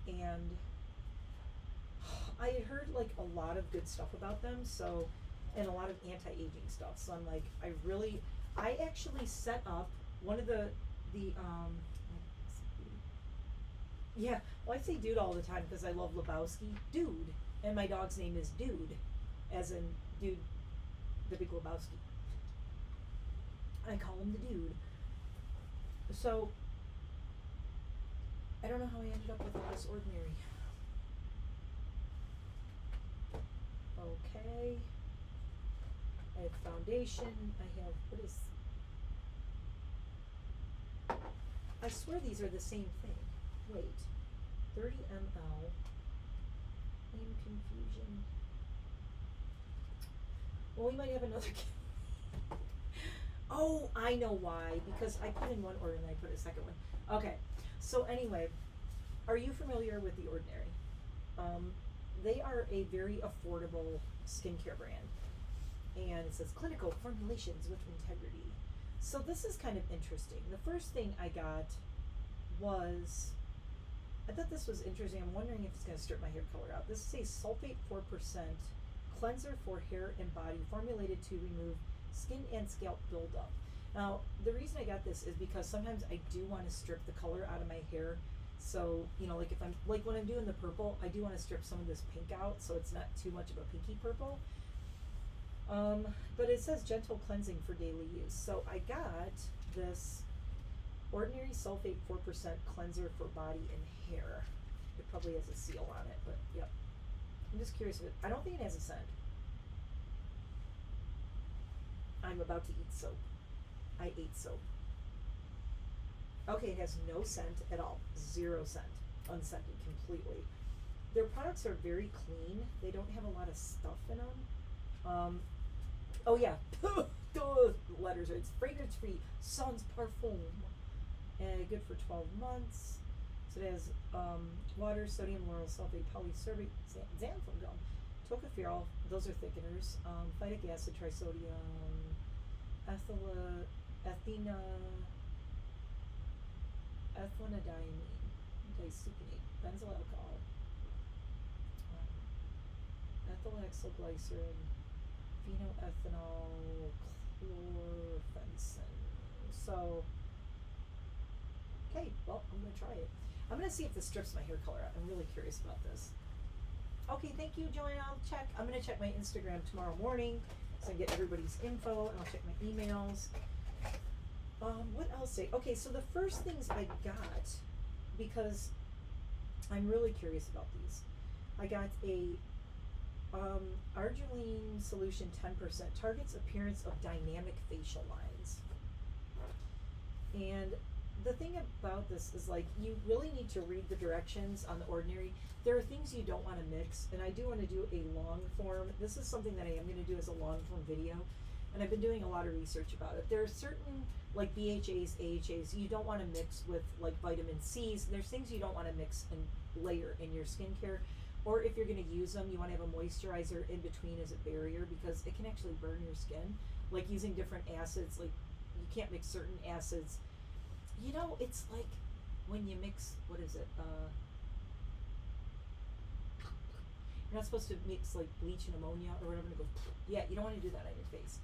and I had heard a lot of good stuff about them, so, and a lot of anti-aging stuff, so I'm like, I actually set up one of yeah, well, I say dude all the time because I love Lebowski, Dude, and my dog's name is Dude, as in Dude, the Big Lebowski. I call him the Dude. So, I don't know how I ended up with all this Ordinary. Okay. I have foundation. I have, what is, I swear these are the same thing. Wait. 30 ml. Name confusion. Well, we might have another. Oh, I know why. Because I put in one order and I put a second one. Okay. So anyway, are you familiar with The Ordinary? They are a very affordable skincare brand. And it says clinical formulations with integrity. So this is kind of interesting. The first thing I got was I thought this was interesting. I'm wondering if it's going to strip my hair color out. This is a sulfate 4% cleanser for hair and body formulated to remove skin and scalp buildup. Now, the reason I got this is because sometimes I do want to strip the color out of my hair. So, you know, like if I'm, like when I'm doing the purple, I do want to strip some of this pink out so it's not too much of a pinky purple. But it says gentle cleansing for daily use. So I got this ordinary sulfate 4% cleanser for body and hair. It probably has a seal on it, but yep. I'm just curious if it, I don't think it has a scent. I'm about to eat soap. I ate soap. Okay, it has no scent at all. 0 scent. Unscented completely. Their products are very clean. They don't have a lot of stuff in them. Oh yeah. Letters. It's fragrance free. Sans parfum. And good for 12 months. So it has water, sodium lauryl sulfate, polysorbate, xanthan gum, tocopherol. Those are thickeners. Phytic acid, trisodium, ethylene, disuccinate, benzyl alcohol, ethylhexylglycerin, phenoethanol, chlorphenesin. So, okay, well, I'm going to try it. I'm going to see if this strips my hair color out. I'm really curious about this. Okay, thank you, Joanne. I'll check. I'm going to check my Instagram tomorrow morning so I can get everybody's info, and I'll check my emails. What else say? Okay, so the first things I got, because I'm really curious about these, I got a Arginine solution 10%, targets appearance of dynamic facial lines. And the thing about this is, like, you really need to read the directions on the Ordinary. There are things you don't want to mix, and I do want to do a long form. This is something that I am going to do as a long form video, and I've been doing a lot of research about it. There are certain, like BHAs, AHAs, you don't want to mix with, like, vitamin C's. There's things you don't want to mix and layer in your skincare. Or if you're going to use them, you want to have a moisturizer in between as a barrier, because it can actually burn your skin. Like using different acids, like you can't mix certain acids. You know, it's like when you mix, what is it? You're not supposed to mix like bleach and ammonia or whatever, and it goes, yeah, you don't want to do that on your face.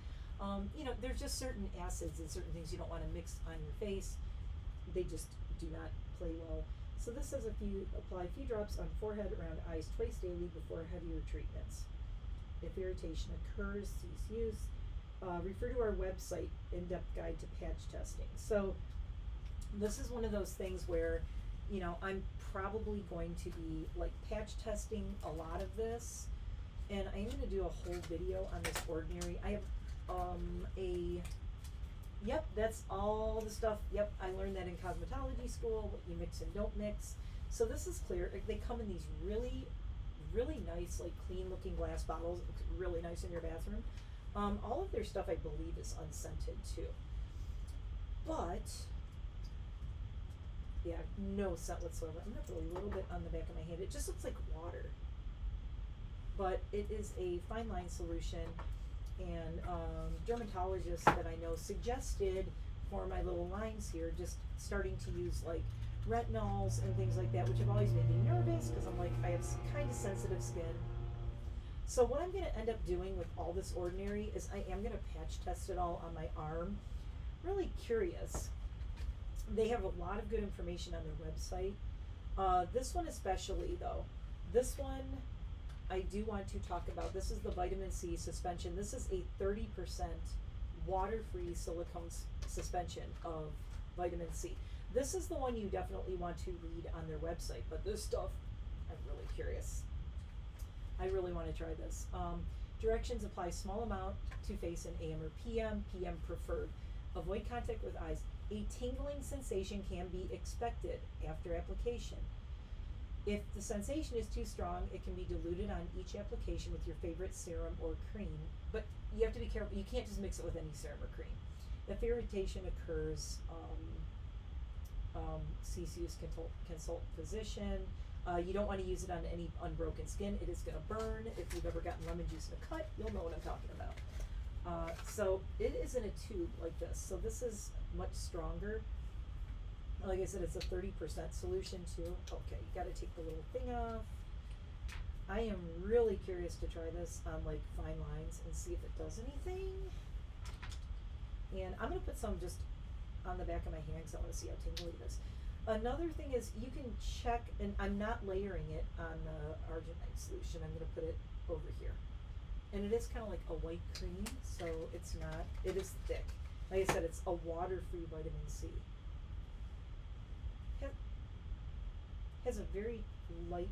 You know, there's just certain acids and certain things you don't want to mix on your face. They just do not play well. So this says apply a few drops on forehead, around eyes twice daily before heavier treatments. If irritation occurs, cease use. Refer to our website, in-depth guide to patch testing. So this is one of those things where, you know, I'm probably going to be like patch testing a lot of this, and I'm going to do a whole video on this Ordinary. I have yep, that's all the stuff. Yep, I learned that in cosmetology school, what you mix and don't mix. So this is clear. They come in these really, really nice, like clean looking glass bottles. It looks really nice in your bathroom. All of their stuff, I believe, is unscented too. But, yeah, no scent whatsoever. I'm going to throw a little bit on the back of my hand. It just looks like water. But it is a fine line solution. And dermatologists that I know suggested for my little lines here, just starting to use like retinols and things like that, which have always made me nervous because I'm like, I have kind of sensitive skin. So what I'm going to end up doing with all this Ordinary is I am going to patch test it all on my arm. Really curious. They have a lot of good information on their website. This one especially though, this one I do want to talk about. This is the vitamin C suspension. This is a 30% water-free silicone suspension of vitamin C. This is the one you definitely want to read on their website, but this stuff, I'm really curious. I really want to try this. Directions: apply small amount to face in AM or PM, PM preferred. Avoid contact with eyes. A tingling sensation can be expected after application. If the sensation is too strong, it can be diluted on each application with your favorite serum or cream. But you have to be careful. You can't just mix it with any serum or cream. If irritation occurs, cease use, consult physician. You don't want to use it on any unbroken skin. It is going to burn. If you've ever gotten lemon juice in a cut, you'll know what I'm talking about. So it is in a tube like this. So this is much stronger. Like I said, it's a 30% solution too. Okay, you gotta take the little thing off. I am really curious to try this on like fine lines and see if it does anything. And I'm gonna put some just on the back of my hand because I wanna see how tingly it is. Another thing is you can check, and I'm not layering it on the arginine solution. I'm gonna put it over here. And it is kind of like a white cream, so it's not, it is thick. Like I said, it's a water-free vitamin C. Has a very light,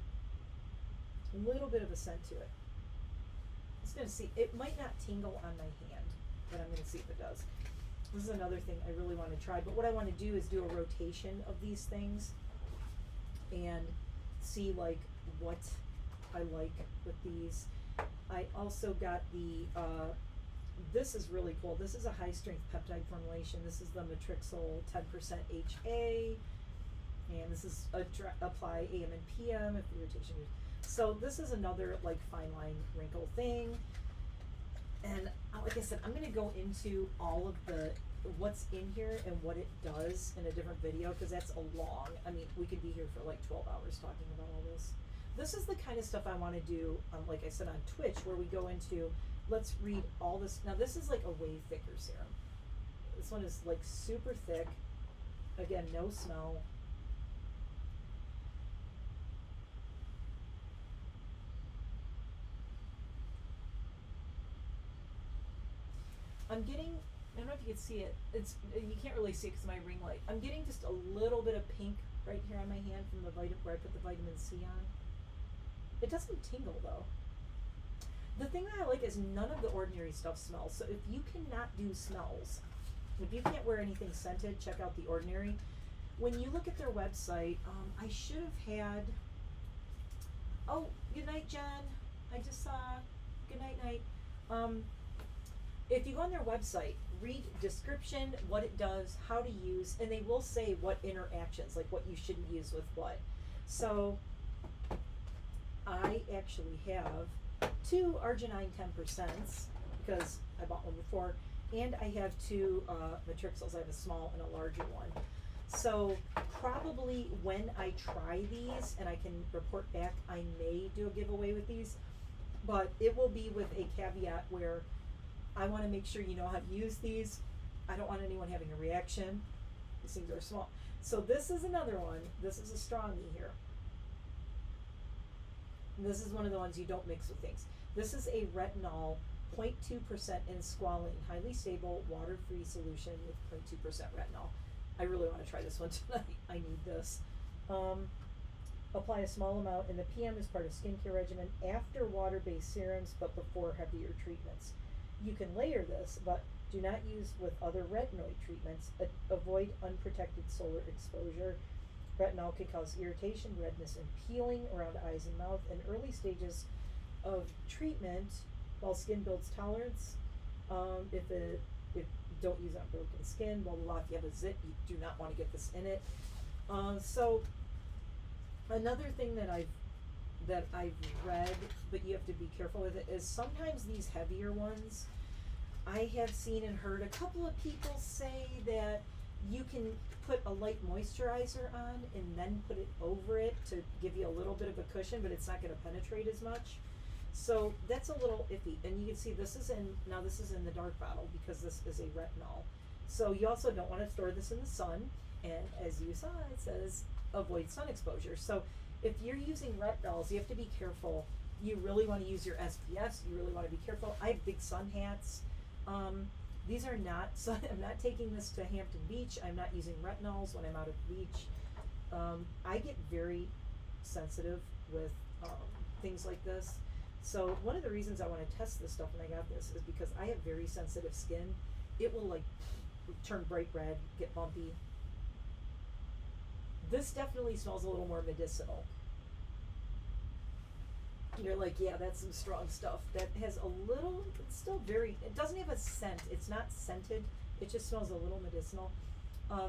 little bit of a scent to it. I'm just gonna see, it might not tingle on my hand, but I'm gonna see if it does. This is another thing I really want to try, but what I want to do is do a rotation of these things and see like what I like with these. I also got the, this is really cool. This is a high strength peptide formulation. This is the Matrixyl 10% HA, and this is apply AM and PM if irritation. So this is another like fine line wrinkle thing. And like I said, I'm going to go into all of the what's in here and what it does in a different video because that's a long, I mean, we could be here for like 12 hours talking about all this. This is the kind of stuff I want to do, like I said, on Twitch, where we go into, let's read all this. Now this is like a way thicker serum. This one is like super thick. Again, no smell. I'm getting, I don't know if you can see it, it's, you can't really see it because of my ring light. I'm getting just a little bit of pink right here on my hand from the vitamin, where I put the vitamin C on. It doesn't tingle though. The thing that I like is none of the ordinary stuff smells. So if you cannot do smells, if you can't wear anything scented, check out The Ordinary. When you look at their website, I should have had, oh, good night, Jen. I just saw, good night, night. If you go on their website, read description, what it does, how to use, and they will say what interactions, like what you shouldn't use with what. So I actually have 2 arginine 10% because I bought one before, and I have 2 Matrixyls. I have a small and a larger one. So probably when I try these and I can report back, I may do a giveaway with these, but it will be with a caveat where I want to make sure you know how to use these. I don't want anyone having a reaction. These things are small. So this is another one. This is a strongy here. And this is one of the ones you don't mix with things. This is a retinol 0.2% in squalene, highly stable, water-free solution with 0.2% retinol. I really want to try this one tonight. I need this. Apply a small amount in the PM as part of skincare regimen after water-based serums, but before heavier treatments. You can layer this, but do not use with other retinoid treatments. Avoid unprotected solar exposure. Retinol can cause irritation, redness, and peeling around eyes and mouth in early stages of treatment while skin builds tolerance. If don't use on broken skin, blah, blah, blah. If you have a zit, you do not want to get this in it. So another thing that I've read, but you have to be careful with it, is sometimes these heavier ones, I have seen and heard a couple of people say that you can put a light moisturizer on and then put it over it to give you a little bit of a cushion, but it's not going to penetrate as much. So that's a little iffy. And you can see this is in the dark bottle because this is a retinol. So you also don't want to store this in the sun. And as you saw, it says avoid sun exposure. So if you're using retinols, you have to be careful. You really want to use your SPFs. You really want to be careful. I have big sun hats. These are not, so I'm not taking this to Hampton Beach. I'm not using retinols when I'm out at the beach. I get very sensitive with things like this. So one of the reasons I want to test this stuff when I got this is because I have very sensitive skin. It will like turn bright red, get bumpy. This definitely smells a little more medicinal. You're like, yeah, that's some strong stuff. That has a little, it's still very, it doesn't have a scent. It's not scented. It just smells a little medicinal.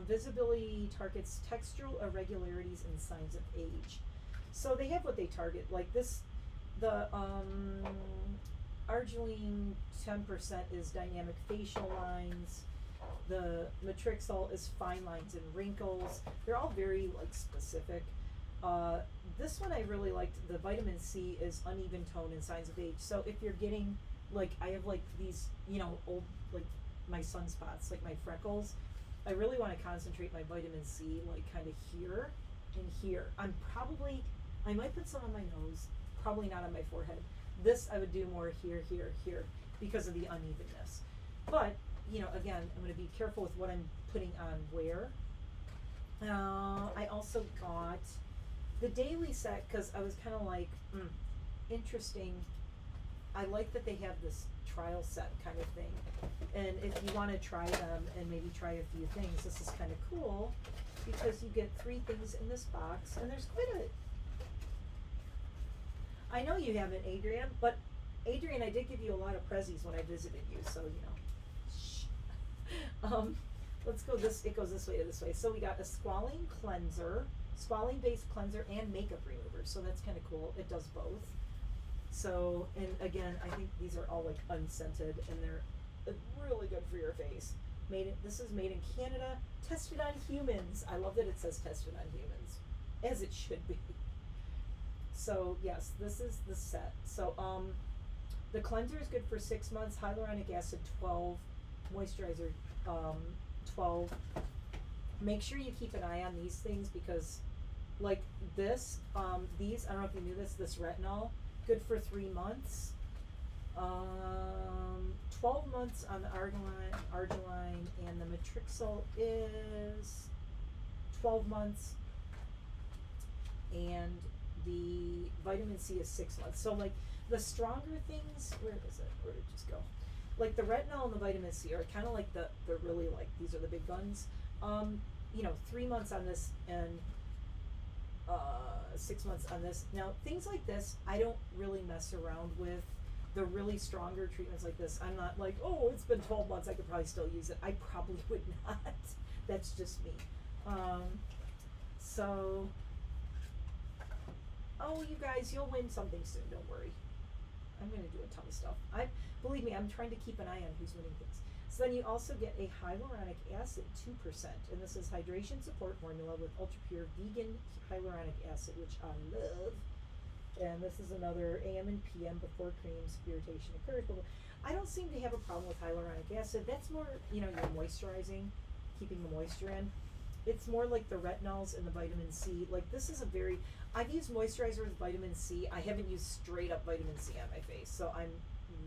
Visibility targets textural irregularities and signs of age. So they have what they target. Like this, the arginine 10% is dynamic facial lines. The Matrixol is fine lines and wrinkles. They're all very like specific. This one I really liked. The vitamin C is uneven tone and signs of age. So if you're getting like, I have like these, you know, old like my sunspots, like my freckles. I really want to concentrate my vitamin C like kind of here and here. I might put some on my nose, probably not on my forehead. This I would do more here, here, here because of the unevenness. But, you know, again, I'm going to be careful with what I'm putting on where. I also got the daily set because I was kind of like, interesting. I like that they have this trial set kind of thing. And if you want to try them and maybe try a few things, this is kind of cool because you get 3 things in this box and there's quite a... I know you haven't, Adrian, but Adrian, I did give you a lot of prezzies when I visited you, so you know. Shh. Let's go it goes this way to this way. So we got a squalene cleanser, squalene based cleanser and makeup remover. So that's kind of cool. It does both. So, and again, I think these are all like unscented and they're really good for your face. This is made in Canada, tested on humans. I love that it says tested on humans, as it should be. So yes, this is the set. So the cleanser is good for 6 months, hyaluronic acid 12, moisturizer 12. Make sure you keep an eye on these things because like this, these, I don't know if you knew this retinol, good for 3 months. 12 months on the Arginine, and the Matrixol is 12 months, and the vitamin C is 6 months. So like the stronger things, where is it? Where did it just go? Like the retinol and the vitamin C are kind of like the really like, these are the big guns. You know, 3 months on this and 6 months on this. Now things like this, I don't really mess around with. The really stronger treatments like this, I'm not like, oh, it's been 12 months, I could probably still use it. I probably would not. That's just me. So, oh, you guys, you'll win something soon, don't worry. I'm gonna do a ton of stuff. Believe me, I'm trying to keep an eye on who's winning things. So then you also get a hyaluronic acid 2%, and this is hydration support formula with ultra pure vegan hyaluronic acid, which I love. And this is another AM and PM before creams, irritation occurs. I don't seem to have a problem with hyaluronic acid. That's more, you know, you're moisturizing, keeping the moisture in. It's more like the retinols and the vitamin C. Like this is I've used moisturizer with vitamin C. I haven't used straight up vitamin C on my face. So I'm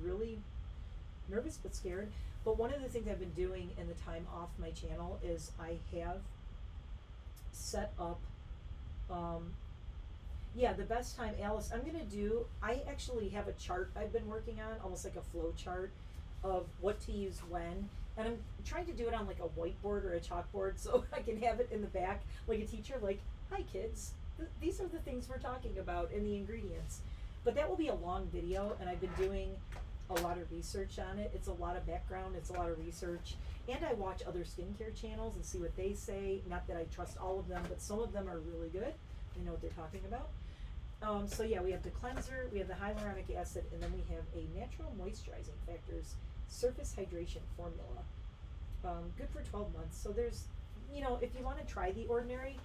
really nervous but scared. But one of the things I've been doing in the time off my channel is I have set up, the best time, Alice, I actually have a chart I've been working on, almost like a flow chart of what to use when. And I'm trying to do it on like a whiteboard or a chalkboard so I can have it in the back, like a teacher, like, hi kids, these are the things we're talking about and the ingredients. But that will be a long video, and I've been doing a lot of research on it. It's a lot of background, it's a lot of research. And I watch other skincare channels and see what they say. Not that I trust all of them, but some of them are really good. They know what they're talking about. So yeah, we have the cleanser, we have the hyaluronic acid, and then we have a natural moisturizing factors surface hydration formula. Good for 12 months. So there's, you know, if you want to try the ordinary,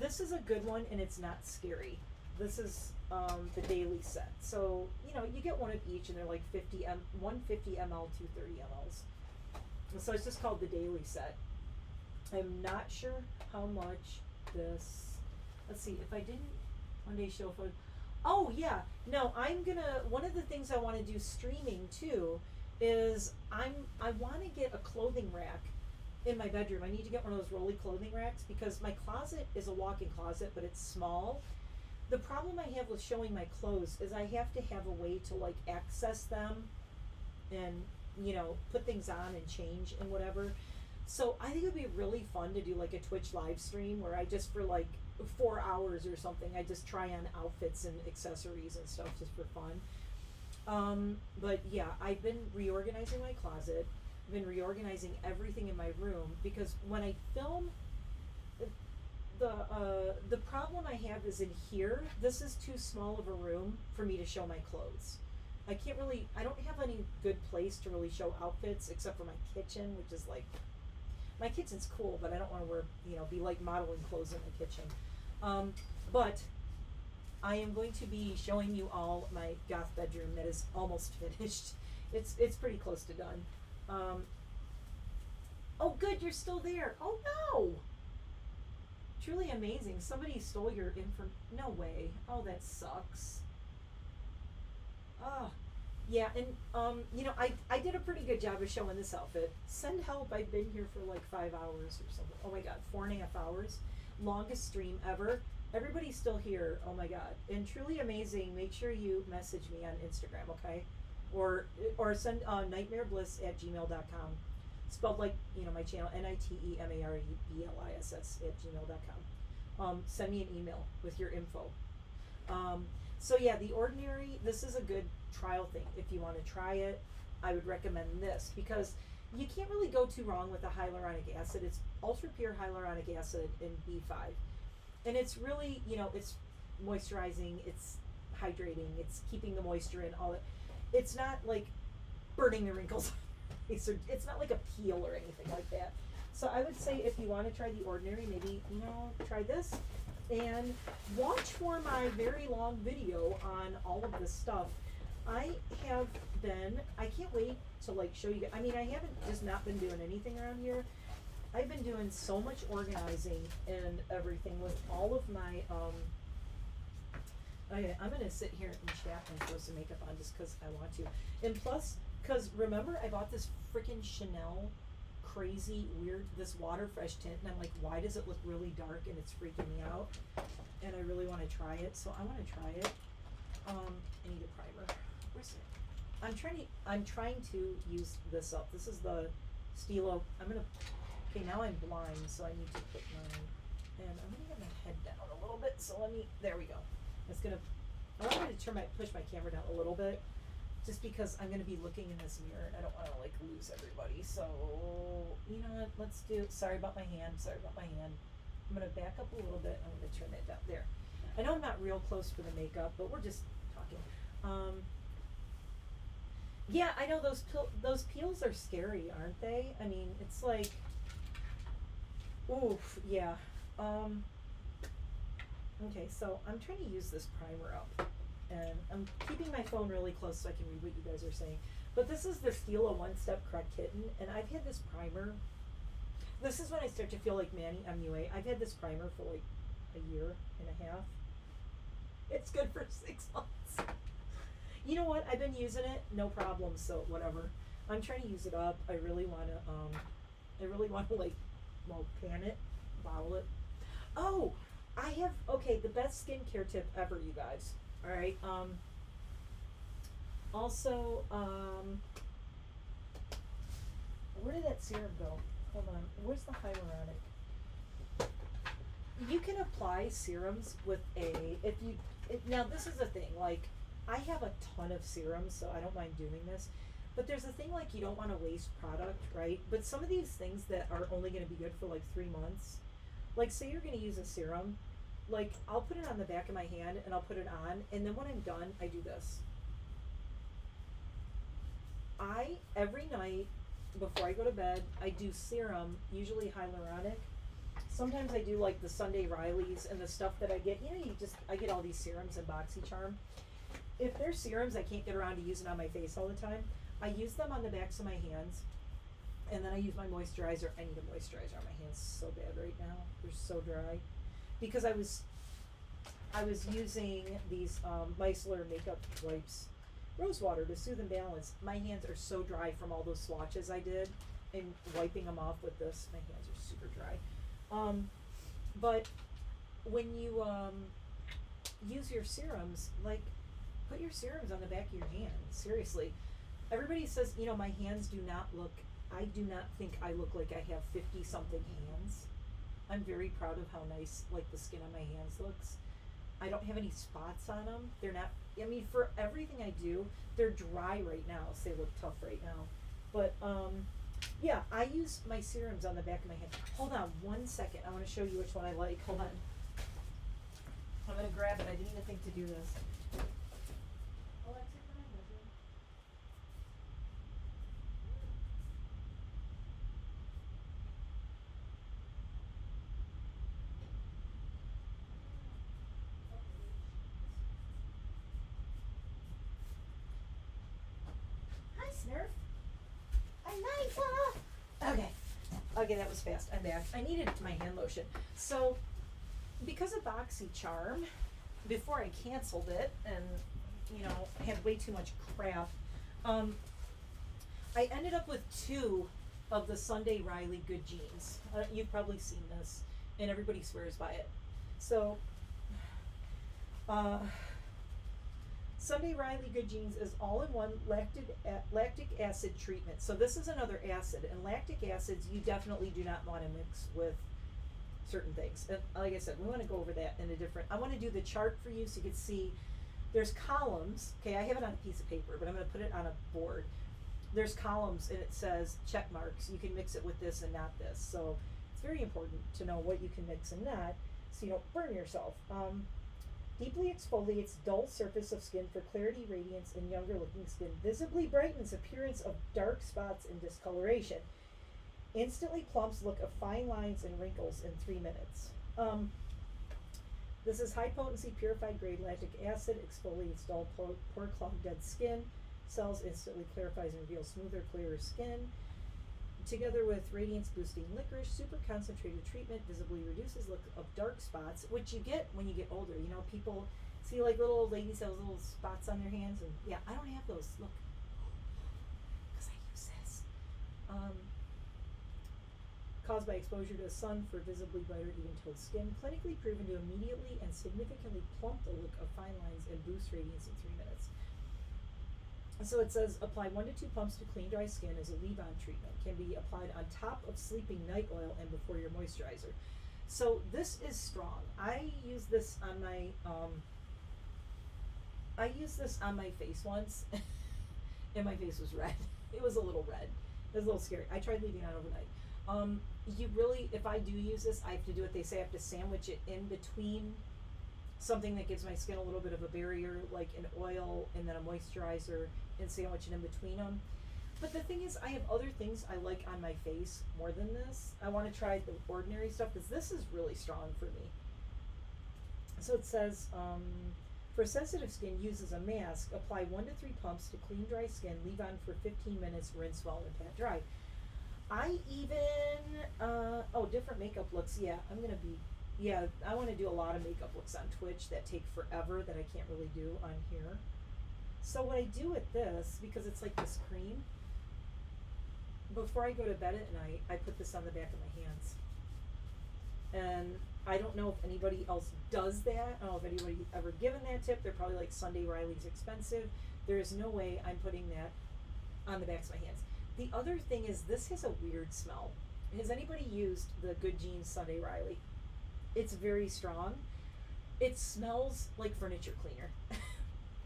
this is a good one and it's not scary. This is the daily set. So, you know, you get one of each and they're like 150 ml, 230 mLs. So it's just called the daily set. I'm not sure how much this, let's see, if I didn't one day show photo. Oh yeah, no, one of the things I want to do streaming too is I want to get a clothing rack in my bedroom. I need to get one of those rolly clothing racks because my closet is a walk-in closet, but it's small. The problem I have with showing my clothes is I have to have a way to like access them and, you know, put things on and change and whatever. So I think it would be really fun to do like a Twitch live stream where I just for like 4 hours or something, I just try on outfits and accessories and stuff just for fun. But yeah, I've been reorganizing my closet. I've been reorganizing everything in my room because when I film, the problem I have is in here. This is too small of a room for me to show my clothes. I don't have any good place to really show outfits except for my kitchen, which is like, My kitchen's cool, but I don't want to wear, you know, be like modeling clothes in the kitchen. But I am going to be showing you all my goth bedroom that is almost finished. It's pretty close to done. Oh, good, you're still there. Oh no! Truly amazing. Somebody stole your info. No way. Oh, that sucks. Oh, yeah, and you know, I did a pretty good job of showing this outfit. Send help. I've been here for like 5 hours or something. Oh my god, 4.5 hours. Longest stream ever. Everybody's still here. Oh my god. And truly amazing. Make sure you message me on Instagram, okay? Or send nitemarebliss@gmail.com. Spelled like, you know, my channel, NiteMarebliss @gmail.com. Send me an email with your info. So yeah, The Ordinary, this is a good trial thing. If you want to try it, I would recommend this because you can't really go too wrong with the hyaluronic acid. It's ultra pure hyaluronic acid in B5. And it's really, you know, it's moisturizing, it's hydrating, it's keeping the moisture in, all that. It's not like burning the wrinkles. It's not like a peel or anything like that. So I would say if you want to try The Ordinary, maybe, you know, try this. And watch for my very long video on all of this stuff. I can't wait to like show you guys. I mean, I haven't just not been doing anything around here. I've been doing so much organizing and everything with all of my, okay, I'm gonna sit here and chat and throw some makeup on just cause I want to. And plus, cause remember I bought this freaking Chanel crazy weird, this water fresh tint, and I'm like, why does it look really dark and it's freaking me out? And I really want to try it, so I want to try it. I need a primer. Where's it? I'm trying to use this up. This is the Stilo. Okay, now I'm blind, so I need to put mine, and I'm gonna get my head down a little bit, so there we go. I wanted to push my camera down a little bit, just because I'm gonna be looking in this mirror, and I don't wanna like lose everybody, so, you know what, sorry about my hand, I'm gonna back up a little bit, I'm gonna turn that down, there. I know I'm not real close for the makeup, but we're just talking. Yeah, I know those peels are scary, aren't they? I mean, it's like, oof, yeah. Okay, so I'm trying to use this primer up, and I'm keeping my phone really close so I can read what you guys are saying. But this is the Stila One Step Correct Kitten, and I've had this primer. This is when I start to feel like Manny MUA. I've had this primer for like a year and a half. It's good for 6 months. You know what? I've been using it, no problem. So whatever. I'm trying to use it up. I really want to like, well, pan it, bottle it. Oh, I have, okay, the best skincare tip ever, you guys. All right. Also, where did that serum go? Hold on. Where's the hyaluronic? You can apply serums with now this is the thing, like, I have a ton of serums, so I don't mind doing this. But there's a thing, like, you don't want to waste product, right? But some of these things that are only going to be good for like 3 months, like, say you're going to use a serum, like, I'll put it on the back of my hand and I'll put it on, and then when I'm done, I do this. Every night before I go to bed, I do serum, usually hyaluronic. Sometimes I do like the Sunday Riley's and the stuff that I get, you know, I get all these serums in BoxyCharm. If there's serums I can't get around to using on my face all the time, I use them on the backs of my hands, and then I use my moisturizer. I need a moisturizer on my hands so bad right now. They're so dry. Because I was using these micellar makeup wipes, rose water, to soothe and balance. My hands are so dry from all those swatches I did and wiping them off with this. My hands are super dry. But when you use your serums, like, put your serums on the back of your hand. Seriously. Everybody says, you know, my hands do not look, I do not think I look like I have 50 something hands. I'm very proud of how nice, like, the skin on my hands looks. I don't have any spots on them. They're not, I mean, for everything I do, they're dry right now, so they look tough right now. But, yeah, I use my serums on the back of my hand. Hold on 1 second. I want to show you which one I like. Hold on. I'm going to grab it. I didn't even think to do this. Okay, that was fast. I'm back. I needed my hand lotion. So, because of BoxyCharm, before I canceled it and, you know, had way too much crap, I ended up with 2 of the Sunday Riley Good Jeans. You've probably seen this, and everybody swears by it. So, Sunday Riley Good Jeans is all-in-one lactic acid treatment. So this is another acid, and lactic acids you definitely do not want to mix with certain things. And like I said, we want to go over that in a different. I want to do the chart for you so you can see. There's columns. Okay, I have it on a piece of paper, but I'm going to put it on a board. There's columns, and it says check marks. You can mix it with this and not this. So it's very important to know what you can mix and not, so you don't burn yourself. Deeply exfoliates dull surface of skin for clarity, radiance, and younger looking skin. Visibly brightens appearance of dark spots and discoloration. Instantly plumps look of fine lines and wrinkles in 3 minutes. This is high potency purified grade lactic acid, exfoliates dull pore clogged dead skin. Cells instantly clarifies and reveals smoother, clearer skin. Together with radiance boosting licorice, super concentrated treatment visibly reduces look of dark spots, which you get when you get older. You know, people see like little old ladies have little spots on their hands, and yeah, I don't have those. Look, because I use this. Caused by exposure to the sun for visibly brighter, even-toned skin, clinically proven to immediately and significantly plump the look of fine lines and boost radiance in 3 minutes. So it says, apply 1 to 2 pumps to clean dry skin as a leave-on treatment. Can be applied on top of sleeping night oil and before your moisturizer. So this is strong. I used this on my face once, and my face was red. It was a little red. It was a little scary. I tried leaving it on overnight. You really, if I do use this, I have to do what they say. I have to sandwich it in between something that gives my skin a little bit of a barrier, like an oil and then a moisturizer, and sandwich it in between them. But the thing is, I have other things I like on my face more than this. I want to try the ordinary stuff because this is really strong for me. So it says, for sensitive skin, use as a mask. Apply 1 to 3 pumps to clean dry skin. Leave on for 15 minutes. Rinse well and pat dry. I even, different makeup looks. Yeah, I want to do a lot of makeup looks on Twitch that take forever that I can't really do on here. So what I do with this, because it's like this cream, before I go to bed at night, I put this on the back of my hands. And I don't know if anybody else does that. I don't know if anybody's ever given that tip. They're probably like, Sunday Riley's expensive. There is no way I'm putting that on the backs of my hands. The other thing is, this has a weird smell. Has anybody used the Good Jeans Sunday Riley? It's very strong. It smells like furniture cleaner.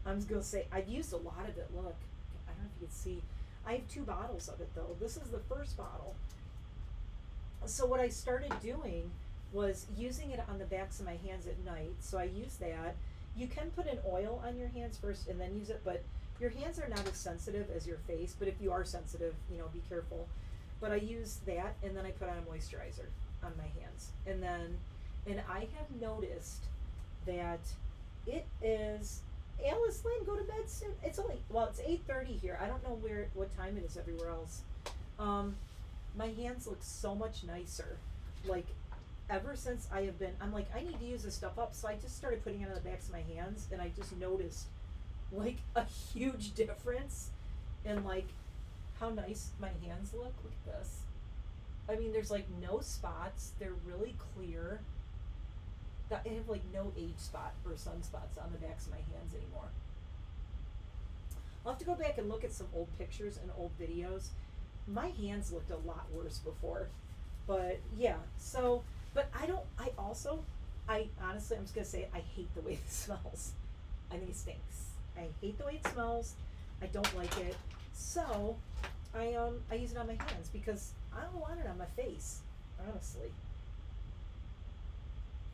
I'm just gonna say, I've used a lot of it. Look, I don't know if you can see. I have 2 bottles of it though. This is the first bottle. So what I started doing was using it on the backs of my hands at night. So I use that. You can put an oil on your hands first and then use it, but your hands are not as sensitive as your face. But if you are sensitive, you know, be careful. But I use that, and then I put on a moisturizer on my hands. And I have noticed that it is, Alice Lynn, go to bed soon. It's only, it's 8:30 here. I don't know what time it is everywhere else. My hands look so much nicer. Like, ever since I have been, I'm like, I need to use this stuff up. So I just started putting it on the backs of my hands, and I just noticed like a huge difference in like how nice my hands look. Look at this. I mean, there's like no spots. They're really clear. I have like no age spot or sunspots on the backs of my hands anymore. I'll have to go back and look at some old pictures and old videos. My hands looked a lot worse before. But yeah, so, but I honestly, I'm just gonna say, I hate the way it smells. I think it stinks. I hate the way it smells. I don't like it. So I use it on my hands because I don't want it on my face, honestly.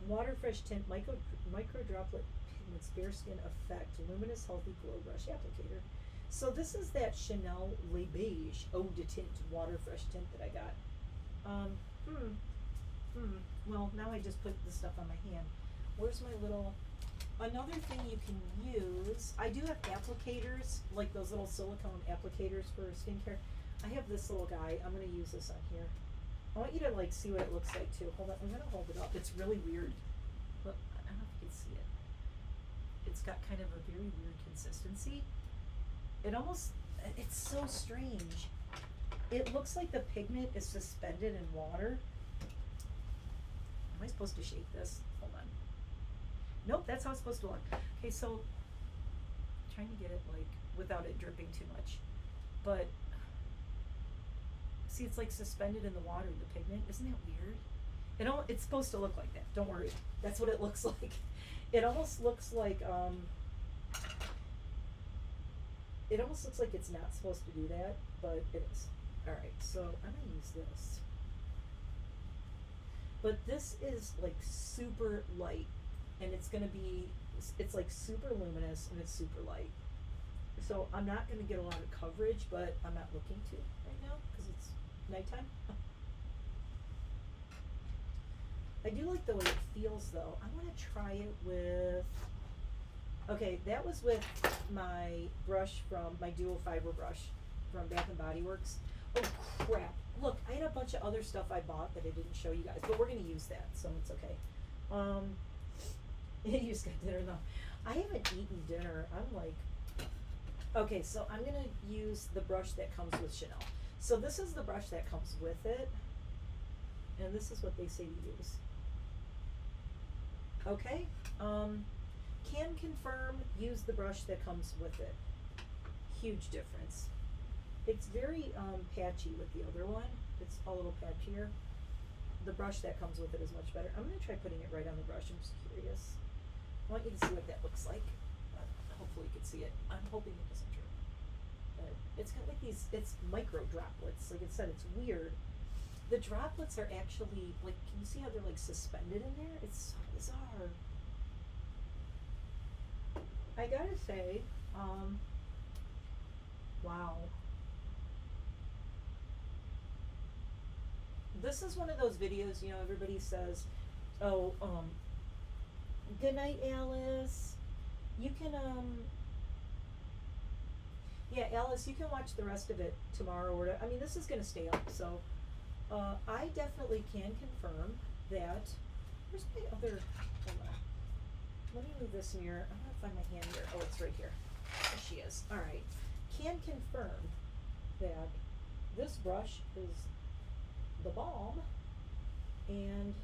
Water fresh tint, micro droplet pigments, bare skin effect, luminous healthy glow brush applicator. So this is that Chanel Le Beige Eau de Tint water fresh tint that I got. Well, now I just put the stuff on my hand. Where's my little, another thing you can use, I do have applicators, like those little silicone applicators for skincare. I have this little guy. I'm going to use this on here. I want you to like see what it looks like too. Hold on, I'm gonna hold it up. It's really weird. Look, I don't know if you can see it. It's got kind of a very weird consistency. It almost, it's so strange. It looks like the pigment is suspended in water. Am I supposed to shake this? Hold on. Nope, that's how it's supposed to look. Okay, so trying to get it like without it dripping too much. But see, it's like suspended in the water, the pigment. Isn't that weird? It's supposed to look like that. Don't worry. That's what it looks like. It almost looks like it's not supposed to do that, but it is. Alright, so I'm gonna use this. But this is like super light, and it's like super luminous and it's super light. So I'm not gonna get a lot of coverage, but I'm not looking to right now because it's nighttime. I do like the way it feels though. I wanna try it with, okay, that was with my brush from, my dual fiber brush from Bath and Body Works. Oh crap, look, I had a bunch of other stuff I bought that I didn't show you guys, but we're gonna use that, so it's okay. You just got dinner though. I haven't eaten dinner. I'm like, okay, so I'm gonna use the brush that comes with Chanel. So this is the brush that comes with it, and this is what they say to use. Okay, can confirm, use the brush that comes with it. Huge difference. It's very patchy with the other one. It's a little patchier. The brush that comes with it is much better. I'm gonna try putting it right on the brush. I'm just curious. I want you to see what that looks like. Hopefully you can see it. I'm hoping it doesn't drip. But it's got like these, it's micro droplets. Like I said, it's weird. The droplets are actually, like, can you see how they're like suspended in there? It's so bizarre. I gotta say, wow. This is one of those videos, you know, everybody says, oh, good night, Alice. You can, yeah, Alice, you can watch the rest of it tomorrow or whatever. I mean, this is gonna stay up, so, I definitely can confirm that, where's my other, hold on. Let me move this mirror. I'm gonna find my hand here. Oh, it's right here. There she is. Alright. Can confirm that this brush is the bomb, and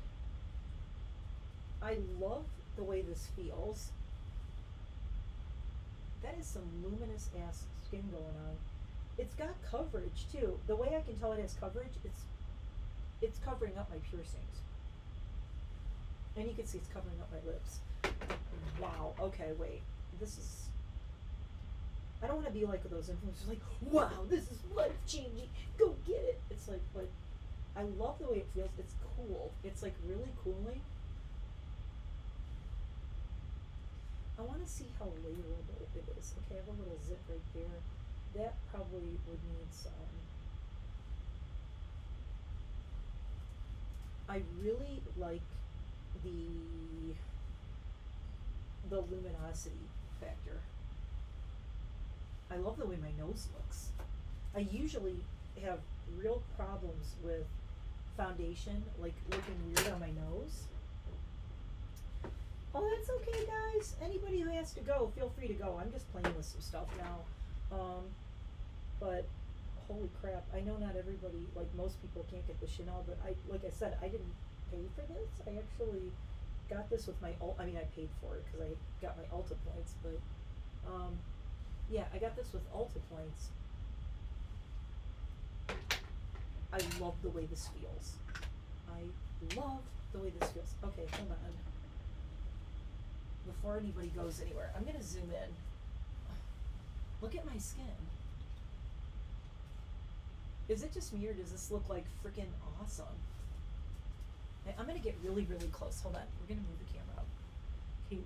I love the way this feels. That is some luminous ass skin going on. It's got coverage too. The way I can tell it has coverage, it's covering up my piercings. And you can see it's covering up my lips. Wow, okay, wait. This is, I don't want to be like those influencers, like, wow, this is life-changing, go get it. It's like, I love the way it feels. It's cool. It's like really cooling. I want to see how layerable it is. Okay, I have a little zip right there. That probably would need some. I really like the luminosity factor. I love the way my nose looks. I usually have real problems with foundation, like looking weird on my nose. Oh, that's okay, guys. Anybody who has to go, feel free to go. I'm just playing with some stuff now. But holy crap, I know not everybody, like most people can't get the Chanel, but like I said, I didn't pay for this. I actually got this with my I mean, I paid for it because I got my Ulta points, but yeah, I got this with Ulta points. I love the way this feels. I love the way this feels. Okay, hold on. Before anybody goes anywhere, I'm gonna zoom in. Look at my skin. Is it just me or does this look like freaking awesome? Okay, I'm gonna get really, really close. Hold on, we're gonna move the camera up. Okay.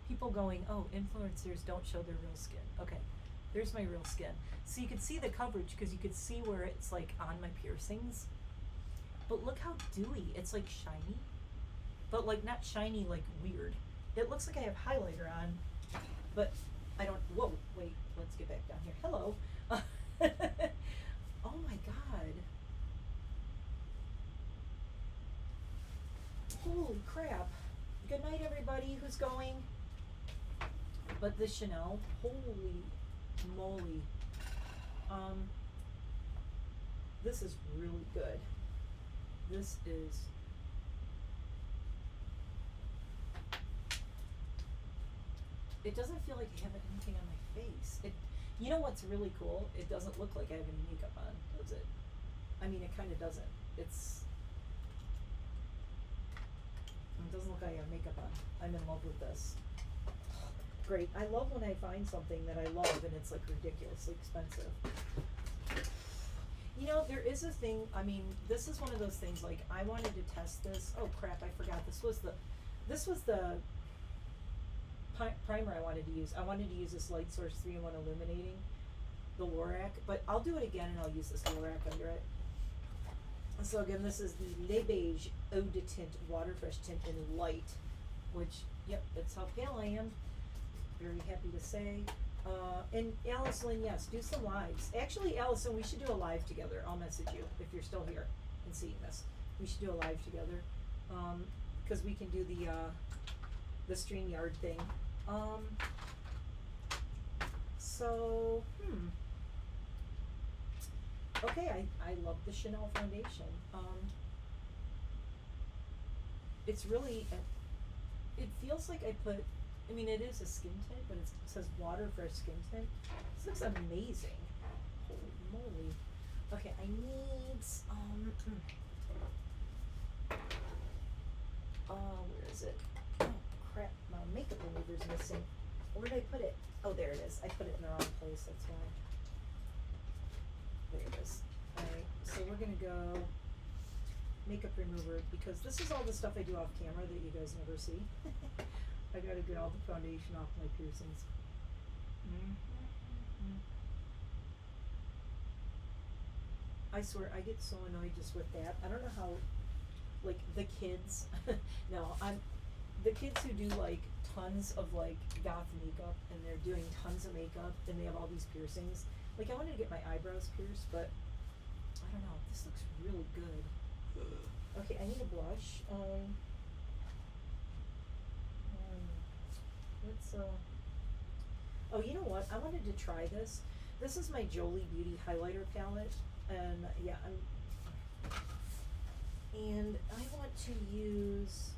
People going, oh, influencers don't show their real skin. Okay, there's my real skin. So you can see the coverage because you could see where it's like on my piercings. But look how dewy, it's like shiny. But like not shiny, like weird. It looks like I have highlighter on, but I don't, whoa, wait, let's get back down here. Hello. Oh my God. Holy crap. Good night, everybody who's going. But the Chanel, holy moly. This is really good. This is it doesn't feel like I have anything on my face. You know what's really cool? It doesn't look like I have any makeup on, does it? I mean, it kind of doesn't. It doesn't look like I have makeup on. I'm in love with this. Great. I love when I find something that I love and it's like ridiculously expensive. You know, there is a thing, I mean, this is one of those things, like, I wanted to test this. Oh crap, I forgot. This was the primer I wanted to use. I wanted to use this Light Source 3-in-1 Illuminating, the Lorac, but I'll do it again and I'll use this Lorac under it. So again, this is the Le Beige Eau de Tint Water Fresh Tint in Light, which, yep, that's how pale I am. Very happy to say. And Allison, yes, do some lives. Actually, Allison, we should do a live together. I'll message you if you're still here and seeing this. We should do a live together, because we can do the StreamYard thing. Okay, I love the Chanel foundation. It's really, it feels like I put, I mean, it is a skin tint, but it says Water Fresh Skin Tint. This looks amazing. Holy moly. Okay, I need, where is it? Oh, crap, my makeup remover's missing. Where did I put it? Oh, there it is. I put it in the wrong place, that's why. There it is. Alright, so we're gonna go makeup remover, because this is all the stuff I do off camera that you guys never see. I gotta get all the foundation off my piercings. I swear, I get so annoyed just with that. I don't know how, like, the kids, no, the kids who do, like, tons of, like, goth makeup, and they're doing tons of makeup, and they have all these piercings. Like, I wanted to get my eyebrows pierced, but, I don't know, this looks really good. Okay, I need a blush. Oh, you know what? I wanted to try this. This is my Jolie Beauty highlighter palette, and yeah, and I want to use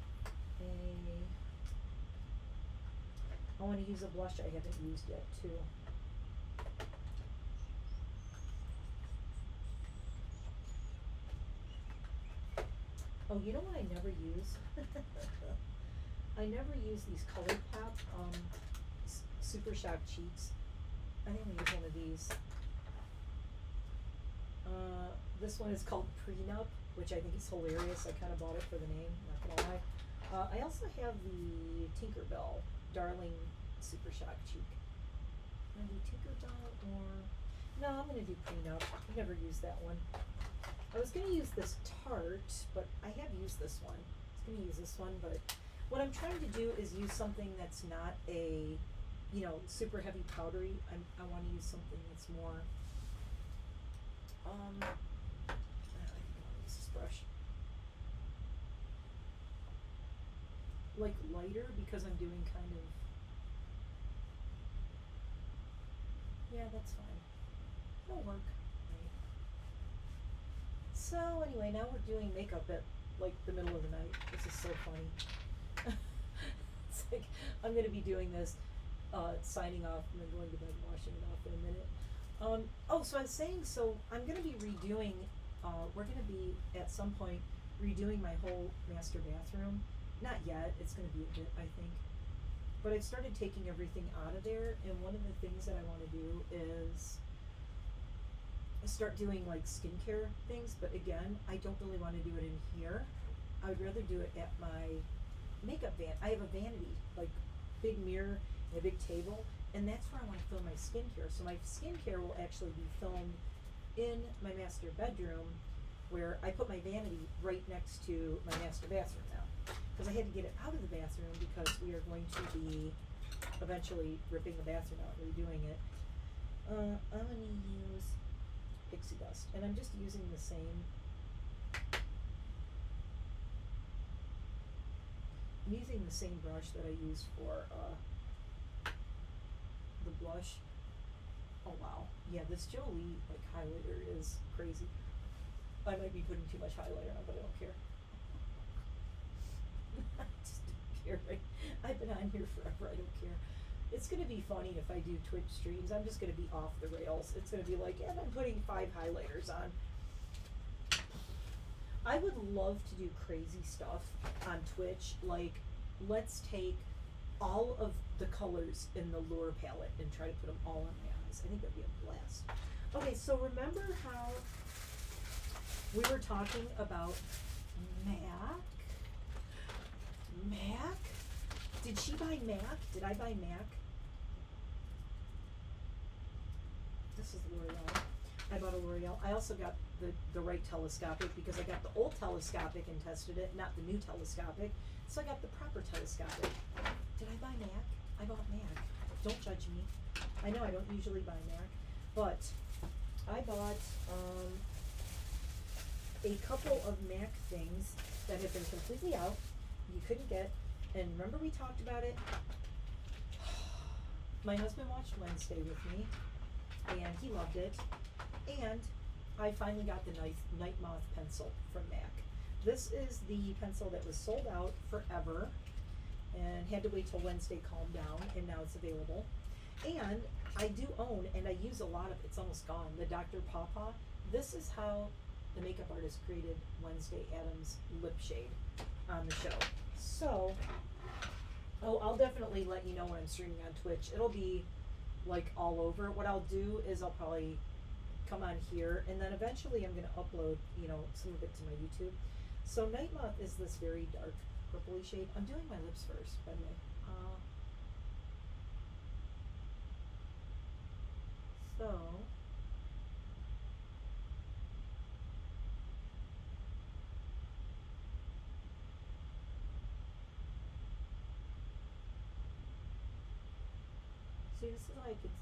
I want to use a blush I haven't used yet too. Oh, you know what I never use? I never use these ColourPop Super Shock Cheeks. I think I'm gonna use one of these. This one is called Prenup, which I think is hilarious. I kind of bought it for the name, not gonna lie. I also have the Tinkerbell Darling Super Shock Cheek. I'm gonna do Tinkerbell or... No, I'm gonna do Prenup. I never used that one. I was gonna use this Tarte, but I have used this one. I was gonna use this one, but what I'm trying to do is use something that's not a, you know, super heavy powdery. I want to use something that's more, I think I'll use this brush. Like lighter, because I'm doing kind of, yeah, that's fine. It'll work. Right. So anyway, now we're doing makeup at like the middle of the night. This is so funny. It's like, I'm gonna be doing this, signing off and then going to bed, washing it off in a minute. Oh, so I was saying, so I'm gonna be redoing, we're gonna be at some point redoing my whole master bathroom. Not yet, it's gonna be a bit, I think. But I've started taking everything out of there, and one of the things that I wanna do is start doing like skincare things, but again, I don't really wanna do it in here. I would rather do it at my makeup van. I have a vanity, like big mirror and a big table, and that's where I want to film my skincare. So my skincare will actually be filmed in my master bedroom, where I put my vanity right next to my master bathroom now, because I had to get it out of the bathroom because we are going to be eventually ripping the bathroom out and redoing it. I'm going to use Pixie Dust, and I'm just using the same. I'm using the same brush that I used for the blush. Oh wow, yeah, this Jolie like highlighter is crazy. I might be putting too much highlighter on, but I don't care. I just don't care. I've been on here forever. I don't care. It's gonna be funny if I do Twitch streams. I'm just gonna be off the rails. It's gonna be like, and I'm putting 5 highlighters on. I would love to do crazy stuff on Twitch. Like, let's take all of the colors in the Lure palette and try to put them all on my eyes. I think that'd be a blast. Okay, so remember how we were talking about MAC? MAC? Did she buy MAC? Did I buy MAC? This is L'Oreal. I bought a L'Oreal. I also got the right telescopic because I got the old telescopic and tested it, not the new telescopic. So I got the proper telescopic. Did I buy MAC? I bought MAC. Don't judge me. I know I don't usually buy MAC, but I bought a couple of MAC things that have been completely out. You couldn't get. And remember we talked about it? My husband watched Wednesday with me, and he loved it. And I finally got the Night Moth pencil from MAC. This is the pencil that was sold out forever and had to wait till Wednesday calmed down, and now it's available. And I do own, and I use a lot of, it's almost gone, the Dr. Pawpaw. This is how the makeup artist created Wednesday Addams lip shade on the show. So, oh, I'll definitely let you know when I'm streaming on Twitch. It'll be like all over. What I'll do is I'll probably come on here, and then eventually I'm going to upload, you know, some of it to my YouTube. So Night Moth is this very dark purpley shade. I'm doing my lips first, by the way. So see, this is like it's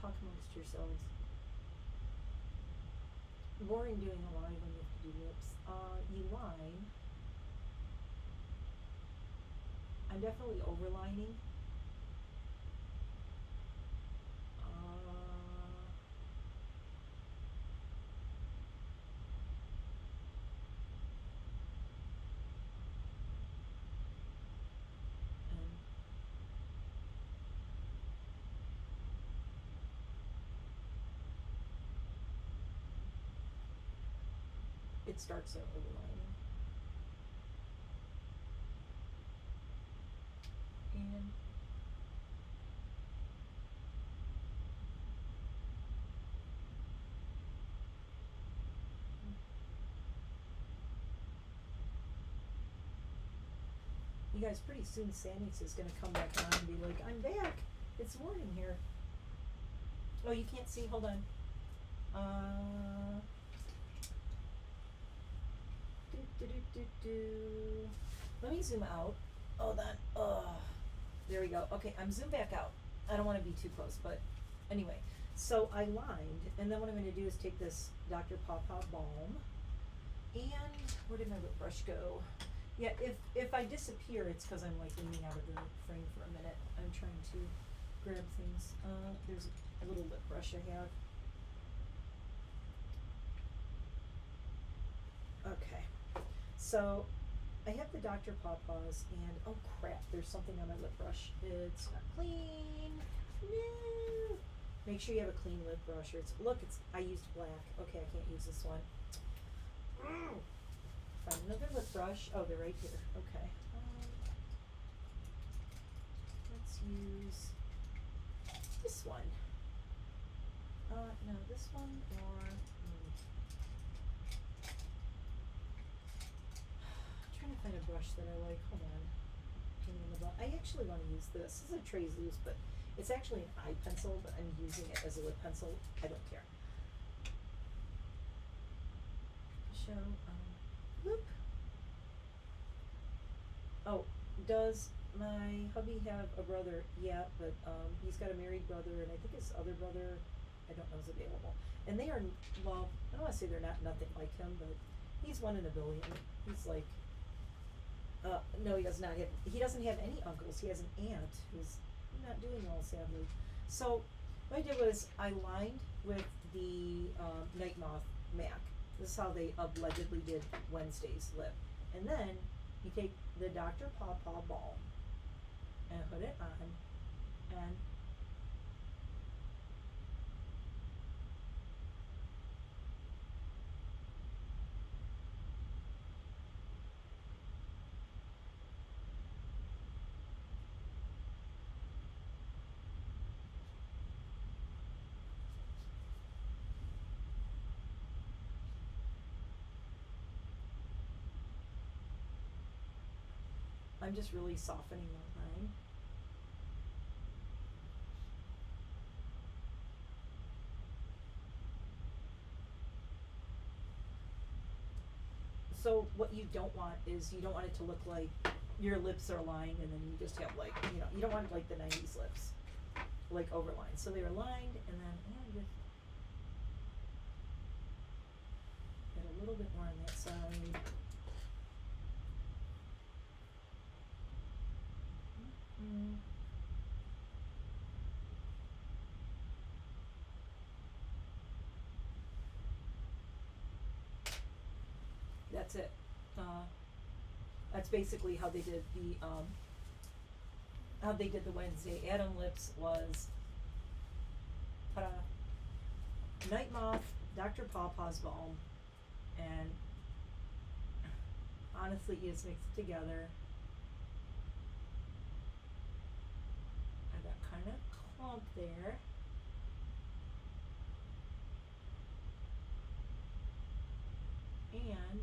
talk amongst yourselves. Boring doing a line when you have to do lips. You line. I'm definitely overlining. It starts out overlining. And you guys, pretty soon Sanix is gonna come back on and be like, I'm back. It's morning here. Oh, you can't see, hold on. Let me zoom out. Hold on. There we go. Okay, I'm zoomed back out. I don't want to be too close, but anyway. So I lined, and then what I'm going to do is take this Dr. Pawpaw Balm, and where did my lip brush go? Yeah, if I disappear, it's because I'm like leaning out of the frame for a minute. I'm trying to grab things. There's a little lip brush I have. Okay. So I have the Dr. Pawpaws, and oh crap, there's something on my lip brush. It's not clean. No. Make sure you have a clean lip brush. Or it's, look, I used black. Okay, I can't use this one. Find another lip brush. Oh, they're right here. Okay. Let's use this one. No, this one or. Trying to find a brush that I like. Hold on. I actually want to use this. This is a Trace Loose, but it's actually an eye pencil, but I'm using it as a lip pencil. I don't care. Show, whoop. Oh, does my hubby have a brother? Yeah, but he's got a married brother, and I think his other brother, I don't know, is available. And they are, well, I don't want to say they're not nothing like him, but he's 1 in a billion. He's like No, he does not have. He doesn't have any uncles. He has an aunt who's not doing well, sadly. So what I did was I lined with the Night Moth MAC. This is how they allegedly did Wednesday's lip. And then you take the Dr. Pawpaw balm and put it on, and I'm just really softening the line. So what you don't want is you don't want it to look like your lips are lined and then you just have like, you know, you don't want like the 90s lips, like overlined. So they were lined and then I just get a little bit more on that side. Mm-hmm. That's it. That's basically how they did the Wednesday Adam lips was Night Moth, Dr. Pawpaw's balm, and honestly you just mix it together. I got kind of clump there. And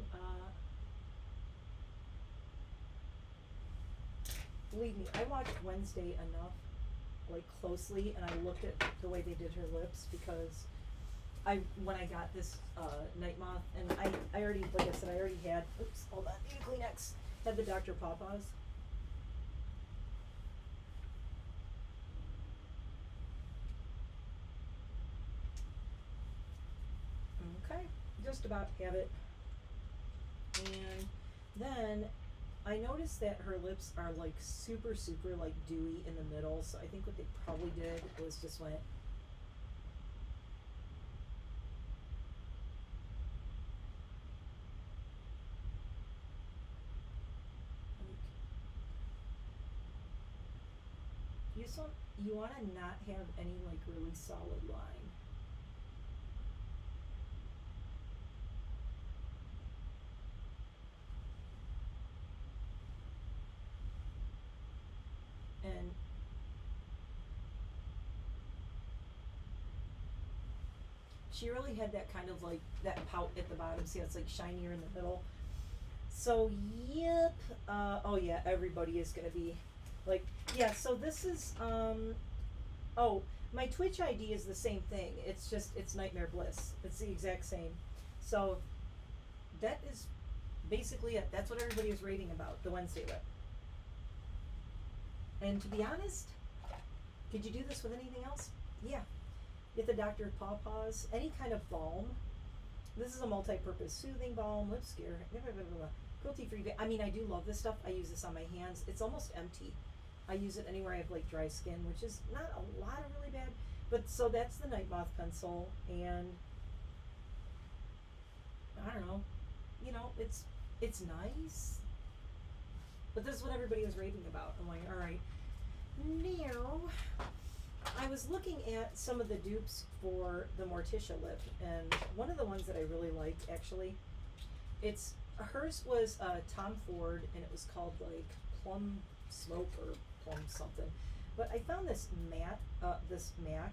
believe me, I watched Wednesday enough, like closely, and I looked at the way they did her lips because when I got this Night Moth, and I already, like I said, I already had, oops, hold on, need a Kleenex, had the Dr. Pawpaws. Okay, just about have it. And then I noticed that her lips are like super like dewy in the middle, so I think what they probably did was just went like, you want to not have any like really solid line. And she really had that kind of like that pout at the bottom. See, it's like shinier in the middle. So yep. Oh yeah, everybody is gonna be like, yeah. So this is oh, my Twitch ID is the same thing. It's just it's NiteMare Bliss. It's the exact same. So that is basically it. That's what everybody is raving about, the Wednesday lip. And to be honest, could you do this with anything else? Yeah. Get the Dr. Pawpaws, any kind of balm. This is a multi-purpose soothing balm, lip scare, cruelty-free. I mean, I do love this stuff. I use this on my hands. It's almost empty. I use it anywhere I have like dry skin, which is not a lot of really bad. But so that's the Night Moth pencil, and I don't know. You know, it's nice. But this is what everybody was raving about. I'm like, all right. Now, I was looking at some of the dupes for the Morticia lip, and one of the ones that I really liked, actually, hers was Tom Ford, and it was called like Plum Smoke or Plum something. But I found this matte, this MAC.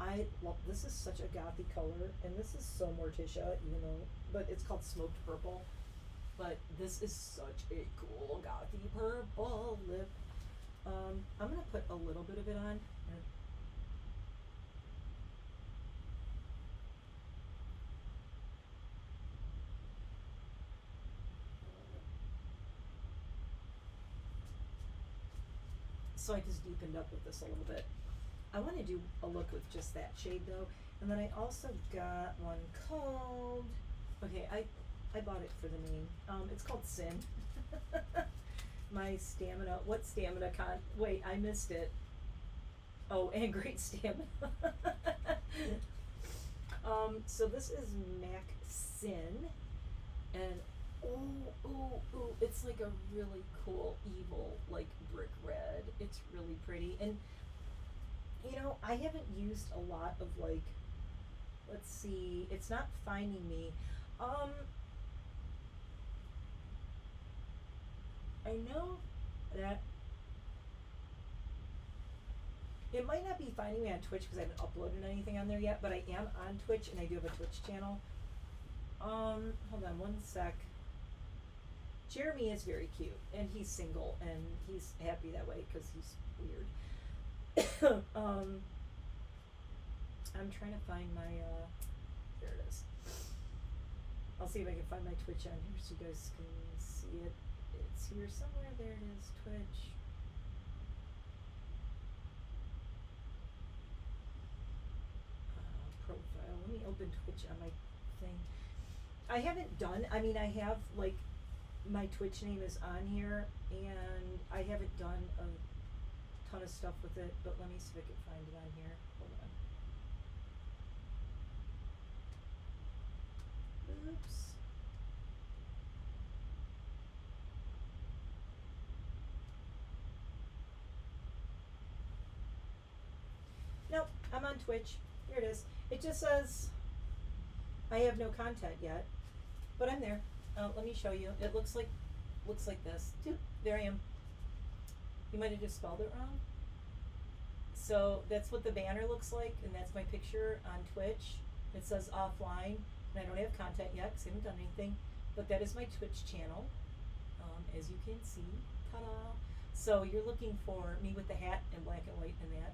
I love, this is such a gothy color, and this is so Morticia, even though, but it's called Smoked Purple. But this is such a cool gothy purple lip. I'm gonna put a little bit of it on. So I just deepened up with this a little bit. I want to do a look with just that shade though, and then I also got one called, okay, I bought it for the name. It's called Sin. my stamina. What stamina wait, I missed it. Oh, and great stamina. So this is Mac Sin, and it's like a really cool, evil, like brick red. It's really pretty, and you know, I haven't used a lot of like, let's see, it's not finding me. I know that it might not be finding me on Twitch because I haven't uploaded anything on there yet, but I am on Twitch and I do have a Twitch channel. Hold on one sec. Jeremy is very cute and he's single and he's happy that way because he's weird. I'm trying to find my, there it is. I'll see if I can find my Twitch on here so you guys can see it. It's here somewhere. There it is, Twitch. Profile. Let me open Twitch on my thing. I haven't done, I mean, I have like, my Twitch name is on here and I haven't done a ton of stuff with it, but let me see if I can find it on here. Hold on. Oops. Nope, I'm on Twitch. Here it is. It just says I have no content yet, but I'm there. Let me show you. It looks like this. There I am. You might have just spelled it wrong. So that's what the banner looks like, and that's my picture on Twitch. It says offline, and I don't have content yet because I haven't done anything, but that is my Twitch channel, as you can see. Ta-da! So you're looking for me with the hat in black and white and that.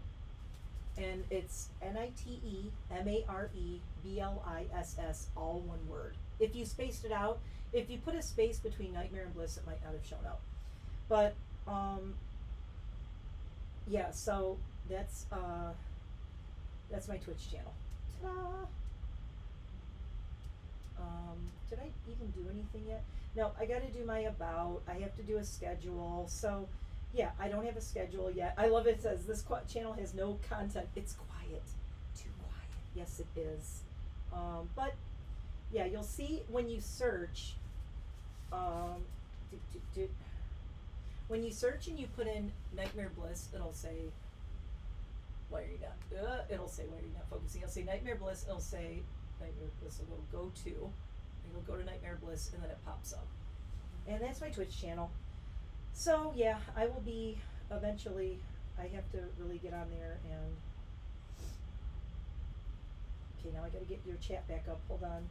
And it's NiteMarebliss, all one word. If you spaced it out, if you put a space between NiteMare and Bliss, it might not have shown up. But, yeah, so that's my Twitch channel. Ta-da! Did I even do anything yet? No, I gotta do my about. I have to do a schedule. So, yeah, I don't have a schedule yet. I love it. It says this channel has no content. It's quiet. Too quiet. Yes, it is. But, yeah, you'll see when you search, when you search and you put in NiteMare Bliss, it'll say, why are you not? It'll say, why are you not focusing? It'll say NiteMare Bliss. It'll say, NiteMare Bliss will go to. It'll go to NiteMare Bliss, and then it pops up. And that's my Twitch channel. So, yeah, I will be eventually, I have to really get on there and, okay, now I gotta get your chat back up. Hold on.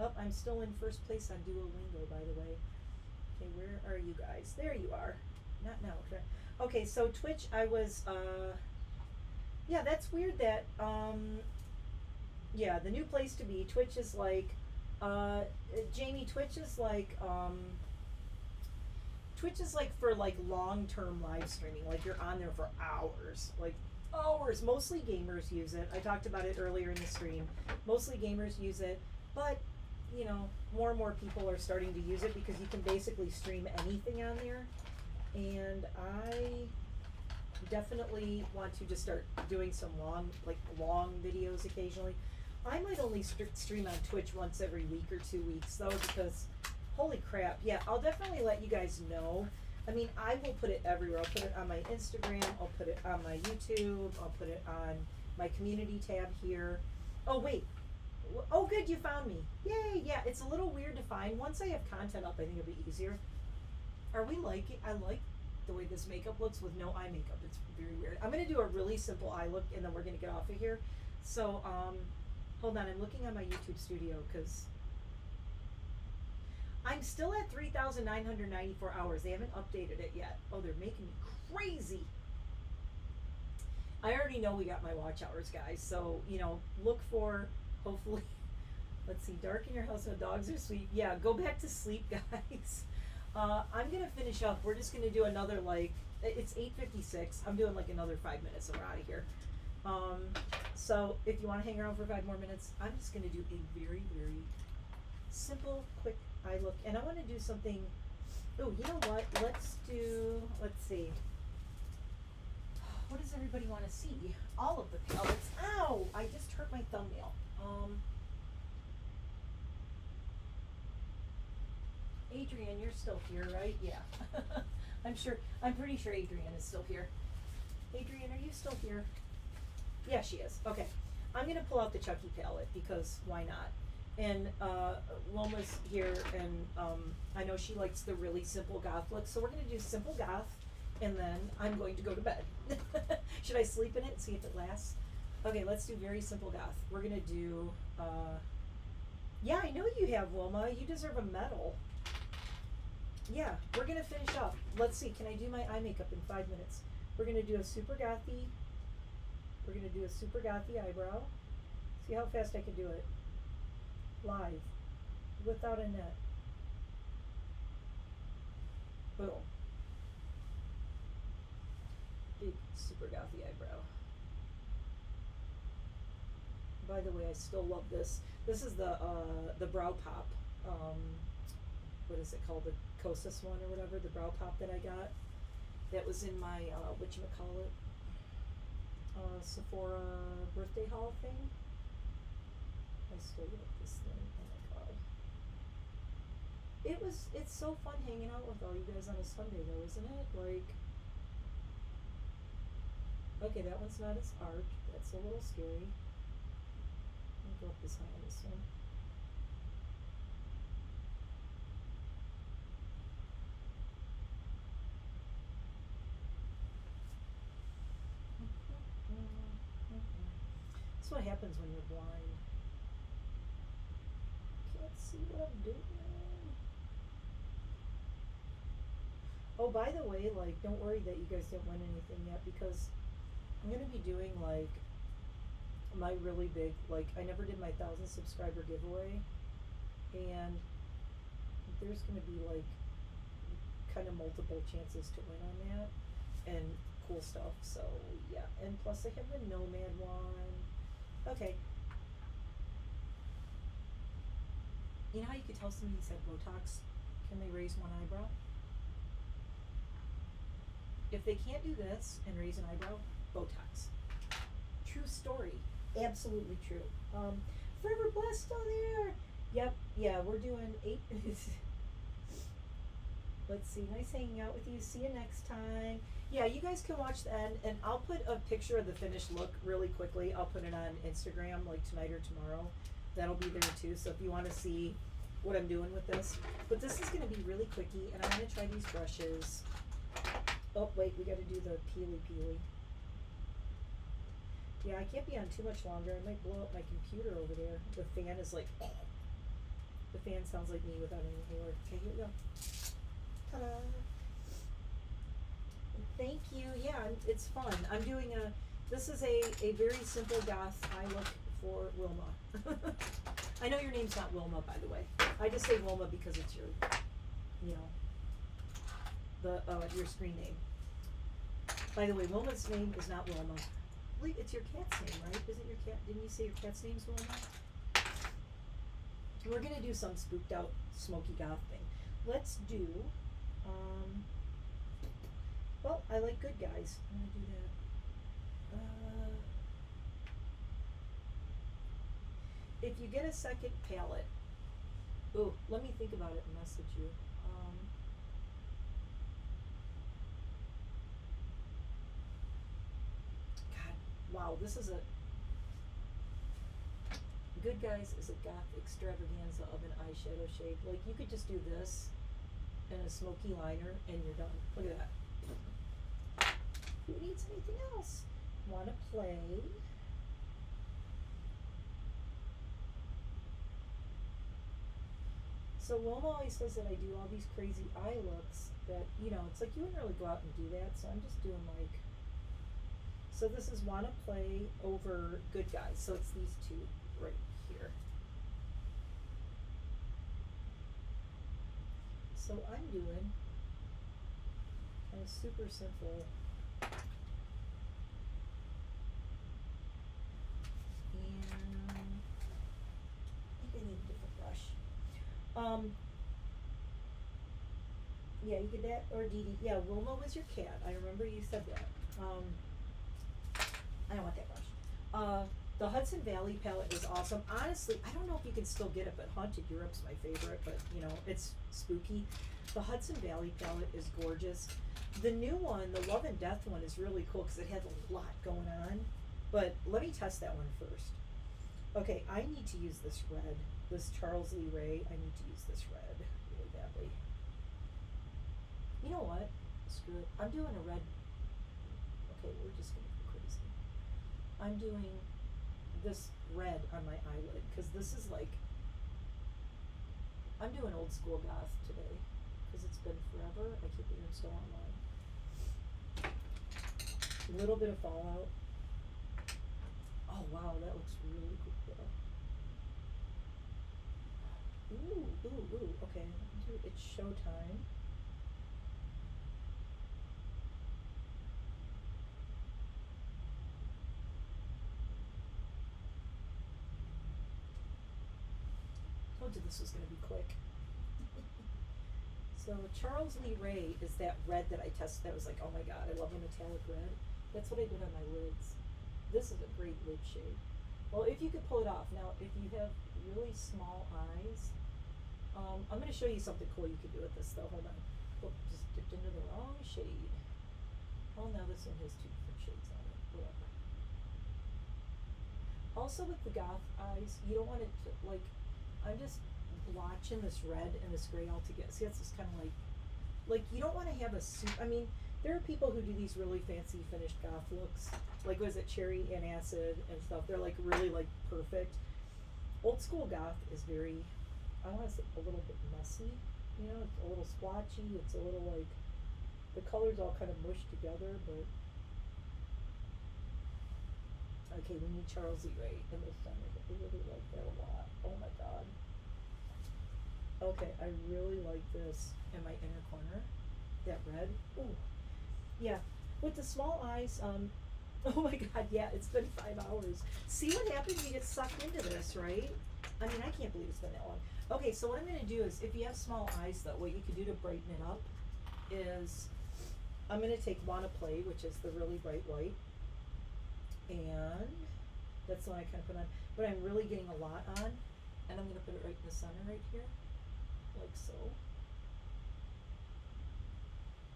Oh, I'm still in first place on Duolingo, by the way. Okay, where are you guys? There you are. Not now. Okay, so Twitch, I was, yeah, that's weird that, yeah, the new place to be. Twitch is like, Jamie, Twitch is like for like long-term live streaming. Like you're on there for hours, like hours. Mostly gamers use it. I talked about it earlier in the stream. Mostly gamers use it, but you know, more and more people are starting to use it because you can basically stream anything on there. And I definitely want to just start doing some long videos occasionally. I might only stream on Twitch once every week or 2 weeks though, because holy crap, yeah, I'll definitely let you guys know. I mean, I will put it everywhere. I'll put it on my Instagram, I'll put it on my YouTube, I'll put it on my community tab here. Oh wait, oh good, you found me. Yay, yeah, it's a little weird to find. Once I have content up, I think it'll be easier. Are we liking, I like the way this makeup looks with no eye makeup. It's very weird. I'm gonna do a really simple eye look and then we're gonna get off of here. So, hold on, I'm looking on my YouTube studio because I'm still at 3,994 hours. They haven't updated it yet. Oh, they're making me crazy. I already know we got my watch hours, guys. So, you know, look for, hopefully, let's see, dark in your house when dogs are asleep. Yeah, go back to sleep, guys. I'm gonna finish up. We're just gonna do another, like, it's 8:56. I'm doing like another 5 minutes and we're out of here. So if you want to hang around for 5 more minutes, I'm just going to do a very, very simple, quick eye look. And I want to do something, oh, you know what? Let's see. What does everybody want to see? All of the palettes. Ow! I just hurt my thumbnail. Adrienne, you're still here, right? Yeah. I'm pretty sure Adrienne is still here. Adrienne, are you still here? Yeah, she is. Okay. I'm gonna pull out the Chucky palette because why not? And Loma's here, and I know she likes the really simple goth look, so we're gonna do simple goth, and then I'm going to go to bed. Should I sleep in it and see if it lasts? Okay, let's do very simple goth. We're gonna do, yeah, I know you have, Wilma. You deserve a medal. Yeah, we're gonna finish up. Let's see, can I do my eye makeup in 5 minutes? We're gonna do a super gothy eyebrow. See how fast I can do it. Live, without a net. Boom. Big super gothy eyebrow. By the way, I still love this. This is the brow pop. What is it called? The Kosas one or whatever, the brow pop that I got. That was in my whatchamacallit, Sephora birthday haul thing. I still love this thing. Oh my god. It's so fun hanging out with all you guys on a Sunday though, isn't it? Like, okay, that one's not as arch. That's a little scary. Let me go up this high on this one. That's what happens when you're blind. Can't see what I'm doing. Oh, by the way, like, don't worry that you guys didn't win anything yet, because I'm gonna be doing like my really big, like, I never did my 1,000 subscriber giveaway, and there's gonna be like kind of multiple chances to win on that, and cool stuff. So yeah, and plus I have the Nomad one. Okay. You know how you could tell somebody's had Botox? Can they raise one eyebrow? If they can't do this and raise an eyebrow, Botox. True story. Absolutely true. Forever Blessed still there. Yep. Yeah, we're doing 8 minutes. Let's see. Nice hanging out with you. See you next time. Yeah, you guys can watch the end, and I'll put a picture of the finished look really quickly. I'll put it on Instagram like tonight or tomorrow. That'll be there too. So if you want to see what I'm doing with this, but this is going to be really quickie, and I'm going to try these brushes. Oh wait, we got to do the peely. Yeah, I can't be on too much longer. I might blow up my computer over there. The fan is like, the fan sounds like me without any hair. Okay, here we go. Ta-da! Thank you. Yeah, it's fun. I'm doing this is a very simple goth eye look for Wilma. I know your name's not Wilma, by the way. I just say Wilma because it's your, your screen name. By the way, Wilma's name is not Wilma. Wait, it's your cat's name, right? Isn't your cat, didn't you say your cat's name's Wilma? We're gonna do some spooked out smoky goth thing. Let's do, well, I like good guys. I'm gonna do that. If you get a second palette, ooh, let me think about it and message you. Wow, this is a Good Guys is a goth extravaganza of an eyeshadow shade. Like, you could just do this and a smoky liner and you're done. Look at that. Who needs anything else? Wanna play? So Wilma always says that I do all these crazy eye looks that, it's like you wouldn't really go out and do that, so I'm just doing like, so this is Wanna Play over Good Guys. So it's these two right here. So I'm doing kind of super simple. Patty get that, or Dee Dee? Yeah, Wilma was your cat. I remember you said that. I don't want that brush. The Hudson Valley palette is awesome. Honestly, I don't know if you can still get it, but Haunted Europe's my favorite, but you know, it's spooky. The Hudson Valley palette is gorgeous. The new one, the Love and Death one, is really cool because it has a lot going on. But let me test that one first. Okay, I need to use this red. This Charles Lee Ray, I need to use this red really badly. You know what? Screw it. I'm doing a red. Okay, we're just gonna go crazy. I'm doing this red on my eyelid because this is like, I'm doing old school goth today because it's been forever. I can't believe I'm still online. A little bit of fallout. Oh wow, that looks really cool. Ooh, okay, it's showtime. Told you this was gonna be quick. So Charles Lee Ray is that red that I tested that was like, oh my god, I love a metallic red. That's what I did on my lids. This is a great lid shade. Well, if you could pull it off. Now, if you have really small eyes, I'm going to show you something cool you could do with this, though. Hold on. Oh, just dipped into the wrong shade. Oh, now this one has two different shades on it. Whatever. Also, with the goth eyes, you don't want it to, like, I'm just blotching this red and this gray all together. See, that's just kind of like, you don't want to have a I mean, there are people who do these really fancy finished goth looks. Like, was it cherry and acid and stuff? They're, like, really, like, perfect. Old school goth is very, I want to say, a little bit messy. You know, it's a little splotchy. It's a little, like, the colors all kind of mushed together, but. Okay, we need Charles E. Ray in this center. I really like that a lot. Oh my god. Okay, I really like this in my inner corner. That red. Ooh. Yeah. With the small eyes, oh my god, yeah, it's been 5 hours. See what happens? You get sucked into this, right? I mean, I can't believe it's been that long. Okay, so what I'm going to do is, if you have small eyes, though, what you can do to brighten it up is, I'm going to take Wanna Play, which is the really bright white, and that's the one I kind of put on, but I'm really getting a lot on, and I'm going to put it right in the center right here, like so.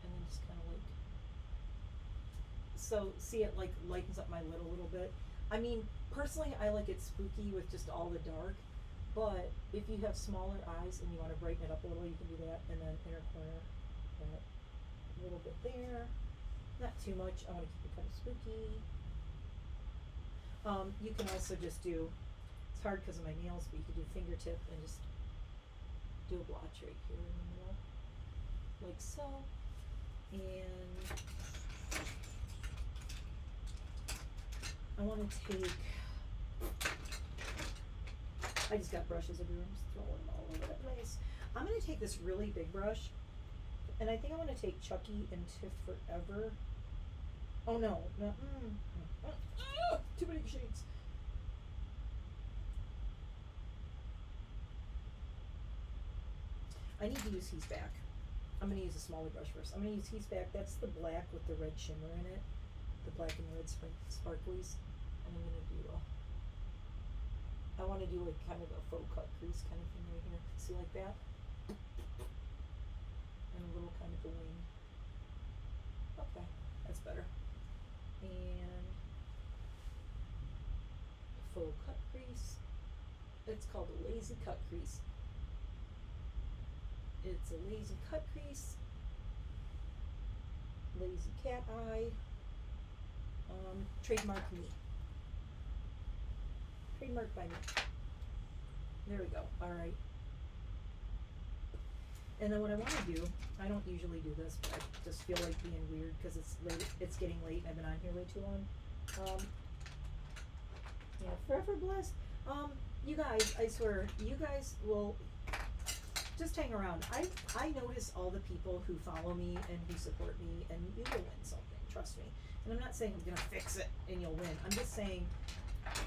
And then just kind of like, so see it like lightens up my lid a little bit. I mean, personally, I like it spooky with just all the dark, but if you have smaller eyes and you want to brighten it up a little, you can do that. And then inner corner, that a little bit there, not too much. I want to keep it kind of spooky. You can also just do, it's hard because of my nails, but you can do fingertip and just do a blotch right here in the middle, like so. And I want to take, I just got brushes everywhere, I'm just throwing them all over the place. I'm going to take this really big brush, and I think I want to take Chucky and Tiff Forever. Oh no, no, too many shades. I need to use He's Back. I'm going to use a smaller brush first. I'm going to use He's Back. That's the black with the red shimmer in it. The black and red sparklies. And I'm going to do I want to do like kind of a faux cut crease kind of thing right here. See, like that? And a little kind of a wing. Okay, that's better. And faux cut crease. It's called a lazy cut crease. It's a lazy cut crease. Lazy cat eye. Trademark me. Trademarked by me. There we go. Alright. And then what I want to do, I don't usually do this, but I just feel like being weird because it's late. It's getting late and I've been on here way too long. Yeah, forever blessed. You guys, I swear, you guys will just hang around. I notice all the people who follow me and who support me, and you will win something, trust me. And I'm not saying I'm gonna fix it and you'll win. I'm just saying,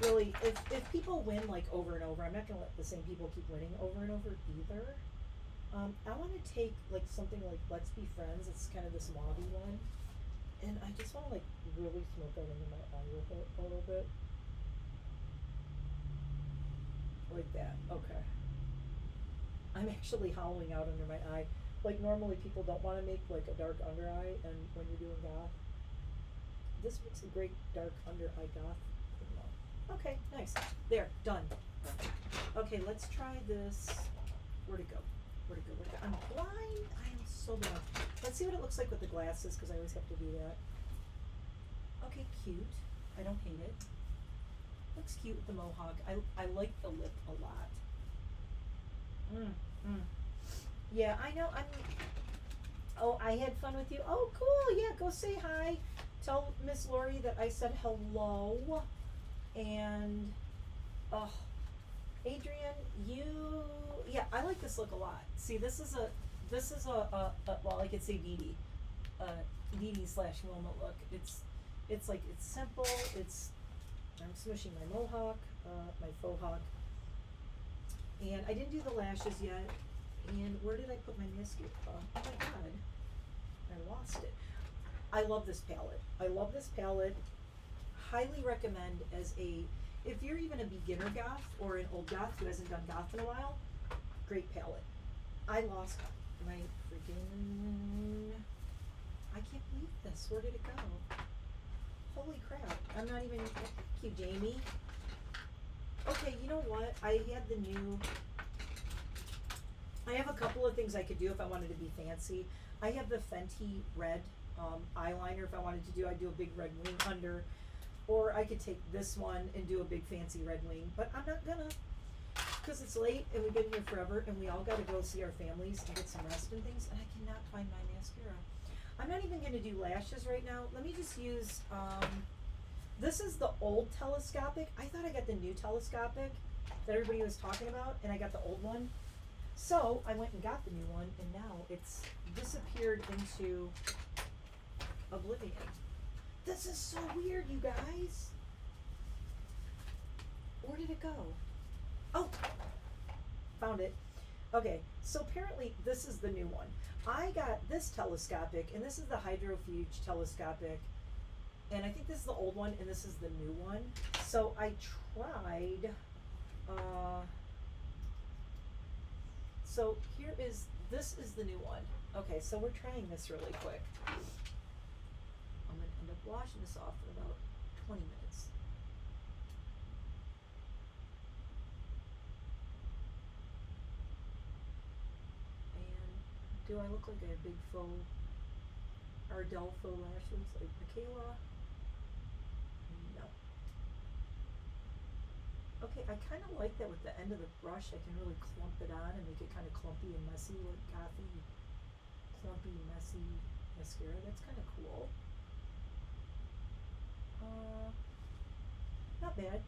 really, if people win like over and over, I'm not gonna let the same people keep winning over and over either. I want to take like something like Let's Be Friends. It's kind of this mauvey one, and I just want to like really smoke out into my eye with it a little bit, like that. Okay. I'm actually hollowing out under my eye. Like normally people don't want to make like a dark under eye, and when you're doing goth, this makes a great dark under eye goth. Okay, nice. There, done. Okay, let's try this. Where'd it go? Where'd it go? Where'd it go? I'm blind. I am so blind. Let's see what it looks like with the glasses, because I always have to do that. Okay, cute. I don't hate it. Looks cute with the mohawk. I like the lip a lot. Yeah, I know. Oh, I had fun with you. Oh, cool. Yeah, go say hi. Tell Miss Lori that I said hello. And, oh, Adrian, yeah, I like this look a lot. See, this is a well, I could say Dee Dee. Dee Dee / Wilma look. It's like, it's simple. I'm smooshing my mohawk, my faux hawk. And I didn't do the lashes yet. And where did I put my mascara? Oh my god. I lost it. I love this palette. Highly recommend if you're even a beginner goth or an old goth who hasn't done goth in a while, great palette. I lost my freaking, I can't believe this. Where did it go? Holy crap. I'm not even, thank you, Jamie. Okay, you know what? I have a couple of things I could do if I wanted to be fancy. I have the Fenty red eyeliner. If I wanted to do, I'd do a big red wing under. Or I could take this one and do a big fancy red wing. But I'm not gonna. Because it's late and we've been here forever and we all gotta go see our families and get some rest and things. And I cannot find my mascara. I'm not even gonna do lashes right now. Let me just use, this is the old telescopic. I thought I got the new telescopic that everybody was talking about, and I got the old one. So I went and got the new one, and now it's disappeared into oblivion. This is so weird, you guys. Where did it go? Oh, found it. Okay, so apparently this is the new one. I got this telescopic, and this is the hydrofuge telescopic, and I think this is the old one, and this is the new one. So I tried, so this is the new one. Okay, so we're trying this really quick. I'm gonna end up washing this off in about 20 minutes. And do I look like I have big faux, Ardell faux lashes like Michaela? No. Okay, I kind of like that with the end of the brush. I can really clump it on and make it kind of clumpy and messy, like gothy, clumpy, messy mascara. That's kind of cool. Not bad.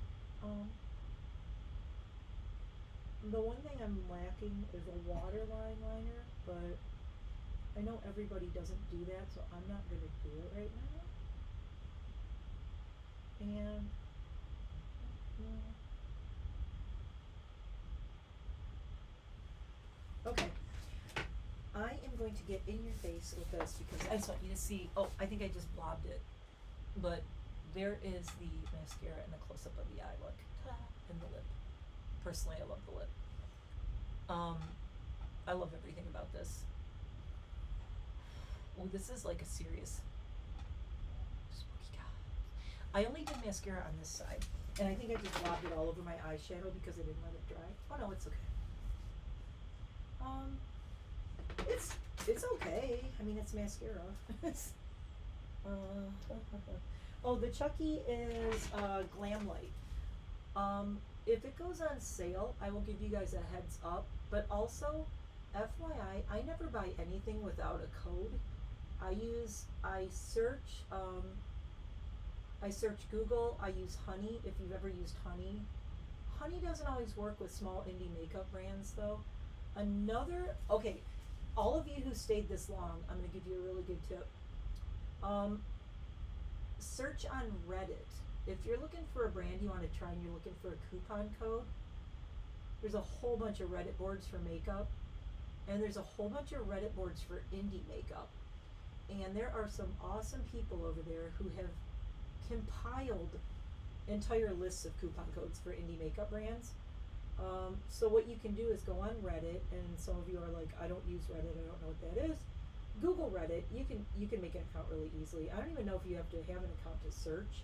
The one thing I'm lacking is a waterline liner, but I know everybody doesn't do that, so I'm not going to do it right now. And okay, I am going to get in your face with this because I just want you to see. Oh, I think I just blobbed it, but there is the mascara and the close-up of the eye look. Ta-da! And the lip. Personally, I love the lip. I love everything about this. Oh, this is like a serious spooky guy. I only did mascara on this side, and I think I just blobbed it all over my eyeshadow because I didn't let it dry. Oh no, it's okay. It's okay. I mean, it's mascara. Oh, the Chucky is Glam Light. If it goes on sale, I will give you guys a heads up. But also, FYI, I never buy anything without a code. I search Google. I use Honey. If you've ever used Honey, Honey doesn't always work with small indie makeup brands though. Okay, all of you who stayed this long, I'm going to give you a really good tip. Search on Reddit. If you're looking for a brand you want to try and you're looking for a coupon code, there's a whole bunch of Reddit boards for makeup. and there's a whole bunch of Reddit boards for indie makeup. And there are some awesome people over there who have compiled entire lists of coupon codes for indie makeup brands. So what you can do is go on Reddit, and some of you are like, I don't use Reddit, I don't know what that is. Google Reddit. You can make an account really easily. I don't even know if you have to have an account to search,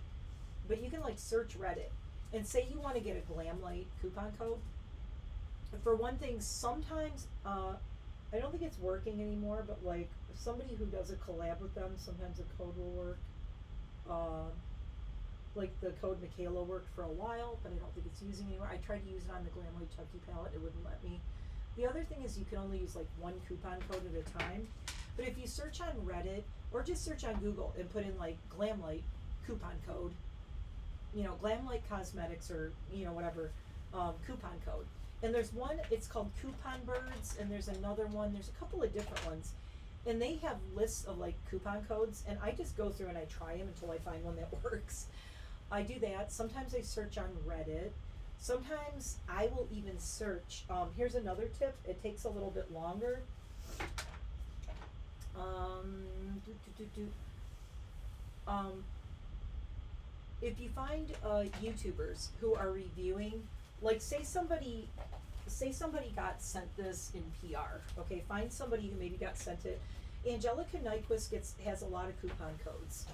but you can like search Reddit and say you want to get a Glam Light coupon code. For one thing, sometimes I don't think it's working anymore, but like somebody who does a collab with them, sometimes the code will work. Like the code Michaela worked for a while, but I don't think it's using anymore. I tried to use it on the Glam Light Chucky palette, it wouldn't let me. The other thing is you can only use like one coupon code at a time. But if you search on Reddit or just search on Google and put in like Glam Light coupon code, you know, Glam Light Cosmetics or, you know, whatever, coupon code. And there's one, it's called Coupon Birds, and there's another one, there's a couple of different ones. And they have lists of like coupon codes, and I just go through and I try them until I find one that works. I do that. Sometimes I search on Reddit. Sometimes I will even search. Here's another tip. It takes a little bit longer. If you find YouTubers who are reviewing, like say somebody got sent this in PR. Okay, find somebody who maybe got sent it. Angelica Nyquist has a lot of coupon codes.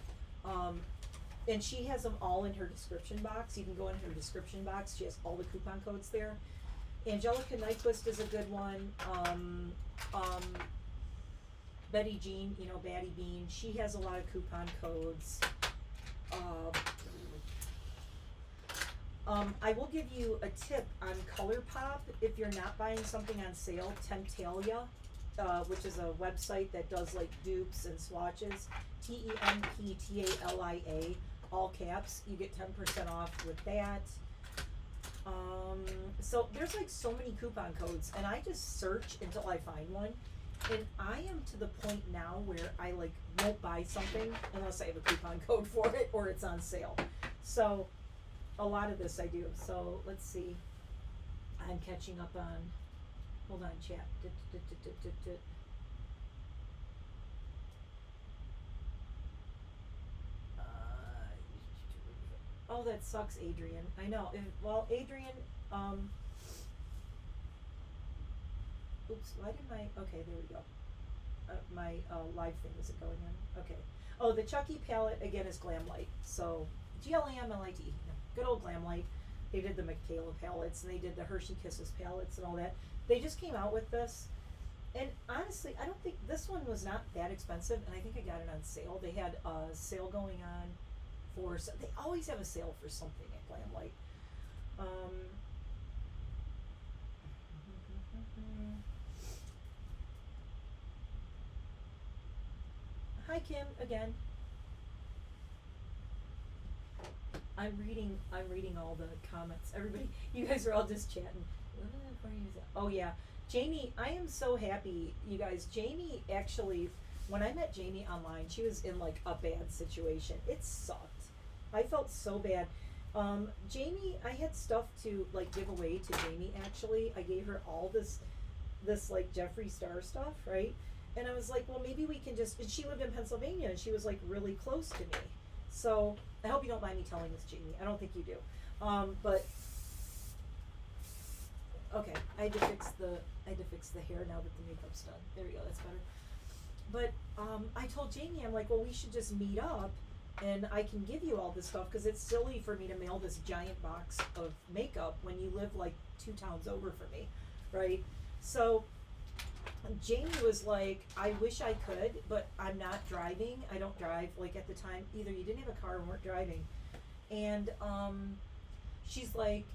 And she has them all in her description box. You can go in her description box. She has all the coupon codes there. Angelica Nyquist is a good one. Betty Jean, you know, Batty Bean, she has a lot of coupon codes. I will give you a tip on ColourPop if you're not buying something on sale. Temptalia, which is a website that does like dupes and swatches. TEMPTALIA, all caps. You get 10% off with that. So there's like so many coupon codes, and I just search until I find one. And I am to the point now where I like won't buy something unless I have a coupon code for it or it's on sale. So a lot of this I do. So let's see. I'm catching up on, hold on chat. Oh, that sucks, Adrian. I know. Well, Adrian, oops, why did okay, there we go. My live thing isn't going on. Okay. Oh, the Chucky palette, again, is Glam Light. So, GLAMLITE. Good old Glam Light. They did the Michaela palettes, and they did the Hershey Kisses palettes and all that. They just came out with this. And honestly, I don't think, this one was not that expensive, and I think I got it on sale. They had a sale going on for, they always have a sale for something at Glam Light. Hi Kim, again. I'm reading all the comments. Everybody, you guys are all just chatting. Oh yeah, Jamie, I am so happy, you guys. Jamie actually, when I met Jamie online, she was in like a bad situation. It sucked. I felt so bad. Jamie, I had stuff to like give away to Jamie actually. I gave her all this like Jeffree Star stuff, right? And I was like, well, maybe we can just, and she lived in Pennsylvania and she was like really close to me. So I hope you don't mind me telling this, Jamie. I don't think you do. But okay, I had to fix the hair now that the makeup's done. There we go, that's better. But I told Jamie, I'm like, well, we should just meet up and I can give you all this stuff because it's silly for me to mail this giant box of makeup when you live like 2 towns over from me, right? So Jamie was like, I wish I could, but I'm not driving. I don't drive. Like at the time, either you didn't have a car or weren't driving. And she's like,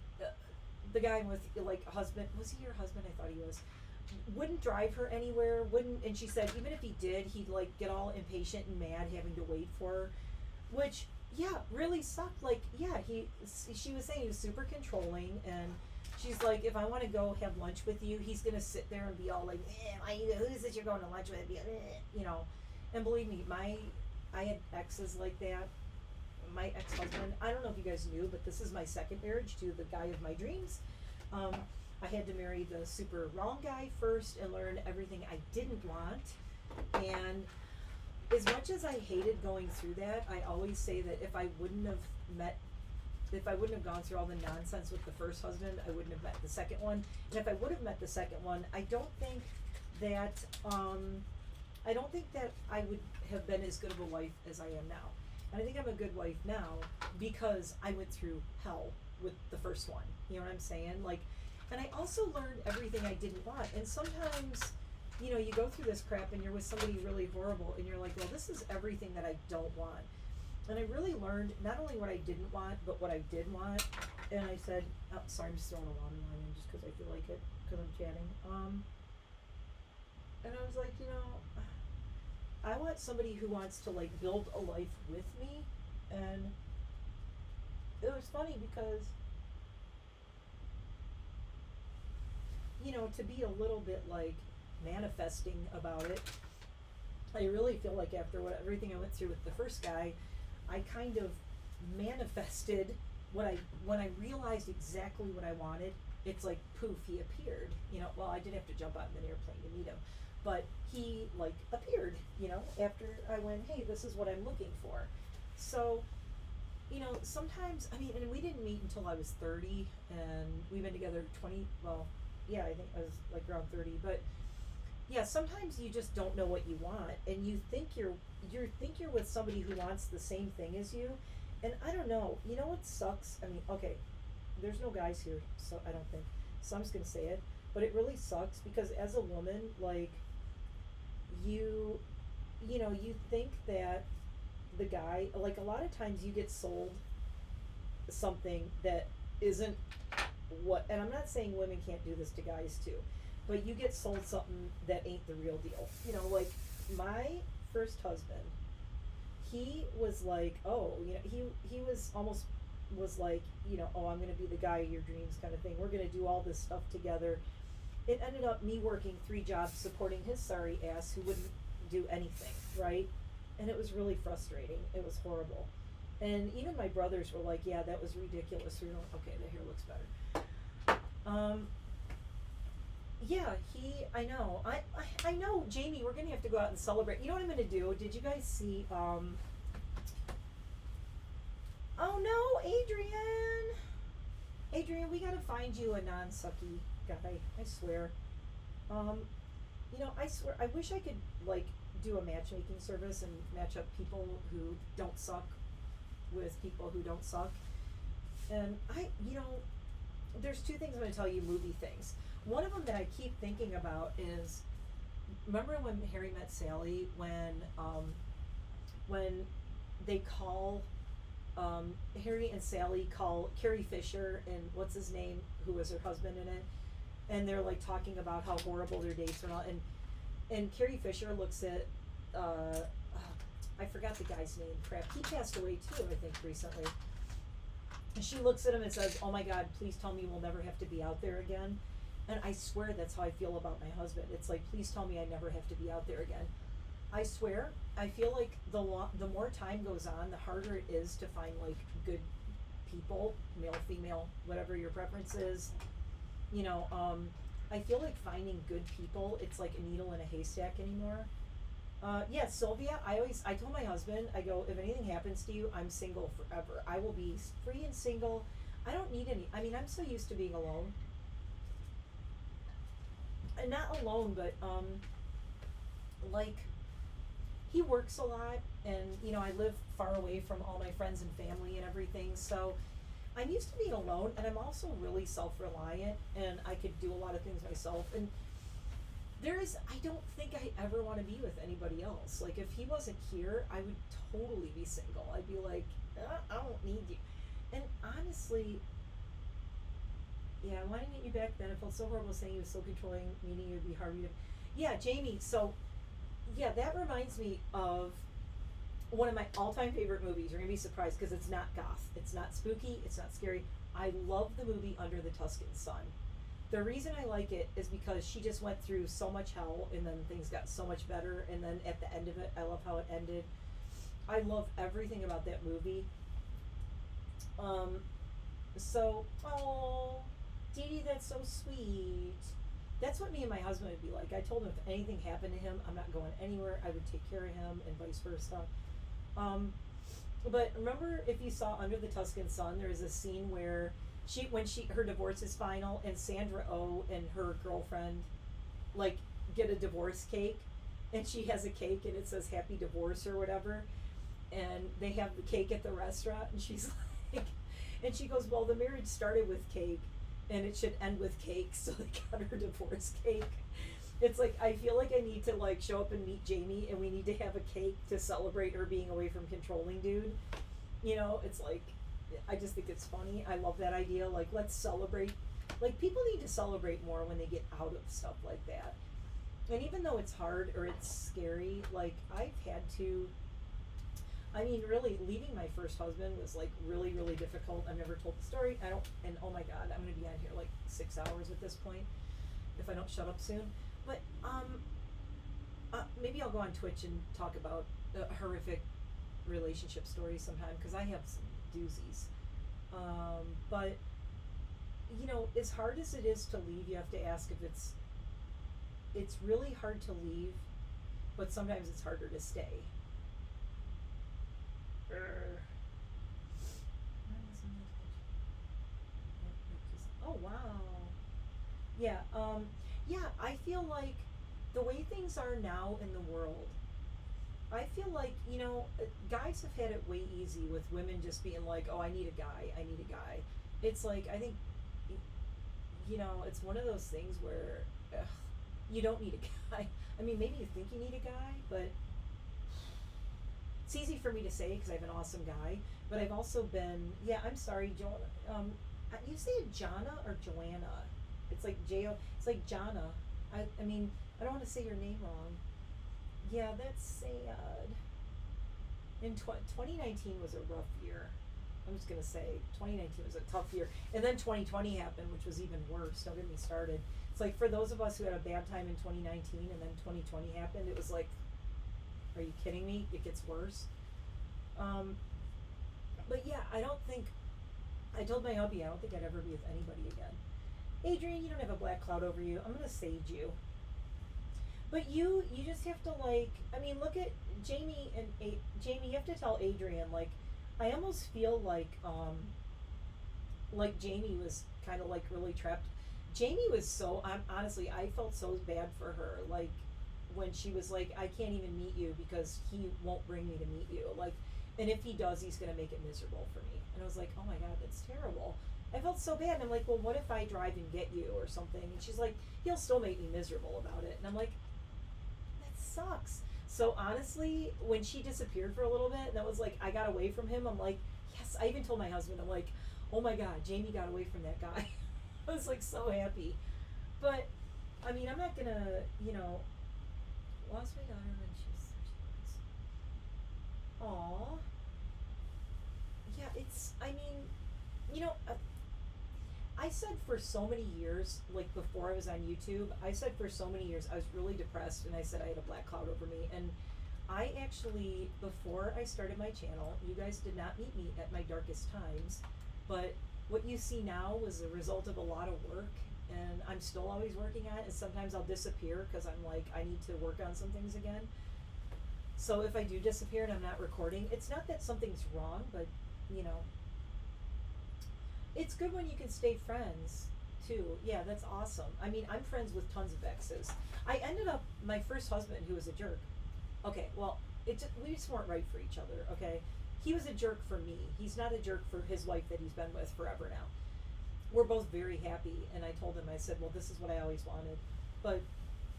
the guy with like husband, was he your husband? I thought he was. Wouldn't drive her anywhere, and she said even if he did, he'd like get all impatient and mad having to wait for her, which, yeah, really sucked. Like, yeah, she was saying he was super controlling, and she's like, if I want to go have lunch with you, he's gonna sit there and be all like, who is this you're going to lunch with? You know, and believe me, I had exes like that. My ex-husband, I don't know if you guys knew, but this is my second marriage to the guy of my dreams. I had to marry the super wrong guy first and learn everything I didn't want. And as much as I hated going through that, I always say that if I wouldn't have gone through all the nonsense with the first husband, I wouldn't have met the second one. And if I would have met the second one, I don't think that I would have been as good of a wife as I am now. And I think I'm a good wife now because I went through hell with the first one. You know what I'm saying? Like, and I also learned everything I didn't want. And sometimes, you know, you go through this crap and you're with somebody really horrible and you're like, well, this is everything that I don't want. And I really learned not only what I didn't want, but what I did want. And I said, oh, sorry, I'm just throwing a water line in just because I feel like it, because I'm chatting. And I was like, you know, I want somebody who wants to like build a life with me. And it was funny because, you know, to be a little bit like manifesting about it, I really feel like after everything I went through with the first guy, I kind of manifested when I realized exactly what I wanted. It's like poof, he appeared. You know, well, I did have to jump out in an airplane to meet him, but he like appeared. You know, after I went, hey, this is what I'm looking for. So, you know, sometimes I mean, and we didn't meet until I was 30, and we've been together 20. Well, yeah, I think I was like around 30, but. Yeah, sometimes you just don't know what you want, and you think you're with somebody who wants the same thing as you, and I don't know. You know what sucks? I mean, okay, there's no guys here, so I don't think. So I'm just gonna say it, but it really sucks because as a woman, like, you know, you think that the guy, like, a lot of times you get sold something that isn't what, and I'm not saying women can't do this to guys too. But you get sold something that ain't the real deal. You know, like my first husband, he was like, oh, you know, he was almost was like, you know, oh, I'm gonna be the guy of your dreams kind of thing. We're gonna do all this stuff together. It ended up me working 3 jobs supporting his sorry ass who wouldn't do anything, right? And it was really frustrating. It was horrible. And even my brothers were like, yeah, that was ridiculous. We were like, okay, the hair looks better. Yeah, I know. I know, Jamie, we're gonna have to go out and celebrate. You know what I'm gonna do? Did you guys see, oh no, Adrian, we gotta find you a non-sucky guy, I swear. You know, I swear, I wish I could, like, do a matchmaking service and match up people who don't suck with people who don't suck. And you know, there's 2 things I'm gonna tell you, movie things. One of them that I keep thinking about is, remember when Harry met Sally, when they call, Harry and Sally call Carrie Fisher and what's his name, who was her husband in it, and they're like talking about how horrible their dates were and all, and Carrie Fisher looks at, I forgot the guy's name, crap, he passed away too, I think, recently. And she looks at him and says, oh my God, please tell me we'll never have to be out there again. And I swear that's how I feel about my husband. It's like, please tell me I never have to be out there again. I swear, I feel like the more time goes on, the harder it is to find like good people, male, female, whatever your preference is. You know, I feel like finding good people, it's like a needle in a haystack anymore. Yeah, Sylvia, I told my husband, I go, if anything happens to you, I'm single forever. I will be free and single. I don't need any, I mean, I'm so used to being alone. And not alone, but, like, he works a lot, and, you know, I live far away from all my friends and family and everything, so I'm used to being alone, and I'm also really self-reliant, and I could do a lot of things myself, and I don't think I ever want to be with anybody else. Like, if he wasn't here, I would totally be single. I'd be like, I don't need you. And honestly, yeah, why didn't you back then? It felt so horrible saying he was so controlling, meaning it would be hard to. Yeah, Jamie, so, yeah, that reminds me of one of my all-time favorite movies. You're going to be surprised because it's not goth. It's not spooky. It's not scary. I love the movie Under the Tuscan Sun. The reason I like it is because she just went through so much hell and then things got so much better, and then at the end of it, I love how it ended. I love everything about that movie. So Dee Dee, that's so sweet. That's what me and my husband would be like. I told him if anything happened to him, I'm not going anywhere. I would take care of him and vice versa. But remember, if you saw Under the Tuscan Sun, there is a scene where her divorce is final, and Sandra Oh and her girlfriend like get a divorce cake, and she has a cake and it says happy divorce or whatever, and they have the cake at the restaurant, and she's like, and she goes, well, the marriage started with cake and it should end with cake, so they got her divorce cake. It's like, I feel like I need to like show up and meet Jamie, and we need to have a cake to celebrate her being away from controlling dude. You know, it's like, I just think it's funny. I love that idea. Like, let's celebrate. Like, people need to celebrate more when they get out of stuff like that. And even though it's hard or it's scary, like, I've had to, I mean, really, leaving my first husband was like really, really difficult. I've never told the story. And oh my God, I'm going to be on here like 6 hours at this point if I don't shut up soon. But, maybe I'll go on Twitch and talk about horrific relationship stories sometime, because I have some doozies. But, you know, as hard as it is to leave, you have to ask if it's really hard to leave, but sometimes it's harder to stay. Oh, wow. Yeah, yeah, I feel like the way things are now in the world, I feel like, you know, guys have had it way easy with women just being like, oh, I need a guy. It's like, I think, you know, it's one of those things where you don't need a guy. I mean, maybe you think you need a guy, but it's easy for me to say because I have an awesome guy, but I've also been, yeah, I'm sorry, you say it Jana or Joanna? It's like it's like Jana. I mean, I don't want to say your name wrong. Yeah, that's sad. 2019 was a rough year. I'm just going to say 2019 was a tough year. And then 2020 happened, which was even worse. Don't get me started. It's like, for those of us who had a bad time in 2019 and then 2020 happened, it was like, are you kidding me? It gets worse. But yeah, I told my hubby I don't think I'd ever be with anybody again. Adrian, you don't have a black cloud over you. I'm going to sage you. But you just have to, like, I mean, look at Jamie and Jamie, you have to tell Adrian, like, I almost feel like Jamie was kind of like really trapped. Jamie was so, honestly, I felt so bad for her, like, when she was like, I can't even meet you because he won't bring me to meet you. Like, and if he does, he's going to make it miserable for me. And I was like, oh my God, that's terrible. I felt so bad. And I'm like, well, what if I drive and get you or something? And she's like, he'll still make me miserable about it. And I'm like, that sucks. So honestly, when she disappeared for a little bit, and that was like, I got away from him, I'm like, yes. I even told my husband, I'm like, oh my God, Jamie got away from that guy. I was like so happy. But, I mean, I'm not going to, you know, lost my daughter when she was 13 months. Aww. Yeah, it's, I mean, you know, I said for so many years, like before I was on YouTube, I said for so many years I was really depressed, and I said I had a black cloud over me. And I actually, before I started my channel, you guys did not meet me at my darkest times, but what you see now was a result of a lot of work, and I'm still always working on it, and sometimes I'll disappear because I'm like, I need to work on some things again. So if I do disappear and I'm not recording, it's not that something's wrong, but, you know, it's good when you can stay friends, too. Yeah, that's awesome. I mean, I'm friends with tons of exes. I ended up, my first husband, who was a jerk. Okay, well, we just weren't right for each other, okay? He was a jerk for me. He's not a jerk for his wife that he's been with forever now. We're both very happy, and I told him, I said, well, this is what I always wanted. But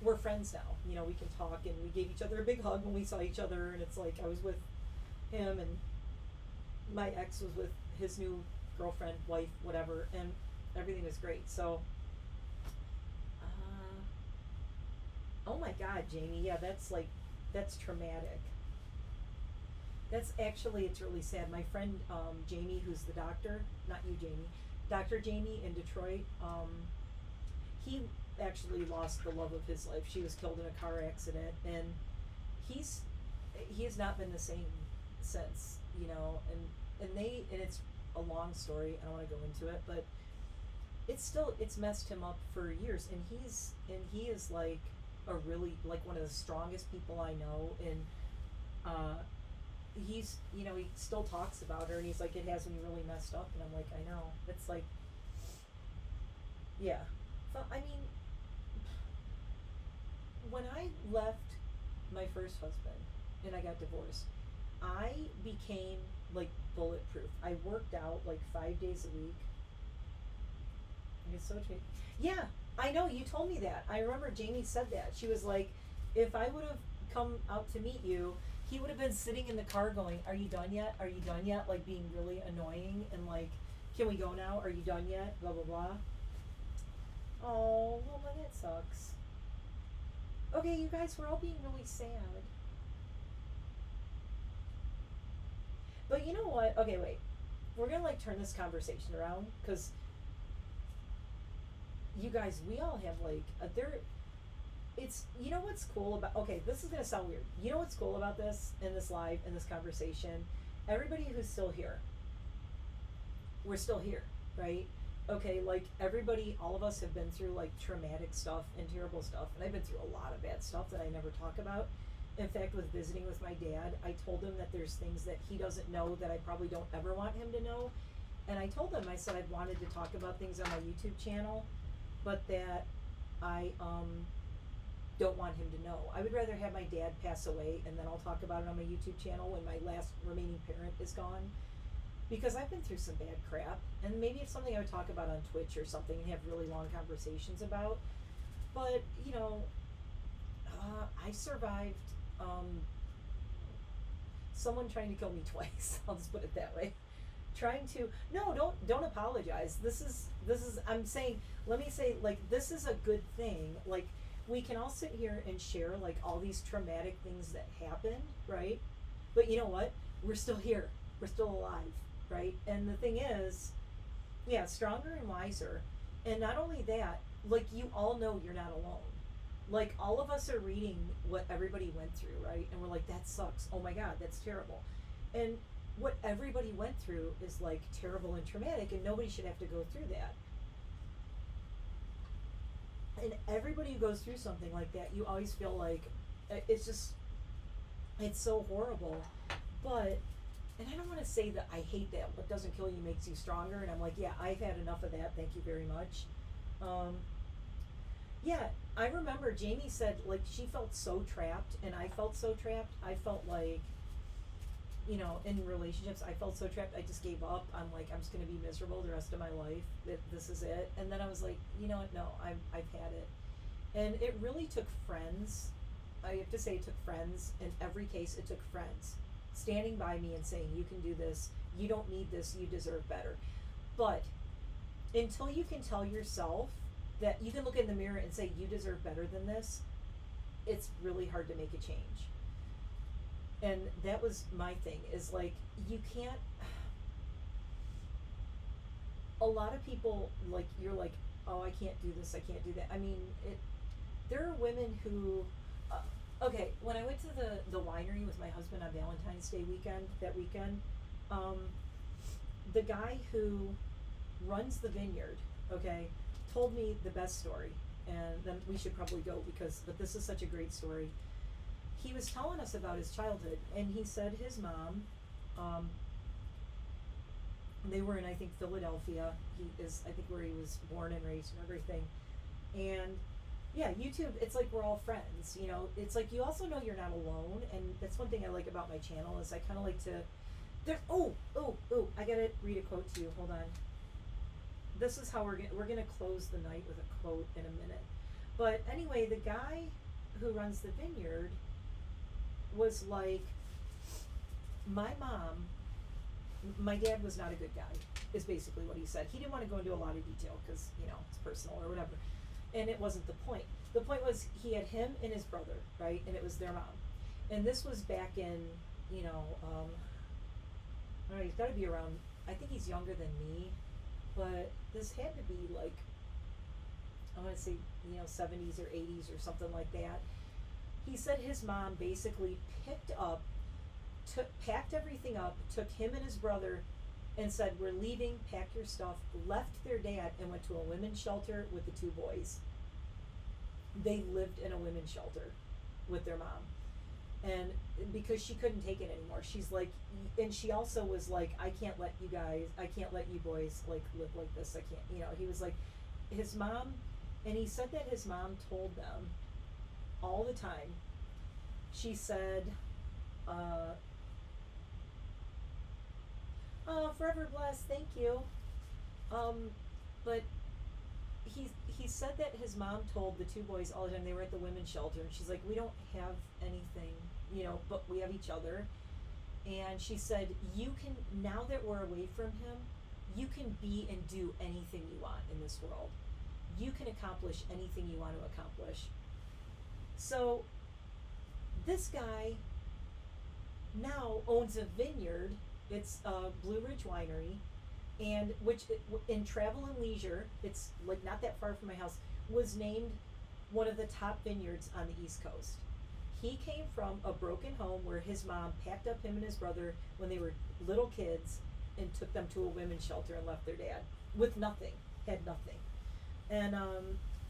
we're friends now. You know, we can talk, and we gave each other a big hug when we saw each other, and it's like I was with him, and my ex was with his new girlfriend, wife, whatever, and everything was great. So, oh my God, Jamie, yeah, that's traumatic. That's actually, it's really sad. My friend, Jamie, who's the doctor, not you, Jamie, Dr. Jamie in Detroit, he actually lost the love of his life. She was killed in a car accident, and he has not been the same since, you know, and it's a long story. I don't want to go into it, but it's messed him up for years, and he is like a really, like, one of the strongest people I know, and uh he's, he still talks about her, and he's like, it has me really messed up, and I'm like, I know. It's like, yeah. So I mean, when I left my first husband and I got divorced, I became like bulletproof. I worked out like 5 days a week. It's so true. Yeah, I know. You told me that. I remember Jamie said that. She was like, if I would have come out to meet you, he would have been sitting in the car going, "Are you done yet? Are you done yet?" Like being really annoying and like, "Can we go now? Are you done yet?" Blah blah blah. Oh, well, then that sucks. Okay, you guys, we're all being really sad. But you know what? Okay, wait. We're gonna like turn this conversation around because you guys, we all have like there. It's, what's cool about, okay, this is gonna sound weird. You know what's cool about this in this live, in this conversation? Everybody who's still here, we're still here, right? Okay, like everybody, all of us have been through like traumatic stuff and terrible stuff, and I've been through a lot of bad stuff that I never talk about. In fact, with visiting with my dad, I told him that there's things that he doesn't know that I probably don't ever want him to know. And I told him, I said I've wanted to talk about things on my YouTube channel, but that I don't want him to know. I would rather have my dad pass away, and then I'll talk about it on my YouTube channel when my last remaining parent is gone. Because I've been through some bad crap, and maybe it's something I would talk about on Twitch or something and have really long conversations about. But, I survived someone trying to kill me twice. I'll just put it that way. Trying to, no, don't apologize. This is I'm saying, let me say, like, this is a good thing. Like, we can all sit here and share like all these traumatic things that happened, right? But you know what? We're still here. We're still alive, right? And the thing is, yeah, stronger and wiser. And not only that, like, you all know you're not alone. Like, all of us are reading what everybody went through, right? And we're like, that sucks. Oh my God, that's terrible. And what everybody went through is like terrible and traumatic, and nobody should have to go through that. And everybody who goes through something like that, you always feel like it's just, it's so horrible. But, and I don't want to say that I hate that. What doesn't kill you makes you stronger. And I'm like, yeah, I've had enough of that. Thank you very much. Yeah, I remember Jamie said, like, she felt so trapped, and I felt so trapped. I felt like, in relationships, I felt so trapped. I just gave up. I'm like, I'm just gonna be miserable the rest of my life. This is it. And then I was like, you know what? No, I've had it. And it really took friends. I have to say, it took friends. In every case, it took friends standing by me and saying, you can do this. You don't need this. You deserve better. But until you can tell yourself that you can look in the mirror and say, you deserve better than this, it's really hard to make a change. And that was my thing, is like, you can't, a lot of people, like, you're like, oh, I can't do this, I can't do that. I mean, there are women who, okay, when I went to the winery with my husband on Valentine's Day that weekend, the guy who runs the vineyard, okay, told me the best story, and then we should probably go but this is such a great story. He was telling us about his childhood, and he said his mom, they were in, I think, Philadelphia. He is, I think, where he was born and raised and everything. And yeah, YouTube, it's like we're all friends, it's like you also know you're not alone. And that's one thing I like about my channel, is I kind of like to, I gotta read a quote to you. Hold on. This is how we're gonna close the night with a quote in a minute. But anyway, the guy who runs the vineyard was like, my dad was not a good guy, is basically what he said. He didn't want to go into a lot of detail because, it's personal or whatever. And it wasn't the point. The point was, he had him and his brother, right? And it was their mom. And this was back in, I don't know, he's got to be around, I think he's younger than me, but this had to be like, I want to say, 70s or 80s or something like that. He said his mom basically packed everything up, took him and his brother and said, "We're leaving, pack your stuff," left their dad and went to a women's shelter with the two boys. They lived in a women's shelter with their mom. And because she couldn't take it anymore, she's like, and she also was like, I can't let you boys like live like this. I can't, he was like, his mom, and he said that his mom told them all the time. She said, oh, forever blessed, thank you. But he said that his mom told the two boys all the time. They were at the women's shelter, and she's like, we don't have anything, but we have each other. And she said, you can, now that we're away from him, you can be and do anything you want in this world. You can accomplish anything you want to accomplish. So this guy now owns a vineyard. It's Blue Ridge Winery, and which in Travel and Leisure, it's like not that far from my house, was named one of the top vineyards on the East Coast. He came from a broken home where his mom packed up him and his brother when they were little kids and took them to a women's shelter and left their dad with nothing, had nothing. And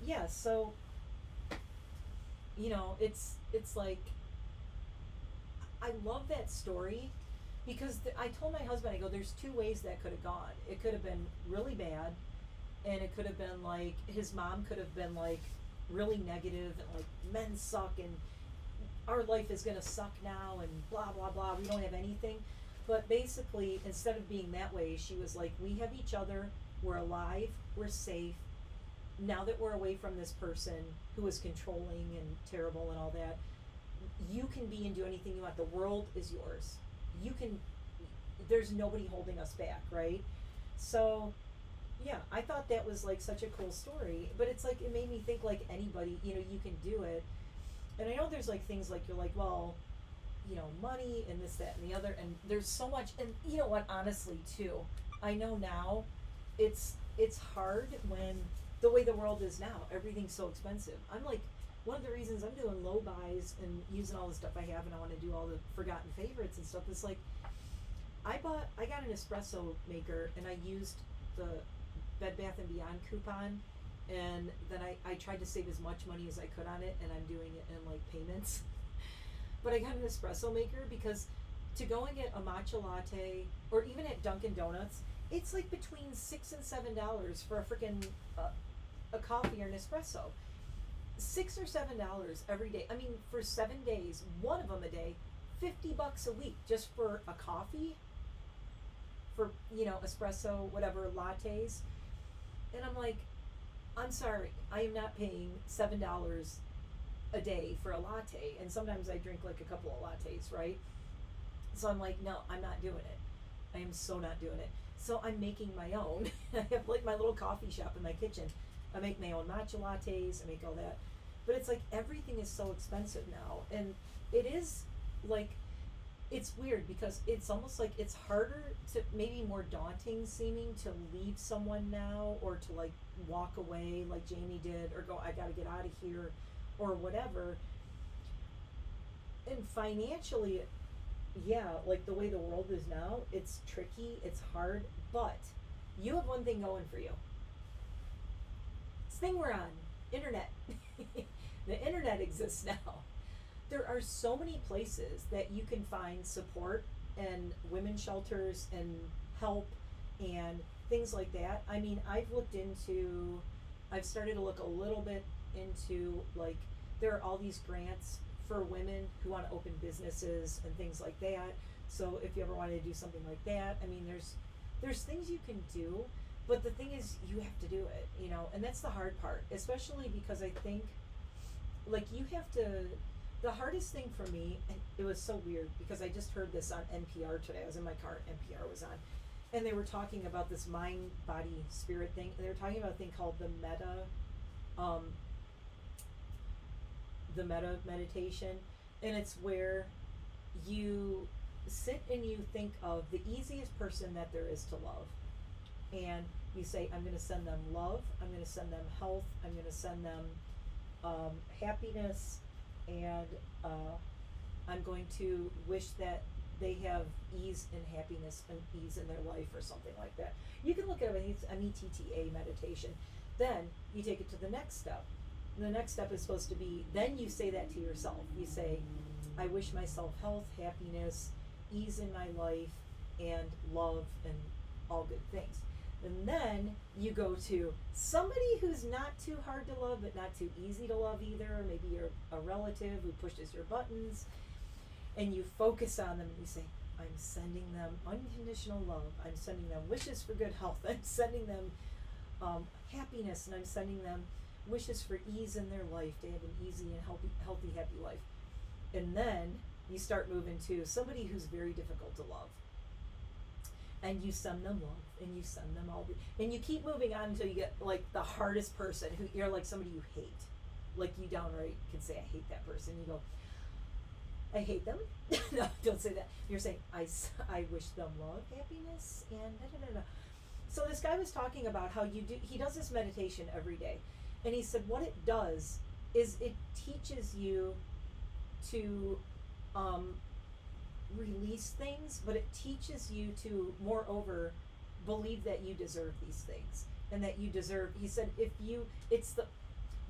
yeah, so it's like, I love that story, because I told my husband, I go, there's two ways that could have gone. It could have been really bad, and it could have been like, his mom could have been like really negative and like, men suck and our life is gonna suck now and blah blah blah, we don't have anything. But basically, instead of being that way, she was like, we have each other, we're alive, we're safe. Now that we're away from this person who is controlling and terrible and all that, you can be and do anything you want. The world is yours. You can, there's nobody holding us back, right? So yeah, I thought that was like such a cool story. But it's like, it made me think like, anybody, you can do it. And I know there's like things like, you're like, well, money and this, that, and the other, and there's so much. And you know what, honestly too, I know now it's hard when the way the world is now, everything's so expensive. I'm like, one of the reasons I'm doing low buys and using all the stuff I have, and I want to do all the forgotten favorites and stuff, is like, I got an espresso maker, and I used the Bed Bath & Beyond coupon, and then I tried to save as much money as I could on it, and I'm doing it in like payments. But I got an espresso maker because to go and get a matcha latte, or even at Dunkin' Donuts, it's like between $6 and $7 for a freaking a coffee or an espresso. $6 or $7 every day. I mean, for 7 days, one of them a day, $50 a week just for a coffee, for espresso, whatever, lattes. And I'm like, I'm sorry, I am not paying $7 a day for a latte. And sometimes I drink like a couple of lattes, right? So I'm like, no, I'm not doing it. I am so not doing it. So I'm making my own. I have like my little coffee shop in my kitchen. I make my own matcha lattes, I make all that. But it's like, everything is so expensive now. And it is like, it's weird because it's almost like it's harder to, maybe more daunting seeming, to leave someone now, or to like walk away like Jamie did, or go, I gotta get out of here, or whatever. And financially, yeah, like the way the world is now, it's tricky, it's hard, but you have one thing going for you. This thing we're on, internet. The internet exists now. There are so many places that you can find support, and women's shelters and help and things like that. I mean, I've started to look a little bit into, like, there are all these grants for women who want to open businesses and things like that. So if you ever wanted to do something like that, I mean, there's things you can do, but the thing is, you have to do it, and that's the hard part, especially because I think, like, you have to, the hardest thing for me, and it was so weird because I just heard this on NPR today. I was in my car, NPR was on, and they were talking about this mind, body, spirit thing, and they were talking about a thing called the meta meditation, and it's where you sit and you think of the easiest person that there is to love, and you say, I'm going to send them love, I'm going to send them health, I'm going to send them happiness, and I'm going to wish that they have ease and happiness and ease in their life or something like that. You can look at it, it's METTA meditation. Then you take it to the next step. And the next step is supposed to be, then you say that to yourself. You say, I wish myself health, happiness, ease in my life, and love, and all good things. And then you go to somebody who's not too hard to love, but not too easy to love either. Maybe you're a relative who pushes your buttons, and you focus on them and you say, I'm sending them unconditional love. I'm sending them wishes for good health. I'm sending them happiness, and I'm sending them wishes for ease in their life, to have an easy and healthy, happy life. And then you start moving to somebody who's very difficult to love. And you send them love, and you send them all, and you keep moving on until you get like the hardest person, who you're like somebody you hate. Like you downright can say, I hate that person. You go, I hate them. No, don't say that. You're saying, I wish them love, happiness, and da da da da. So this guy was talking about how he does this meditation every day. And he said what it does is it teaches you to release things, but it teaches you to, moreover, believe that you deserve these things. And that you deserve, he said, it's the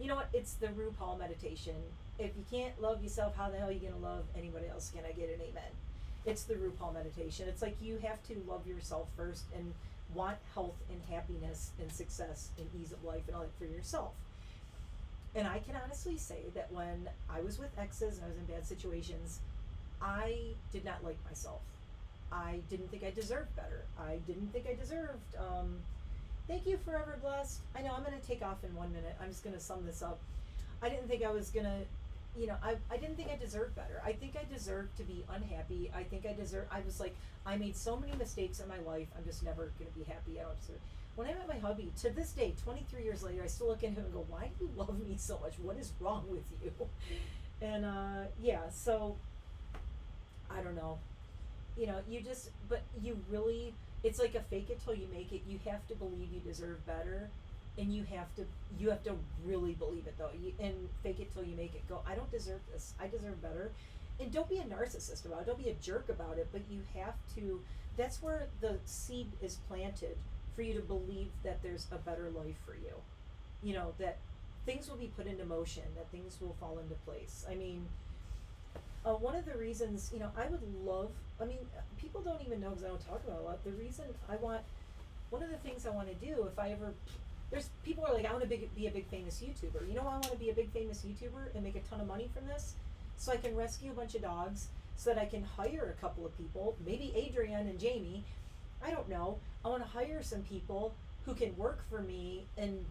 RuPaul meditation. If you can't love yourself, how the hell are you going to love anybody else? Can I get an amen? It's the RuPaul meditation. It's like you have to love yourself first and want health and happiness and success and ease of life and all that for yourself. And I can honestly say that when I was with exes and I was in bad situations, I did not like myself. I didn't think I deserved better. I didn't think I deserved, thank you, Forever Blessed. I know I'm going to take off in 1 minute. I'm just going to sum this up. I didn't think I was going to, I didn't think I deserved better. I think I deserved to be unhappy. I was like, I made so many mistakes in my life. I'm just never going to be happy. I don't deserve. When I met my hubby, to this day, 23 years later, I still look at him and go, why do you love me so much? What is wrong with you? And, so I don't know. It's like a fake it till you make it. You have to believe you deserve better. And you have to really believe it though. And fake it till you make it. Go, I don't deserve this. I deserve better. And don't be a narcissist about it. Don't be a jerk about it. But you have to, that's where the seed is planted for you to believe that there's a better life for you. That things will be put into motion, that things will fall into place. I mean, one of the reasons, people don't even know because I don't talk about it a lot. One of the things I want to do if I ever, there's people are like, I want to be a big famous YouTuber. I want to be a big famous YouTuber and make a ton of money from this so I can rescue a bunch of dogs, so that I can hire a couple of people, maybe Adrienne and Jamie, I don't know. I want to hire some people who can work for me and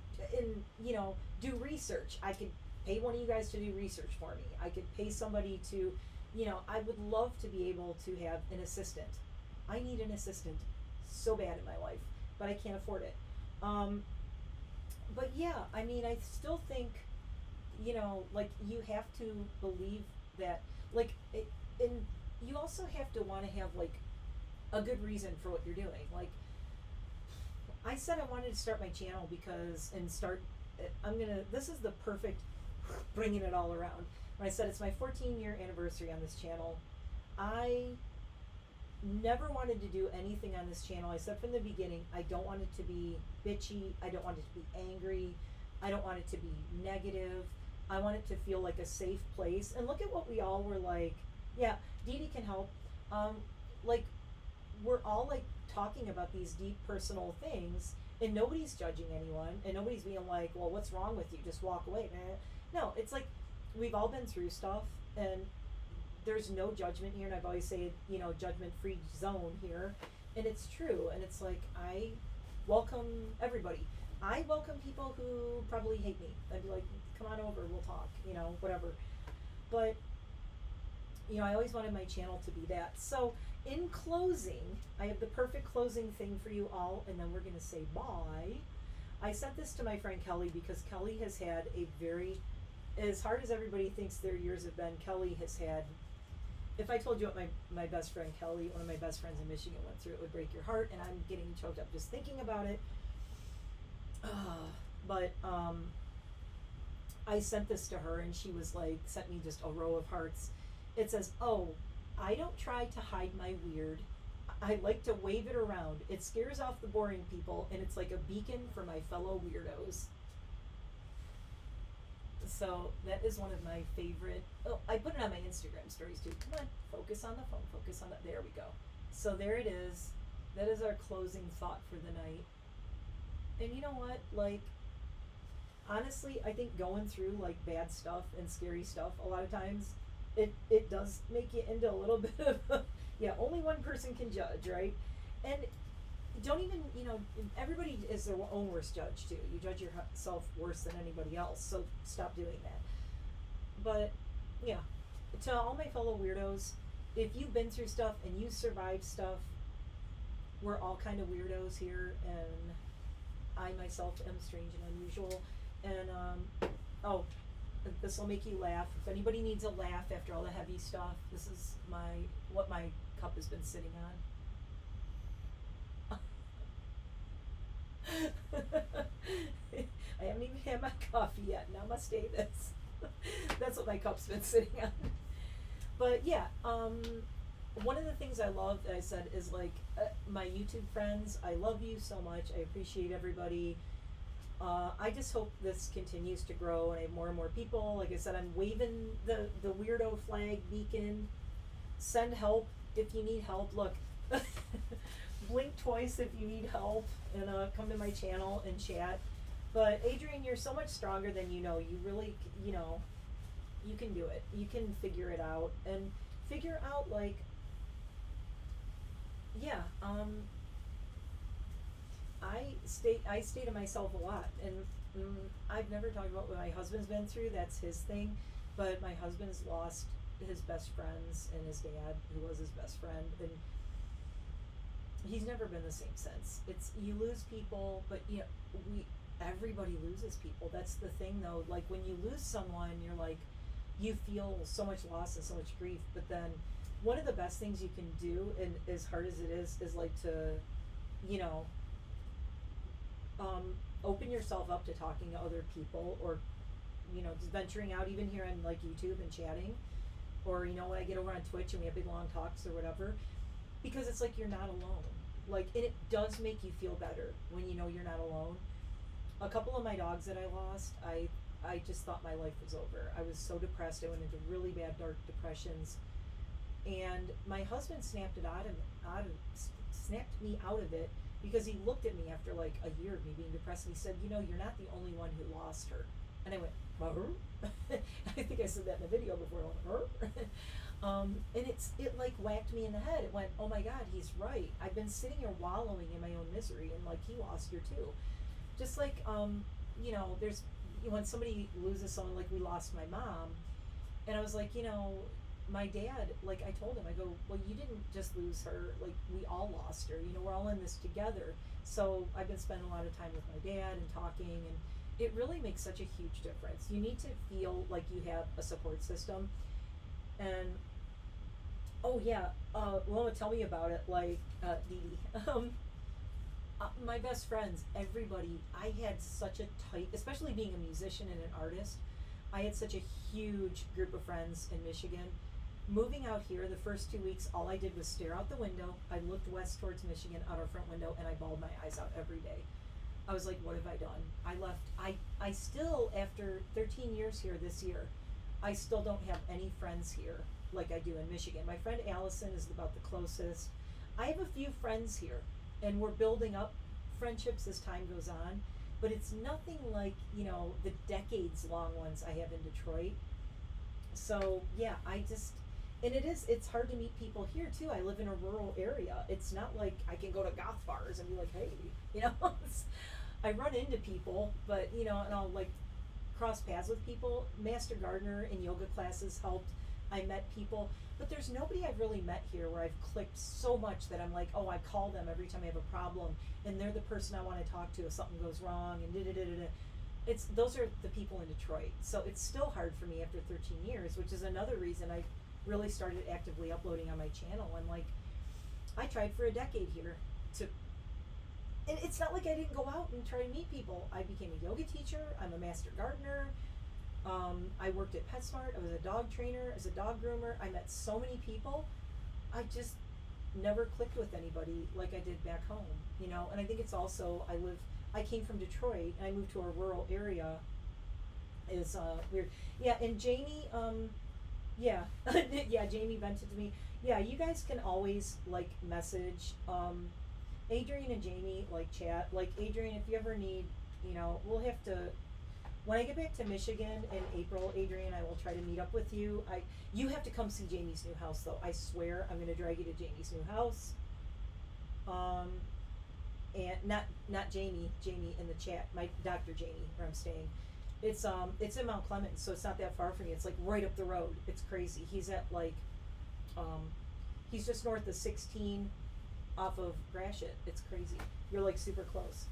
do research. I could pay one of you guys to do research for me. I could pay somebody to, I would love to be able to have an assistant. I need an assistant so bad in my life, but I can't afford it. But yeah, I still think, you have to believe that, and you also have to want to have, a good reason for what you're doing. I said I wanted to start my channel because, this is the perfect, bringing it all around. When I said it's my 14-year anniversary on this channel, I never wanted to do anything on this channel. I said from the beginning, I don't want it to be bitchy. I don't want it to be angry. I don't want it to be negative. I want it to feel like a safe place. And look at what we all were like. Yeah, Dee Dee can help. We're all talking about these deep personal things, and nobody's judging anyone, and nobody's being like, well, what's wrong with you? Just walk away, man. No, it's like we've all been through stuff, and there's no judgment here. And I've always said, judgment-free zone here, and it's true. And it's like, I welcome everybody. I welcome people who probably hate me. I'd be like, come on over, we'll talk, whatever. But I always wanted my channel to be that. So in closing, I have the perfect closing thing for you all, and then we're going to say bye. I sent this to my friend Kelly because Kelly has had a very, as hard as everybody thinks their years have been, Kelly has had, if I told you what my best friend Kelly, one of my best friends in Michigan, went through, it would break your heart, and I'm getting choked up just thinking about it. But I sent this to her, and she was like, sent me just a row of hearts. It says, oh, I don't try to hide my weird. I like to wave it around. It scares off the boring people, and it's like a beacon for my fellow weirdos. So that is one of my favorite. Oh, I put it on my Instagram stories too. Come on, focus on the phone, focus on the. There we go. So there it is. That is our closing thought for the night. And you know what? Like, honestly, I think going through like bad stuff and scary stuff a lot of times, it does make you into a little bit of yeah. Only one person can judge, right? And don't even, everybody is their own worst judge too. You judge yourself worse than anybody else, so stop doing that. But yeah, to all my fellow weirdos, if you've been through stuff and you survived stuff, we're all kind of weirdos here, and I myself am strange and unusual. And oh, this will make you laugh. If anybody needs a laugh after all the heavy stuff, this is what my cup has been sitting on. I haven't even had my coffee yet. Namaste this. That's what my cup's been sitting on. But yeah, one of the things I love that I said is like my YouTube friends. I love you so much. I appreciate everybody. I just hope this continues to grow and I have more and more people. Like I said, I'm waving the weirdo flag beacon. Send help if you need help. Look. Blink twice if you need help, and come to my channel and chat. But Adrian, you're so much stronger than you know. You really, you can do it. You can figure it out, and figure out like, yeah. I stay to myself a lot, and I've never talked about what my husband's been through. That's his thing, but my husband's lost his best friends and his dad, who was his best friend, and he's never been the same since. It's, you lose people, but everybody loses people. That's the thing though. Like when you lose someone, you're like, you feel so much loss and so much grief. But then one of the best things you can do, and as hard as it is like to, open yourself up to talking to other people, or, just venturing out even here on like YouTube and chatting, or, when I get over on Twitch and we have big long talks or whatever, because it's like you're not alone. Like, and it does make you feel better when you know you're not alone. A couple of my dogs that I lost, I just thought my life was over. I was so depressed. I went into really bad dark depressions, and my husband snapped me out of it, because he looked at me after like a year of me being depressed, and he said, you're not the only one who lost her. And I went, I think I said that in the video before. I went, and it like whacked me in the head. It went, oh my God, he's right. I've been sitting here wallowing in my own misery, and like, he lost her too. Just like, there's, when somebody loses someone, like we lost my mom, and I was like, my dad, like I told him, I go, well, you didn't just lose her, like we all lost her, we're all in this together. So I've been spending a lot of time with my dad and talking, and it really makes such a huge difference. You need to feel like you have a support system. And oh yeah, Loma, tell me about it. Like Dee Dee, my best friends, everybody. I had such a tight, especially being a musician and an artist. I had such a huge group of friends in Michigan. Moving out here, the first 2 weeks, all I did was stare out the window. I looked west towards Michigan out our front window, and I bawled my eyes out every day. I was like, what have I done? I left. I still, after 13 years here this year, I still don't have any friends here like I do in Michigan. My friend Allison is about the closest. I have a few friends here, and we're building up friendships as time goes on, but it's nothing like, the decades-long ones I have in Detroit. So, yeah, it's hard to meet people here, too. I live in a rural area. It's not like I can go to goth bars and be like, hey, I run into people, but, and I'll, like, cross paths with people. Master Gardener and yoga classes helped. I met people, but there's nobody I've really met here where I've clicked so much that I'm like, oh, I call them every time I have a problem, and they're the person I want to talk to if something goes wrong, and those are the people in Detroit. So it's still hard for me after 13 years, which is another reason I really started actively uploading on my channel. And like, I tried for a decade here and it's not like I didn't go out and try to meet people. I became a yoga teacher. I'm a master gardener. I worked at PetSmart. I was a dog trainer, as a dog groomer. I met so many people, I just never clicked with anybody like I did back home, you know. And I think it's also I came from Detroit and I moved to a rural area. Is weird. Yeah, and Jamie, yeah, yeah, Jamie vented to me. Yeah, you guys can always like message Adrian and Jamie, like chat. Like Adrian, if you ever need, you know, we'll have to. When I get back to Michigan in April, Adrian, I will try to meet up with you. You have to come see Jamie's new house, though. I swear, I'm gonna drag you to Jamie's new house. And not Jamie in the chat. My Dr. Jamie, where I'm staying. It's in Mount Clemens, so it's not that far from you. It's like right up the road. It's crazy. He's at like, he's just north of 16, off of Gratiot. It's crazy. You're like super close.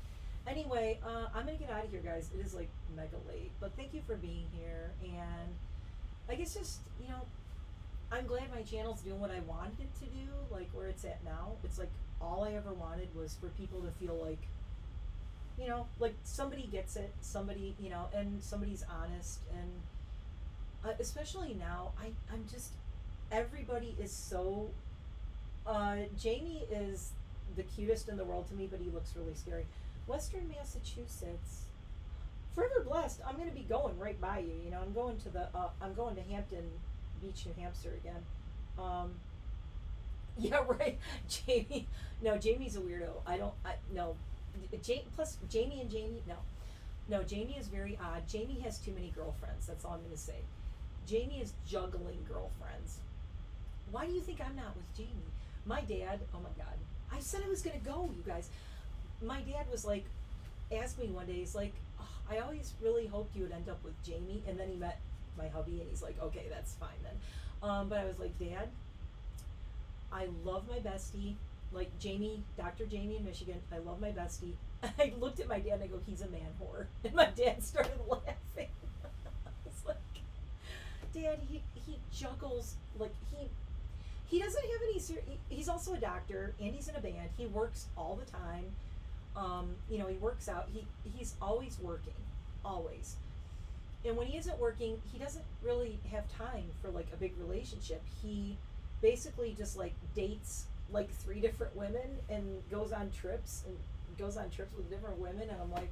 Anyway, I'm gonna get out of here, guys. It is like mega late, but thank you for being here. And I guess just, you know, I'm glad my channel's doing what I wanted it to do, like where it's at now. It's like all I ever wanted was for people to feel like, you know, like somebody gets it, somebody, you know, and somebody's honest. And especially now, I'm just, everybody is so, Jamie is the cutest in the world to me, but he looks really scary. Western Massachusetts, forever blessed. I'm going to be going right by you. You know, I'm going to Hampton Beach, New Hampshire again. Yeah, right. Jamie, no, Jamie's a weirdo. No. Plus Jamie and Jamie, no, Jamie is very odd. Jamie has too many girlfriends. That's all I'm going to say. Jamie is juggling girlfriends. Why do you think I'm not with Jamie? My dad, oh my God, I said I was going to go, you guys. My dad was like, asked me one day, he's like, oh, I always really hoped you would end up with Jamie. And then he met my hubby and he's like, okay, that's fine then. But I was like, Dad, I love my bestie. Like Jamie, Dr. Jamie in Michigan, I love my bestie. I looked at my dad and I go, he's a man whore. And my dad started laughing. I was like, Dad, he juggles, like he doesn't have any he's also a doctor and he's in a band. He works all the time. You know, he works out. He's always working, always. And when he isn't working, he doesn't really have time for like a big relationship. He basically just like dates like 3 different women and goes on trips with different women. And I'm like,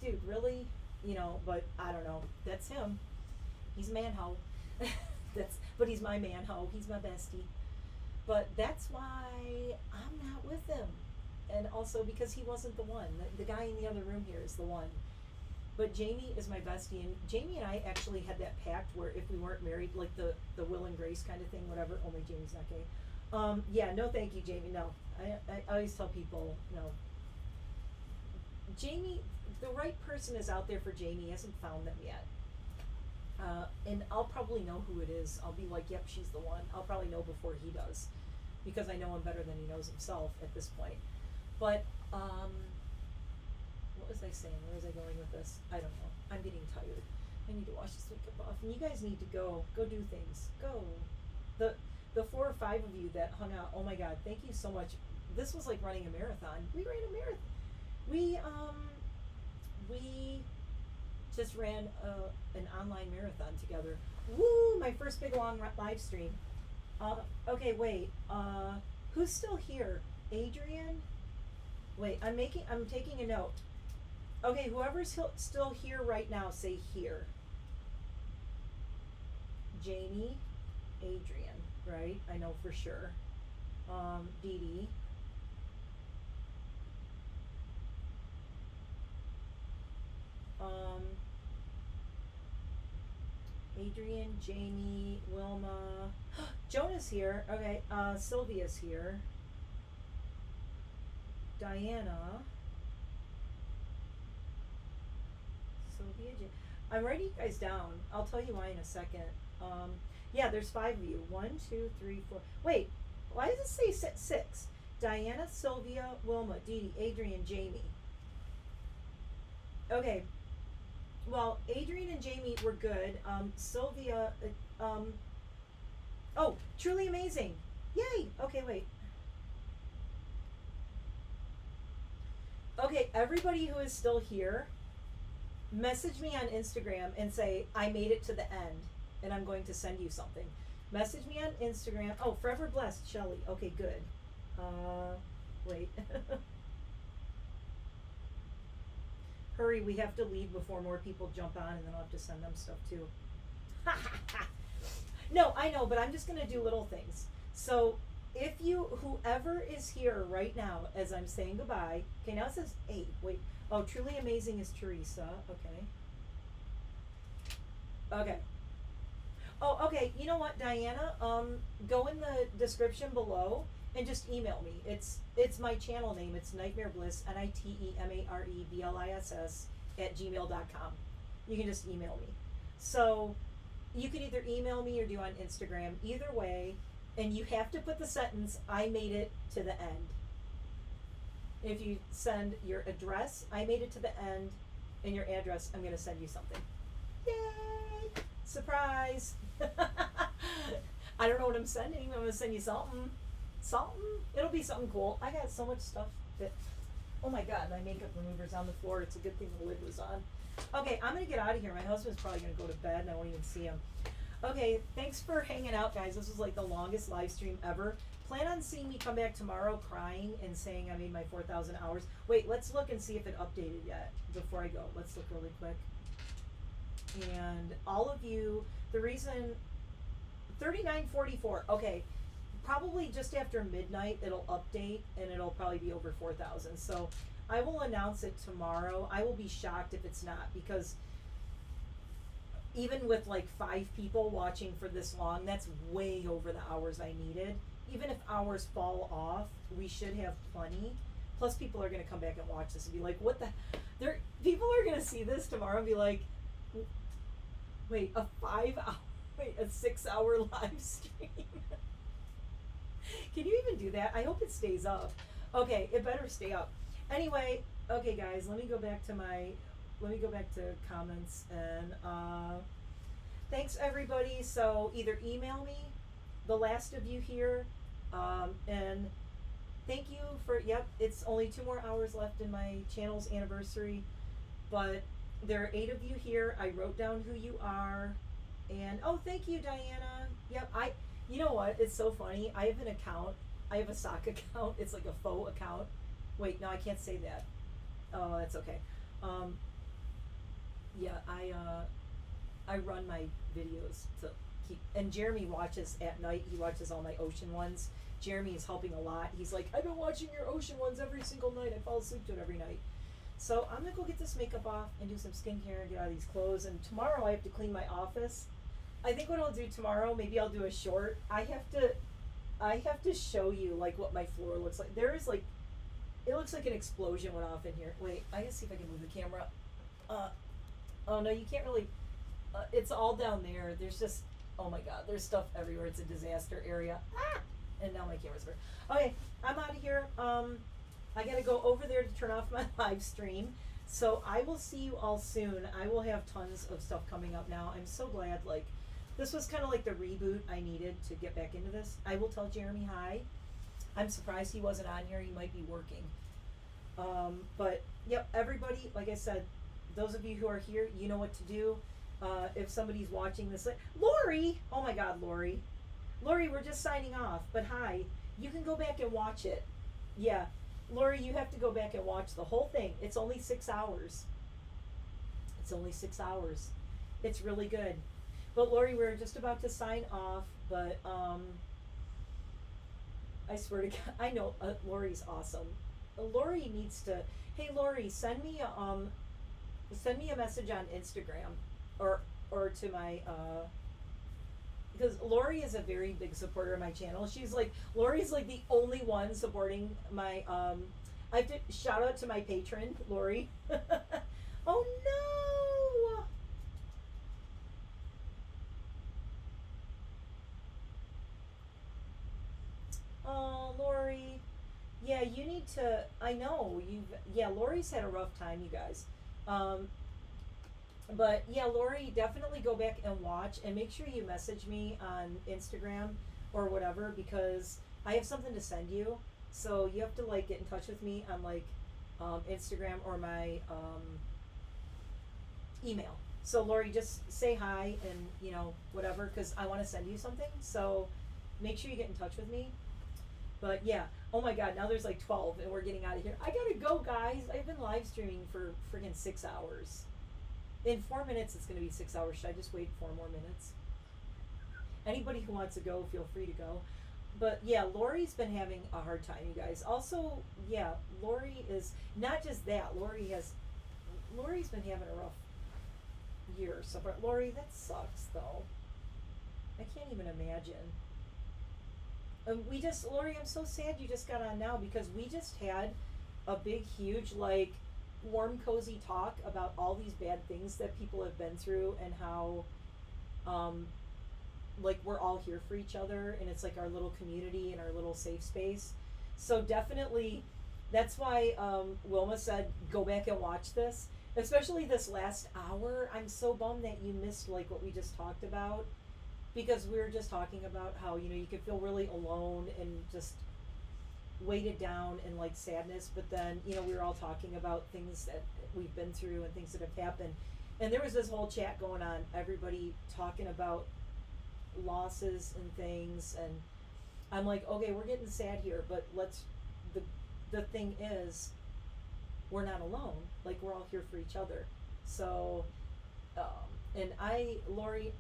dude, really? You know, but I don't know. That's him. He's a man hoe. But he's my man hoe. He's my bestie. But that's why I'm not with him. And also because he wasn't the one. The guy in the other room here is the one. But Jamie is my bestie, and Jamie and I actually had that pact where if we weren't married, like the Will and Grace kind of thing, whatever, only Jamie's not gay. Yeah, no thank you, Jamie, no. I always tell people, no. Jamie, the right person is out there for Jamie, he hasn't found them yet. And I'll probably know who it is. I'll be like, yep, she's the one. I'll probably know before he does, because I know him better than he knows himself at this point. But, what was I saying? Where was I going with this? I don't know. I'm getting tired. I need to wash this makeup off. And you guys need to go do things. Go. The 4 or 5 of you that hung out, oh my God, thank you so much. This was like running a marathon. We ran a marathon. We just ran an online marathon together. Woo! My first big long live stream. Okay, wait. Who's still here? Adrian? Wait, I'm taking a note. Okay, whoever's still here right now, say here. Jamie, Adrian, right? I know for sure. Dee Dee. Adrian, Jamie, Wilma. Jonah's here. Okay, Sylvia's here. Diana. Sylvia. I'm writing you guys down. I'll tell you why in a second. Yeah, there's 5 of you. 1, 2, 3, 4. Wait, why does it say 6? Diana, Sylvia, Wilma, Dee Dee, Adrian, Jamie. Okay. Well, Adrian and Jamie were good. Sylvia, oh, truly amazing. Yay. Okay, wait. Okay, everybody who is still here, message me on Instagram and say, I made it to the end and I'm going to send you something. Message me on Instagram. Oh, Forever Blessed, Shelly. Okay, good. Wait. Hurry, we have to leave before more people jump on, and then I'll have to send them stuff too. No, I know, but I'm just gonna do little things. So if you, whoever is here right now, as I'm saying goodbye, okay, now it says 8. Wait. Oh, truly amazing is Teresa. Okay. Okay. Oh, okay. You know what, Diana? Go in the description below and just email me. It's my channel name. It's NiteMare Bliss, NiteMarebliss @gmail.com. You can just email me. So you can either email me or do on Instagram. Either way, and you have to put the sentence, I made it to the end. If you send your address, I made it to the end, and your address, I'm going to send you something. Yay! Surprise! I don't know what I'm sending. I'm going to send you something. Something? It'll be something cool. I got so much stuff that, oh my God, my makeup remover's on the floor. It's a good thing the lid was on. Okay, I'm going to get out of here. My husband's probably going to go to bed and I won't even see him. Okay, thanks for hanging out, guys. This was like the longest live stream ever. Plan on seeing me come back tomorrow crying and saying I made my 4,000 hours. Wait, let's look and see if it updated yet before I go. Let's look really quick. And all of you, the reason, 3944. Okay, probably just after midnight it'll update and it'll probably be over 4,000. So I will announce it tomorrow. I will be shocked if it's not, because even with like 5 people watching for this long, that's way over the hours I needed. Even if hours fall off, we should have plenty. Plus people are going to come back and watch this and be like, what the, people are going to see this tomorrow and be like, wait, a 6-hour live stream. Can you even do that? I hope it stays up. Okay, it better stay up. Anyway, okay guys, let me go back to comments and thanks everybody. So either email me, the last of you here, and thank you for, yep, it's only 2 more hours left in my channel's anniversary, but there are 8 of you here. I wrote down who you are, and oh, thank you, Diana. Yep, you know what, it's so funny, I have an account, I have a sock account, it's like a faux account. Wait, no, I can't say that. Oh, that's okay. Yeah, I run my videos to keep, and Jeremy watches at night. He watches all my ocean ones. Jeremy is helping a lot. He's like, I've been watching your ocean ones every single night. I fall asleep to it every night. So I'm gonna go get this makeup off and do some skincare and get out of these clothes. And tomorrow I have to clean my office. I think what I'll do tomorrow, maybe I'll do a short. I have to show you like what my floor looks like. There is like, it looks like an explosion went off in here. Wait, I gotta see if I can move the camera. Oh no, you can't really, it's all down there. There's just, oh my God, there's stuff everywhere. It's a disaster area. Ah! And now my camera's burnt. Okay, I'm out of here. I gotta go over there to turn off my live stream. So I will see you all soon. I will have tons of stuff coming up now. I'm so glad, like, this was kind of like the reboot I needed to get back into this. I will tell Jeremy hi. I'm surprised he wasn't on here. He might be working. But yep, everybody, like I said, those of you who are here, you know what to do. If somebody's watching this, Lori, oh my God, Lori, we're just signing off, but hi, you can go back and watch it. Yeah, Lori, you have to go back and watch the whole thing. It's only 6 hours. It's only 6 hours. It's really good. But Lori, we're just about to sign off, but I swear to God, I know Lori's awesome. Lori needs to, hey Lori, send me a message on Instagram or to my because Lori is a very big supporter of my channel. Lori's like the only one supporting my I have to shout out to my patron, Lori. Oh no. Oh, Lori. Yeah, you need to, I know, Lori's had a rough time, you guys. But yeah, Lori, definitely go back and watch and make sure you message me on Instagram or whatever, because I have something to send you. So you have to like get in touch with me on like Instagram or my email. So Lori, just say hi and whatever, because I want to send you something. So make sure you get in touch with me. But yeah, oh my God, now there's like 12 and we're getting out of here. I gotta go, guys. I've been live streaming for friggin' 6 hours. In 4 minutes, it's gonna be 6 hours. Should I just wait 4 more minutes? Anybody who wants to go, feel free to go. But yeah, Lori's been having a hard time, you guys. Also, yeah, Lori is not just that. Lori's been having a rough year. So, but Lori, that sucks though. I can't even imagine. Lori, I'm so sad you just got on now, because we just had a big, huge, like, warm, cozy talk about all these bad things that people have been through, and how, like, we're all here for each other, and it's like our little community and our little safe space. So definitely, that's why Wilma said, go back and watch this, especially this last hour. I'm so bummed that you missed, like, what we just talked about, because we were just talking about how, you could feel really alone and just weighted down and like sadness, but then, we were all talking about things that we've been through and things that have happened. And there was this whole chat going on, everybody talking about losses and things, and I'm like, okay, we're getting sad here, but the thing is, we're not alone. Like, we're all here for each other. So, and Lori,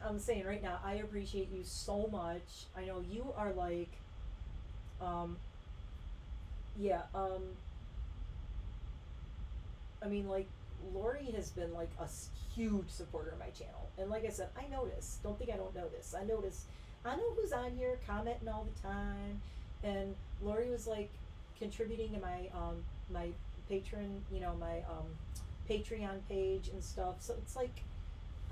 I'm saying right now, I appreciate you so much. I know you are like, I mean, like, Lori has been like a huge supporter of my channel. And like I said, I notice. Don't think I don't notice. I notice. I know who's on here commenting all the time. And Lori was like contributing to my my patron, my Patreon page and stuff. So it's like,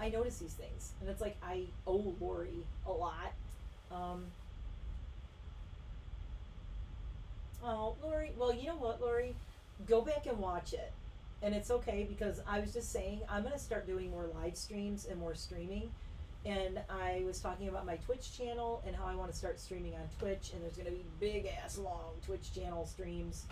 I notice these things, and it's like I owe Lori a lot. Oh, Lori. Well, you know what, Lori? Go back and watch it. And it's okay, because I was just saying I'm going to start doing more live streams and more streaming. And I was talking about my Twitch channel and how I want to start streaming on Twitch. And there's going to be big ass long Twitch channel streams.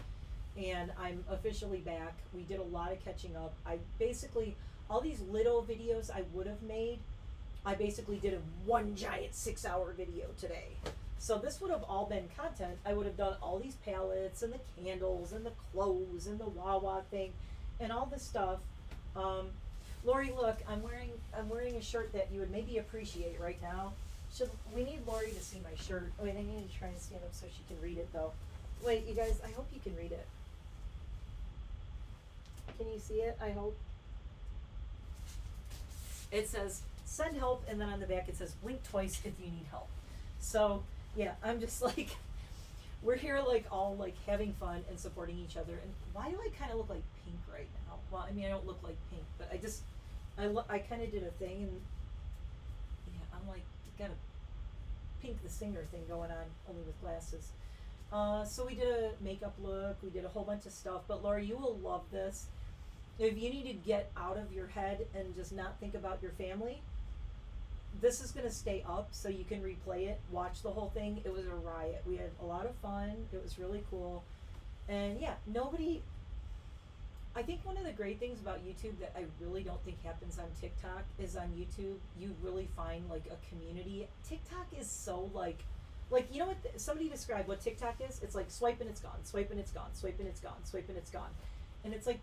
And I'm officially back. We did a lot of catching up. I basically, all these little videos I would have made, I basically did a one giant 6-hour video today. So this would have all been content. I would have done all these palettes and the candles and the clothes and the Wawa thing and all this stuff. Lori, look, I'm wearing a shirt that you would maybe appreciate right now. We need Lori to see my shirt. Wait, I need to try and stand up so she can read it though. Wait, you guys, I hope you can read it. Can you see it? I hope. It says, send help, and then on the back it says, blink twice if you need help. So, yeah, I'm just like, we're here like all like having fun and supporting each other. And why do I kind of look like Pink right now? Well, I mean, I don't look like Pink, but I kind of did a thing, and yeah, I'm like, got a Pink the Singer thing going on, only with glasses. So we did a makeup look, we did a whole bunch of stuff, but Laura, you will love this. If you need to get out of your head and just not think about your family, this is going to stay up so you can replay it, watch the whole thing. It was a riot. We had a lot of fun. It was really cool. And yeah, I think one of the great things about YouTube that I really don't think happens on TikTok is on YouTube, you really find like a community. TikTok is so like, you know what, somebody described what TikTok is? It's like swipe and it's gone, swipe and it's gone, swipe and it's gone, swipe and it's gone. And it's like,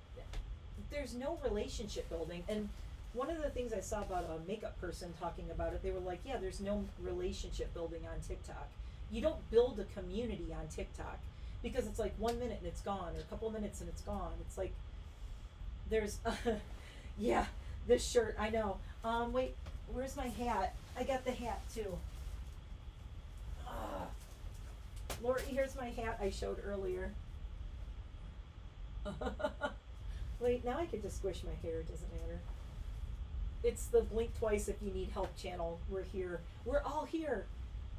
there's no relationship building. And one of the things I saw about a makeup person talking about it, they were like, yeah, there's no relationship building on TikTok. You don't build a community on TikTok, because it's like 1 minute and it's gone, or a couple of minutes and it's gone. It's like, there's, yeah, this shirt, I know. Wait, where's my hat? I got the hat too. Lori, here's my hat I showed earlier. Wait, now I can just squish my hair, it doesn't matter. It's the blink twice if you need help channel. We're here. We're all here.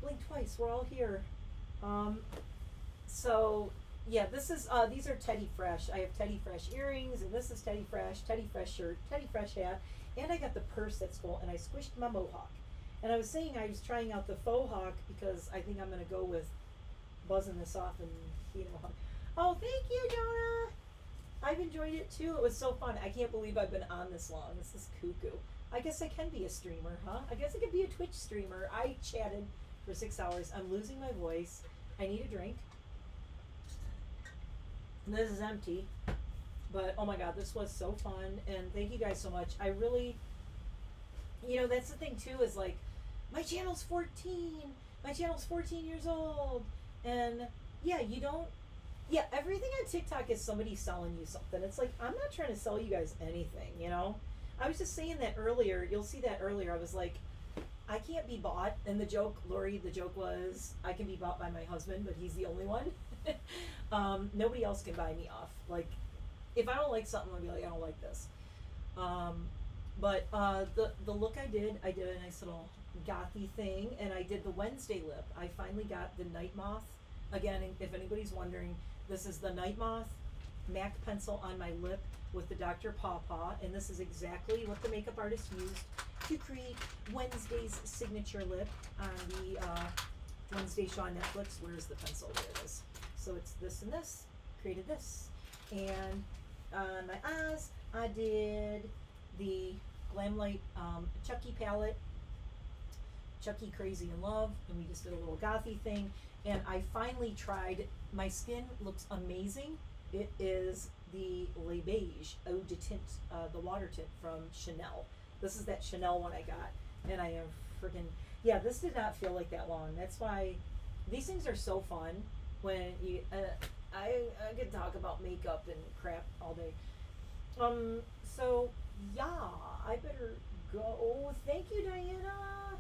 Blink twice, we're all here. So yeah, this is these are Teddy Fresh. I have Teddy Fresh earrings, and this is Teddy Fresh shirt, Teddy Fresh hat, and I got the purse that's cool, and I squished my mohawk. And I was saying I was trying out the faux hawk because I think I'm gonna go with buzzing this off and being a hawk. Oh, thank you, Jonah. I've enjoyed it too. It was so fun. I can't believe I've been on this long. This is cuckoo. I guess I can be a streamer, huh? I guess I could be a Twitch streamer. I chatted for 6 hours. I'm losing my voice. I need a drink. This is empty. But oh my god, this was so fun. And thank you guys so much. I really, you know, that's the thing too, is like, my channel's 14. My channel's 14 years old. And yeah, you don't, yeah, everything on TikTok is somebody selling you something. It's like, I'm not trying to sell you guys anything, you know? I was just saying that earlier. You'll see that earlier. I was like, I can't be bought. And the joke, Lori, the joke was, I can be bought by my husband, but he's the only one. Nobody else can buy me off. Like, if I don't like something, I'll be like, I don't like this. But the look I did a nice little gothy thing, and I did the Wednesday lip. I finally got the Night Moth. Again, if anybody's wondering, this is the Night Moth MAC pencil on my lip with the Dr. Pawpaw, and this is exactly what the makeup artist used to create Wednesday's signature lip on the Wednesday show on Netflix. Where's the pencil? There it is. So it's this and this. Created this. And on my eyes, I did the Glamlight Chucky palette, Chucky Crazy in Love, and we just did a little gothy thing. And I finally tried, my skin looks amazing. It is the Le Beige Eau de Tint, the water tint from Chanel. This is that Chanel one I got. And I am freaking, yeah, this did not feel like that long. That's why these things are so fun when you, I could talk about makeup and crap all day. So yeah, I better go. Oh, thank you, Diana.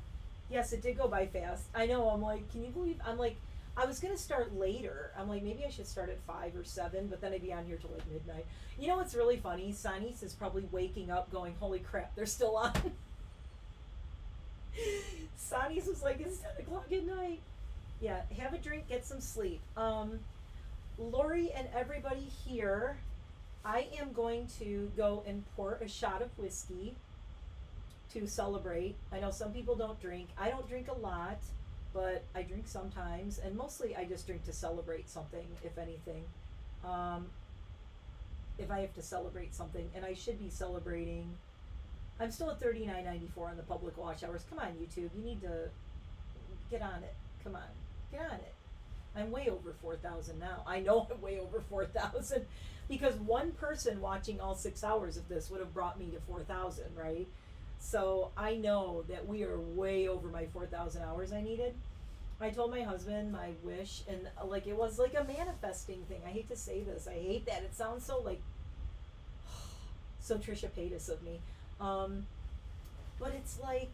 Yes, it did go by fast. I know, I'm like, can you believe, I'm like, I was gonna start later. I'm like, maybe I should start at 5 or 7, but then I'd be on here till like midnight. You know what's really funny? Sanis is probably waking up going, holy crap, they're still on. Sanis was like, it's 10 o'clock at night. Yeah, have a drink, get some sleep. Lori and everybody here, I am going to go and pour a shot of whiskey to celebrate. I know some people don't drink. I don't drink a lot, but I drink sometimes, and mostly I just drink to celebrate something, if anything. If I have to celebrate something, and I should be celebrating. I'm still at $39.94 on the public watch hours. Come on, YouTube, you need to get on it. Come on, get on it. I'm way over 4,000 now. I know I'm way over 4,000 because one person watching all 6 hours of this would have brought me to 4,000, right? So I know that we are way over my 4,000 hours I needed. I told my husband my wish, and like it was like a manifesting thing. I hate to say this. I hate that. It sounds so like so Trisha Paytas of me. But it's like,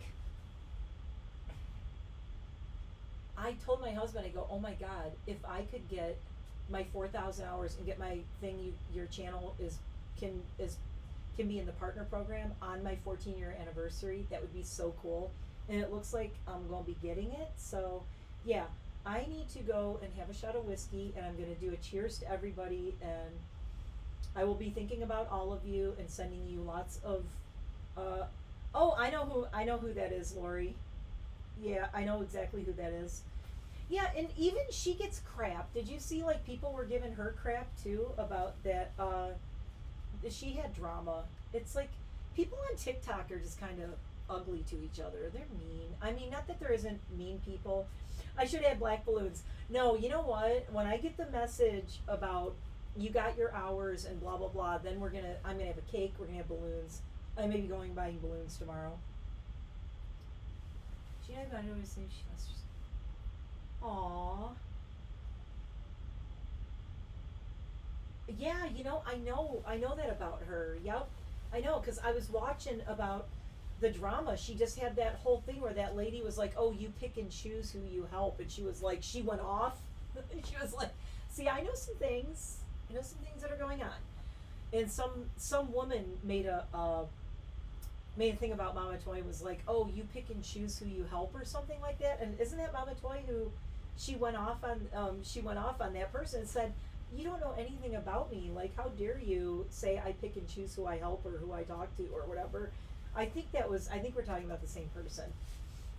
I told my husband, I go, oh my God, if I could get my 4,000 hours and get my thing, your channel can be in the partner program on my 14-year anniversary, that would be so cool. And it looks like I'm going to be getting it. So yeah, I need to go and have a shot of whiskey, and I'm going to do a cheers to everybody. And I will be thinking about all of you and sending you lots of, oh, I know who that is, Lori. Yeah, I know exactly who that is. Yeah, and even she gets crap. Did you see, like, people were giving her crap, too, about that, she had drama. It's like, people on TikTok are just kind of ugly to each other. They're mean. I mean, not that there isn't mean people. I should add black balloons. No, you know what? When I get the message about you got your hours and blah, blah, blah, then I'm going to have a cake, we're going to have balloons. I may be going buying balloons tomorrow. She had about to say she must just. Aww. Yeah, you know, I know that about her. Yep. I know, because I was watching about the drama. She just had that whole thing where that lady was like, oh, you pick and choose who you help. And she was like, she went off. She was like, see, I know some things. I know some things that are going on. And some woman made a thing about Mama Toy, was like, oh, you pick and choose who you help or something like that. And isn't that Mama Toy who she went off on that person and said, you don't know anything about me. Like, how dare you say I pick and choose who I help or who I talk to or whatever. I think we're talking about the same person.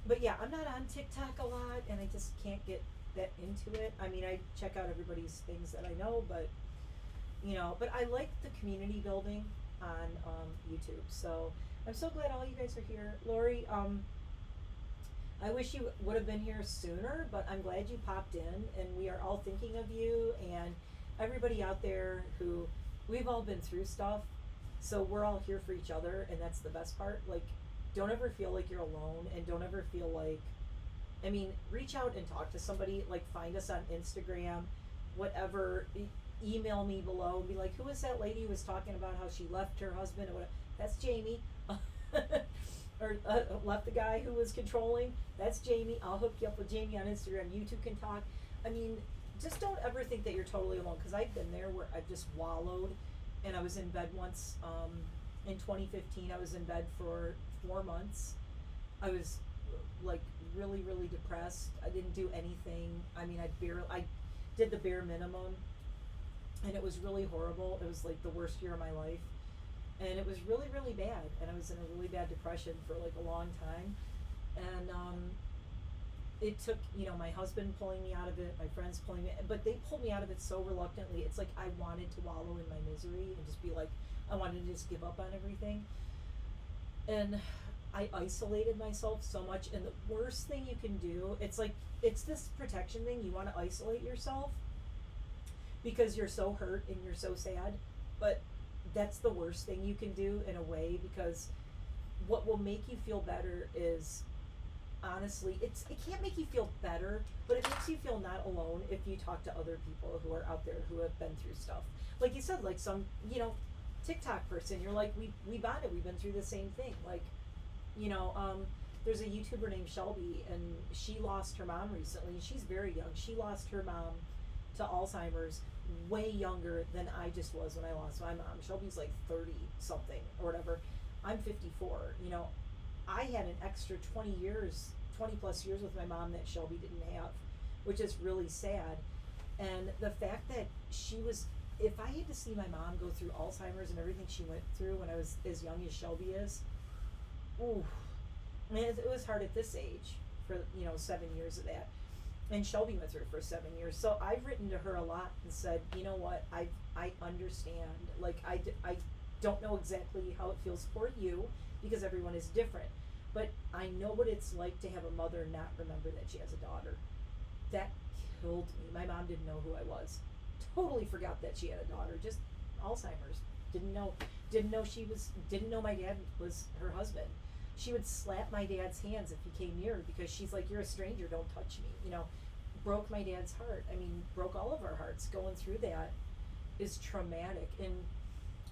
But yeah, I'm not on TikTok a lot, and I just can't get that into it. I mean, I check out everybody's things that I know, but you know, but I like the community building on YouTube. So I'm so glad all you guys are here. Lori, I wish you would have been here sooner, but I'm glad you popped in, and we are all thinking of you and everybody out there who, we've all been through stuff, so we're all here for each other, and that's the best part. Like, don't ever feel like you're alone, and don't ever feel like, I mean, reach out and talk to somebody, like find us on Instagram, whatever, email me below and be like, who is that lady who was talking about how she left her husband or whatever? That's Jamie. Or left the guy who was controlling. That's Jamie. I'll hook you up with Jamie on Instagram. You two can talk. I mean, just don't ever think that you're totally alone, because I've been there where I've just wallowed, and I was in bed once in 2015. I was in bed for 4 months. I was like really, really depressed. I didn't do anything. I mean, I did the bare minimum, and it was really horrible. It was like the worst year of my life. And it was really, really bad. And I was in a really bad depression for like a long time. And it took, you know, my husband pulling me out of it, my friends pulling me, but they pulled me out of it so reluctantly. It's like I wanted to wallow in my misery and just be like, I wanted to just give up on everything. And I isolated myself so much. And the worst thing you can do, it's like, it's this protection thing. You want to isolate yourself because you're so hurt and you're so sad. But that's the worst thing you can do in a way, because what will make you feel better is, honestly, it can't make you feel better, but it makes you feel not alone if you talk to other people who are out there who have been through stuff. Like you said, like some, you know, TikTok person, you're like, we bonded, we've been through the same thing. Like, you know, there's a YouTuber named Shelby, and she lost her mom recently. She's very young. She lost her mom to Alzheimer's way younger than I just was when I lost my mom. Shelby's like 30 something or whatever. I'm 54. You know, I had an extra 20 plus years with my mom that Shelby didn't have, which is really sad. And the fact that she was, if I had to see my mom go through Alzheimer's and everything she went through when I was as young as Shelby is, ooh, man, it was hard at this age for, you know, 7 years of that. And Shelby went through it for 7 years. So I've written to her a lot and said, you know what, I understand. Like, I don't know exactly how it feels for you, because everyone is different. But I know what it's like to have a mother not remember that she has a daughter. That killed me. My mom didn't know who I was. Totally forgot that she had a daughter. Just Alzheimer's. Didn't know didn't know my dad was her husband. She would slap my dad's hands if he came near her, because she's like, you're a stranger, don't touch me. You know, broke my dad's heart. I mean, broke all of our hearts. Going through that is traumatic. And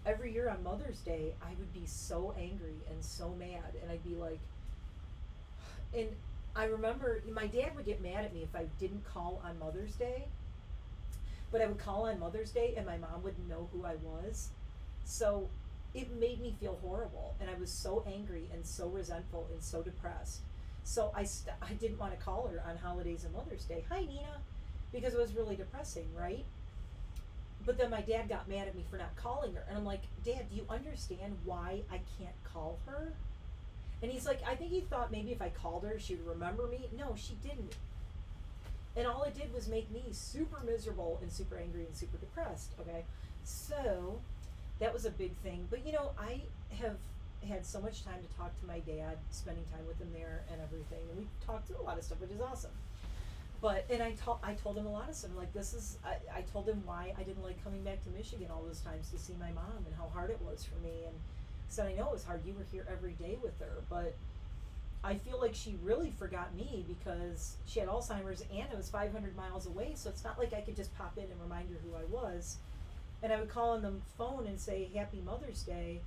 every year on Mother's Day, I would be so angry and so mad. And I'd be like, and I remember my dad would get mad at me if I didn't call on Mother's Day. But I would call on Mother's Day and my mom wouldn't know who I was. So it made me feel horrible, and I was so angry and so resentful and so depressed. So I didn't want to call her on holidays and Mother's Day. Hi, Nina, because it was really depressing, right? But then my dad got mad at me for not calling her, and I'm like, Dad, do you understand why I can't call her? And he's like, I think he thought maybe if I called her, she'd remember me. No, she didn't. And all it did was make me super miserable and super angry and super depressed, okay? So that was a big thing. But, you know, I have had so much time to talk to my dad, spending time with him there and everything. And we talked through a lot of stuff, which is awesome. But, and I told him a lot of stuff. Like, I told him why I didn't like coming back to Michigan all those times to see my mom and how hard it was for me. And said, I know it was hard. You were here every day with her. But I feel like she really forgot me because she had Alzheimer's and it was 500 miles away. So it's not like I could just pop in and remind her who I was. And I would call on the phone and say, Happy Mother's Day.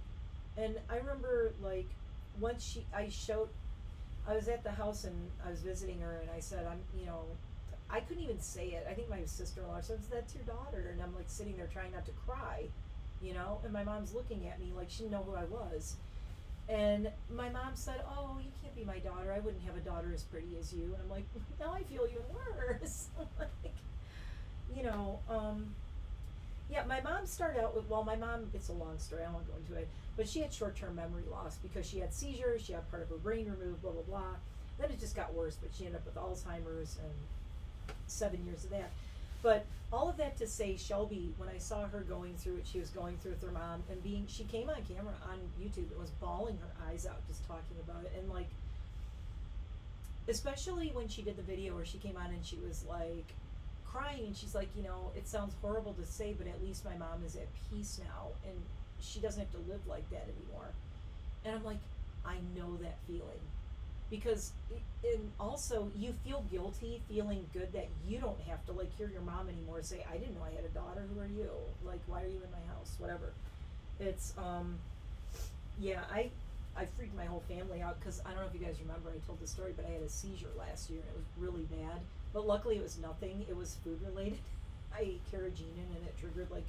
And I remember, like, once I was at the house and I was visiting her and I said, I couldn't even say it. I think my sister-in-law said, that's your daughter. And I'm, like, sitting there trying not to cry, you know? And my mom's looking at me like she didn't know who I was. And my mom said, oh, you can't be my daughter. I wouldn't have a daughter as pretty as you. And I'm like, now I feel even worse. Like, you know, yeah, my mom started out with, my mom, it's a long story, I won't go into it, but she had short-term memory loss because she had seizures, she had part of her brain removed, blah, blah, blah. Then it just got worse, but she ended up with Alzheimer's and 7 years of that. But all of that to say, Shelby, when I saw her going through what she was going through with her mom, and she came on camera on YouTube and was bawling her eyes out just talking about it. And like, especially when she did the video where she came on and she was like crying, and she's like, you know, it sounds horrible to say, but at least my mom is at peace now and she doesn't have to live like that anymore. And I'm like, I know that feeling. Because and also you feel guilty feeling good that you don't have to like hear your mom anymore say, I didn't know I had a daughter, who are you, like, why are you in my house, whatever. It's yeah, I freaked my whole family out because I don't know if you guys remember, I told the story, but I had a seizure last year and it was really bad, but luckily it was nothing, it was food related. I ate carrageenan and it triggered like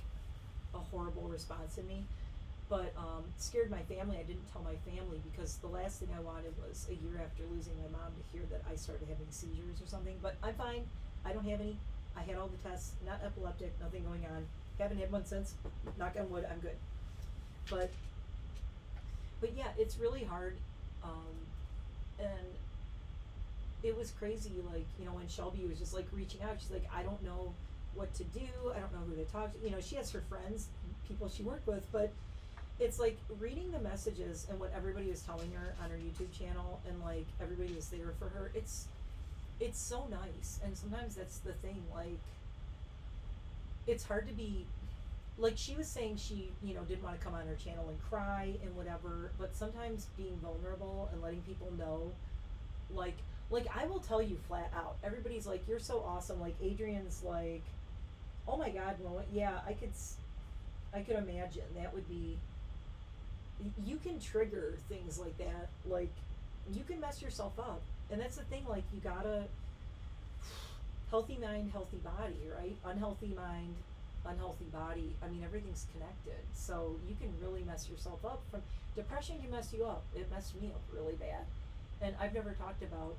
a horrible response in me. But scared my family. I didn't tell my family because the last thing I wanted was a year after losing my mom to hear that I started having seizures or something. But I'm fine. I don't have any. I had all the tests. Not epileptic. Nothing going on. Haven't had one since. Knock on wood. I'm good. But yeah, it's really hard. And it was crazy. Like, you know, when Shelby was just like reaching out, she's like, I don't know what to do. I don't know who to talk to. You know, she has her friends, people she worked with, but it's like reading the messages and what everybody was telling her on her YouTube channel, and like everybody was there for her. It's so nice. And sometimes that's the thing, like it's hard to be, like she was saying, she, you know, didn't want to come on her channel and cry and whatever, but sometimes being vulnerable and letting people know, like I will tell you flat out, everybody's like, you're so awesome, like Adrian's like, oh my god, well, yeah, I could imagine that would be, you can trigger things like that, like you can mess yourself up. And that's the thing, like you gotta, healthy mind, healthy body, right? Unhealthy mind, unhealthy body. I mean, everything's connected. So you can really mess yourself up. From depression can mess you up. It messed me up really bad. And I've never talked about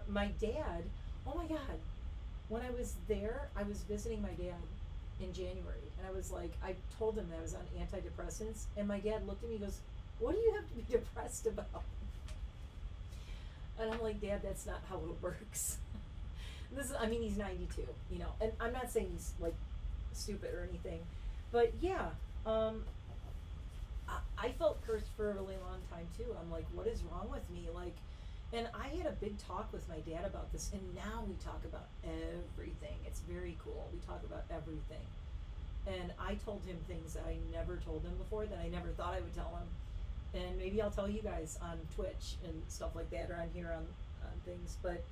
my dad. Oh my god, when I was there, I was visiting my dad in January, and I was like, I told him that I was on antidepressants, and my dad looked at me and goes, what do you have to be depressed about? And I'm like, Dad, that's not how it works. This is, I mean, he's 92, you know, and I'm not saying he's like stupid or anything, but yeah, I felt cursed for a really long time too. I'm like, what is wrong with me? Like, and I had a big talk with my dad about this, and now we talk about everything. It's very cool. We talk about everything. And I told him things that I never told him before, that I never thought I would tell him. And maybe I'll tell you guys on Twitch and stuff like that, or on here on things. But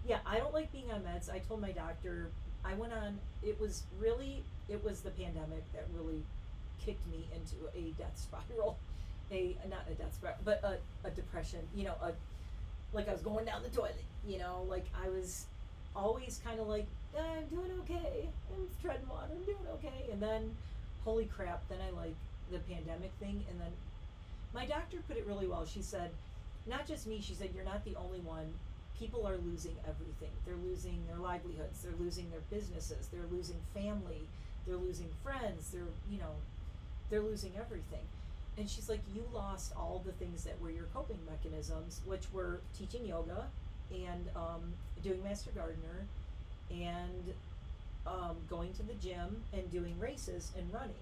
yeah, I don't like being on meds. I told my doctor, I went on, it was the pandemic that really kicked me into a death spiral. Not a death spiral, but a depression, you know, like I was going down the toilet, you know, like I was always kind of like, I'm doing okay, I'm treading water, I'm doing okay. And then, holy crap, then I like the pandemic thing. And then my doctor put it really well. She said, not just me, she said, you're not the only one. People are losing everything. They're losing their livelihoods, they're losing their businesses, they're losing family, they're losing friends, they're losing everything. And she's like, you lost all the things that were your coping mechanisms, which were teaching yoga and doing Master Gardener and going to the gym and doing races and running.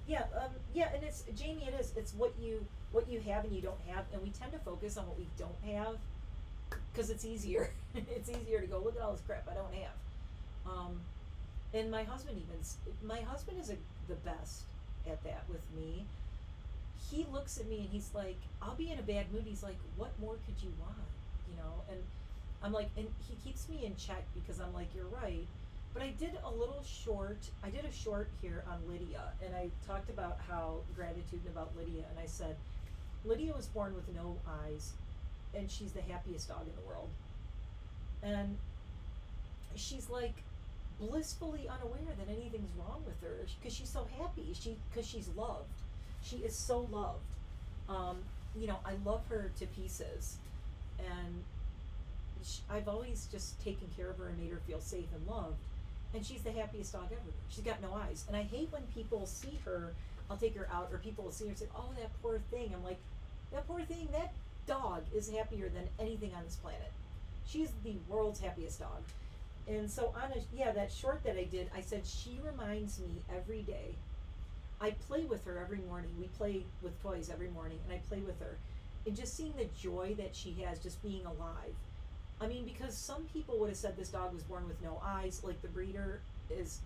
Yeah, and it's, Jamie, it is. It's what you have and you don't have, and we tend to focus on what we don't have because it's easier. It's easier to go, look at all this crap I don't have. And my husband is the best at that with me. He looks at me and he's like, I'll be in a bad mood. He's like, what more could you want? You know, and I'm like, and he keeps me in check because I'm like, you're right. But I did a short here on Lydia, and I talked about how gratitude and about Lydia, and I said, Lydia was born with no eyes, and she's the happiest dog in the world. And she's like blissfully unaware that anything's wrong with her because she's so happy. Because she's loved. She is so loved. You know, I love her to pieces, and I've always just taken care of her and made her feel safe and loved. And she's the happiest dog ever. She's got no eyes. And I hate when people see her, I'll take her out, or people will see her and say, oh, that poor thing. I'm like, that poor thing, that dog is happier than anything on this planet. She's the world's happiest dog. And so on that short that I did, I said she reminds me every day. I play with her every morning. We play with toys every morning, and I play with her. And just seeing the joy that she has just being alive. I mean, because some people would have said this dog was born with no eyes. Like, the breeder is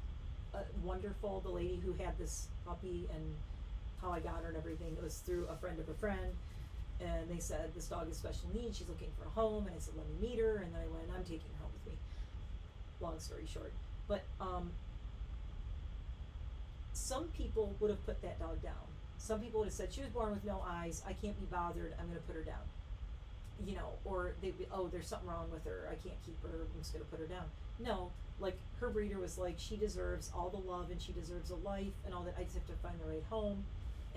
wonderful. The lady who had this puppy and how I got her and everything, it was through a friend of a friend. And they said, this dog is special needs. She's looking for a home. And I said, let me meet her. And then I went, I'm taking her home with me. Long story short. But some people would have put that dog down. Some people would have said, she was born with no eyes. I can't be bothered. I'm going to put her down. You know, or they'd be, oh, there's something wrong with her. I can't keep her. I'm just going to put her down. No, like, her breeder was like, she deserves all the love and she deserves a life and all that. I just have to find the right home.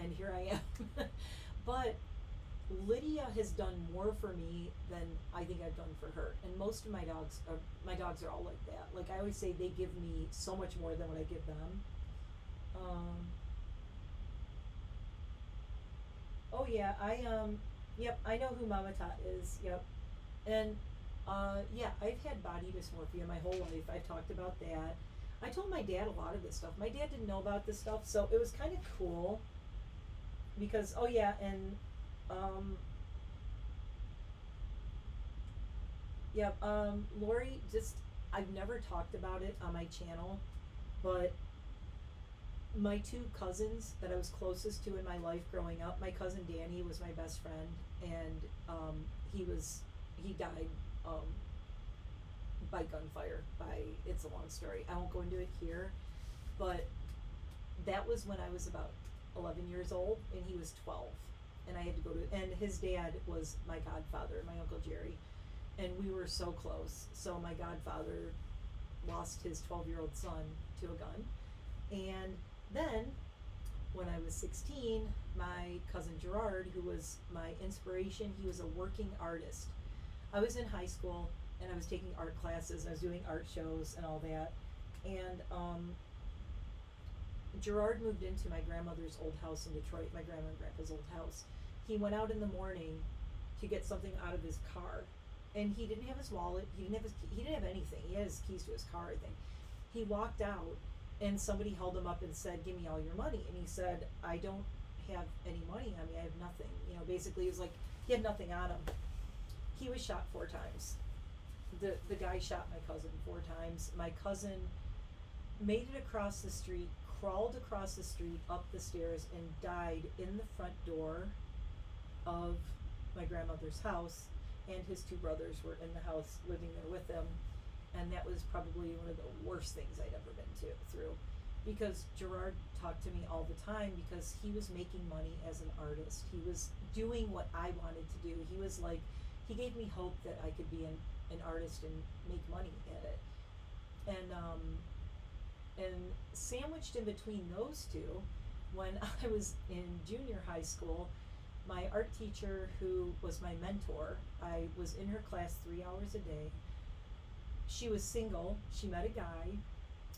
And here I am. But Lydia has done more for me than I think I've done for her. And most of my dogs are all like that. Like, I always say, they give me so much more than what I give them. Oh yeah, yep, I know who Mama Tot is, yep. And, yeah, I've had body dysmorphia my whole life. I've talked about that. I told my dad a lot of this stuff. My dad didn't know about this stuff, so it was kind of cool. Because, oh yeah, and, yeah, Lori, I've never talked about it on my channel, but my two cousins that I was closest to in my life growing up, my cousin Danny was my best friend, and he died by gunfire. It's a long story. I won't go into it here, but that was when I was about 11 years old, and he was 12, and I had to go to, and his dad was my godfather, my Uncle Jerry, and we were so close. So my godfather lost his 12-year-old son to a gun, and then, when I was 16, my cousin Gerard, who was my inspiration, he was a working artist. I was in high school, and I was taking art classes, and I was doing art shows and all that. And Gerard moved into my grandmother's old house in Detroit, my grandma and grandpa's old house. He went out in the morning to get something out of his car, and he didn't have his wallet, he didn't have anything. He had his keys to his car, I think. He walked out, and somebody held him up and said, give me all your money. And he said, I don't have any money on me. I have nothing. You know, basically, it was like he had nothing on him. He was shot 4 times. The guy shot my cousin 4 times. My cousin made it across the street, crawled across the street, up the stairs, and died in the front door of my grandmother's house. And his 2 brothers were in the house living there with him. And that was probably one of the worst things I'd ever been through, because Gerard talked to me all the time, because he was making money as an artist. He was doing what I wanted to do. He was like, he gave me hope that I could be an artist and make money at it. And sandwiched in between those two, when I was in junior high school, my art teacher, who was my mentor, I was in her class 3 hours a day. She was single. She met a guy.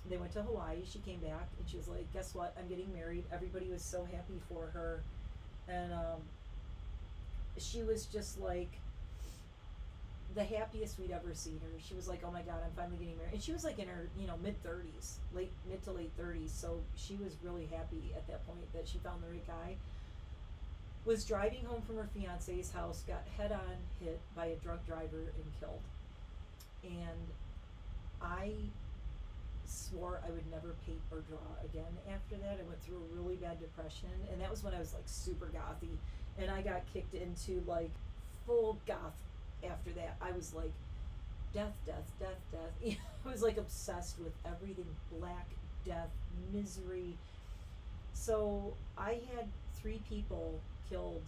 They went to Hawaii. She came back, and she was like, guess what? I'm getting married. Everybody was so happy for her. And she was just like the happiest we'd ever seen her. She was like, oh my God, I'm finally getting married. And she was like in her, mid-30s, mid to late 30s. So she was really happy at that point that she found the right guy. Was driving home from her fiance's house, got head-on hit by a drunk driver and killed. And I swore I would never paint or draw again after that. I went through a really bad depression, and that was when I was like super gothy, and I got kicked into like full goth after that. I was like, death, death, death, death. I was like obsessed with everything black, death, misery. So I had 3 people killed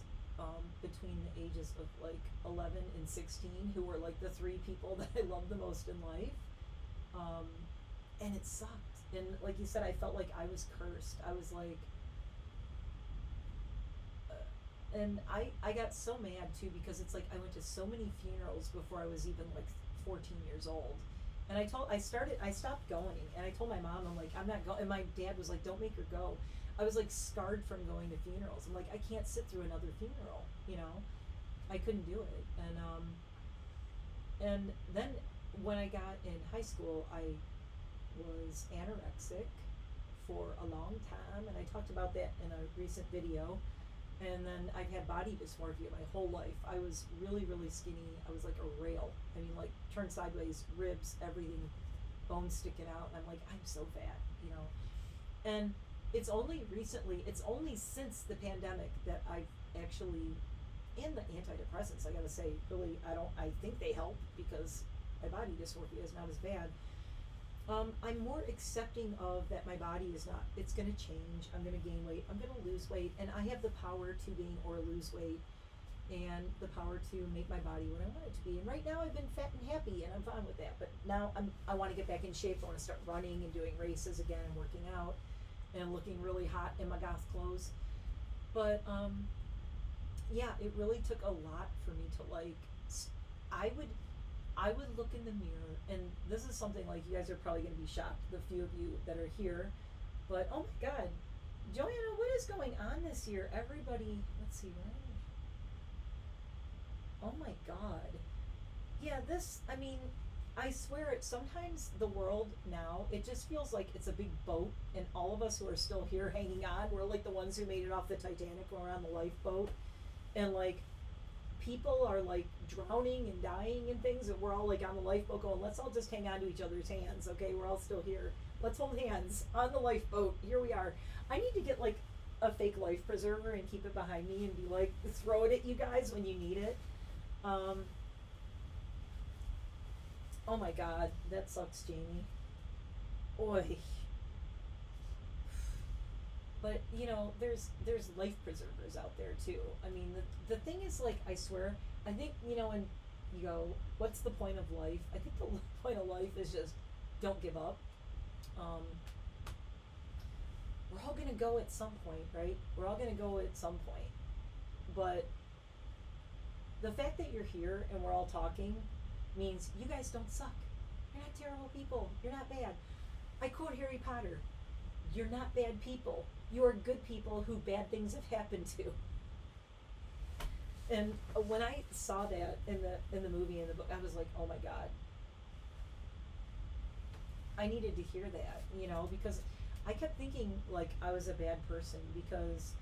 between the ages of like 11 and 16, who were like the 3 people that I loved the most in life. And it sucked. And like you said, I felt like I was cursed. I was like, and I got so mad too, because it's like I went to so many funerals before I was even like 14 years old. And I stopped going, and I told my mom, I'm like, I'm not going. And my dad was like, don't make her go. I was like scarred from going to funerals. I'm like, I can't sit through another funeral, I couldn't do it. And then when I got in high school, I was anorexic for a long time, and I talked about that in a recent video. And then I've had body dysmorphia my whole life. I was really, really skinny. I was like a rail. I mean, like turned sideways, ribs, everything, bones sticking out. And I'm like, I'm so fat, you know. And it's only recently, it's only since the pandemic that I've actually, and the antidepressants, I gotta say, really, I think they help because my body dysmorphia is not as bad. I'm more accepting of that my body is not, it's going to change, I'm going to gain weight, I'm going to lose weight, and I have the power to gain or lose weight, and the power to make my body what I want it to be. And right now I've been fat and happy, and I'm fine with that, but now I want to get back in shape. I want to start running and doing races again and working out, and looking really hot in my goth clothes. But, yeah, it really took a lot for me to like, I would look in the mirror, and this is something like you guys are probably going to be shocked, the few of you that are here, but oh my God, Joanna, what is going on this year? Everybody, let's see, right? Oh my God. Yeah, this, I mean, I swear it, sometimes the world now, it just feels like it's a big boat, and all of us who are still here hanging on, we're like the ones who made it off the Titanic when we're on the lifeboat, and like, people are like drowning and dying and things, and we're all like on the lifeboat going, let's all just hang on to each other's hands, okay? We're all still here. Let's hold hands on the lifeboat. Here we are. I need to get like a fake life preserver and keep it behind me and be like, throw it at you guys when you need it. Oh my God, that sucks, Jamie. Oy. But you know, there's life preservers out there too. I mean, the thing is, like, I swear, I think, you know, when you go, what's the point of life? I think the point of life is just don't give up. We're all gonna go at some point, right? We're all gonna go at some point. But the fact that you're here and we're all talking means you guys don't suck. You're not terrible people. You're not bad. I quote Harry Potter. You're not bad people. You are good people who bad things have happened to. And when I saw that in the movie, in the book, I was like, oh my God. I needed to hear that, you know, because I kept thinking like I was a bad person because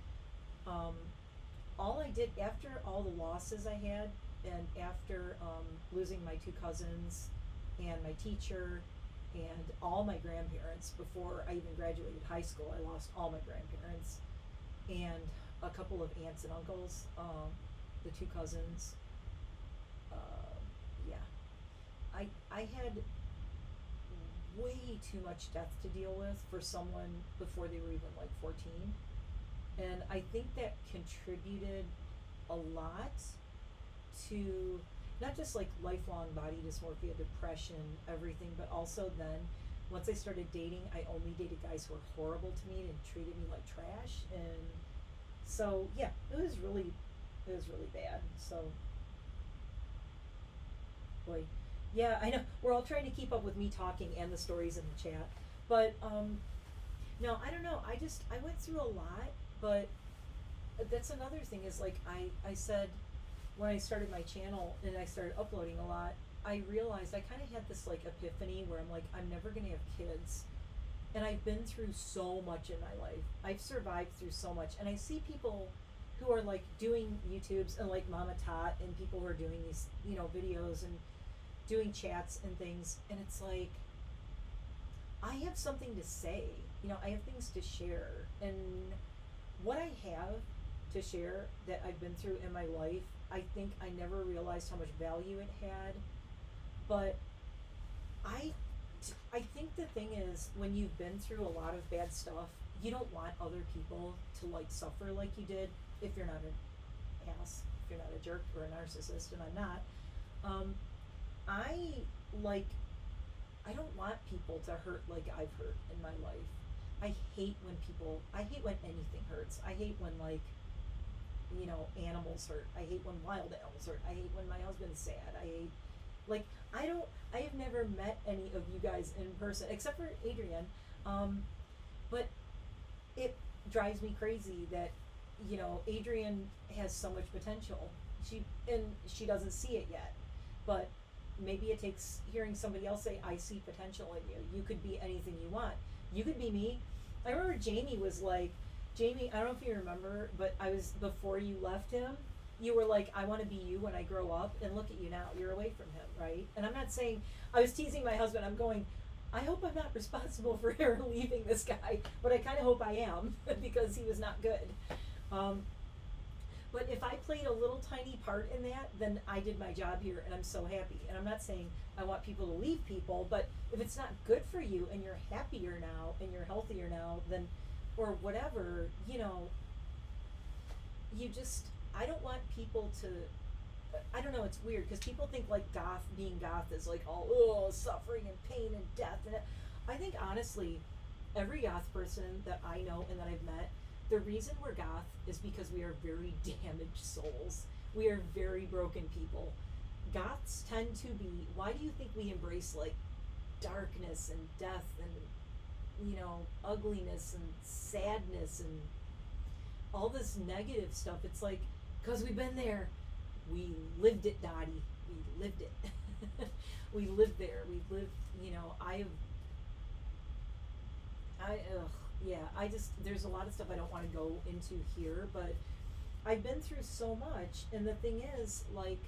all I did after all the losses I had, and after losing my two cousins and my teacher and all my grandparents before I even graduated high school, I lost all my grandparents and a couple of aunts and uncles, the two cousins. Yeah, I had way too much death to deal with for someone before they were even like 14, and I think that contributed a lot to not just like lifelong body dysmorphia, depression, everything, but also then once I started dating, I only dated guys who were horrible to me and treated me like trash. And so yeah, it was really bad. So boy, yeah, I know we're all trying to keep up with me talking and the stories in the chat, but no, I don't know, I went through a lot. But that's another thing is like I said, when I started my channel and I started uploading a lot, I realized I kind of had this like epiphany where I'm like, I'm never gonna have kids, and I've been through so much in my life. I've survived through so much, and I see people who are like doing YouTubes and like Mama Tot and people who are doing these, you know, videos and doing chats and things, and it's like, I have something to say, you know, I have things to share, and what I have to share that I've been through in my life, I think I never realized how much value it had. But I think the thing is, when you've been through a lot of bad stuff, you don't want other people to like suffer like you did, if you're not an ass, if you're not a jerk or a narcissist, and I'm not. I don't want people to hurt like I've hurt in my life. I hate when anything hurts. I hate when, like, you know, animals hurt. I hate when wild animals hurt. I hate when my husband's sad. I hate, like, I have never met any of you guys in person, except for Adrienne, but it drives me crazy that, you know, Adrienne has so much potential. She doesn't see it yet, but, maybe it takes hearing somebody else say, I see potential in you. You could be anything you want. You could be me. I remember Jamie was like, Jamie, I don't know if you remember, but before you left him, you were like, I want to be you when I grow up, and look at you now, you're away from him, right? And I'm not saying, I was teasing my husband, I'm going, I hope I'm not responsible for her leaving this guy, but I kind of hope I am, because he was not good. But if I played a little tiny part in that, then I did my job here, and I'm so happy. And I'm not saying I want people to leave people, but if it's not good for you, and you're happier now, and you're healthier now, then, or whatever, you know, you just, I don't want people to, I don't know, it's weird, because people think like being goth is like all, oh, suffering and pain and death. And I think honestly, every goth person that I know and that I've met, the reason we're goth is because we are very damaged souls. We are very broken people. Goths tend to be, why do you think we embrace like darkness and death and, you know, ugliness and sadness and all this negative stuff? It's like, because we've been there. We lived it, Dottie. We lived it. We lived there. We lived, you know, there's a lot of stuff I don't want to go into here, but I've been through so much, and the thing is, like,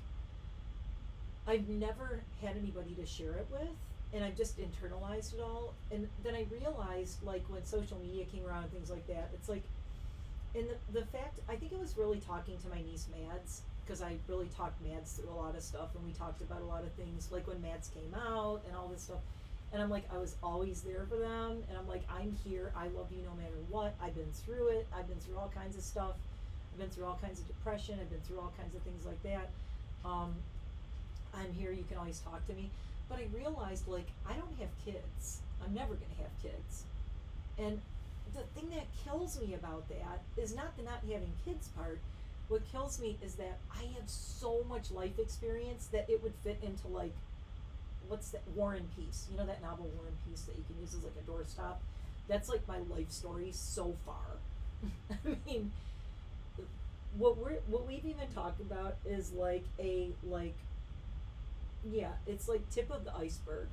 I've never had anybody to share it with, and I've just internalized it all, and then I realized, like, when social media came around and things like that, it's like, and the fact, I think it was really talking to my niece Mads, because I really talked Mads through a lot of stuff, and we talked about a lot of things, like when Mads came out, and all this stuff. And I'm like, I was always there for them. And I'm like, I'm here. I love you no matter what. I've been through it. I've been through all kinds of stuff. I've been through all kinds of depression. I've been through all kinds of things like that. I'm here. You can always talk to me. But I realized, like, I don't have kids. I'm never going to have kids. And the thing that kills me about that is not the not having kids part. What kills me is that I have so much life experience that it would fit into, like, what's that, War and Peace, you know that novel War and Peace that you can use as like a doorstop? That's like my life story so far. I mean, what we've even talked about is like it's like tip of the iceberg.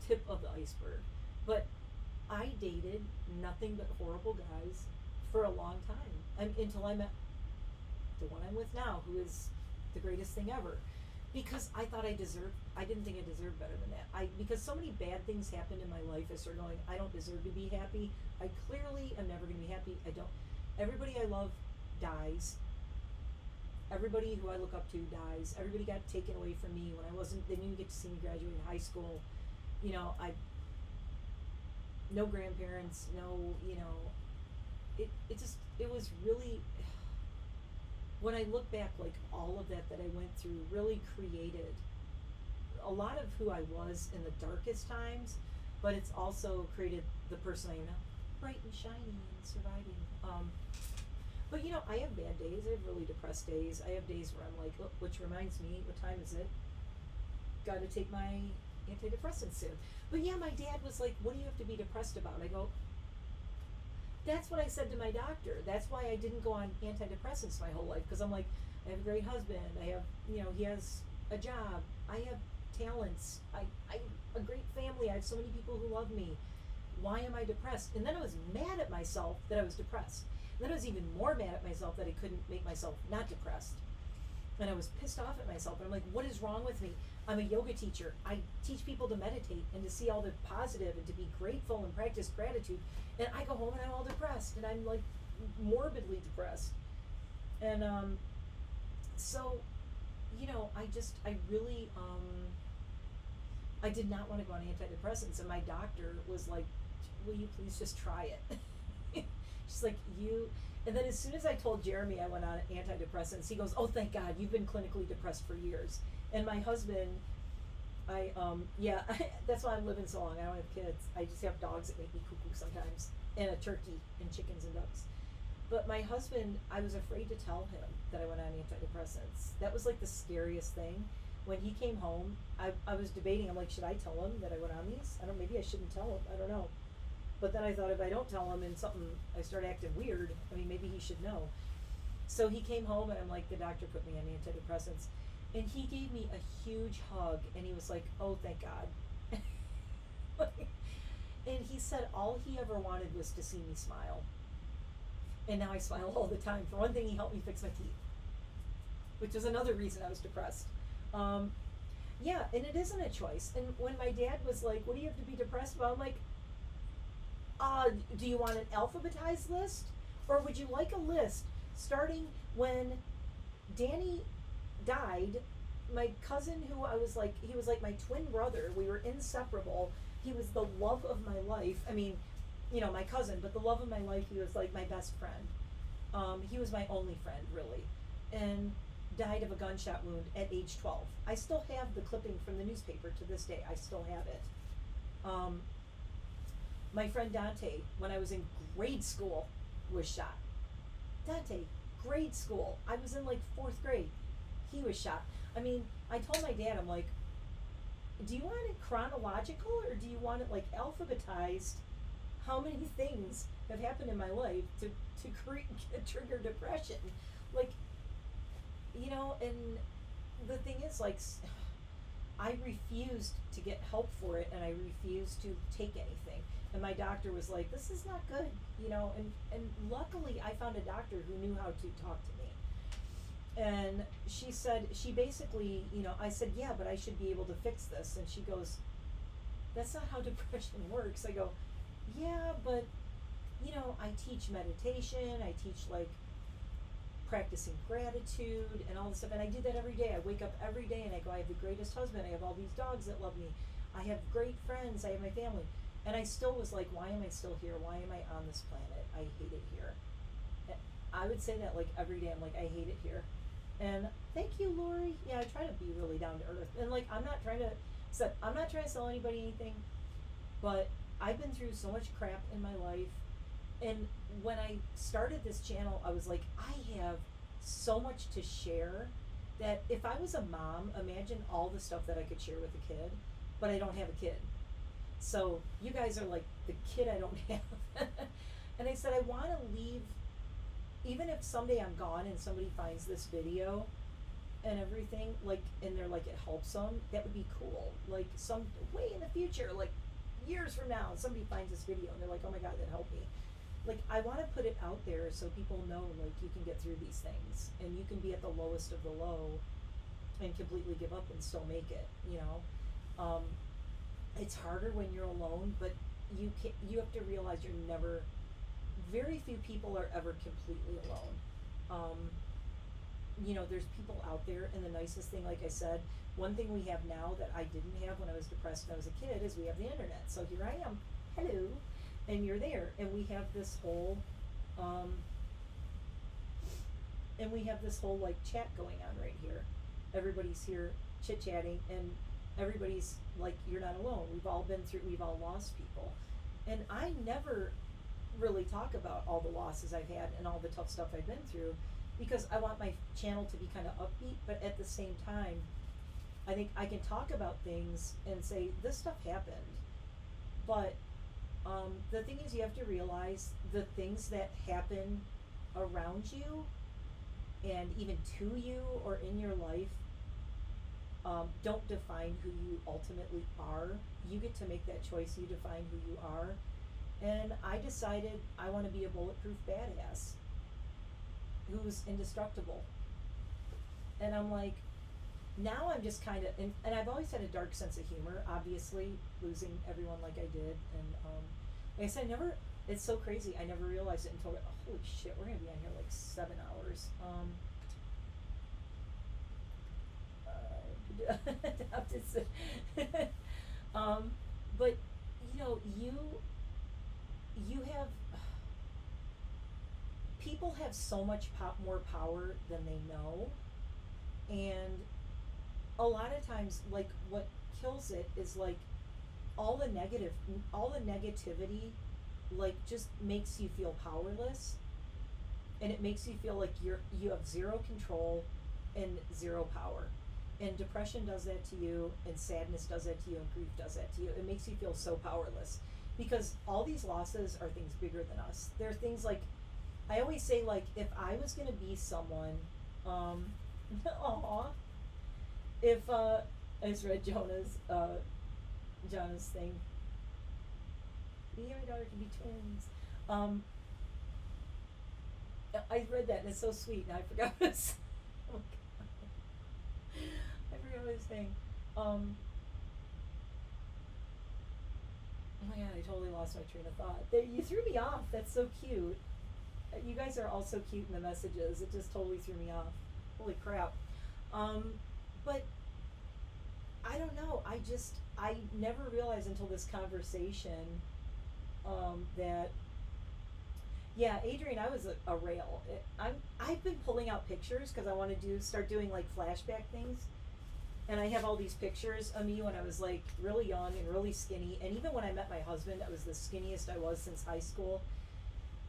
Tip of the iceberg. But I dated nothing but horrible guys for a long time. Until I met the one I'm with now, who is the greatest thing ever. Because I thought I didn't think I deserved better than that. Because so many bad things happened in my life, I started going, I don't deserve to be happy. I clearly am never going to be happy. Everybody I love dies. Everybody who I look up to dies. Everybody got taken away from me when they didn't even get to see me graduate in high school. You know, no grandparents, no, you know, it was really, when I look back, like all of that I went through really created a lot of who I was in the darkest times, but it's also created the person I am now, bright and shiny and surviving. But you know, I have bad days. I have really depressed days. I have days where I'm like, oh, which reminds me, what time is it? Got to take my antidepressants soon. But yeah, my dad was like, what do you have to be depressed about? I go, that's what I said to my doctor. That's why I didn't go on antidepressants my whole life, because I'm like, I have a great husband. I have, you know, he has a job. I have talents. I a great family. I have so many people who love me. Why am I depressed? And then I was mad at myself that I was depressed. And then I was even more mad at myself that I couldn't make myself not depressed. And I was pissed off at myself. And I'm like, what is wrong with me? I'm a yoga teacher. I teach people to meditate and to see all the positive and to be grateful and practice gratitude. And I go home and I'm all depressed. And I'm like morbidly depressed. And so, you know, I really, I did not want to go on antidepressants. And my doctor was like, will you please just try it? She's like, and then as soon as I told Jeremy I went on antidepressants, he goes, oh, thank God, you've been clinically depressed for years. And my husband, that's why I'm living so long. I don't have kids. I just have dogs that make me cuckoo sometimes, and a turkey, and chickens and ducks. But my husband, I was afraid to tell him that I went on antidepressants. That was like the scariest thing. When he came home, I was debating, I'm like, should I tell him that I went on these? Maybe I shouldn't tell him, I don't know. But then I thought, if I don't tell him and I start acting weird, maybe he should know. So he came home and I'm like, the doctor put me on antidepressants. And he gave me a huge hug, and he was like, "Oh, thank God." And he said all he ever wanted was to see me smile. And now I smile all the time. For one thing, he helped me fix my teeth, which is another reason I was depressed. Yeah, and it isn't a choice. And when my dad was like, "What do you have to be depressed about?" I'm like, do you want an alphabetized list? Or would you like a list starting when Danny died? My cousin, who I was like, he was like my twin brother. We were inseparable. He was the love of my life. I mean, you know, my cousin, but the love of my life. He was like my best friend. He was my only friend, really. And died of a gunshot wound at age 12. I still have the clipping from the newspaper to this day. I still have it. My friend Dante, when I was in grade school, was shot. Dante, grade school. I was in like 4th grade. He was shot. I mean, I told my dad, I'm like, do you want it chronological or do you want it like alphabetized? How many things have happened in my life to trigger depression? Like, you know, and the thing is, like, I refused to get help for it, and I refused to take anything. And my doctor was like, "This is not good," you know. And luckily, I found a doctor who knew how to talk to me. And she said, she basically, you know, I said, "Yeah, but I should be able to fix this." And she goes, "That's not how depression works." I go, "Yeah, but, you know, I teach meditation. I teach like practicing gratitude and all this stuff, and I do that every day. I wake up every day and I go, I have the greatest husband. I have all these dogs that love me. I have great friends. I have my family." And I still was like, why am I still here? Why am I on this planet? I hate it here. And I would say that like every day. I'm like, I hate it here. And thank you, Lori. Yeah, I try to be really down to earth. And like, I'm not trying to sell anybody anything, but I've been through so much crap in my life. And when I started this channel, I was like, I have so much to share that if I was a mom, imagine all the stuff that I could share with a kid, but I don't have a kid. So you guys are like the kid I don't have. And I said, I want to leave, even if someday I'm gone and somebody finds this video and everything, like, and they're like, it helps them, that would be cool. Like, some way in the future, like years from now, somebody finds this video and they're like, oh my God, that helped me. Like, I want to put it out there so people know, like, you can get through these things and you can be at the lowest of the low and completely give up and still make it, you know. It's harder when you're alone, but you have to realize you're never, very few people are ever completely alone. You know, there's people out there, and the nicest thing, like I said, one thing we have now that I didn't have when I was depressed when I was a kid is we have the internet. So here I am, hello, and you're there, and we have this whole, like chat going on right here. Everybody's here chit-chatting, and everybody's like, you're not alone. We've all lost people. And I never really talk about all the losses I've had and all the tough stuff I've been through, because I want my channel to be kind of upbeat, but at the same time, I think I can talk about things and say, this stuff happened. But the thing is, you have to realize the things that happen around you and even to you or in your life don't define who you ultimately are. You get to make that choice. You define who you are. And I decided I want to be a bulletproof badass who's indestructible. And I'm like, now I'm just kind of, and I've always had a dark sense of humor, obviously, losing everyone like I did. And like I said, it's so crazy. I never realized it until, holy shit, we're going to be on here like 7 hours. But you know, you have, people have so much more power than they know, and a lot of times, like, what kills it is like all the negativity, like, just makes you feel powerless, and it makes you feel like you have zero control and zero power. And depression does that to you, and sadness does that to you, and grief does that to you. It makes you feel so powerless, because all these losses are things bigger than us. They're things like, I always say, like, if I was gonna be someone, aw, If I just read Jonah's thing. Me and my daughter can be twins. Um, I read that and it's so sweet, and I forgot what it's. Oh God. I forgot what it's saying. Oh my God, I totally lost my train of thought. You threw me off. That's so cute. You guys are all so cute in the messages. It just totally threw me off. Holy crap. But I don't know. I never realized until this conversation that, yeah, Adrian, I was a rail. I've been pulling out pictures because I want to start doing like flashback things. And I have all these pictures of me when I was like really young and really skinny. And even when I met my husband, I was the skinniest I was since high school.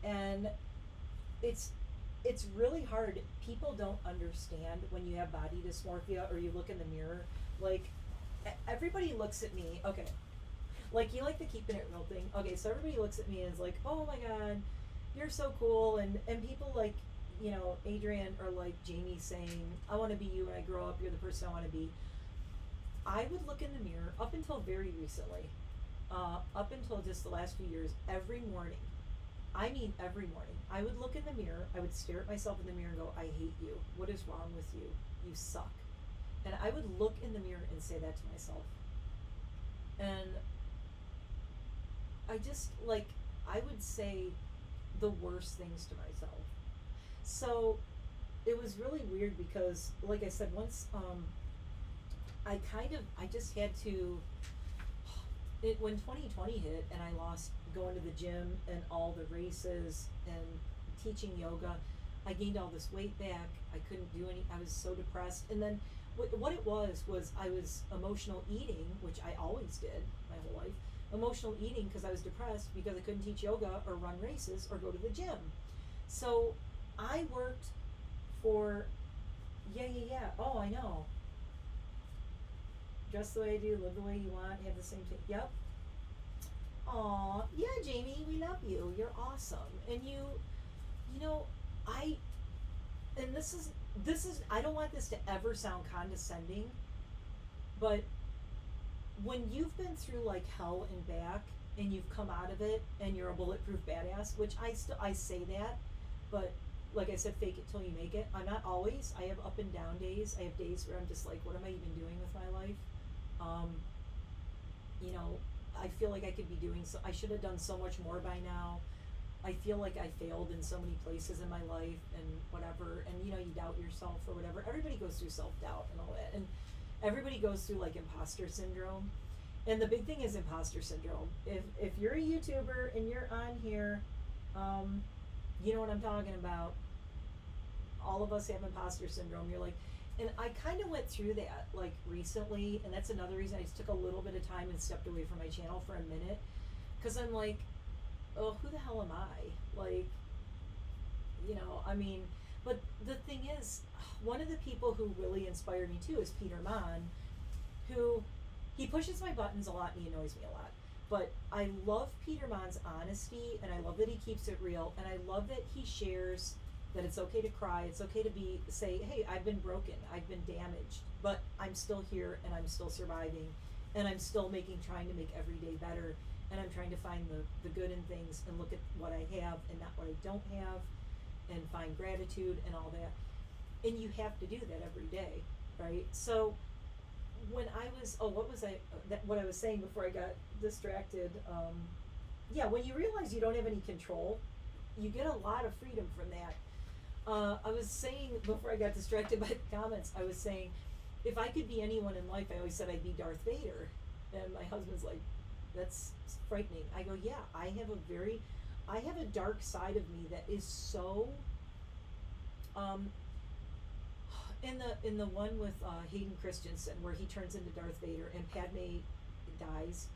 And it's really hard. People don't understand when you have body dysmorphia or you look in the mirror. Like, everybody looks at me. Okay. Like, you like the keeping it real thing. Okay, so everybody looks at me and is like, oh my God, you're so cool. And people like, you know, Adrian or like Jamie saying, I want to be you when I grow up. You're the person I want to be. I would look in the mirror up until very recently, up until just the last few years, every morning. I mean, every morning. I would look in the mirror. I would stare at myself in the mirror and go, I hate you. What is wrong with you? You suck. And I would look in the mirror and say that to myself. And I just, like, I would say the worst things to myself. So it was really weird because, like I said, once I just had to, when 2020 hit and I lost going to the gym and all the races and teaching yoga, I gained all this weight back. I couldn't do I was so depressed. And then what it was I was emotional eating, which I always did my whole life. Emotional eating because I was depressed because I couldn't teach yoga or run races or go to the gym. So I worked for, yeah. Oh, I know. Dress the way I do, live the way you want, have the same thing. Yep. Aw, yeah, Jamie, we love you. You're awesome. And you know, this is, I don't want this to ever sound condescending, but when you've been through like hell and back and you've come out of it and you're a bulletproof badass, which I say that, but like I said, fake it till you make it. I'm not always. I have up and down days. I have days where I'm just like, what am I even doing with my life? You know, I feel like I could be doing I should have done so much more by now. I feel like I failed in so many places in my life and whatever. And you know, you doubt yourself or whatever. Everybody goes through self-doubt and all that. And everybody goes through like imposter syndrome. And the big thing is imposter syndrome. If you're a YouTuber and you're on here, you know what I'm talking about. All of us have imposter syndrome. You're like, and I kind of went through that like recently, and that's another reason I just took a little bit of time and stepped away from my channel for a minute, because I'm like, oh, who the hell am I? Like, you know, I mean, but the thing is, one of the people who really inspired me too is Peter Mon, who, he pushes my buttons a lot and he annoys me a lot. But I love Peter Mon's honesty, and I love that he keeps it real, and I love that he shares that it's okay to cry, it's okay to say, hey, I've been broken, I've been damaged, but I'm still here and I'm still surviving, and I'm still trying to make every day better, and I'm trying to find the good in things and look at what I have and not what I don't have, and find gratitude and all that. And you have to do that every day, right? So when I was, what I was saying before I got distracted, yeah, when you realize you don't have any control, you get a lot of freedom from that. I was saying before I got distracted by the comments, I was saying, if I could be anyone in life, I always said I'd be Darth Vader. And my husband's like, that's frightening. I go, yeah, I have a dark side of me that is so, in the one with Hayden Christensen, where he turns into Darth Vader and Padme dies,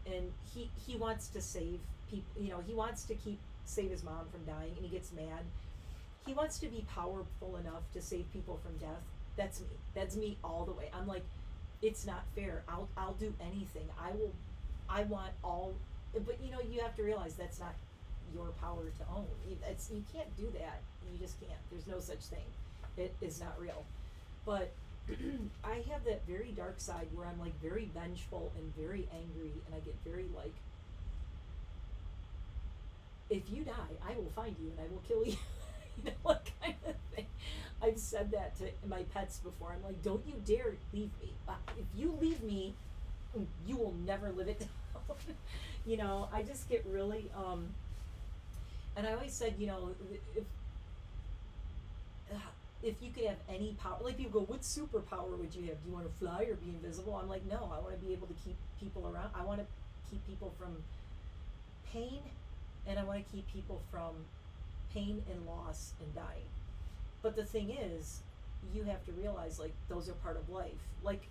and he wants to save people, you know, he wants to save his mom from dying, and he gets mad. He wants to be powerful enough to save people from death. That's me all the way. I'm like, it's not fair. I'll do anything. I want all, but you know, you have to realize that's not your power to own. You can't do that. You just can't. There's no such thing. It is not real. But I have that very dark side where I'm like very vengeful and very angry, and I get very like, if you die, I will find you and I will kill you. You know, what kind of thing. I've said that to my pets before. I'm like, don't you dare leave me. If you leave me, you will never live it down. You know, I just get really, and I always said, you know, if you could have any power, like people go, what superpower would you have? Do you want to fly or be invisible? I'm like, no, I want to be able to keep people around. I want to keep people from pain, and I want to keep people from pain and loss and dying. But the thing is, you have to realize, like, those are part of life. Like,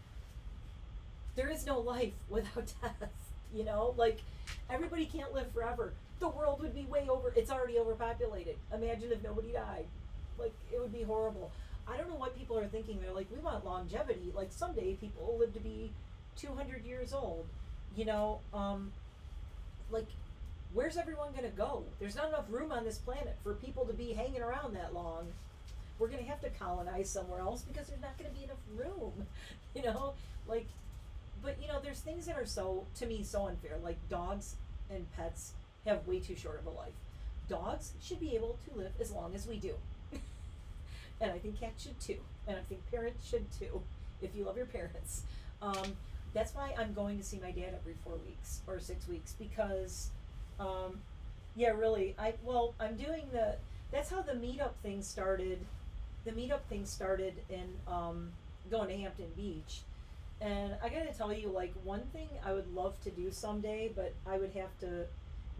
there is no life without death, you know? Like, everybody can't live forever. The world would be way over, it's already overpopulated. Imagine if nobody died. Like, it would be horrible. I don't know what people are thinking. They're like, we want longevity. Like, someday people will live to be 200 years old. You know, like, where's everyone gonna go? There's not enough room on this planet for people to be hanging around that long. We're gonna have to colonize somewhere else because there's not gonna be enough room. You know, like, but you know, there's things that are so, to me, so unfair. Like, dogs and pets have way too short of a life. Dogs should be able to live as long as we do. And I think cats should too. And I think parents should too, if you love your parents. That's why I'm going to see my dad every 4 weeks or 6 weeks, because, yeah, really, I'm doing that's how the meetup thing started. The meetup thing started in, going to Hampton Beach. And I gotta tell you, like, one thing I would love to do someday, but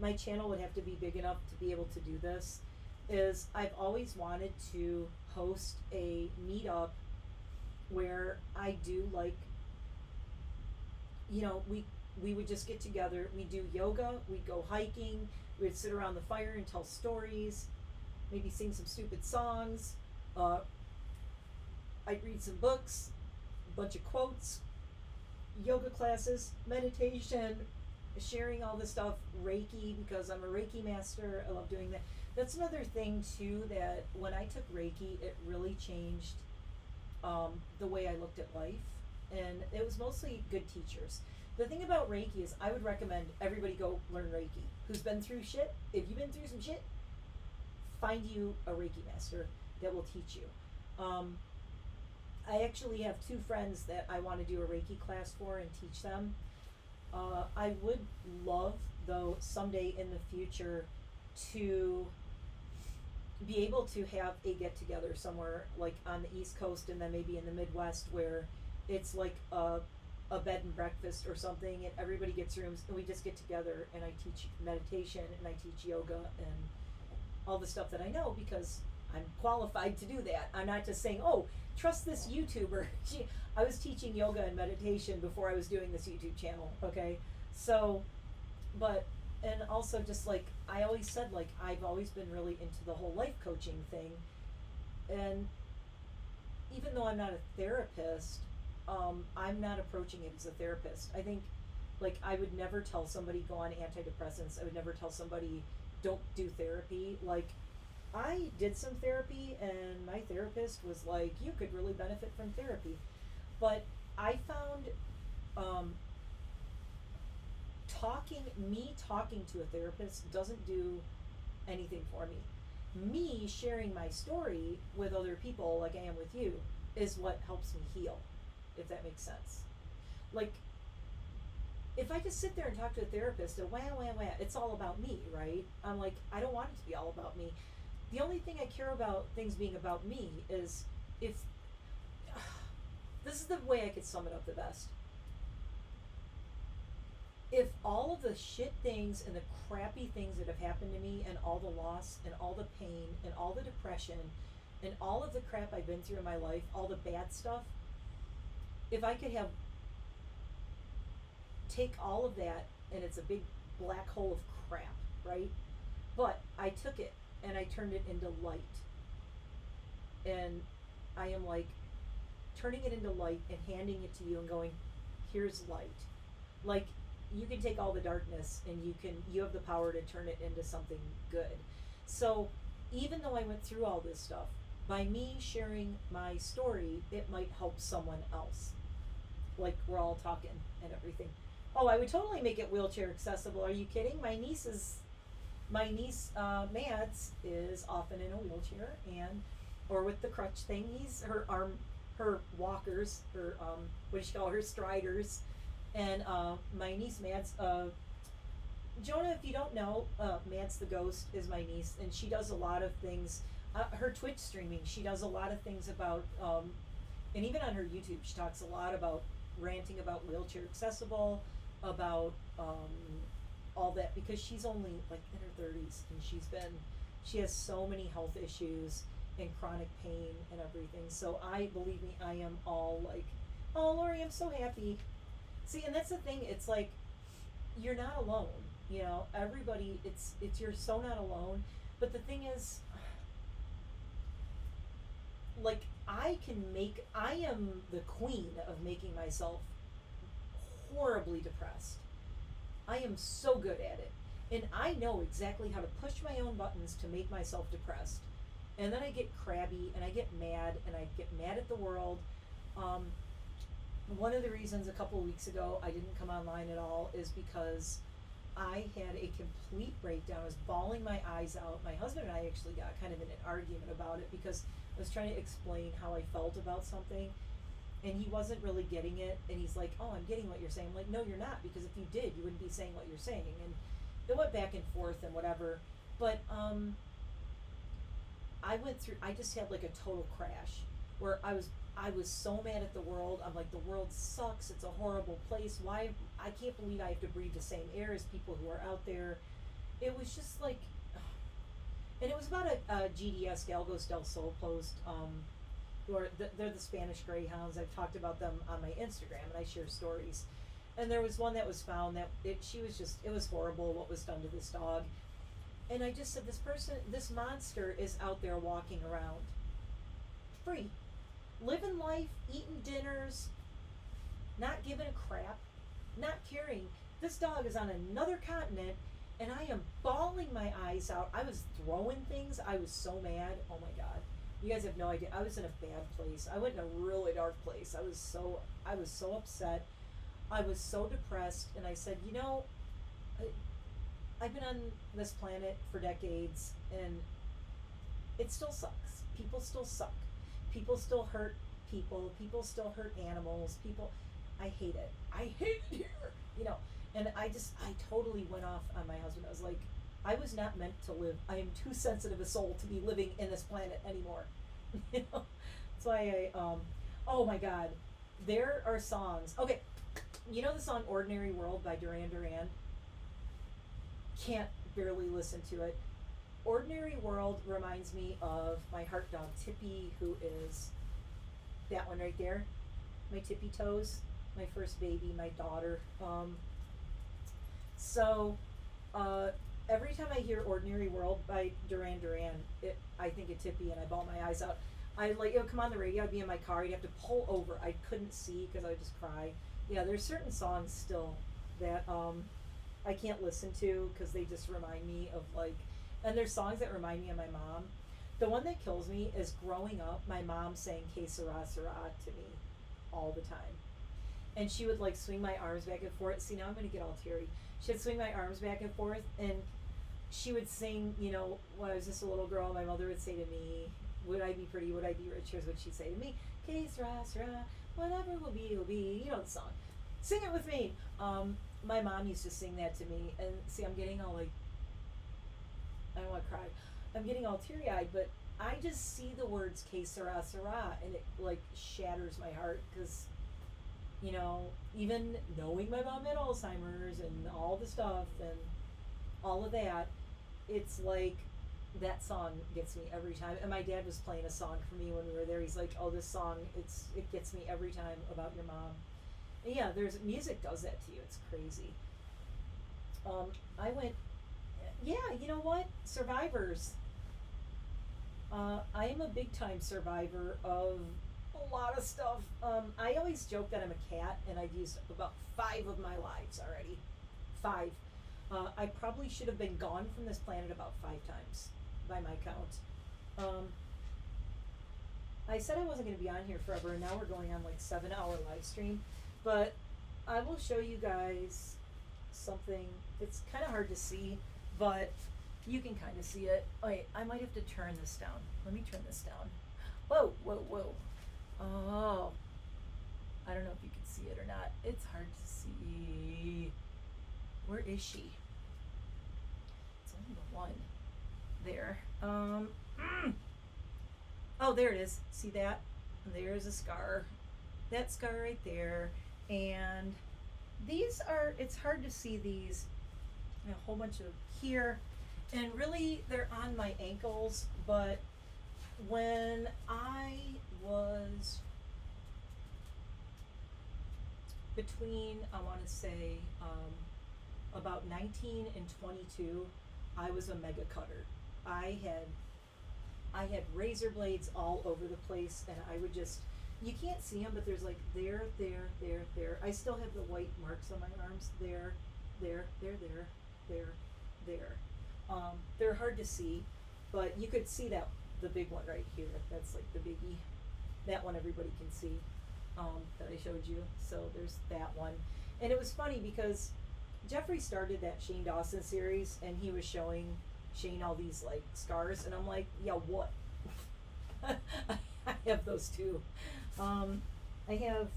my channel would have to be big enough to be able to do this, is I've always wanted to host a meetup where I do, like, you know, we would just get together, we'd do yoga, we'd go hiking, we'd sit around the fire and tell stories, maybe sing some stupid songs, I'd read some books, a bunch of quotes, yoga classes, meditation, sharing all this stuff, Reiki, because I'm a Reiki master. I love doing that. That's another thing too, that when I took Reiki, it really changed the way I looked at life, and it was mostly good teachers. The thing about Reiki is I would recommend everybody go learn Reiki. Who's been through shit? If you've been through some shit, find you a Reiki master that will teach you. I actually have 2 friends that I want to do a Reiki class for and teach them. I would love, though, someday in the future to be able to have a get-together somewhere, like on the East Coast and then maybe in the Midwest, where it's like a bed and breakfast or something, and everybody gets rooms, and we just get together, and I teach meditation, and I teach yoga, and all the stuff that I know, because I'm qualified to do that. I'm not just saying, oh, trust this YouTuber. I was teaching yoga and meditation before I was doing this YouTube channel, okay? So, but, and also just like, I always said, like, I've always been really into the whole life coaching thing. And even though I'm not a therapist, I'm not approaching it as a therapist. I think, like, I would never tell somebody go on antidepressants. I would never tell somebody don't do therapy. Like, I did some therapy, and my therapist was like, you could really benefit from therapy. But I found talking to a therapist doesn't do anything for me. Me sharing my story with other people, like I am with you, is what helps me heal, if that makes sense. Like, if I just sit there and talk to a therapist and wah, it's all about me, right? I'm like, I don't want it to be all about me. The only thing I care about things being about me is if, this is the way I could sum it up the best. If all of the shit things and the crappy things that have happened to me, and all the loss and all the pain and all the depression and all of the crap I've been through in my life, all the bad stuff, if I could take all of that, and it's a big black hole of crap, right? But I took it and I turned it into light. And I am like turning it into light and handing it to you and going, here's light. Like, you can take all the darkness and you have the power to turn it into something good. So even though I went through all this stuff, by me sharing my story, it might help someone else. Like we're all talking and everything. Oh, I would totally make it wheelchair accessible. Are you kidding? My niece Mads is often in a wheelchair and or with the crutch thing. He's her walkers, her what do you call her striders, and my niece Mads. Jonah, if you don't know, Mads the Ghost is my niece, and she does a lot of things. Her Twitch streaming, she does a lot of things about, and even on her YouTube, she talks a lot about ranting about wheelchair accessible, about all that, because she's only like in her 30s, and she has so many health issues and chronic pain and everything. So believe me, I am all like, oh, Lori, I'm so happy. See, and that's the thing. It's like you're not alone. You know, everybody. It's you're so not alone. But the thing is, like I am the queen of making myself horribly depressed. I am so good at it. And I know exactly how to push my own buttons to make myself depressed. And then I get crabby and I get mad at the world. One of the reasons a couple of weeks ago I didn't come online at all is because I had a complete breakdown. I was bawling my eyes out. My husband and I actually got kind of in an argument about it because I was trying to explain how I felt about something, and he wasn't really getting it. And he's like, "Oh, I'm getting what you're saying." I'm like, "No, you're not, because if you did, you wouldn't be saying what you're saying." And it went back and forth and whatever. But I just had like a total crash where I was so mad at the world. I'm like, the world sucks. It's a horrible place. Why? I can't believe I have to breathe the same air as people who are out there. It was just like, and it was about a GDS, Galgos del Sol post. They're the Spanish Greyhounds. I've talked about them on my Instagram, and I share stories. And there was one that was found that it was horrible what was done to this dog. And I just said, this monster is out there walking around free, living life, eating dinners, not giving a crap, not caring. This dog is on another continent, and I am bawling my eyes out. I was throwing things. I was so mad. Oh my God. You guys have no idea. I was in a bad place. I went in a really dark place. I was so upset. I was so depressed, and I said, I've been on this planet for decades, and it still sucks. People still suck. People still hurt people. People still hurt animals. I hate it. I hate it here. And I totally went off on my husband. I was like, I was not meant to live. I am too sensitive a soul to be living in this planet anymore. That's why oh my God, there are songs. Okay, you know the song "Ordinary World" by Duran Duran? Can't barely listen to it. "Ordinary World" reminds me of my heart dog Tippy, who is that one right there, my tippy toes, my first baby, my daughter. Every time I hear "Ordinary World" by Duran Duran, I think of Tippy, and I bawl my eyes out. It would come on the radio. I'd be in my car. I'd have to pull over. I couldn't see because I would just cry. Yeah, there's certain songs still that I can't listen to because they just remind me of and there's songs that remind me of my mom. The one that kills me is growing up, my mom sang "Que Sera Sera" to me all the time. And she would swing my arms back and forth. See, now I'm going to get all teary. She'd swing my arms back and forth, and she would sing, when I was just a little girl, my mother would say to me, "Would I be pretty? Would I be rich?" Here's what she'd say to me: "Que sera, sera, whatever will be, will be." You know the song. Sing it with me. My mom used to sing that to me, and see, I'm getting all I don't want to cry. I'm getting all teary-eyed, but I just see the words "Que sera, sera," and it shatters my heart because, even knowing my mom had Alzheimer's and all the stuff and all of that, it's that song gets me every time. And my dad was playing a song for me when we were there. He's like, "Oh, this song, it gets me every time about your mom." And yeah, music does that to you. It's crazy. You know what? Survivors. I am a big time survivor of a lot of stuff. I always joke that I'm a cat, and I've used about 5 of my lives already. 5. I probably should have been gone from this planet about 5 times by my count. I said I wasn't going to be on here forever, and now we're going on like 7-hour live stream. But I will show you guys something. It's kind of hard to see, but you can kind of see it. Wait, I might have to turn this down. Let me turn this down. Whoa, whoa, whoa. Oh, I don't know if you can see it or not. It's hard to see. Where is she? It's only the one. There. Oh, there it is. See that? There's a scar. That scar right there. And these are, it's hard to see these. A whole bunch of here. And really, they're on my ankles. But when I was between, I want to say, about 19 and 22, I was a mega cutter. I had razor blades all over the place, and I would just, you can't see them, but there's like there. I still have the white marks on my arms. There. They're hard to see, but you could see that, the big one right here. That's like the biggie. That one everybody can see, that I showed you. So there's that one. And it was funny because Jeffrey started that Shane Dawson series, and he was showing Shane all these like scars, and I'm like, yeah, what? I have those too. I have,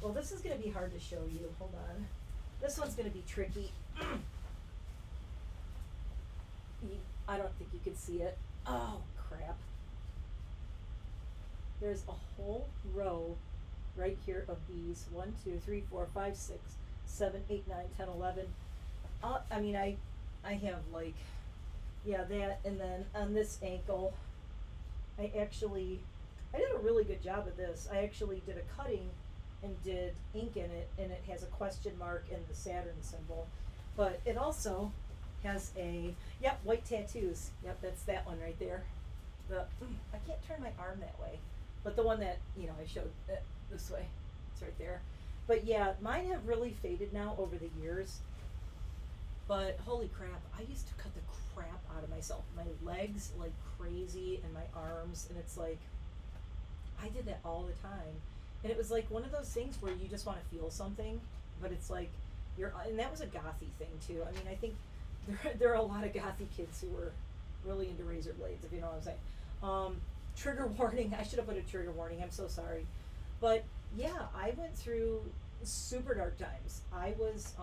well, this is going to be hard to show you. Hold on. This one's going to be tricky. I don't think you can see it. Oh, crap. There's a whole row right here of these. 1, 2, 3, 4, 5, 6, 7, 8, 9, 10, 11. I mean, I have like, yeah, that, and then on this ankle, I did a really good job of this. I actually did a cutting and did ink in it, and it has a question mark and the Saturn symbol. But it also has a, yep, white tattoos. Yep, that's that one right there. I can't turn my arm that way, but the one that, you know, I showed this way, it's right there. But yeah, mine have really faded now over the years. But holy crap, I used to cut the crap out of myself. My legs like crazy, and my arms, and it's like, I did that all the time. And it was like one of those things where you just want to feel something, but it's like, and that was a gothy thing too. I mean, I think there are a lot of gothy kids who were really into razor blades, if you know what I'm saying. Trigger warning, I should have put a trigger warning, I'm so sorry. But yeah, I went through super dark times. I was,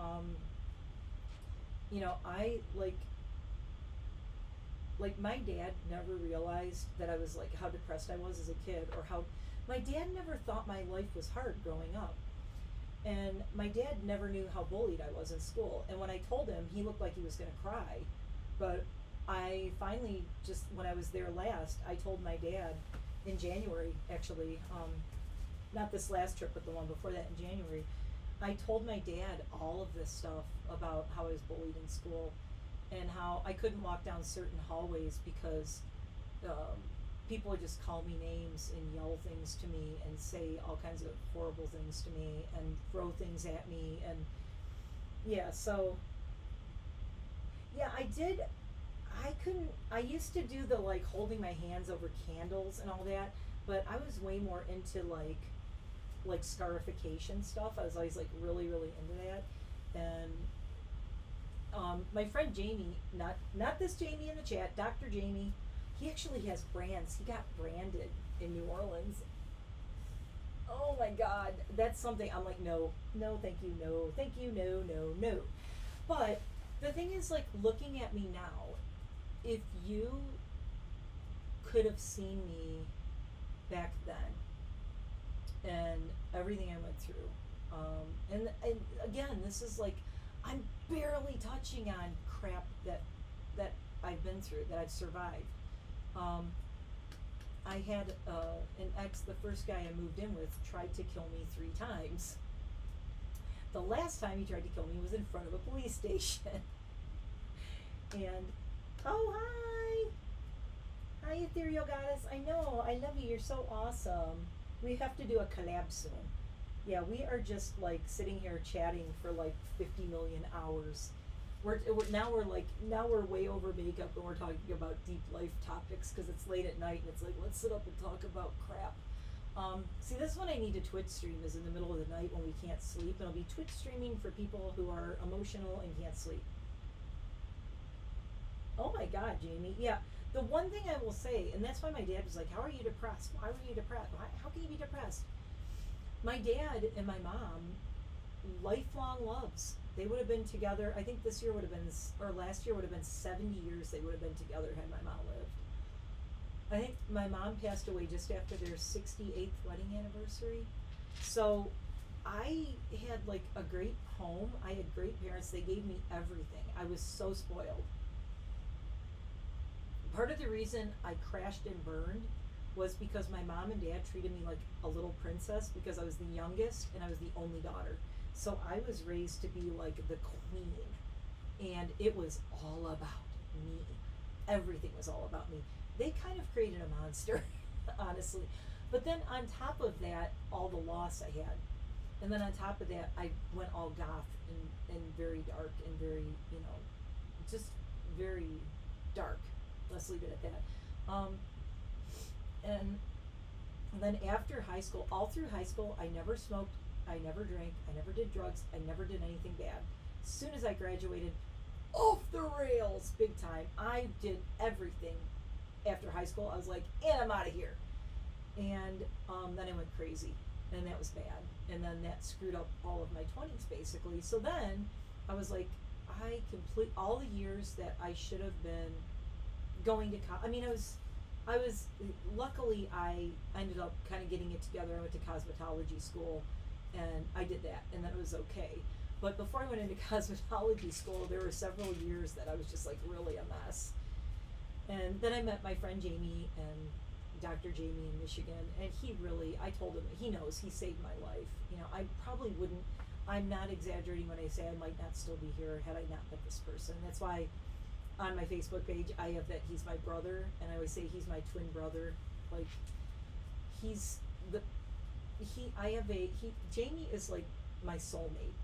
you know, I like my dad never realized that I was like, how depressed I was as a kid, or how, my dad never thought my life was hard growing up. And my dad never knew how bullied I was in school. And when I told him, he looked like he was going to cry. But I finally, just when I was there last, I told my dad in January, actually, not this last trip, but the one before that in January, I told my dad all of this stuff about how I was bullied in school, and how I couldn't walk down certain hallways because people would just call me names and yell things to me and say all kinds of horrible things to me and throw things at me. And yeah, so yeah, I used to do the like holding my hands over candles and all that, but I was way more into like scarification stuff. I was always like really into that. And my friend Jamie, not this Jamie in the chat, Dr. Jamie, he actually has brands. He got branded in New Orleans. Oh my God, that's something I'm like, no, thank you, no, thank you, no. But the thing is, like, looking at me now, if you could have seen me back then and everything I went through, and again, this is like, I'm barely touching on crap that I've been through, that I've survived. I had an ex, the first guy I moved in with, tried to kill me 3 times. The last time he tried to kill me was in front of a police station. And, oh, hi, Ethereal Goddess. I know, I love you, you're so awesome. We have to do a collab soon. Yeah, we are just like sitting here chatting for like 50 million hours. Now we're way over makeup and we're talking about deep life topics because it's late at night and it's like, let's sit up and talk about crap. See, this is when I need to Twitch stream, is in the middle of the night when we can't sleep, and I'll be Twitch streaming for people who are emotional and can't sleep. Oh my God, Jamie. Yeah, the one thing I will say, and that's why my dad was like, how are you depressed? Why were you depressed? How can you be depressed? My dad and my mom, lifelong loves. They would have been together, I think this year would have been, or last year would have been 70 years they would have been together had my mom lived. I think my mom passed away just after their 68th wedding anniversary. So I had like a great home. I had great parents. They gave me everything. I was so spoiled. Part of the reason I crashed and burned was because my mom and dad treated me like a little princess because I was the youngest and I was the only daughter. So I was raised to be like the queen, and it was all about me. Everything was all about me. They kind of created a monster, honestly. But then on top of that, all the loss I had. And then on top of that, I went all goth and very dark and very, just very dark. Let's leave it at that. And then after high school, all through high school, I never smoked, I never drank, I never did drugs, I never did anything bad. As soon as I graduated, off the rails, big time. I did everything. After high school, I was like, and I'm out of here. And then I went crazy, and that was bad. And then that screwed up all of my 20s, basically. So then I was like, all the years that I should have been going to college. I mean, luckily I ended up kind of getting it together. I went to cosmetology school, and I did that, and then it was okay. But before I went into cosmetology school, there were several years that I was just like really a mess. And then I met my friend Jamie and Dr. Jamie in Michigan, and I told him, he knows, he saved my life. I probably wouldn't, I'm not exaggerating when I say I might not still be here had I not met this person. That's why on my Facebook page, I have that he's my brother, and I always say he's my twin brother. Like, Jamie is like my soulmate.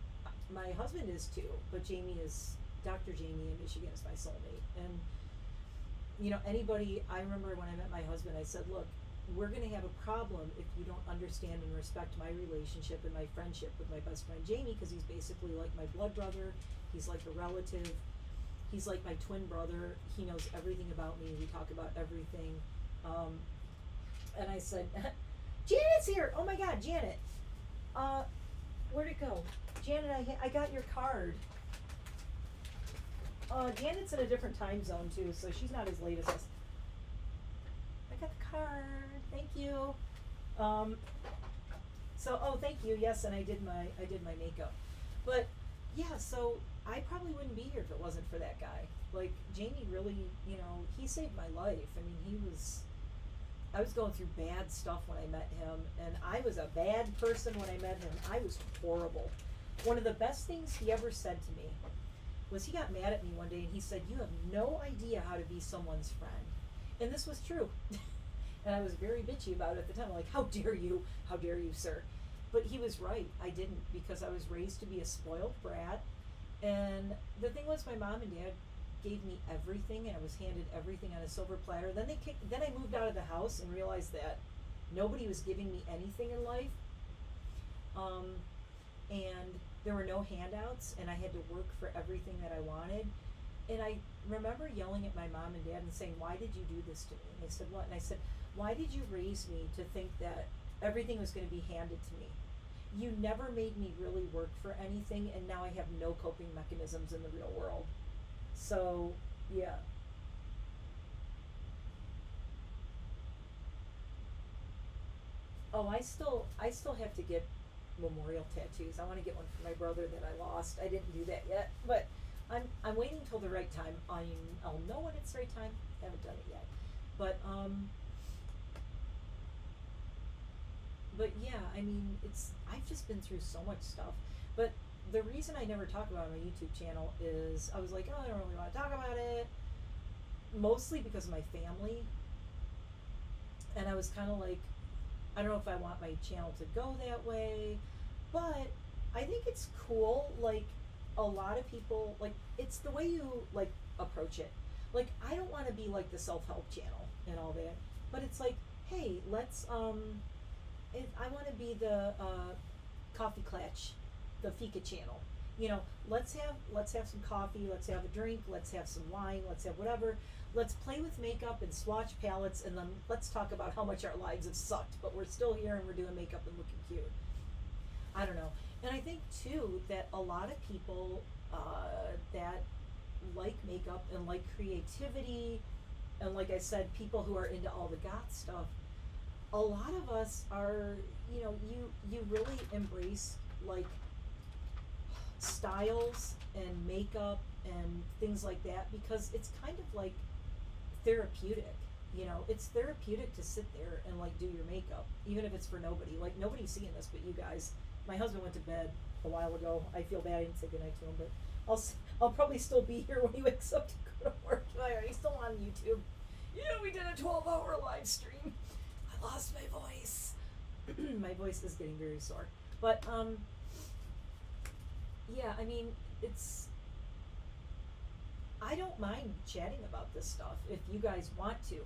My husband is too, but Dr. Jamie in Michigan is my soulmate. And I remember when I met my husband, I said, look, we're going to have a problem if you don't understand and respect my relationship and my friendship with my best friend Jamie, because he's basically like my blood brother. He's like a relative. He's like my twin brother. He knows everything about me. We talk about everything. And I said, Janet's here. Oh my God, Janet. Where'd it go? Janet, I got your card. Janet's in a different time zone too, so she's not as late as us. I got the card. Thank you. Thank you. Yes, and I did my makeup. But yeah, so I probably wouldn't be here if it wasn't for that guy. Like, Jamie really, he saved my life. I mean, I was going through bad stuff when I met him, and I was a bad person when I met him. I was horrible. One of the best things he ever said to me was, he got mad at me one day and he said, you have no idea how to be someone's friend. And this was true. And I was very bitchy about it at the time. I'm like, how dare you, sir? But he was right. I didn't, because I was raised to be a spoiled brat. And the thing was, my mom and dad gave me everything, and I was handed everything on a silver platter. Then I moved out of the house and realized that nobody was giving me anything in life. And there were no handouts, and I had to work for everything that I wanted. And I remember yelling at my mom and dad and saying, why did you do this to me? And they said, what? And I said, why did you raise me to think that everything was going to be handed to me? You never made me really work for anything, and now I have no coping mechanisms in the real world. So, yeah. Oh, I still have to get memorial tattoos. I want to get one for my brother that I lost. I didn't do that yet, but I'm waiting till the right time. I'll know when it's the right time. I haven't done it yet, but yeah, I mean, I've just been through so much stuff. But the reason I never talk about it on my YouTube channel is I was like, oh, I don't really want to talk about it, mostly because of my family. And I was kind of like, I don't know if I want my channel to go that way, but I think it's cool. Like, a lot of people, like, it's the way you, like, approach it. Like, I don't want to be like the self-help channel and all that, but it's like, hey, let's I want to be the coffee clatch, the fika channel. You know, let's have some coffee, let's have a drink, let's have some wine, let's have whatever. Let's play with makeup and swatch palettes, and then let's talk about how much our lives have sucked, but we're still here and we're doing makeup and looking cute. I don't know. And I think too that a lot of people that like makeup and like creativity, and like I said, people who are into all the goth stuff, a lot of us are, you know, you really embrace like styles and makeup and things like that because it's kind of like therapeutic. You know, it's therapeutic to sit there and like do your makeup, even if it's for nobody. Like, nobody's seeing this but you guys. My husband went to bed a while ago. I feel bad I didn't say goodnight to him, but I'll probably still be here when he wakes up to go to work. He's still on YouTube. Yeah, we did a 12-hour live stream. I lost my voice. My voice is getting very sore. But yeah, I mean, I don't mind chatting about this stuff if you guys want to.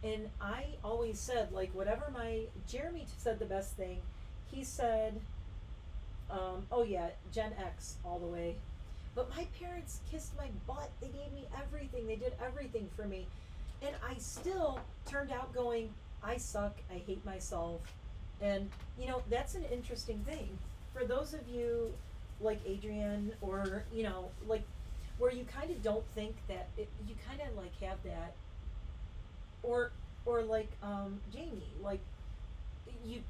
And I always said, like, whatever Jeremy said the best thing. He said, oh yeah, Gen X all the way. But my parents kissed my butt. They gave me everything. They did everything for me. And I still turned out going, I suck. I hate myself. And, you know, that's an interesting thing. For those of you like Adrienne or, you know, like, where you kind of don't think that, you kind of like have that, or like Jamie, like,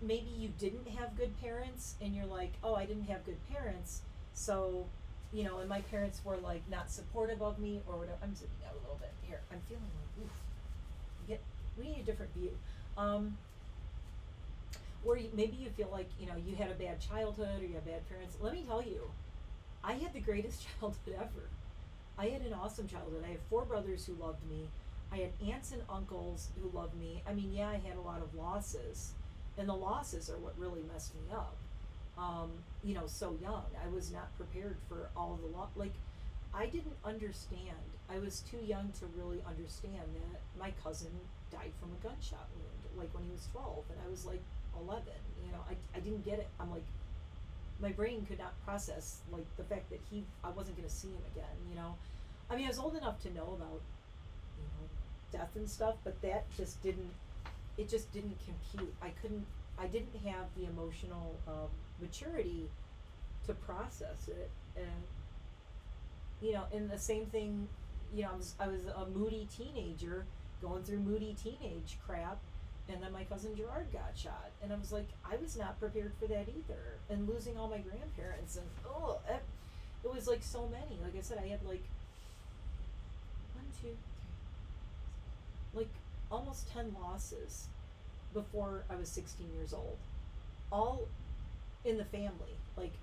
maybe you didn't have good parents and you're like, oh, I didn't have good parents, so, you know, and my parents were like not supportive of me or whatever. I'm sitting out a little bit here. I'm feeling like, oof. We need a different view. Or maybe you feel like, you know, you had a bad childhood or you have bad parents. Let me tell you, I had the greatest childhood ever. I had an awesome childhood. I had 4 brothers who loved me. I had aunts and uncles who loved me. I mean, yeah, I had a lot of losses. And the losses are what really messed me up. You know, so young. I was not prepared for all the like, I didn't understand. I was too young to really understand that my cousin died from a gunshot wound, like when he was 12, and I was like 11. You know, I didn't get it. I'm like, my brain could not process like the fact that I wasn't going to see him again. You know, I mean, I was old enough to know about, you know, death and stuff, but that just didn't. It just didn't compute. I didn't have the emotional maturity to process it, and, you know, and the same thing, you know, I was a moody teenager going through moody teenage crap, and then my cousin Gerard got shot, and I was like, I was not prepared for that either, and losing all my grandparents, and it was like so many. Like I said, I had like 1, 2, 3, like almost 10 losses before I was 16 years old, all in the family, like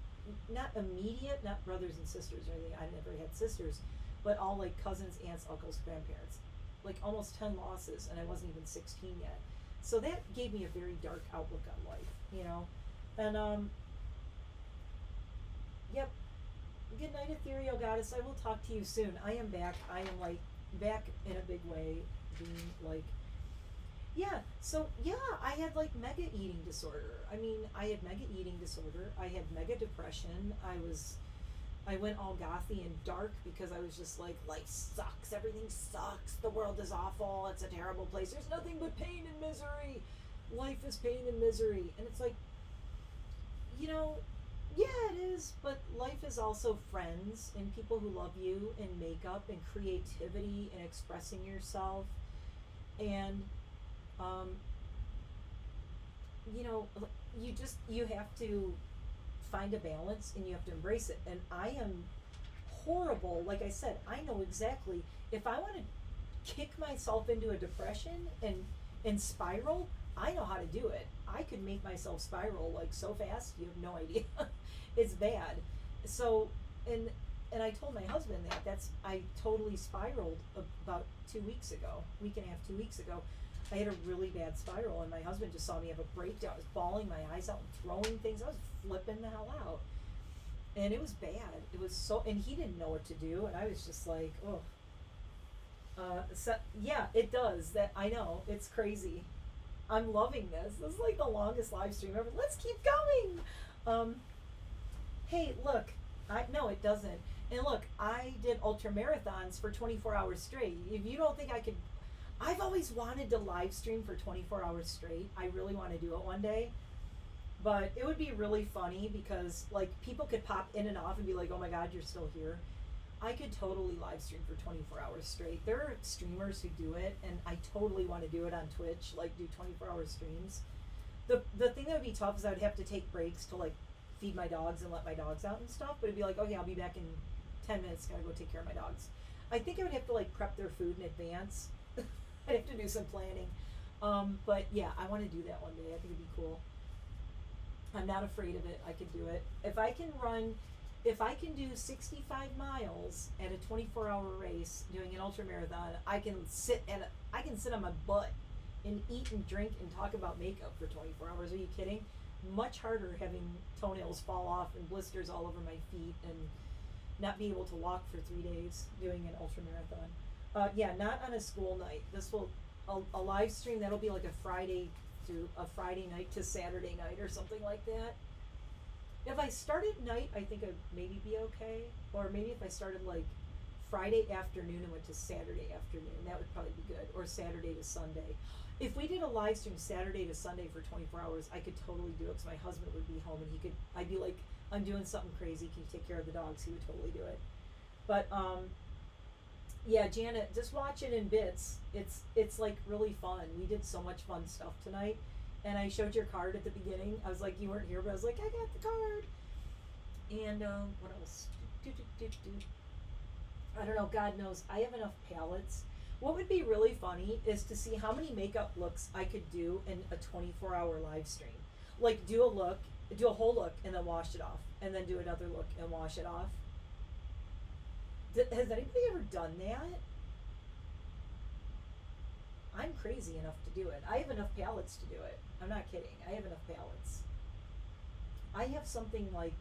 not immediate, not brothers and sisters or anything. I never had sisters, but all like cousins, aunts, uncles, grandparents, like almost 10 losses, and I wasn't even 16 yet. So that gave me a very dark outlook on life, you know. And yep. Good night, ethereal goddess. I will talk to you soon. I am back. I am like back in a big way, being like, yeah. So yeah, I had like mega eating disorder. I mean, I had mega eating disorder. I had mega depression. I went all gothy and dark because I was just like, life sucks. Everything sucks. The world is awful. It's a terrible place. There's nothing but pain and misery. Life is pain and misery. And it's like, you know, yeah, it is. But life is also friends and people who love you and makeup and creativity and expressing yourself. And, you know, you have to find a balance and you have to embrace it. And I am horrible. Like I said, I know exactly if I want to kick myself into a depression and spiral, I know how to do it. I could make myself spiral like so fast, you have no idea. It's bad. So, and I told my husband I totally spiraled about 2 weeks ago, week and a half, 2 weeks ago. I had a really bad spiral, and my husband just saw me have a breakdown. I was bawling my eyes out and throwing things. I was flipping the hell out. and it was bad. It was so, and he didn't know what to do, and I was just like, oh. So yeah, it does. That I know, it's crazy. I'm loving this. This is like the longest live stream ever. Let's keep going. Hey, look, I no, it doesn't. And look, I did ultra marathons for 24 hours straight. If you don't think I could, I've always wanted to live stream for 24 hours straight. I really want to do it one day. But it would be really funny because like people could pop in and off and be like, "Oh my God, you're still here." I could totally live stream for 24 hours straight. There are streamers who do it, and I totally want to do it on Twitch, like do 24-hour streams. The thing that would be tough is I would have to take breaks to like feed my dogs and let my dogs out and stuff. But it'd be like, okay, I'll be back in 10 minutes. Gotta go take care of my dogs. I think I would have to like prep their food in advance. I'd have to do some planning. But yeah, I want to do that one day. I think it'd be cool. I'm not afraid of it. I could do it. If I can do 65 miles at a 24-hour race doing an ultra marathon, I can sit on my butt and eat and drink and talk about makeup for 24 hours. Are you kidding? Much harder having toenails fall off and blisters all over my feet and not be able to walk for 3 days doing an ultra marathon. Yeah, not on a school night. This will a live stream that'll be like a Friday night to Saturday night or something like that. If I started night, I think I'd maybe be okay. Or maybe if I started like Friday afternoon and went to Saturday afternoon, that would probably be good. Or Saturday to Sunday. If we did a live stream Saturday to Sunday for 24 hours, I could totally do it because my husband would be home and I'd be like, I'm doing something crazy. Can you take care of the dogs? He would totally do it. But, yeah, Janet, just watch it in bits. It's like really fun. We did so much fun stuff tonight. And I showed your card at the beginning. I was like, you weren't here, but I was like, I got the card. And what else? I don't know. God knows. I have enough palettes. What would be really funny is to see how many makeup looks I could do in a 24-hour live stream. Like do a whole look, and then wash it off, and then do another look and wash it off. Has anybody ever done that? I'm crazy enough to do it. I have enough palettes to do it. I'm not kidding. I have enough palettes. I have something like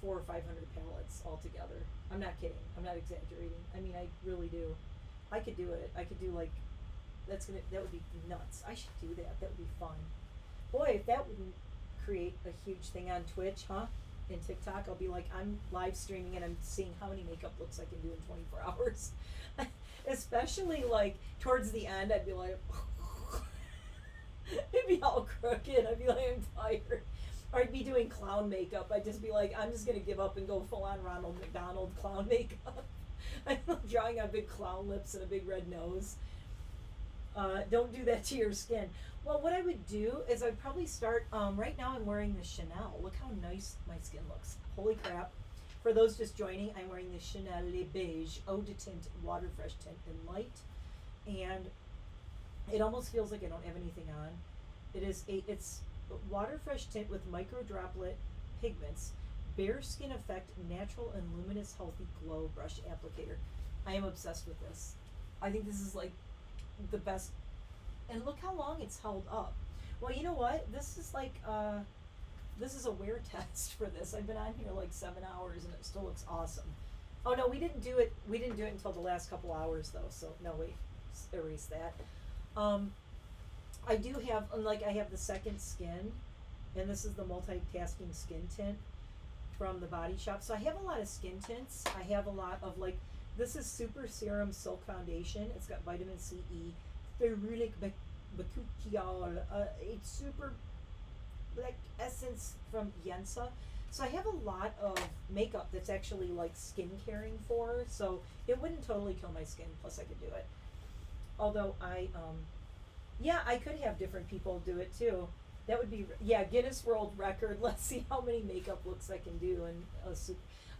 400 or 500 palettes altogether. I'm not kidding. I'm not exaggerating. I mean, I really do. I could do it. I could do like, that would be nuts. I should do that. That would be fun. Boy, if that wouldn't create a huge thing on Twitch, huh? In TikTok, I'll be like, I'm live streaming and I'm seeing how many makeup looks I can do in 24 hours. Especially like towards the end, I'd be like, it'd be all crooked. I'd be like, I'm tired. Or I'd be doing clown makeup. I'd just be like, I'm just gonna give up and go full on Ronald McDonald clown makeup. I'm drawing on big clown lips and a big red nose. Don't do that to your skin. Well, what I would do is I'd probably start, right now I'm wearing the Chanel. Look how nice my skin looks. Holy crap. For those just joining, I'm wearing the Chanel Le Beige Eau de Tint Water Fresh Tint in Light. And it almost feels like I don't have anything on. It's water fresh tint with micro droplet pigments, bare skin effect, natural and luminous healthy glow brush applicator. I am obsessed with this. I think this is like the best. And look how long it's held up. Well, you know what? This is like, this is a wear test for this. I've been on here like 7 hours and it still looks awesome. Oh no, we didn't do it until the last couple hours though. So no, wait, erase that. I do have, I have the Second Skin, and this is the multitasking skin tint from the Body Shop. So I have a lot of skin tints. I have a lot of this is Super Serum Silk Foundation. It's got vitamin C, E, ferulic bakuchiol, it's super black essence from Yensa. So I have a lot of makeup that's actually like skin caring for, so it wouldn't totally kill my skin, plus I could do it. Although yeah, I could have different people do it too. That would be, yeah, Guinness World Record. Let's see how many makeup looks I can do. And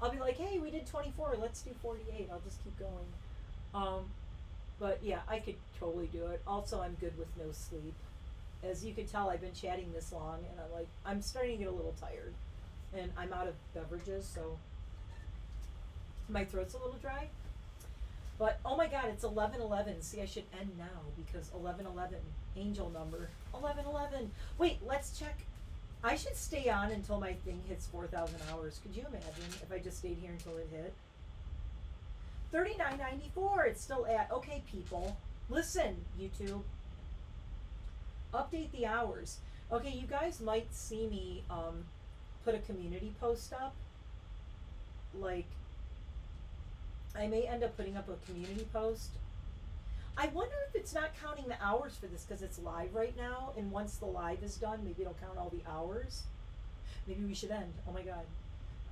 I'll be like, hey, we did 24, let's do 48. I'll just keep going. But yeah, I could totally do it. Also, I'm good with no sleep. As you can tell, I've been chatting this long, and I'm starting to get a little tired. And I'm out of beverages, so my throat's a little dry. But, oh my God, it's 11:11. See, I should end now because 11:11, angel number, 11:11. Wait, let's check. I should stay on until my thing hits 4,000 hours. Could you imagine if I just stayed here until it hit? $39.94. It's still at. Okay, people. Listen, YouTube. Update the hours. Okay, you guys might see me put a community post up. Like, I may end up putting up a community post. I wonder if it's not counting the hours for this because it's live right now, and once the live is done, maybe it'll count all the hours. Maybe we should end. Oh my god.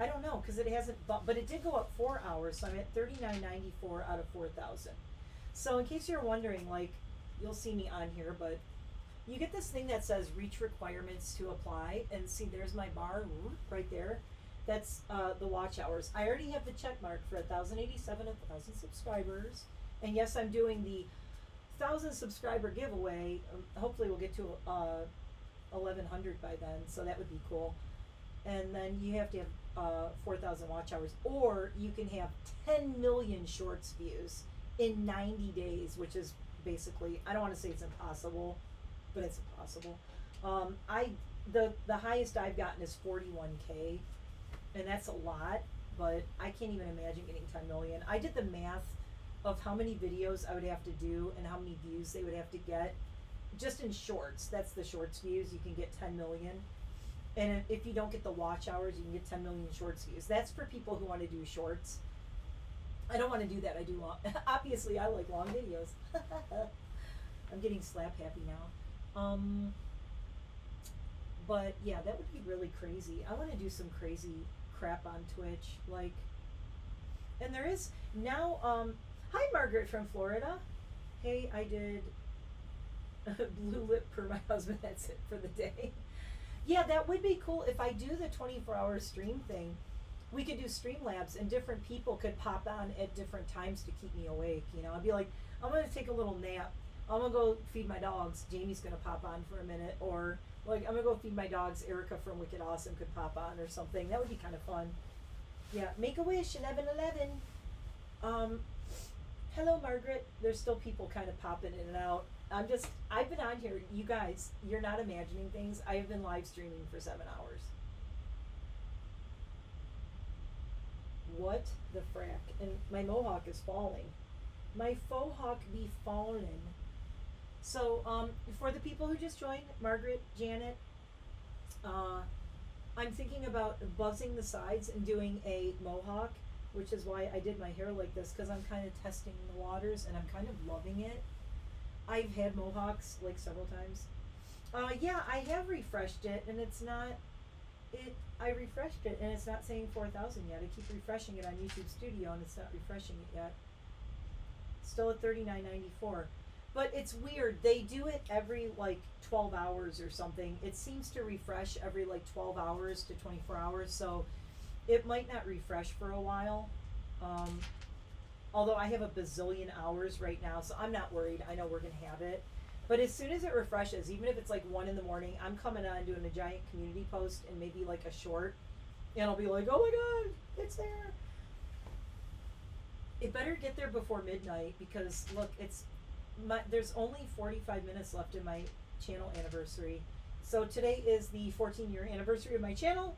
I don't know because it hasn't, but it did go up 4 hours, so I'm at $39.94 out of 4,000. So in case you're wondering, like, you'll see me on here, but you get this thing that says reach requirements to apply, and see there's my bar right there. That's the watch hours. I already have the check mark for 1,087 of 1,000 subscribers. And yes, I'm doing the 1,000 subscriber giveaway. Hopefully we'll get to 1,100 by then, so that would be cool. And then you have to have 4,000 watch hours, or you can have 10 million shorts views in 90 days, which is basically, I don't want to say it's impossible, but it's impossible. The highest I've gotten is 41K, and that's a lot, but I can't even imagine getting 10 million. I did the math of how many videos I would have to do and how many views they would have to get just in shorts. That's the shorts views. You can get 10 million. And if you don't get the watch hours, you can get 10 million shorts views. That's for people who want to do shorts. I don't want to do that. I do long. Obviously, I like long videos. I'm getting slap happy now. But yeah, that would be really crazy. I want to do some crazy crap on Twitch. Like, and there is now, hi Margaret from Florida. Hey, I did blue lip per my husband. That's it for the day. Yeah, that would be cool. If I do the 24-hour stream thing, we could do Streamlabs and different people could pop on at different times to keep me awake. You know, I'd be like, I'm going to take a little nap. I'm going to go feed my dogs. Jamie's going to pop on for a minute. Or, like, I'm going to go feed my dogs. Erica from Wicked Awesome could pop on or something. That would be kind of fun. Yeah, Make-A-Wish, 1111. Hello, Margaret. There's still people kind of popping in and out. I've been on here. You guys, you're not imagining things. I have been live streaming for 7 hours. What the frack? And my mohawk is falling. My faux hawk be fallen. So, for the people who just joined, Margaret, Janet, I'm thinking about buzzing the sides and doing a mohawk, which is why I did my hair like this, because I'm kind of testing the waters and I'm kind of loving it. I've had mohawks like several times. Yeah, I have refreshed it and it's not, I refreshed it and it's not saying 4,000 yet. I keep refreshing it on YouTube Studio and it's not refreshing it yet. Still at $39.94. But it's weird. They do it every like 12 hours or something. It seems to refresh every like 12 hours to 24 hours. So it might not refresh for a while. Although I have a bazillion hours right now, so I'm not worried. I know we're going to have it. But as soon as it refreshes, even if it's like 1 in the morning, I'm coming on doing a giant community post and maybe like a short. And I'll be like, oh my God, it's there. It better get there before midnight because look, there's only 45 minutes left in my channel anniversary. So today is the 14-year anniversary of my channel.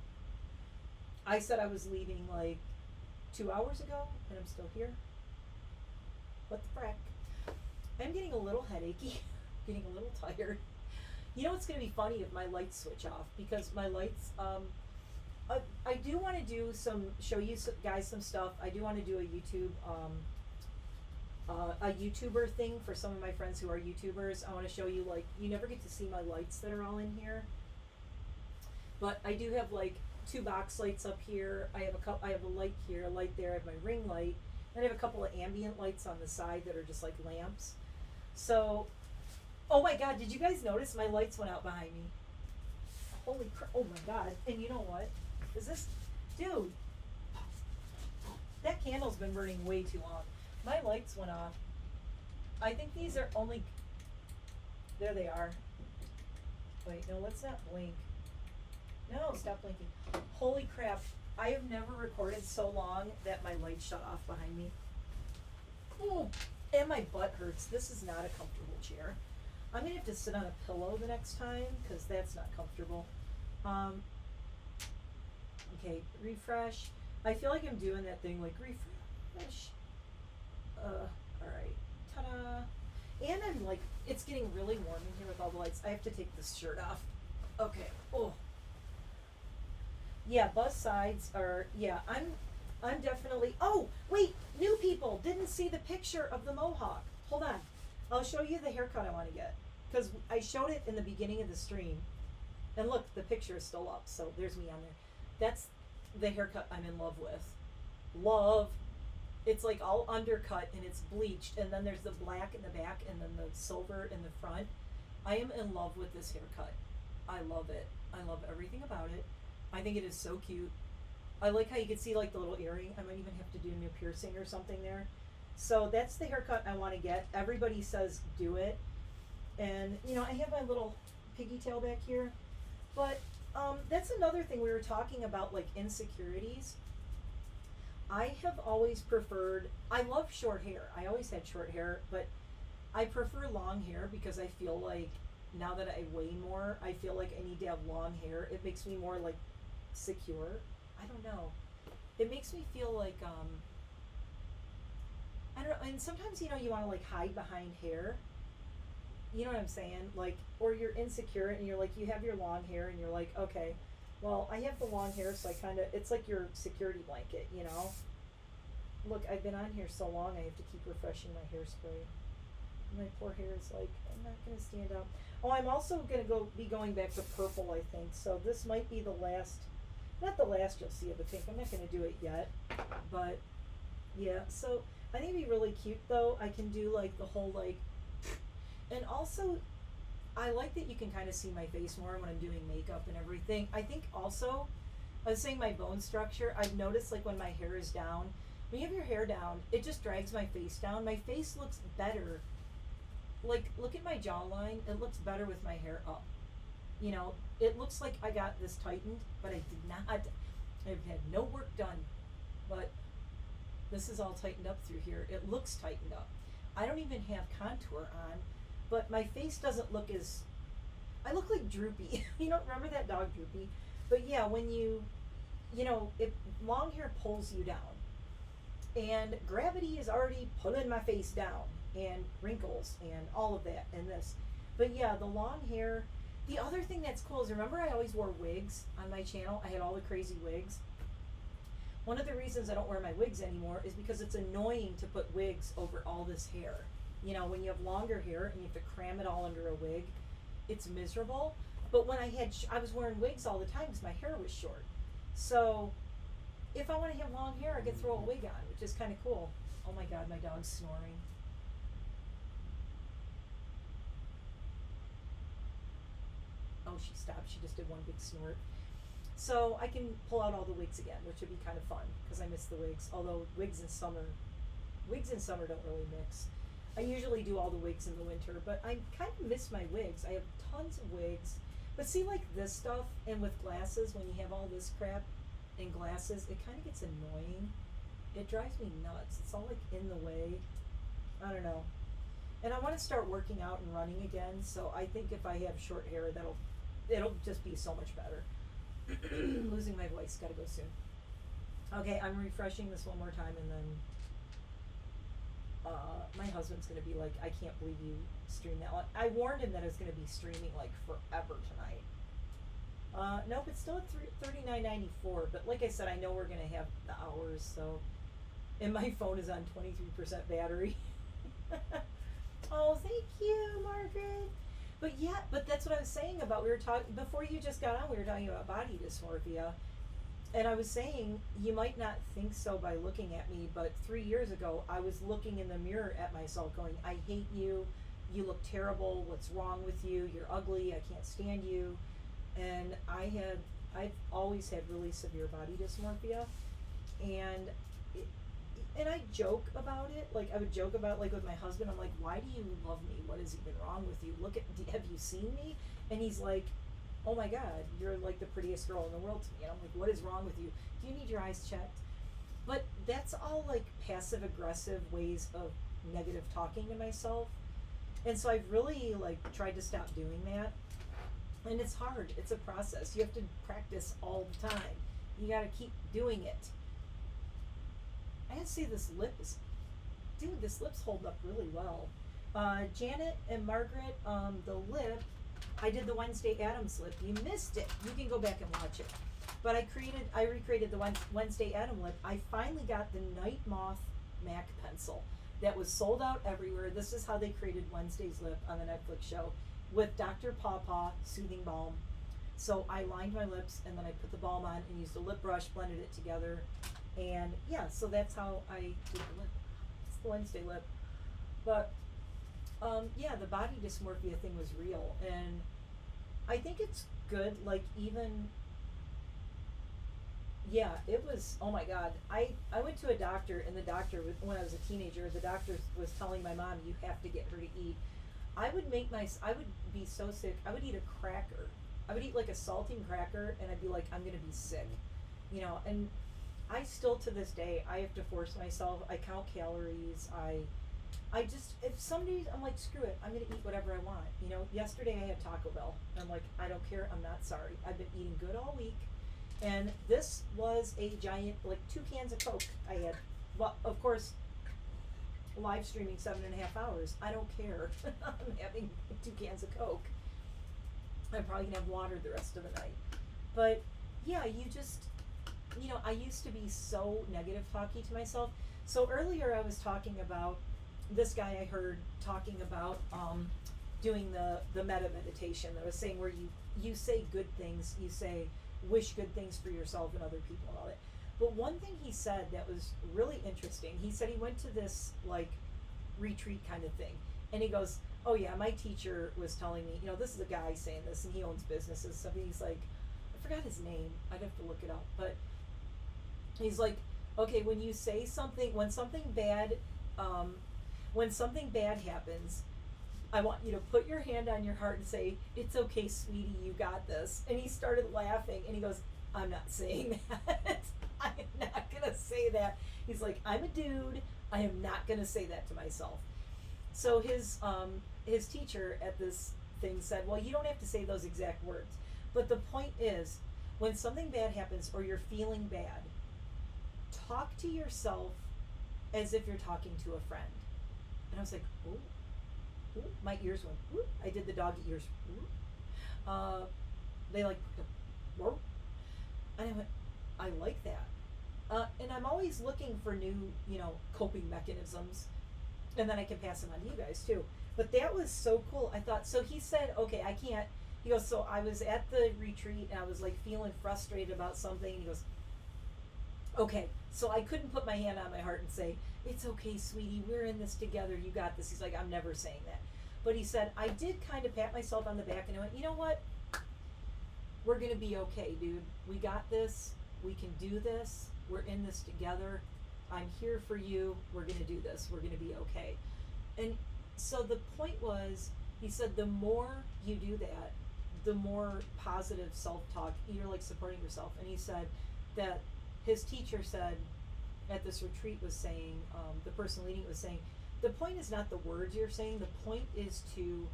I said I was leaving like 2 hours ago and I'm still here. What the frack? I'm getting a little headachy, getting a little tired. You know what's going to be funny if my lights switch off because my lights, I do want to do show you guys some stuff. I do want to do a YouTuber thing for some of my friends who are YouTubers. I want to show you, like, you never get to see my lights that are all in here. But I do have like 2 box lights up here. I have a light here, a light there. I have my ring light. And I have a couple of ambient lights on the side that are just like lamps. So, oh my God, did you guys notice my lights went out behind me? Holy crap, oh my God. And you know what? Dude, that candle's been burning way too long. My lights went off. I think these are only, there they are. Wait, no, let's not blink. No, stop blinking. Holy crap. I have never recorded so long that my light shut off behind me. Ooh, and my butt hurts. This is not a comfortable chair. I'm going to have to sit on a pillow the next time because that's not comfortable. Um, okay, refresh. I feel like I'm doing that thing like refresh. Alright. Ta-da. And I'm like, it's getting really warm in here with all the lights. I have to take this shirt off. Okay. Oh. Yeah, buzz sides are, yeah, I'm definitely, oh, wait, new people didn't see the picture of the mohawk. Hold on. I'll show you the haircut I want to get. Because I showed it in the beginning of the stream. And look, the picture is still up, so there's me on there. That's the haircut I'm in love with. Love. It's like all undercut and it's bleached, and then there's the black in the back and then the silver in the front. I am in love with this haircut. I love it. I love everything about it. I think it is so cute. I like how you can see like the little earring. I might even have to do a new piercing or something there. So that's the haircut I want to get. Everybody says do it. And, you know, I have my little piggy tail back here. But that's another thing we were talking about, like insecurities. I have always preferred, I love short hair. I always had short hair, but I prefer long hair because I feel like now that I weigh more, I feel like I need to have long hair. It makes me more like secure. I don't know. It makes me feel like, I don't know. And sometimes, you know, you want to like hide behind hair. You know what I'm saying? Like, or you're insecure and you're like, you have your long hair and you're like, okay, well, I have the long hair, so I kind of, it's like your security blanket, you know? Look, I've been on here so long, I have to keep refreshing my hairspray. My poor hair is like, I'm not going to stand up. Oh, I'm also going to be going back to purple, I think. So this might be the last, not the last you'll see of the pink. I'm not going to do it yet. But, yeah. So I think it'd be really cute, though. I can do, like, the whole, like, and also, I like that you can kind of see my face more when I'm doing makeup and everything. I think also, I was saying my bone structure, I've noticed, like, when my hair is down, when you have your hair down, it just drags my face down. My face looks better. Like, look at my jawline. It looks better with my hair up. You know, it looks like I got this tightened, but I did not. I've had no work done. But this is all tightened up through here. It looks tightened up. I don't even have contour on, but my face doesn't look as, I look like Droopy. You don't remember that dog Droopy? But yeah, when you know, long hair pulls you down. And gravity is already pulling my face down, and wrinkles and all of that and this. But yeah, the long hair. The other thing that's cool is, remember I always wore wigs on my channel? I had all the crazy wigs. One of the reasons I don't wear my wigs anymore is because it's annoying to put wigs over all this hair. You know, when you have longer hair and you have to cram it all under a wig, it's miserable. But when I was wearing wigs all the time because my hair was short. So if I want to have long hair, I could throw a wig on, which is kind of cool. Oh my God, my dog's snoring. Oh, she stopped. She just did one big snort. So I can pull out all the wigs again, which would be kind of fun because I miss the wigs. Although wigs in summer don't really mix. I usually do all the wigs in the winter, but I kind of miss my wigs. I have tons of wigs. But see, like this stuff, and with glasses, when you have all this crap in glasses, it kind of gets annoying. It drives me nuts. It's all like in the way. I don't know. And I want to start working out and running again, so I think if I have short hair, it'll just be so much better. Losing my voice, gotta go soon. Okay, I'm refreshing this one more time, and then my husband's gonna be like, I can't believe you streamed that one. I warned him that I was gonna be streaming like forever tonight. Nope, it's still at $39.94, but like I said, I know we're gonna have the hours, so, and my phone is on 23% battery. Oh, thank you, Margaret. But yeah, but that's what I was saying about, we were talking, before you just got on, we were talking about body dysmorphia. And I was saying, you might not think so by looking at me, but 3 years ago, I was looking in the mirror at myself going, I hate you, you look terrible, what's wrong with you, you're ugly, I can't stand you. And I've always had really severe body dysmorphia. And I joke about it, like I would joke about, like with my husband, I'm like, why do you love me? What has even wrong with you? Have you seen me? And he's like, oh my God, you're like the prettiest girl in the world to me. And I'm like, what is wrong with you? Do you need your eyes checked? But that's all like passive aggressive ways of negative talking to myself. And so I've really like tried to stop doing that. And it's hard. It's a process. You have to practice all the time. You got to keep doing it. I gotta say, this lip is, dude, this lip's holding up really well. Janet and Margaret, the lip, I did the Wednesday Addams lip. You missed it. You can go back and watch it. But I recreated the Wednesday Addams lip. I finally got the Night Moth MAC pencil that was sold out everywhere. This is how they created Wednesday's lip on the Netflix show with Dr. Pawpaw Soothing Balm. So I lined my lips and then I put the balm on and used a lip brush, blended it together. And yeah, so that's how I did the lip. It's the Wednesday lip. But yeah, the body dysmorphia thing was real. And I think it's good, like even, yeah, it was, oh my God. I went to a doctor, and the doctor, when I was a teenager, the doctor was telling my mom, you have to get her to eat. I would be so sick, I would eat a cracker. I would eat like a saltine cracker, and I'd be like, I'm gonna be sick. You know, and I still to this day, I have to force myself, I count calories, I just, if some days I'm like, screw it, I'm gonna eat whatever I want. You know, yesterday I had Taco Bell. I'm like, I don't care, I'm not sorry. I've been eating good all week. And this was a giant, like 2 cans of Coke I had. Well, of course, live streaming 7.5 hours. I don't care. I'm having 2 cans of Coke. I'm probably gonna have water the rest of the night. But yeah, you just, you know, I used to be so negative talking to myself. So earlier I was talking about this guy I heard talking about doing the meta meditation. I was saying where you say good things, you say wish good things for yourself and other people and all that. But one thing he said that was really interesting, he said he went to this like retreat kind of thing, and he goes, oh yeah, my teacher was telling me, you know, this is a guy saying this, and he owns businesses, so he's like, I forgot his name, I'd have to look it up, but he's like, okay, when you say something, when something bad happens, I want you to put your hand on your heart and say, it's okay, sweetie, you got this. And he started laughing, and he goes, I'm not saying that. I am not gonna say that. He's like, I'm a dude, I am not gonna say that to myself. So his teacher at this thing said, well, you don't have to say those exact words. But the point is, when something bad happens or you're feeling bad, talk to yourself as if you're talking to a friend. And I was like, ooh. Ooh, my ears went, ooh. I did the doggy ears. Ooh. They like, whoa. And I went, I like that. And I'm always looking for new, you know, coping mechanisms. And then I can pass them on to you guys too. But that was so cool. I thought, so he said, okay, I can't. He goes, so I was at the retreat and I was like feeling frustrated about something. And he goes, okay, so I couldn't put my hand on my heart and say, it's okay, sweetie, we're in this together, you got this. He's like, I'm never saying that. But he said, I did kind of pat myself on the back and I went, you know what? We're gonna be okay, dude. We got this. We can do this. We're in this together. I'm here for you. We're gonna do this. We're gonna be okay. And so the point was, he said, the more you do that, the more positive self-talk, you're like supporting yourself. And he said that his teacher said at this retreat was saying, the person leading it was saying, the point is not the words you're saying, the point is to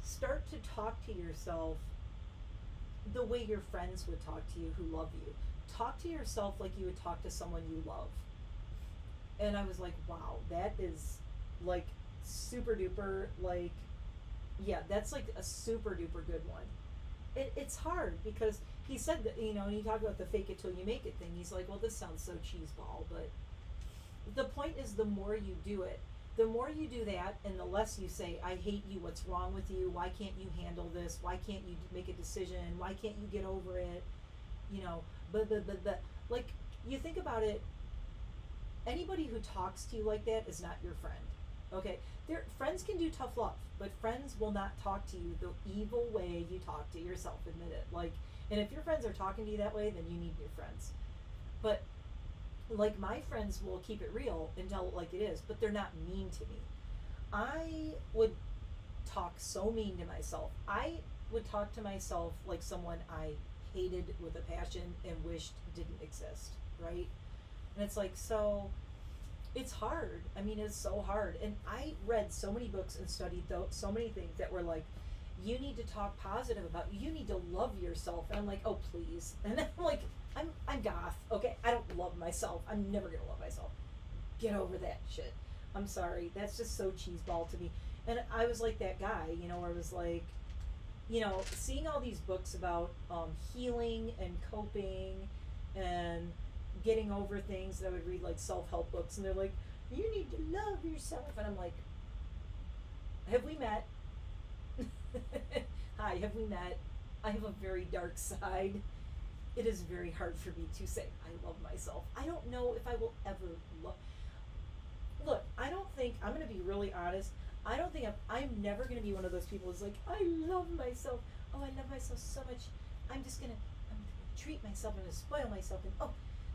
start to talk to yourself the way your friends would talk to you who love you. Talk to yourself like you would talk to someone you love. And I was like, wow, that is like super duper, like, yeah, that's like a super duper good one. It's hard because he said that, you know, and he talked about the fake it till you make it thing. He's like, well, this sounds so cheeseball, but the point is the more you do it, the more you do that and the less you say, I hate you, what's wrong with you, why can't you handle this, why can't you make a decision, why can't you get over it, you know, but like, you think about it, anybody who talks to you like that is not your friend. Okay, friends can do tough love, but friends will not talk to you the evil way you talk to yourself, admit it. Like, and if your friends are talking to you that way, then you need new friends. But like, my friends will keep it real and tell it like it is, but they're not mean to me. I would talk so mean to myself. I would talk to myself like someone I hated with a passion and wished didn't exist, right? And it's like, so it's hard. I mean, it's so hard. And I read so many books and studied so many things that were like, you need to talk positive about you need to love yourself. And I'm like, oh please. And then I'm like, I'm goth, okay? I don't love myself. I'm never gonna love myself. Get over that shit. I'm sorry. That's just so cheeseball to me. And I was like that guy, where I was like, seeing all these books about healing and coping and getting over things. I would read like self-help books, and they're like, you need to love yourself. And I'm like, have we met? Hi, have we met? I have a very dark side. It is very hard for me to say I love myself. I don't know if I will ever love. Look, I don't think, I'm going to be really honest, I don't think I'm never going to be one of those people who's like, I love myself. Oh, I love myself so much. I'm gonna treat myself. I'm going to spoil myself. And oh,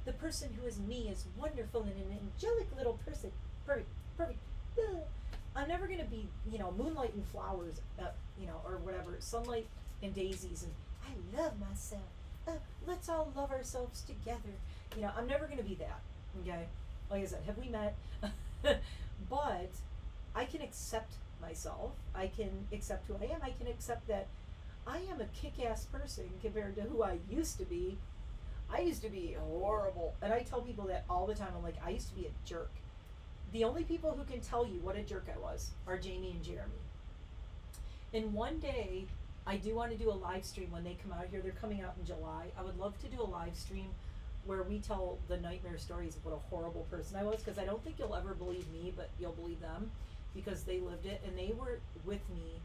the person who is me is wonderful and an angelic little person. Perfect, perfect. Ugh. I'm never going to be, moonlight and flowers, or whatever, sunlight and daisies, and I love myself. Let's all love ourselves together. I'm never going to be that, okay? Like I said, have we met? But I can accept myself. I can accept who I am. I can accept that I am a kick-ass person compared to who I used to be. I used to be horrible. And I tell people that all the time. I'm like, I used to be a jerk. The only people who can tell you what a jerk I was are Jamie and Jeremy. And one day, I do want to do a live stream when they come out here. They're coming out in July. I would love to do a live stream where we tell the nightmare stories of what a horrible person I was, because I don't think you'll ever believe me, but you'll believe them because they lived it, and they were with me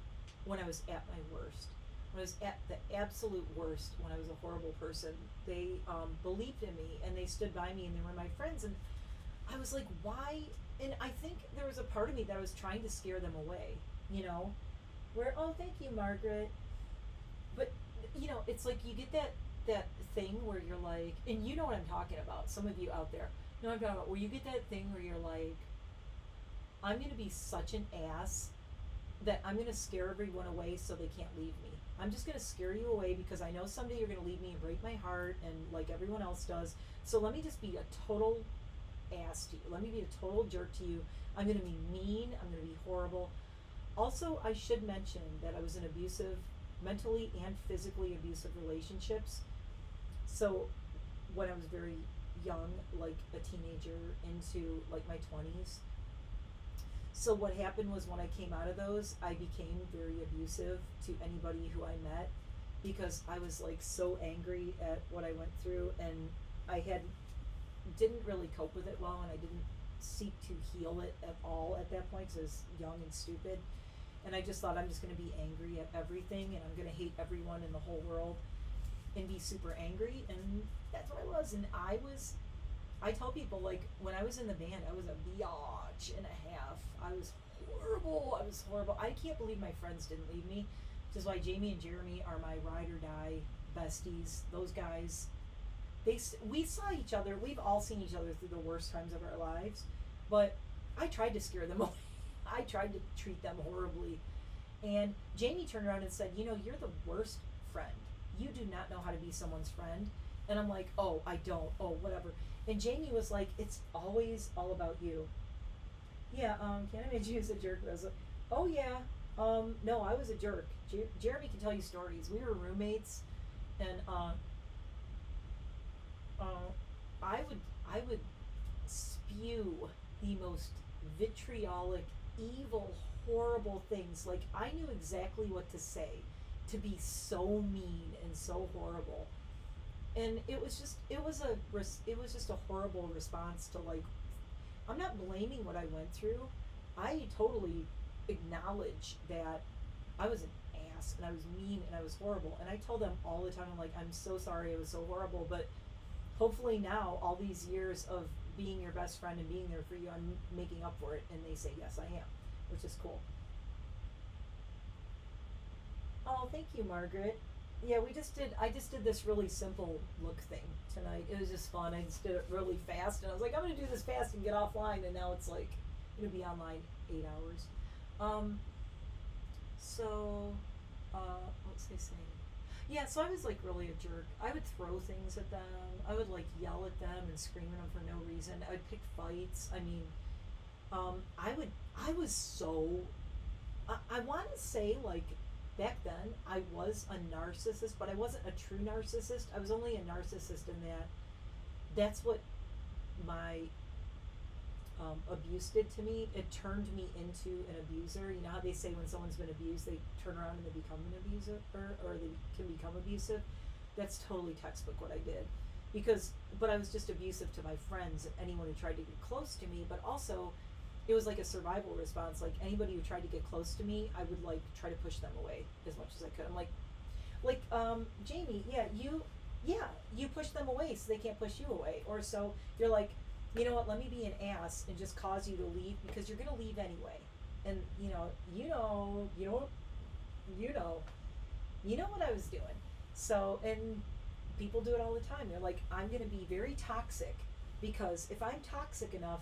when I was at my worst. When I was at the absolute worst, when I was a horrible person. They believed in me, and they stood by me, and they were my friends, and I was like, why? And I think there was a part of me that I was trying to scare them away, where, oh, thank you, Margaret. But, it's like you get that thing where you're like, and you know what I'm talking about, some of you out there know what I'm talking about, where you get that thing where you're like, I'm going to be such an ass that I'm going to scare everyone away so they can't leave me. I'm just going to scare you away because I know someday you're going to leave me and break my heart, and like everyone else does. So let me just be a total ass to you. Let me be a total jerk to you. I'm going to be mean. I'm going to be horrible. Also, I should mention that I was in abusive, mentally and physically abusive relationships. So when I was very young, like a teenager into like my 20s. So what happened was when I came out of those, I became very abusive to anybody who I met because I was like so angry at what I went through, and I didn't really cope with it well, and I didn't seek to heal it at all at that point because I was young and stupid. And I just thought I'm just going to be angry at everything, and I'm going to hate everyone in the whole world and be super angry. And that's what I was. And I tell people, like, when I was in the band, I was a biatch and a half. I was horrible. I can't believe my friends didn't leave me, which is why Jamie and Jeremy are my ride or die besties. Those guys, we saw each other. We've all seen each other through the worst times of our lives, but I tried to scare them away. I tried to treat them horribly. And Jamie turned around and said, you're the worst friend. You do not know how to be someone's friend. And I'm like, oh, I don't. Oh, whatever. And Jamie was like, it's always all about you. Yeah, can I mention you as a jerk? I was like, oh yeah. No, I was a jerk. Jeremy can tell you stories. We were roommates, and I would spew the most vitriolic, evil, horrible things. Like, I knew exactly what to say to be so mean and so horrible. And it was just a horrible response to, like, I'm not blaming what I went through. I totally acknowledge that I was an ass and I was mean and I was horrible. And I tell them all the time, I'm like, I'm so sorry I was so horrible, but hopefully now, all these years of being your best friend and being there for you, I'm making up for it. And they say, yes, I am, which is cool. Oh, thank you, Margaret. Yeah, I just did this really simple look thing tonight. It was just fun. I just did it really fast, and I was like, I'm going to do this fast and get offline, and now it's like, going to be online 8 hours. What was I saying? Yeah, so I was like really a jerk. I would throw things at them. I would like yell at them and scream at them for no reason. I would pick fights. I mean, I want to say, like, back then I was a narcissist, but I wasn't a true narcissist. I was only a narcissist in that that's what my abuse did to me. It turned me into an abuser. You know how they say when someone's been abused, they turn around and they become an abuser, or they can become abusive? That's totally textbook what I did. But I was just abusive to my friends and anyone who tried to get close to me, but also it was like a survival response. Like anybody who tried to get close to me, I would like try to push them away as much as I could. I'm like, Jamie, you push them away so they can't push you away. Or so you're like, you know what, let me be an ass and just cause you to leave because you're gonna leave anyway. And you know what I was doing. So, and people do it all the time. They're like, I'm gonna be very toxic because if I'm toxic enough,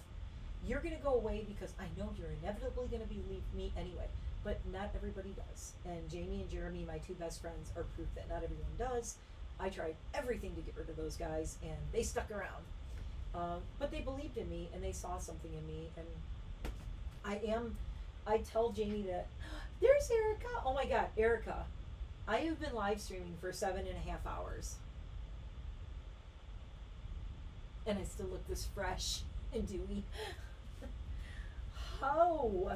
you're gonna go away because I know you're inevitably gonna leave me anyway. But not everybody does. And Jamie and Jeremy, my two best friends, are proof that not everyone does. I tried everything to get rid of those guys, and they stuck around. But they believed in me, and they saw something in me. And I tell Jamie that, there's Erica. Oh my God, Erica. I have been live streaming for 7.5 hours. And I still look this fresh and dewy. Oh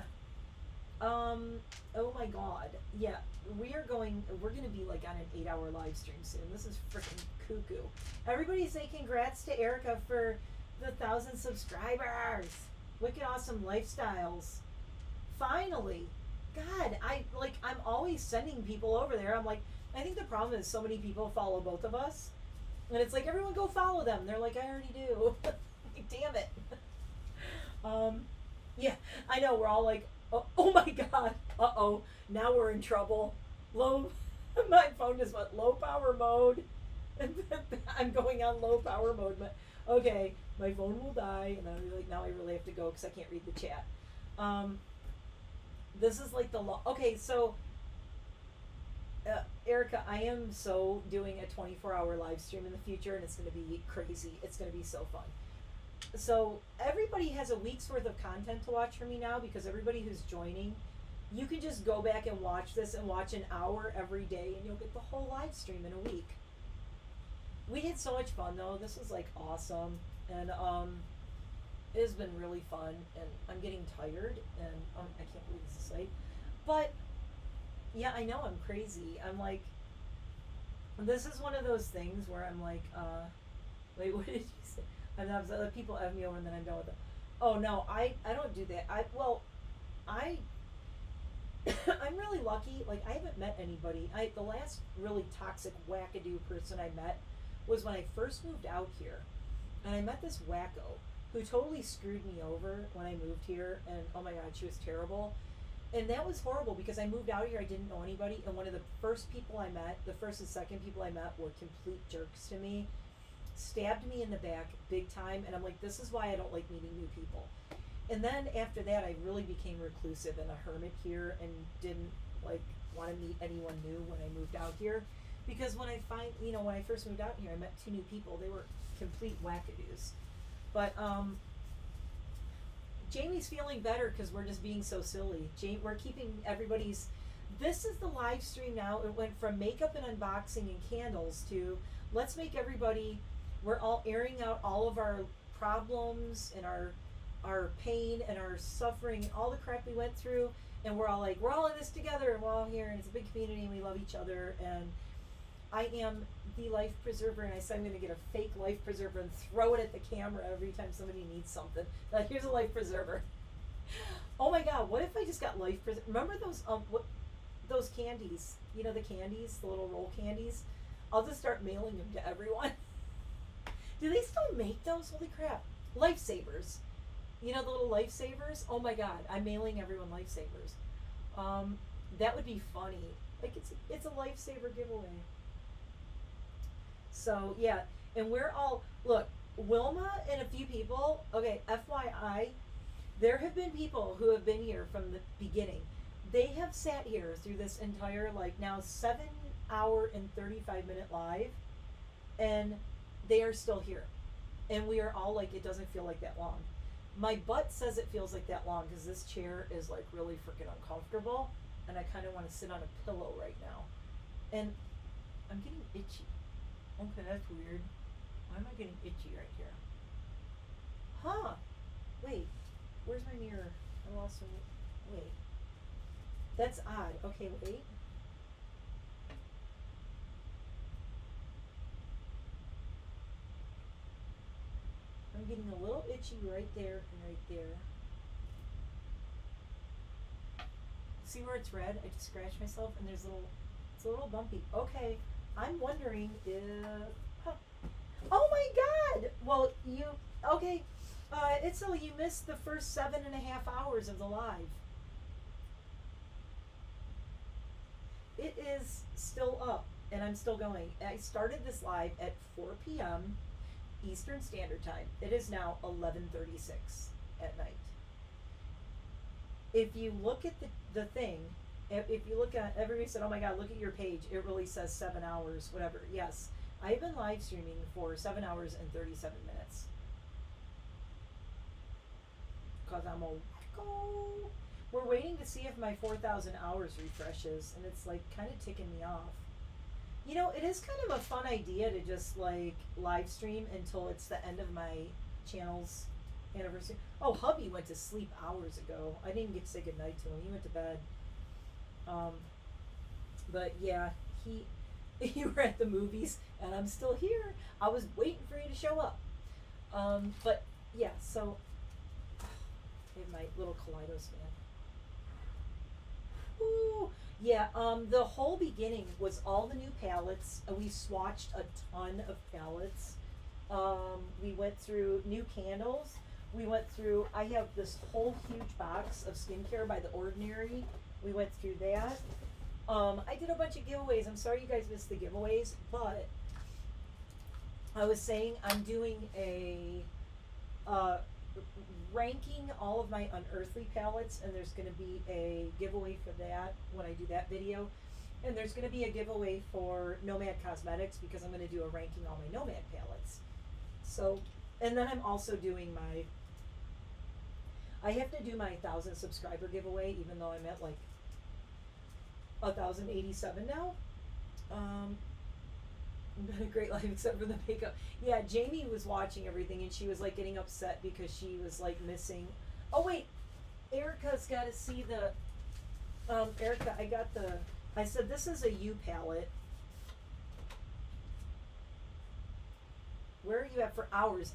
my God. Yeah, we're going to be like on an 8-hour live stream soon. This is freaking cuckoo. Everybody say congrats to Erica for the 1,000 subscribers. Wicked awesome lifestyles. Finally. God, I'm always sending people over there. I'm like, I think the problem is so many people follow both of us. And it's like, everyone go follow them. They're like, I already do. Like, damn it. Yeah, I know, we're all like, oh my God, uh-oh, now we're in trouble. My phone just went low power mode. I'm going on low power mode. Okay, my phone will die, and I'm like, now I really have to go because I can't read the chat. This is like okay, so, Erica, I am so doing a 24-hour live stream in the future, and it's going to be crazy. It's going to be so fun. So everybody has a week's worth of content to watch from me now, because everybody who's joining, you can just go back and watch this and watch an hour every day, and you'll get the whole live stream in a week. We had so much fun though. This was like awesome, and it has been really fun, and I'm getting tired, and I can't believe this is late. But yeah, I know I'm crazy. I'm like, this is one of those things where I'm like, wait, what did you say? And other people have me over, and then I'm done with it. Oh no, I don't do that. I'm really lucky. Like, I haven't met anybody. The last really toxic wackadoo person I met was when I first moved out here, and I met this wacko who totally screwed me over when I moved here, and oh my God, she was terrible. And that was horrible because I moved out here, I didn't know anybody, and one of the first people I met, the first and second people I met, were complete jerks to me. Stabbed me in the back big time, and I'm like, this is why I don't like meeting new people. And then after that, I really became reclusive and a hermit here, and didn't like want to meet anyone new when I moved out here, because when I first moved out here, I met 2 new people. They were complete wackadoos. But Jamie's feeling better because we're just being so silly. We're keeping everybody's. This is the live stream now. It went from makeup and unboxing and candles to let's make everybody. We're all airing out all of our problems and our pain and our suffering and all the crap we went through, and we're all in this together, and we're all here, and it's a big community, and we love each other. And I am the life preserver, and I said I'm going to get a fake life preserver and throw it at the camera every time somebody needs something. Like, here's a life preserver. Oh my God, what if I just got life preserver? Remember those candies? You know, the candies, the little roll candies? I'll just start mailing them to everyone. Do they still make those? Holy crap. Lifesavers. You know, the little lifesavers? Oh my God, I'm mailing everyone lifesavers. That would be funny. Like, it's a lifesaver giveaway. So yeah, and we're all, look, Wilma and a few people, okay, FYI, there have been people who have been here from the beginning. They have sat here through this entire, like, now 7-hour and 35-minute live, and they are still here. And we are all like, it doesn't feel like that long. My butt says it feels like that long because this chair is like really freaking uncomfortable. and I kind of want to sit on a pillow right now. And I'm getting itchy. Okay, that's weird. Why am I getting itchy right here? Huh. Wait. Where's my mirror? I lost my... Wait. That's odd. Okay, wait. I'm getting a little itchy right there and right there. See where it's red? I just scratched myself and there's it's a little bumpy. Okay, I'm wondering if, huh. Oh my God! Well, okay, Itzel, you missed the first 7.5 hours of the live. It is still up and I'm still going. I started this live at 4 p.m. Eastern Standard Time. It is now 11:36 at night. If you look at the thing, if you look at, everybody said, oh my God, look at your page. It really says 7 hours, whatever. Yes, I've been live streaming for 7 hours and 37 minutes. Because I'm a wacko. We're waiting to see if my 4,000 hours refreshes, and it's like kind of ticking me off. You know, it is kind of a fun idea to just like live stream until it's the end of my channel's anniversary. Oh, hubby went to sleep hours ago. I didn't even get to say goodnight to him. He went to bed. But yeah, you were at the movies and I'm still here. I was waiting for you to show up. But yeah, so I have my little Kaleidos fan. Ooh, yeah, the whole beginning was all the new palettes. We swatched a ton of palettes. We went through new candles. We went through, I have this whole huge box of skincare by The Ordinary. We went through that. I did a bunch of giveaways. I'm sorry you guys missed the giveaways, but I was saying I'm doing a ranking all of my unearthly palettes, and there's going to be a giveaway for that when I do that video. And there's going to be a giveaway for Nomad Cosmetics because I'm going to do a ranking all my Nomad palettes. So, and then I'm also doing I have to do my 1,000 subscriber giveaway, even though I'm at like 1,087 now. Been a great life except for the makeup. Yeah, Jamie was watching everything and she was like getting upset because she was like missing. Oh wait, Erica's got to see the. Erica, I said this is a U palette. Where are you at for hours?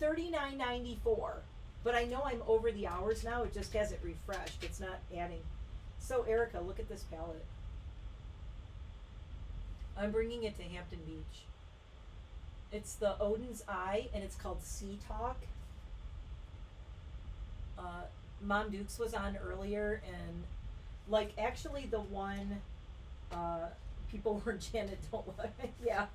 $39.94. But I know I'm over the hours now. It just hasn't refreshed. It's not adding. So Erica, look at this palette. I'm bringing it to Hampton Beach. It's the Odin's Eye, and it's called Sea Talk. Mom Dukes was on earlier, and like actually the one people were Janet don't like. Yeah.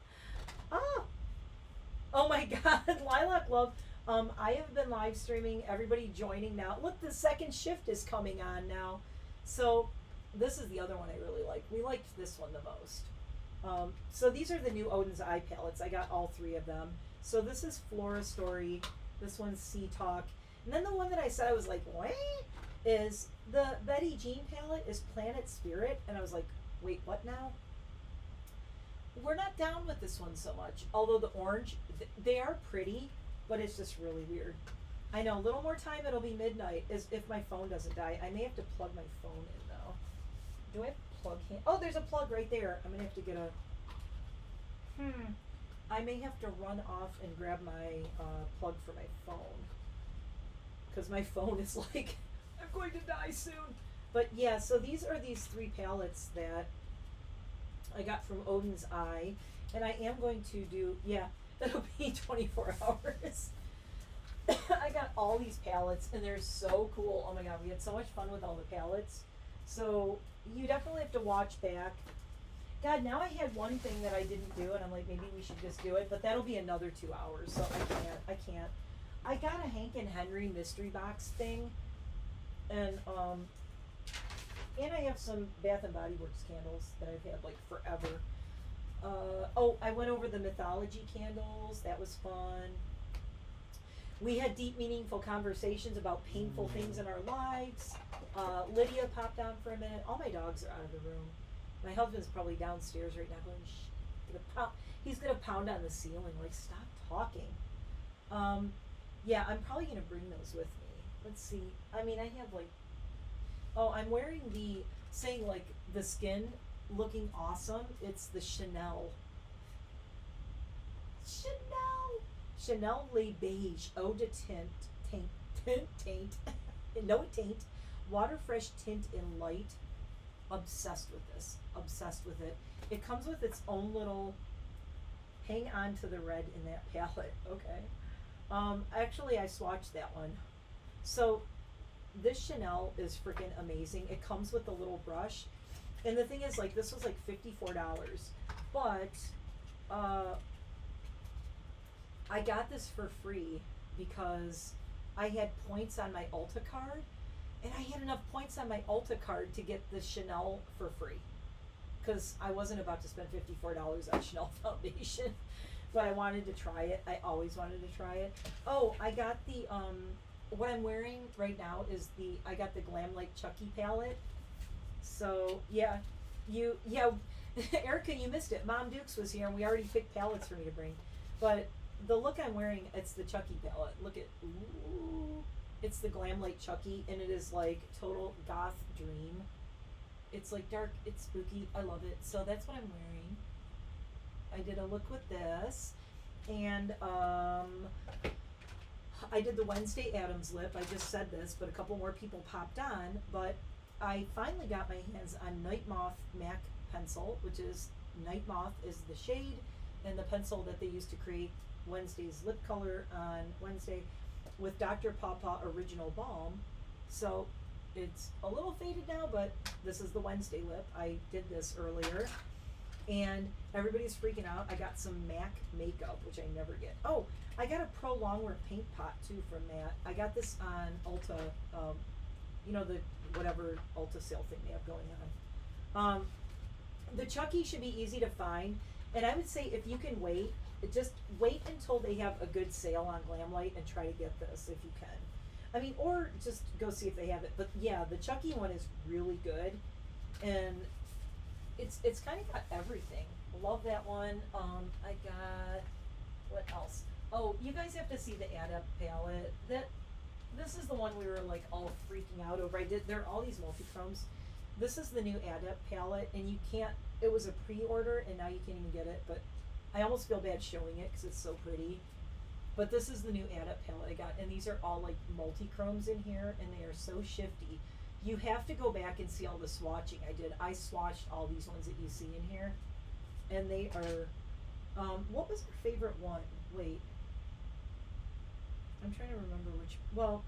Oh my God, Lilac Love. I have been live streaming. Everybody joining now. Look, the second shift is coming on now. So this is the other one I really like. We liked this one the most. So these are the new Odin's Eye palettes. I got all 3 of them. So this is Flora Story. This one's Sea Talk. And then the one that I said I was like, what? Is the Betty Jean palette is Planet Spirit. And I was like, wait, what now? We're not down with this one so much. Although the orange, they are pretty, but it's just really weird. I know, a little more time, it'll be midnight, as if my phone doesn't die. I may have to plug my phone in though. Do I have plug hand? Oh, there's a plug right there. I'm gonna have to get a, I may have to run off and grab my plug for my phone. Because my phone is like, I'm going to die soon. But yeah, so these are these 3 palettes that I got from Odin's Eye. And I am going to do, yeah, that'll be 24 hours. I got all these palettes and they're so cool. Oh my God, we had so much fun with all the palettes. So you definitely have to watch back. God, now I had one thing that I didn't do and I'm like, maybe we should just do it, but that'll be another 2 hours. So I can't. I got a Hank and Henry mystery box thing. And I have some Bath and Body Works candles that I've had like forever. Oh, I went over the mythology candles. That was fun. We had deep, meaningful conversations about painful things in our lives. Lydia popped on for a minute. All my dogs are out of the room. My husband's probably downstairs right now going, shh. He's gonna pound on the ceiling, like, stop talking. Yeah, I'm probably gonna bring those with me. Let's see. I mean, I have like, oh, I'm wearing the, saying like the skin looking awesome. It's the Chanel Le Beige Eau de Taint, no taint, water fresh tint in light. Obsessed with this, obsessed with it. It comes with its own little, hang on to the red in that palette, okay. Actually I swatched that one. So this Chanel is freaking amazing. It comes with a little brush. And the thing is, like, this was like $54, but I got this for free because I had points on my Ulta card, and I had enough points on my Ulta card to get the Chanel for free because I wasn't about to spend $54 on Chanel foundation, but I wanted to try it. I always wanted to try it. Oh, I got the what I'm wearing right now is I got the Glam Like Chucky palette. So yeah, Erica, you missed it. Mom Dukes was here and we already picked palettes for me to bring. But the look I'm wearing, it's the Chucky palette. Look at, ooh, it's the Glam Like Chucky, and it is like total goth dream. It's like dark, it's spooky. I love it. So that's what I'm wearing. I did a look with this, and I did the Wednesday Addams lip. I just said this, but a couple more people popped on. But I finally got my hands on Night Moth MAC pencil, which is, Night Moth is the shade and the pencil that they used to create Wednesday's lip color on Wednesday with Dr. Pawpaw Original Balm. So it's a little faded now, but this is the Wednesday lip. I did this earlier and everybody's freaking out. I got some MAC makeup, which I never get. Oh, I got a Pro Longwear paint pot too from Matt. I got this on Ulta, you know, the whatever Ulta sale thing they have going on. The Chucky should be easy to find, and I would say if you can wait, just wait until they have a good sale on Glamlight and try to get this if you can. I mean, or just go see if they have it. But yeah, the Chucky one is really good, and it's kind of got everything. Love that one. I got, what else? Oh, you guys have to see the Adept palette. This is the one we were like all freaking out over. There are all these multi-chromes. This is the new Adept palette, and you can't, it was a pre-order and now you can't even get it, but I almost feel bad showing it because it's so pretty. But this is the new Adept palette I got, and these are all like multi-chromes in here, and they are so shifty. You have to go back and see all the swatching I did. I swatched all these ones that you see in here, and they are, what was your favorite one? Wait. I'm trying to remember which, well,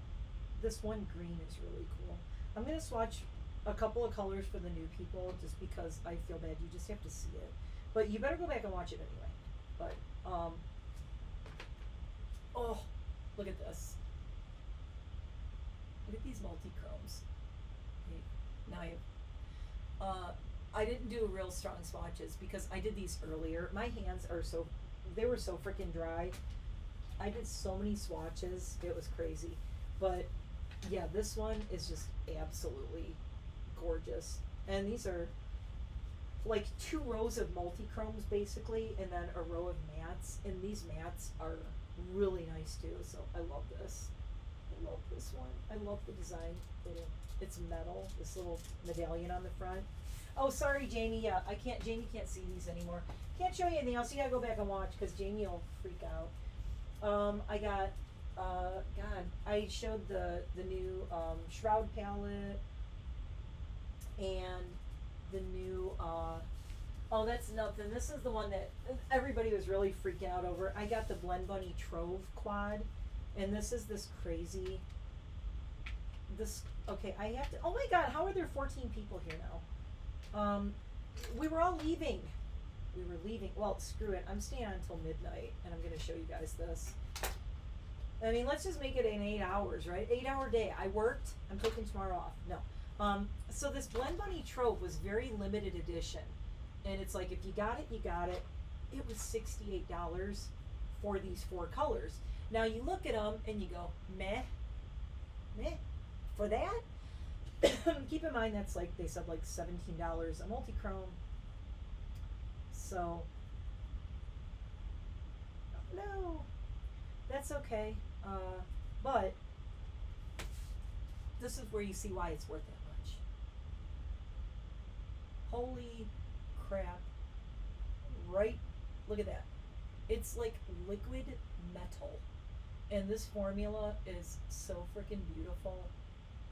this one green is really cool. I'm going to swatch a couple of colors for the new people just because I feel bad. You just have to see it. But you better go back and watch it anyway. But, oh, look at this. Look at these multi-chromes. Okay, now I didn't do real strong swatches because I did these earlier. My hands are so, they were so freaking dry. I did so many swatches, it was crazy. But yeah, this one is just absolutely gorgeous. And these are like 2 rows of multi-chromes basically, and then a row of mattes. And these mattes are really nice too, so I love this. I love this one. I love the design. It's metal, this little medallion on the front. Oh, sorry, Jamie. Yeah, Jamie can't see these anymore. Can't show you anything else. You gotta go back and watch because Jamie will freak out. I got, God, I showed the new Shroud palette and the new, oh, that's nothing. This is the one that everybody was really freaking out over. I got the Blend Bunny Trove quad, and this is this crazy, okay, I have to, oh my God, how are there 14 people here now? We were all leaving. We were leaving. Well, screw it. I'm staying on until midnight, and I'm going to show you guys this. I mean, let's just make it in 8 hours, right? 8-hour day. I worked. I'm taking tomorrow off. No. So this Blend Bunny Trove was very limited edition, and it's like if you got it, you got it. It was $68 for these 4 colors. Now you look at them and you go, meh, meh, for that. Keep in mind that's like they said like $17 a multi-chrome. So no, that's okay. But this is where you see why it's worth that much. Holy crap. Right, look at that. It's like liquid metal. And this formula is so freaking beautiful.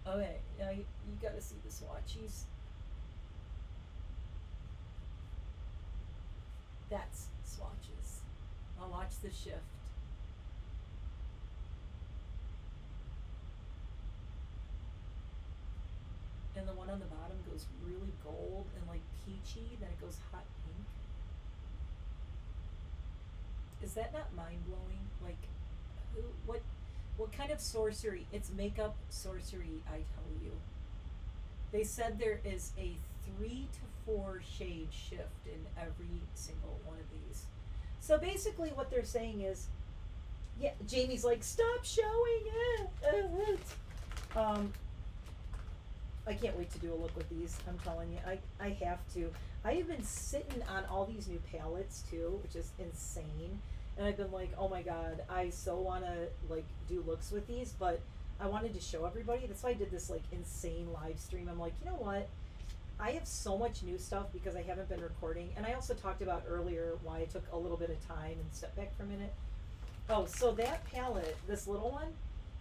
Okay, now you gotta see the swatches. That's swatches. I'll watch the shift. And the one on the bottom goes really gold and like peachy, then it goes hot pink. Is that not mind-blowing? Like, what kind of sorcery? It's makeup sorcery, I tell you. They said there is a 3 to 4 shade shift in every single one of these. So basically what they're saying is, yeah, Jamie's like, stop showing it. I can't wait to do a look with these. I'm telling you, I have to. I have been sitting on all these new palettes too, which is insane. And I've been like, oh my god, I so want to like do looks with these, but I wanted to show everybody. That's why I did this like insane live stream. I'm like, you know what? I have so much new stuff because I haven't been recording. And I also talked about earlier why I took a little bit of time and stepped back for a minute. Oh, so that palette, this little one,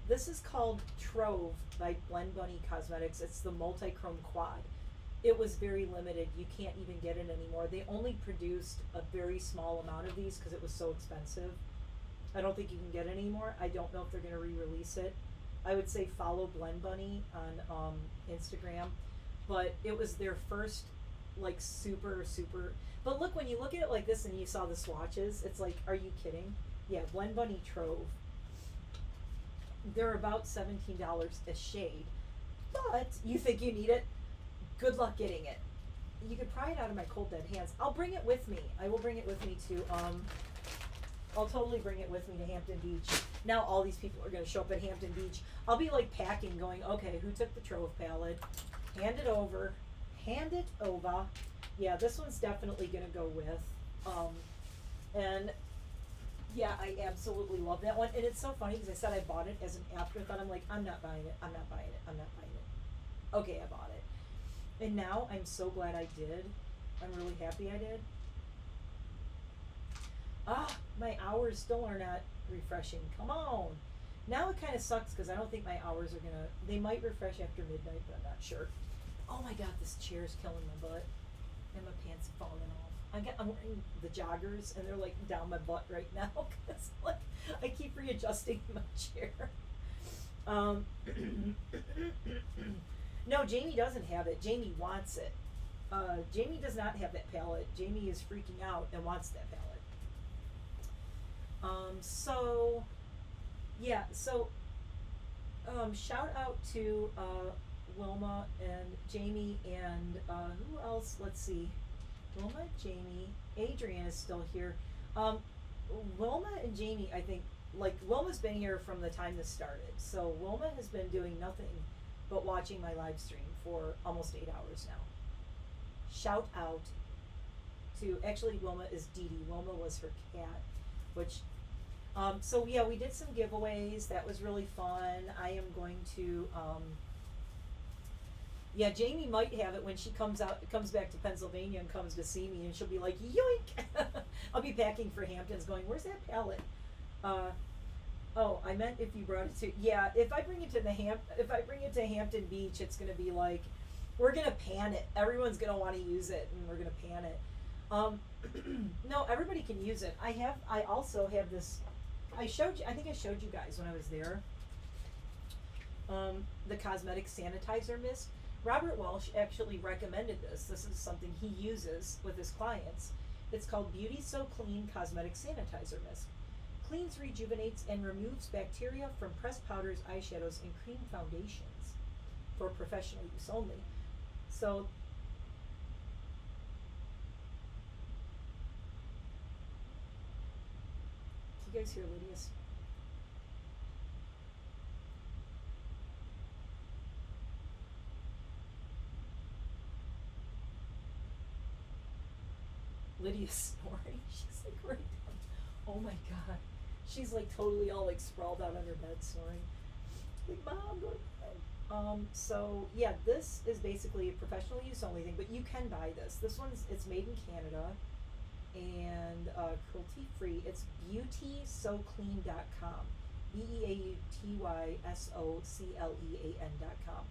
this is called Trove by Blend Bunny Cosmetics. It's the multi-chrome quad. It was very limited. You can't even get it anymore. They only produced a very small amount of these because it was so expensive. I don't think you can get it anymore. I don't know if they're going to re-release it. I would say follow Blend Bunny on Instagram. But it was their first, like, super. But look, when you look at it like this and you saw the swatches, it's like, are you kidding? Yeah, Blend Bunny Trove. They're about $17 a shade. But you think you need it? Good luck getting it. You could pry it out of my cold dead hands. I'll bring it with me. I will bring it with me to, I'll totally bring it with me to Hampton Beach. Now all these people are going to show up at Hampton Beach. I'll be like packing going, okay, who took the Trove palette? Hand it over. Hand it over. Yeah, this one's definitely going to go with. And yeah, I absolutely love that one. And it's so funny because I said I bought it as an afterthought. I'm like, I'm not buying it. I'm not buying it. I'm not buying it. Okay, I bought it. And now I'm so glad I did. I'm really happy I did. My hours still are not refreshing. Come on. Now it kind of sucks because I don't think my hours are gonna, they might refresh after midnight, but I'm not sure. Oh my god, this chair is killing my butt. And my pants are falling off. I'm wearing the joggers and they're like down my butt right now because like I keep readjusting my chair. No, Jamie doesn't have it. Jamie wants it. Jamie does not have that palette. Jamie is freaking out and wants that palette. So yeah, so shout out to Wilma and Jamie and who else? Let's see. Wilma, Jamie, Adrian is still here. Wilma and Jamie, I think, like Wilma's been here from the time this started. So Wilma has been doing nothing but watching my live stream for almost 8 hours now. Shout out to, actually Wilma is Dee Dee. Wilma was her cat, which, so yeah, we did some giveaways. That was really fun. I am going to, yeah, Jamie might have it when she comes back to Pennsylvania and comes to see me, and she'll be like, yoink! I'll be packing for Hamptons going, where's that palette? Oh, I meant if you brought it to, yeah, if I bring it to Hampton Beach, it's gonna be like, we're gonna pan it. Everyone's gonna want to use it, and we're gonna pan it. No, everybody can use it. I also have this, I think I showed you guys when I was there, the cosmetic sanitizer mist. Robert Welsh actually recommended this. This is something he uses with his clients. It's called Beauty So Clean Cosmetic Sanitizer Mist. Cleans, rejuvenates, and removes bacteria from pressed powders, eyeshadows, and cream foundations for professional use only. So, do you guys hear Lydia's? Lydia's snoring. She's like right down. Oh my god. She's like totally all like sprawled out on her bed snoring. Like, Mom, go to bed. So yeah, this is basically a professional use only thing, but you can buy this. This one's, it's made in Canada and cruelty free. It's beautysoclean.com. BEAUTYSOCLEAN.com.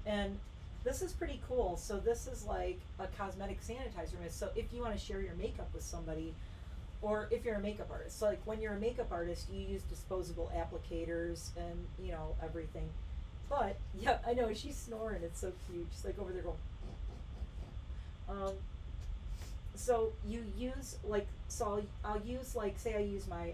And this is pretty cool. So this is like a cosmetic sanitizer mist. So if you want to share your makeup with somebody, or if you're a makeup artist, so like when you're a makeup artist, you use disposable applicators and you know everything. But yeah, I know she's snoring. It's so cute. She's like over there going. So you use like, so I'll use like, say I use my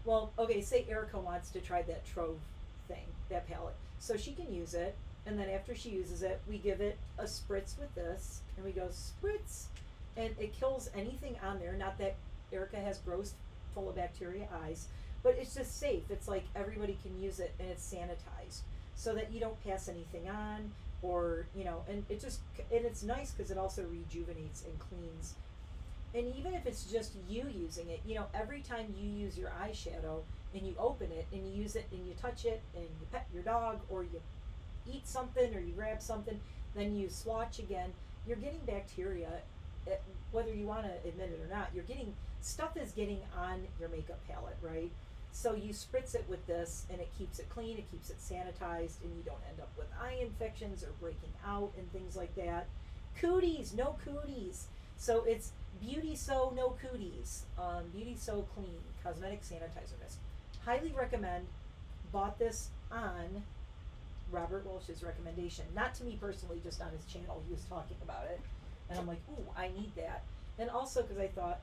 well, okay, say Erica wants to try that Trove thing, that palette. So she can use it, and then after she uses it, we give it a spritz with this, and we go spritz, and it kills anything on there. Not that Erica has gross, full of bacteria eyes, but it's just safe. It's like everybody can use it, and it's sanitized, so that you don't pass anything on, or, you know, and it just, and it's nice because it also rejuvenates and cleans. And even if it's just you using it, you know, every time you use your eyeshadow and you open it and you use it and you touch it and you pet your dog or you eat something or you grab something, then you swatch again, you're getting bacteria, whether you want to admit it or not. You're getting, stuff is getting on your makeup palette, right? So you spritz it with this and it keeps it clean, it keeps it sanitized, and you don't end up with eye infections or breaking out and things like that. Cooties, no cooties. So it's Beauty So No Cooties, Beauty So Clean Cosmetic Sanitizer Mist. Highly recommend. Bought this on Robert Welch's recommendation. Not to me personally, just on his channel. He was talking about it. And I'm like, ooh, I need that. And also because I thought,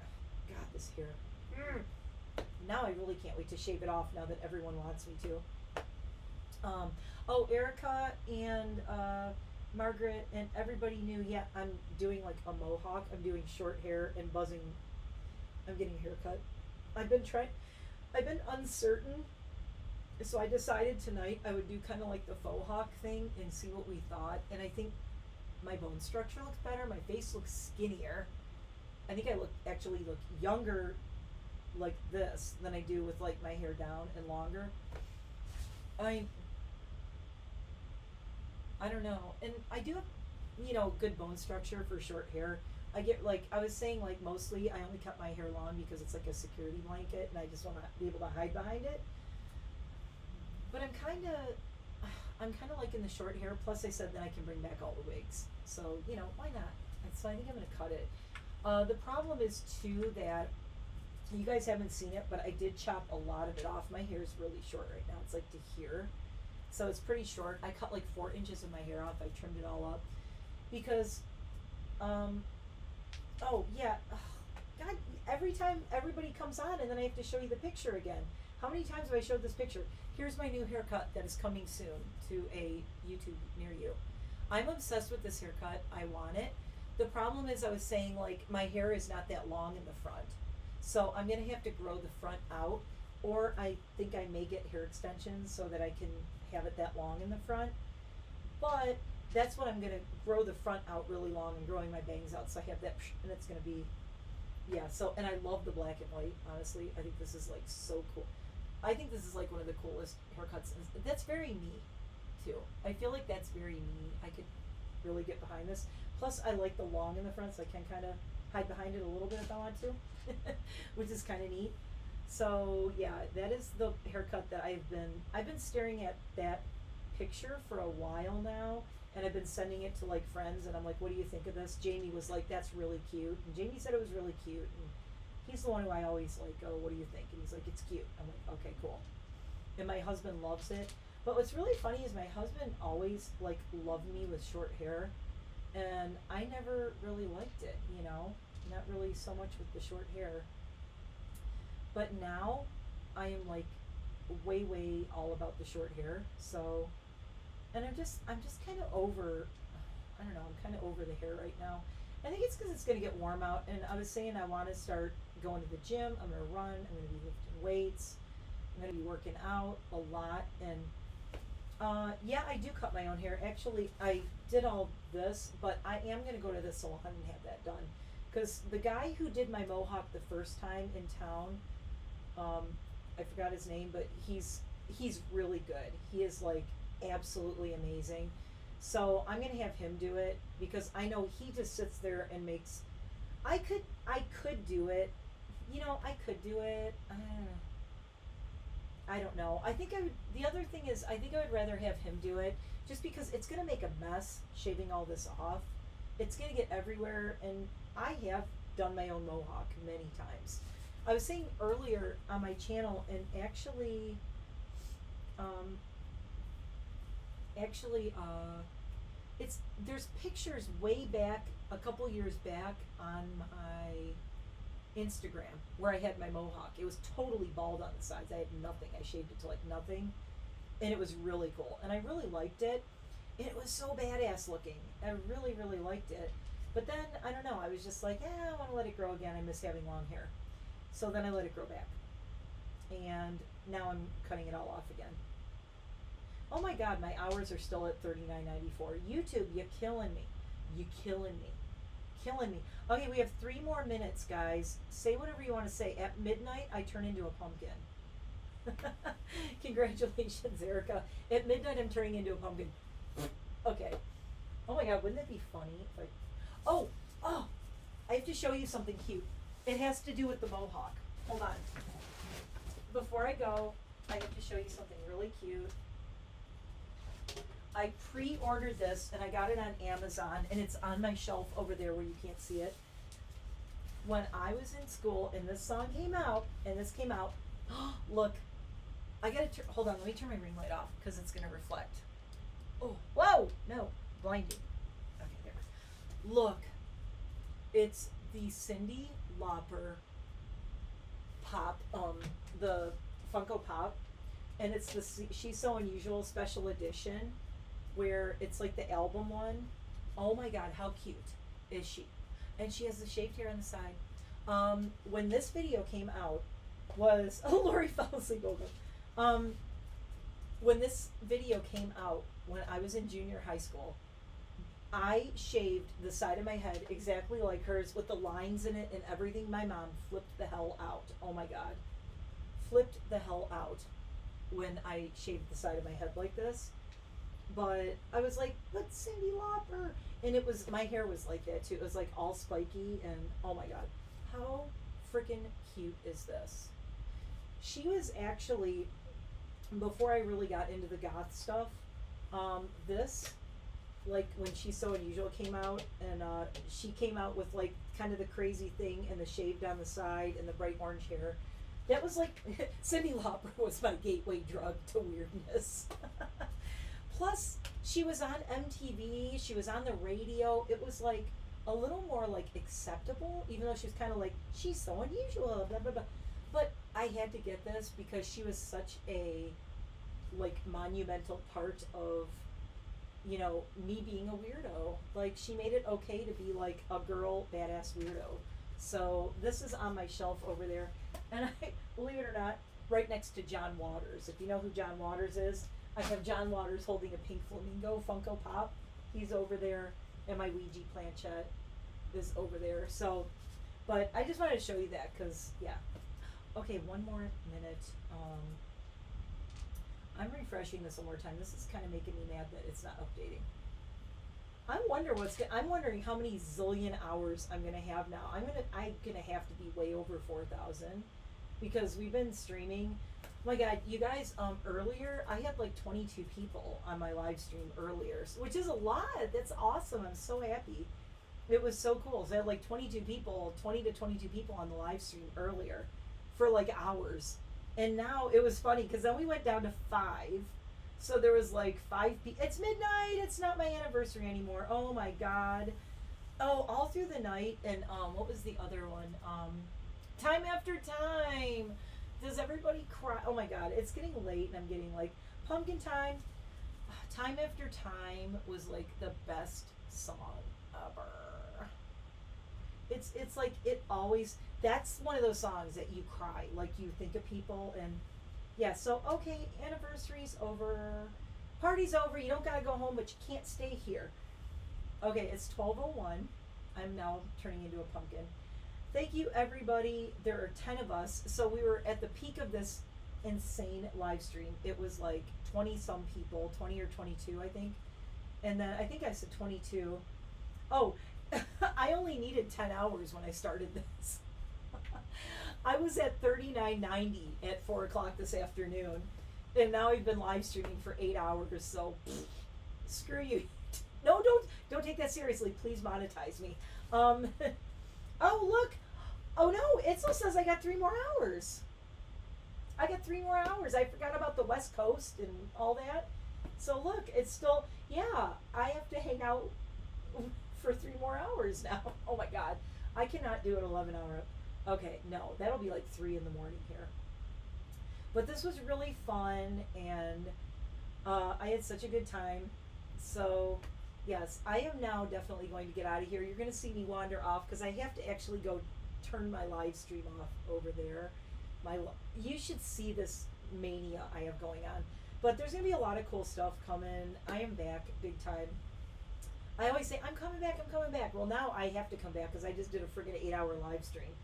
God, this hair. Now I really can't wait to shave it off now that everyone wants me to. Oh, Erica and Margaret and everybody knew, yeah, I'm doing like a mohawk. I'm doing short hair and buzzing. I'm getting a haircut. I've been uncertain. So I decided tonight I would do kind of like the faux hawk thing and see what we thought. And I think my bone structure looks better. My face looks skinnier. I think I actually look younger like this than I do with like my hair down and longer. I don't know. And I do have, you know, good bone structure for short hair. I get, like, I was saying, like, mostly I only cut my hair long because it's like a security blanket and I just want to be able to hide behind it. But I'm kind of liking the short hair. Plus I said that I can bring back all the wigs. So, you know, why not? And so I think I'm going to cut it. The problem is too that you guys haven't seen it, but I did chop a lot of it off. My hair is really short right now. It's like to here. So it's pretty short. I cut like 4 inches of my hair off. I trimmed it all up because, oh yeah, God, every time everybody comes on and then I have to show you the picture again. How many times have I showed this picture? Here's my new haircut that is coming soon to a YouTube near you. I'm obsessed with this haircut. I want it. The problem is I was saying, like, my hair is not that long in the front. So I'm going to have to grow the front out, or I think I may get hair extensions so that I can have it that long in the front. But that's what I'm going to grow the front out really long and growing my bangs out. So I have that, and it's going to be, yeah. So, and I love the black and white, honestly. I think this is like so cool. I think this is like one of the coolest haircuts. And that's very me too. I feel like that's very me. I could really get behind this. Plus I like the long in the front, so I can kind of hide behind it a little bit if I want to, which is kind of neat. So yeah, that is the haircut that I've been staring at that picture for a while now, and I've been sending it to like friends, and I'm like, what do you think of this? Jamie was like, that's really cute, and Jamie said it was really cute, and he's the one who I always like, oh, what do you think? And he's like, it's cute. I'm like, okay, cool. And my husband loves it. But what's really funny is my husband always like loved me with short hair, and I never really liked it, you know, not really so much with the short hair. But now I am like way all about the short hair. So, and I'm just kind of over, I don't know, I'm kind of over the hair right now. I think it's because it's going to get warm out, and I was saying I want to start going to the gym. I'm going to run, I'm going to be lifting weights, I'm going to be working out a lot. And yeah, I do cut my own hair. Actually, I did all this, but I am going to go to the salon and have that done, because the guy who did my mohawk the first time in town, I forgot his name, but he's really good. He is like absolutely amazing. So I'm gonna have him do it because I know he just sits there and makes. I could do it. You know, I could do it. I don't know. I think I would. The other thing is, I think I would rather have him do it, just because it's gonna make a mess shaving all this off. It's gonna get everywhere, and I have done my own mohawk many times. I was saying earlier on my channel, and actually, it's there's pictures way back, a couple years back on my Instagram where I had my mohawk. It was totally bald on the sides. I had nothing. I shaved it to like nothing, and it was really cool, and I really liked it. And it was so badass looking. I really, really liked it. But then I don't know. I was just like, I want to let it grow again. I miss having long hair. So then I let it grow back, and now I'm cutting it all off again. Oh my God, my hours are still at $39.94. YouTube, you're killing me. You killing me. Killing me. Okay, we have 3 more minutes, guys. Say whatever you want to say. At midnight, I turn into a pumpkin. Congratulations, Erica. At midnight, I'm turning into a pumpkin. Okay. Oh my God, wouldn't that be funny if I... Oh, I have to show you something cute. It has to do with the mohawk. Hold on. Before I go, I have to show you something really cute. I pre-ordered this, and I got it on Amazon, and it's on my shelf over there where you can't see it. When I was in school, and this song came out, look, I gotta hold on, let me turn my ring light off, because it's gonna reflect. Oh, whoa, no, blinding. Okay, there. Look, it's the Cyndi Lauper pop, the Funko Pop, and it's the She's So Unusual special edition, where it's like the album one. Oh my God, how cute is she? And she has the shaved hair on the side. When this video came out was, oh, Lori fell asleep over. When this video came out, when I was in junior high school, I shaved the side of my head exactly like hers with the lines in it and everything. My mom flipped the hell out. Oh my God. Flipped the hell out when I shaved the side of my head like this. But I was like, but Cyndi Lauper. And it was, my hair was like that too. It was like all spiky, and oh my God. How freaking cute is this? She was actually, before I really got into the goth stuff, this, like when She's So Unusual came out, and she came out with like kind of the crazy thing and the shave down the side and the bright orange hair. That was like, Cyndi Lauper was my gateway drug to weirdness. Plus, she was on MTV, she was on the radio. It was like a little more like acceptable, even though she was kind of like, she's so unusual, blah, blah, blah. But I had to get this because she was such a like monumental part of, you know, me being a weirdo. Like, she made it okay to be like a girl badass weirdo. So this is on my shelf over there, and I, believe it or not, right next to John Waters. If you know who John Waters is, I have John Waters holding a pink flamingo Funko Pop. He's over there, and my Ouija planchette is over there. So, but I just wanted to show you that because, yeah. Okay, 1 more minute. I'm refreshing this one more time. This is kind of making me mad that it's not updating. I'm wondering how many zillion hours I'm gonna have now. I'm gonna have to be way over 4,000 because we've been streaming. Oh my God, you guys, earlier I had like 22 people on my live stream earlier, which is a lot. That's awesome. I'm so happy. It was so cool. So I had like 20 to 22 people on the live stream earlier for like hours. And now it was funny because then we went down to 5. So there was like 5 people. It's midnight. It's not my anniversary anymore. Oh my God. Oh, all through the night. And what was the other one? Time After Time. Does everybody cry? Oh my God. It's getting late and I'm getting like pumpkin time. Time After Time was like the best song ever. It's like it always. That's one of those songs that you cry. Like you think of people and. Yeah, so, okay, anniversary's over, party's over, you don't gotta go home, but you can't stay here. Okay, it's 12:01. I'm now turning into a pumpkin. Thank you, everybody. There are 10 of us. So we were at the peak of this insane live stream. It was like 20 some people, 20 or 22, I think. And then I think I said 22. Oh, I only needed 10 hours when I started this. I was at 39.90 at 4 o'clock this afternoon. And now I've been live streaming for 8 hours. So screw you. No, don't take that seriously. Please monetize me. Oh, look. Oh, no. It still says I got 3 more hours. I got 3 more hours. I forgot about the West Coast and all that. So, look. It's still... Yeah. I have to hang out for 3 more hours now. Oh, my God. I cannot do an 11-hour... Okay. No. That'll be like 3 in the morning here. But this was really fun. And I had such a good time. So... Yes, I am now definitely going to get out of here. You're going to see me wander off because I have to actually go turn my live stream off over there. You should see this mania I have going on. But there's going to be a lot of cool stuff coming. I am back big time. I always say, I'm coming back, I'm coming back. Well, now I have to come back because I just did a friggin' 8-hour live stream.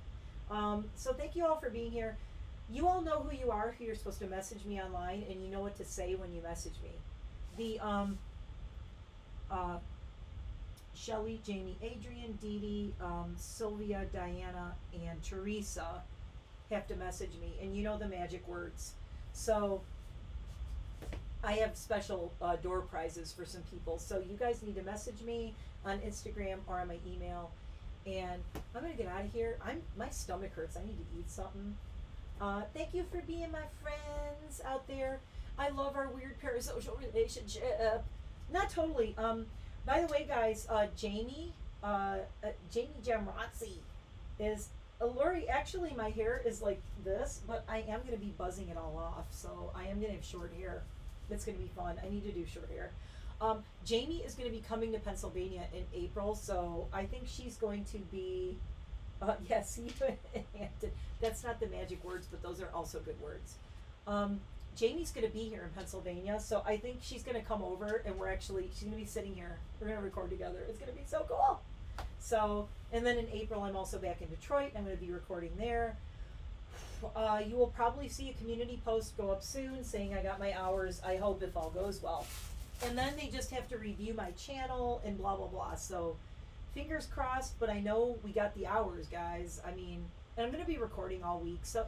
So thank you all for being here. You all know who you are, who you're supposed to message me online, and you know what to say when you message me. Shelly, Jamie, Adrian, Dee Dee, Sylvia, Diana, and Teresa have to message me, and you know the magic words. So I have special door prizes for some people. So you guys need to message me on Instagram or on my email. And I'm gonna get out of here. My stomach hurts. I need to eat something. Thank you for being my friends out there. I love our weird parasocial relationship. Not totally. By the way, guys, Jamie Jamrazzi is Lori. Actually, my hair is like this, but I am going to be buzzing it all off. So I am going to have short hair. It's going to be fun. I need to do short hair. Jamie is going to be coming to Pennsylvania in April, so I think she's going to be. Yes, that's not the magic words, but those are also good words. Jamie's going to be here in Pennsylvania, so I think she's going to come over, and she's going to be sitting here. We're going to record together. It's going to be so cool. So, and then in April, I'm also back in Detroit. I'm going to be recording there. You will probably see a community post go up soon saying I got my hours, I hope, if all goes well. And then they just have to review my channel and blah, blah, blah. So, fingers crossed, but I know we got the hours, guys. I mean, and I'm going to be recording all week, so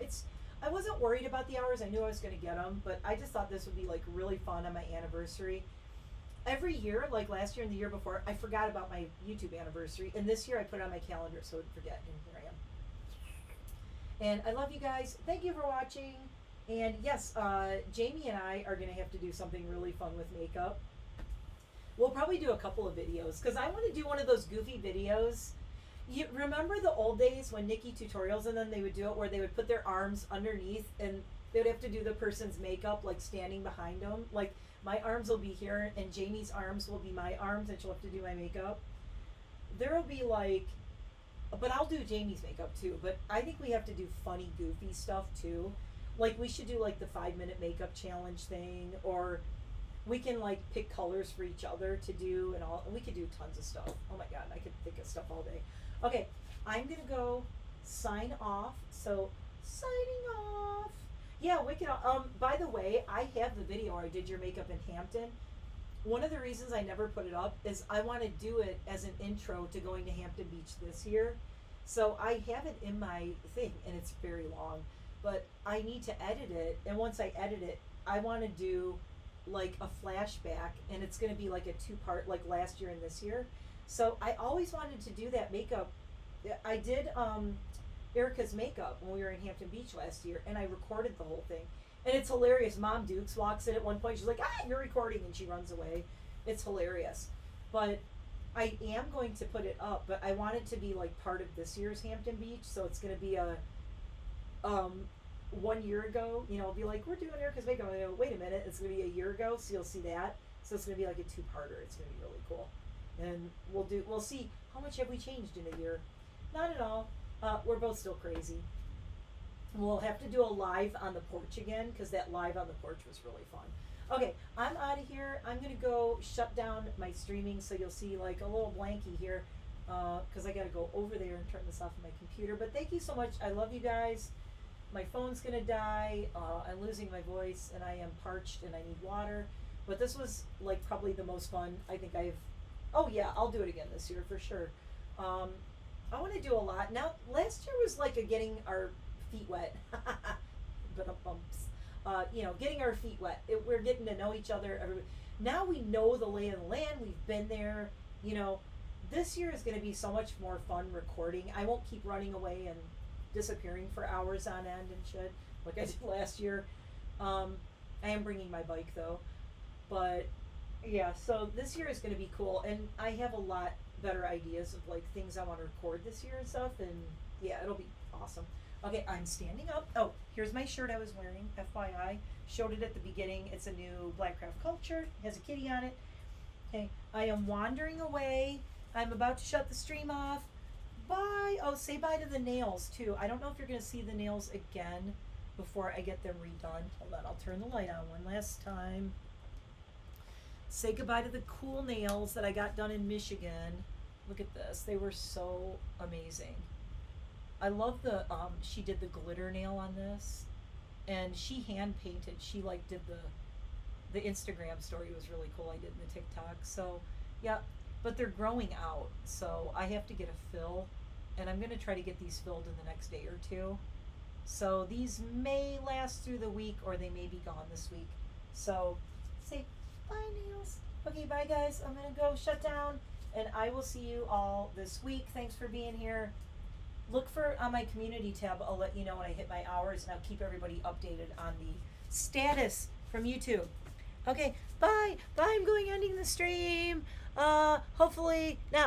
I wasn't worried about the hours. I knew I was going to get them, but I just thought this would be like really fun on my anniversary. Every year, like last year and the year before, I forgot about my YouTube anniversary, and this year I put it on my calendar so I wouldn't forget, and here I am. And I love you guys. Thank you for watching. And yes, Jamie and I are going to have to do something really fun with makeup. We'll probably do a couple of videos because I want to do one of those goofy videos. You remember the old days when Nikki Tutorials and then they would do it where they would put their arms underneath and they would have to do the person's makeup like standing behind them. Like my arms will be here and Jamie's arms will be my arms and she'll have to do my makeup. There will be like, but I'll do Jamie's makeup too. But I think we have to do funny, goofy stuff too. Like we should do like the 5-minute makeup challenge thing, or we can like pick colors for each other to do and all. And we could do tons of stuff. Oh my God, I could think of stuff all day. Okay, I'm gonna go sign off. So signing off. Yeah, we can. By the way, I have the video where I did your makeup in Hampton. One of the reasons I never put it up is I want to do it as an intro to going to Hampton Beach this year. So I have it in my thing, and it's very long. But I need to edit it, and once I edit it, I want to do like a flashback, and it's going to be like a 2-part, like last year and this year. So I always wanted to do that makeup. I did Erica's makeup when we were in Hampton Beach last year, and I recorded the whole thing. And it's hilarious. Mom Dukes walks in at one point. She's like, you're recording, and she runs away. It's hilarious. But I am going to put it up, but I want it to be like part of this year's Hampton Beach. So it's going to be a 1 year ago, you know, I'll be like, we're doing Erica's makeup. I go, wait a minute, it's going to be a year ago, so you'll see that. So it's going to be like a 2-parter. It's going to be really cool. And we'll see how much have we changed in a year. Not at all. We're both still crazy. We'll have to do a live on the porch again, because that live on the porch was really fun. Okay, I'm out of here. I'm going to go shut down my streaming, so you'll see like a little blankie here. because I got to go over there and turn this off on my computer. But thank you so much. I love you guys. My phone's gonna die. I'm losing my voice, and I am parched, and I need water. But this was like probably the most fun I think I've. Oh yeah, I'll do it again this year for sure. I want to do a lot now. Last year was like a getting our feet wet, but bumps. Getting our feet wet. We're getting to know each other. Now we know the lay of the land. We've been there. This year is going to be so much more fun recording. I won't keep running away and disappearing for hours on end and shit like I did last year. I am bringing my bike though, but yeah, so this year is going to be cool, and I have a lot better ideas of like things I want to record this year and stuff, and yeah, it'll be awesome. Okay, I'm standing up. Oh, here's my shirt I was wearing, FYI. Showed it at the beginning. It's a new Black Craft Culture. It has a kitty on it. Okay, I am wandering away. I'm about to shut the stream off. Bye. Oh, say bye to the nails too. I don't know if you're going to see the nails again before I get them redone. Hold on, I'll turn the light on one last time. Say goodbye to the cool nails that I got done in Michigan. Look at this. They were so amazing. I love the she did the glitter nail on this, and she hand painted. She like did the Instagram story was really cool. I did in the TikTok. So yeah, but they're growing out, so I have to get a fill, and I'm gonna try to get these filled in the next day or two. So these may last through the week, or they may be gone this week. So say bye, nails. Okay, bye guys. I'm gonna go shut down, and I will see you all this week. Thanks for being here. Look for on my community tab. I'll let you know when I hit my hours, and I'll keep everybody updated on the status from YouTube. Okay, bye. Bye. I'm ending the stream. Hopefully now.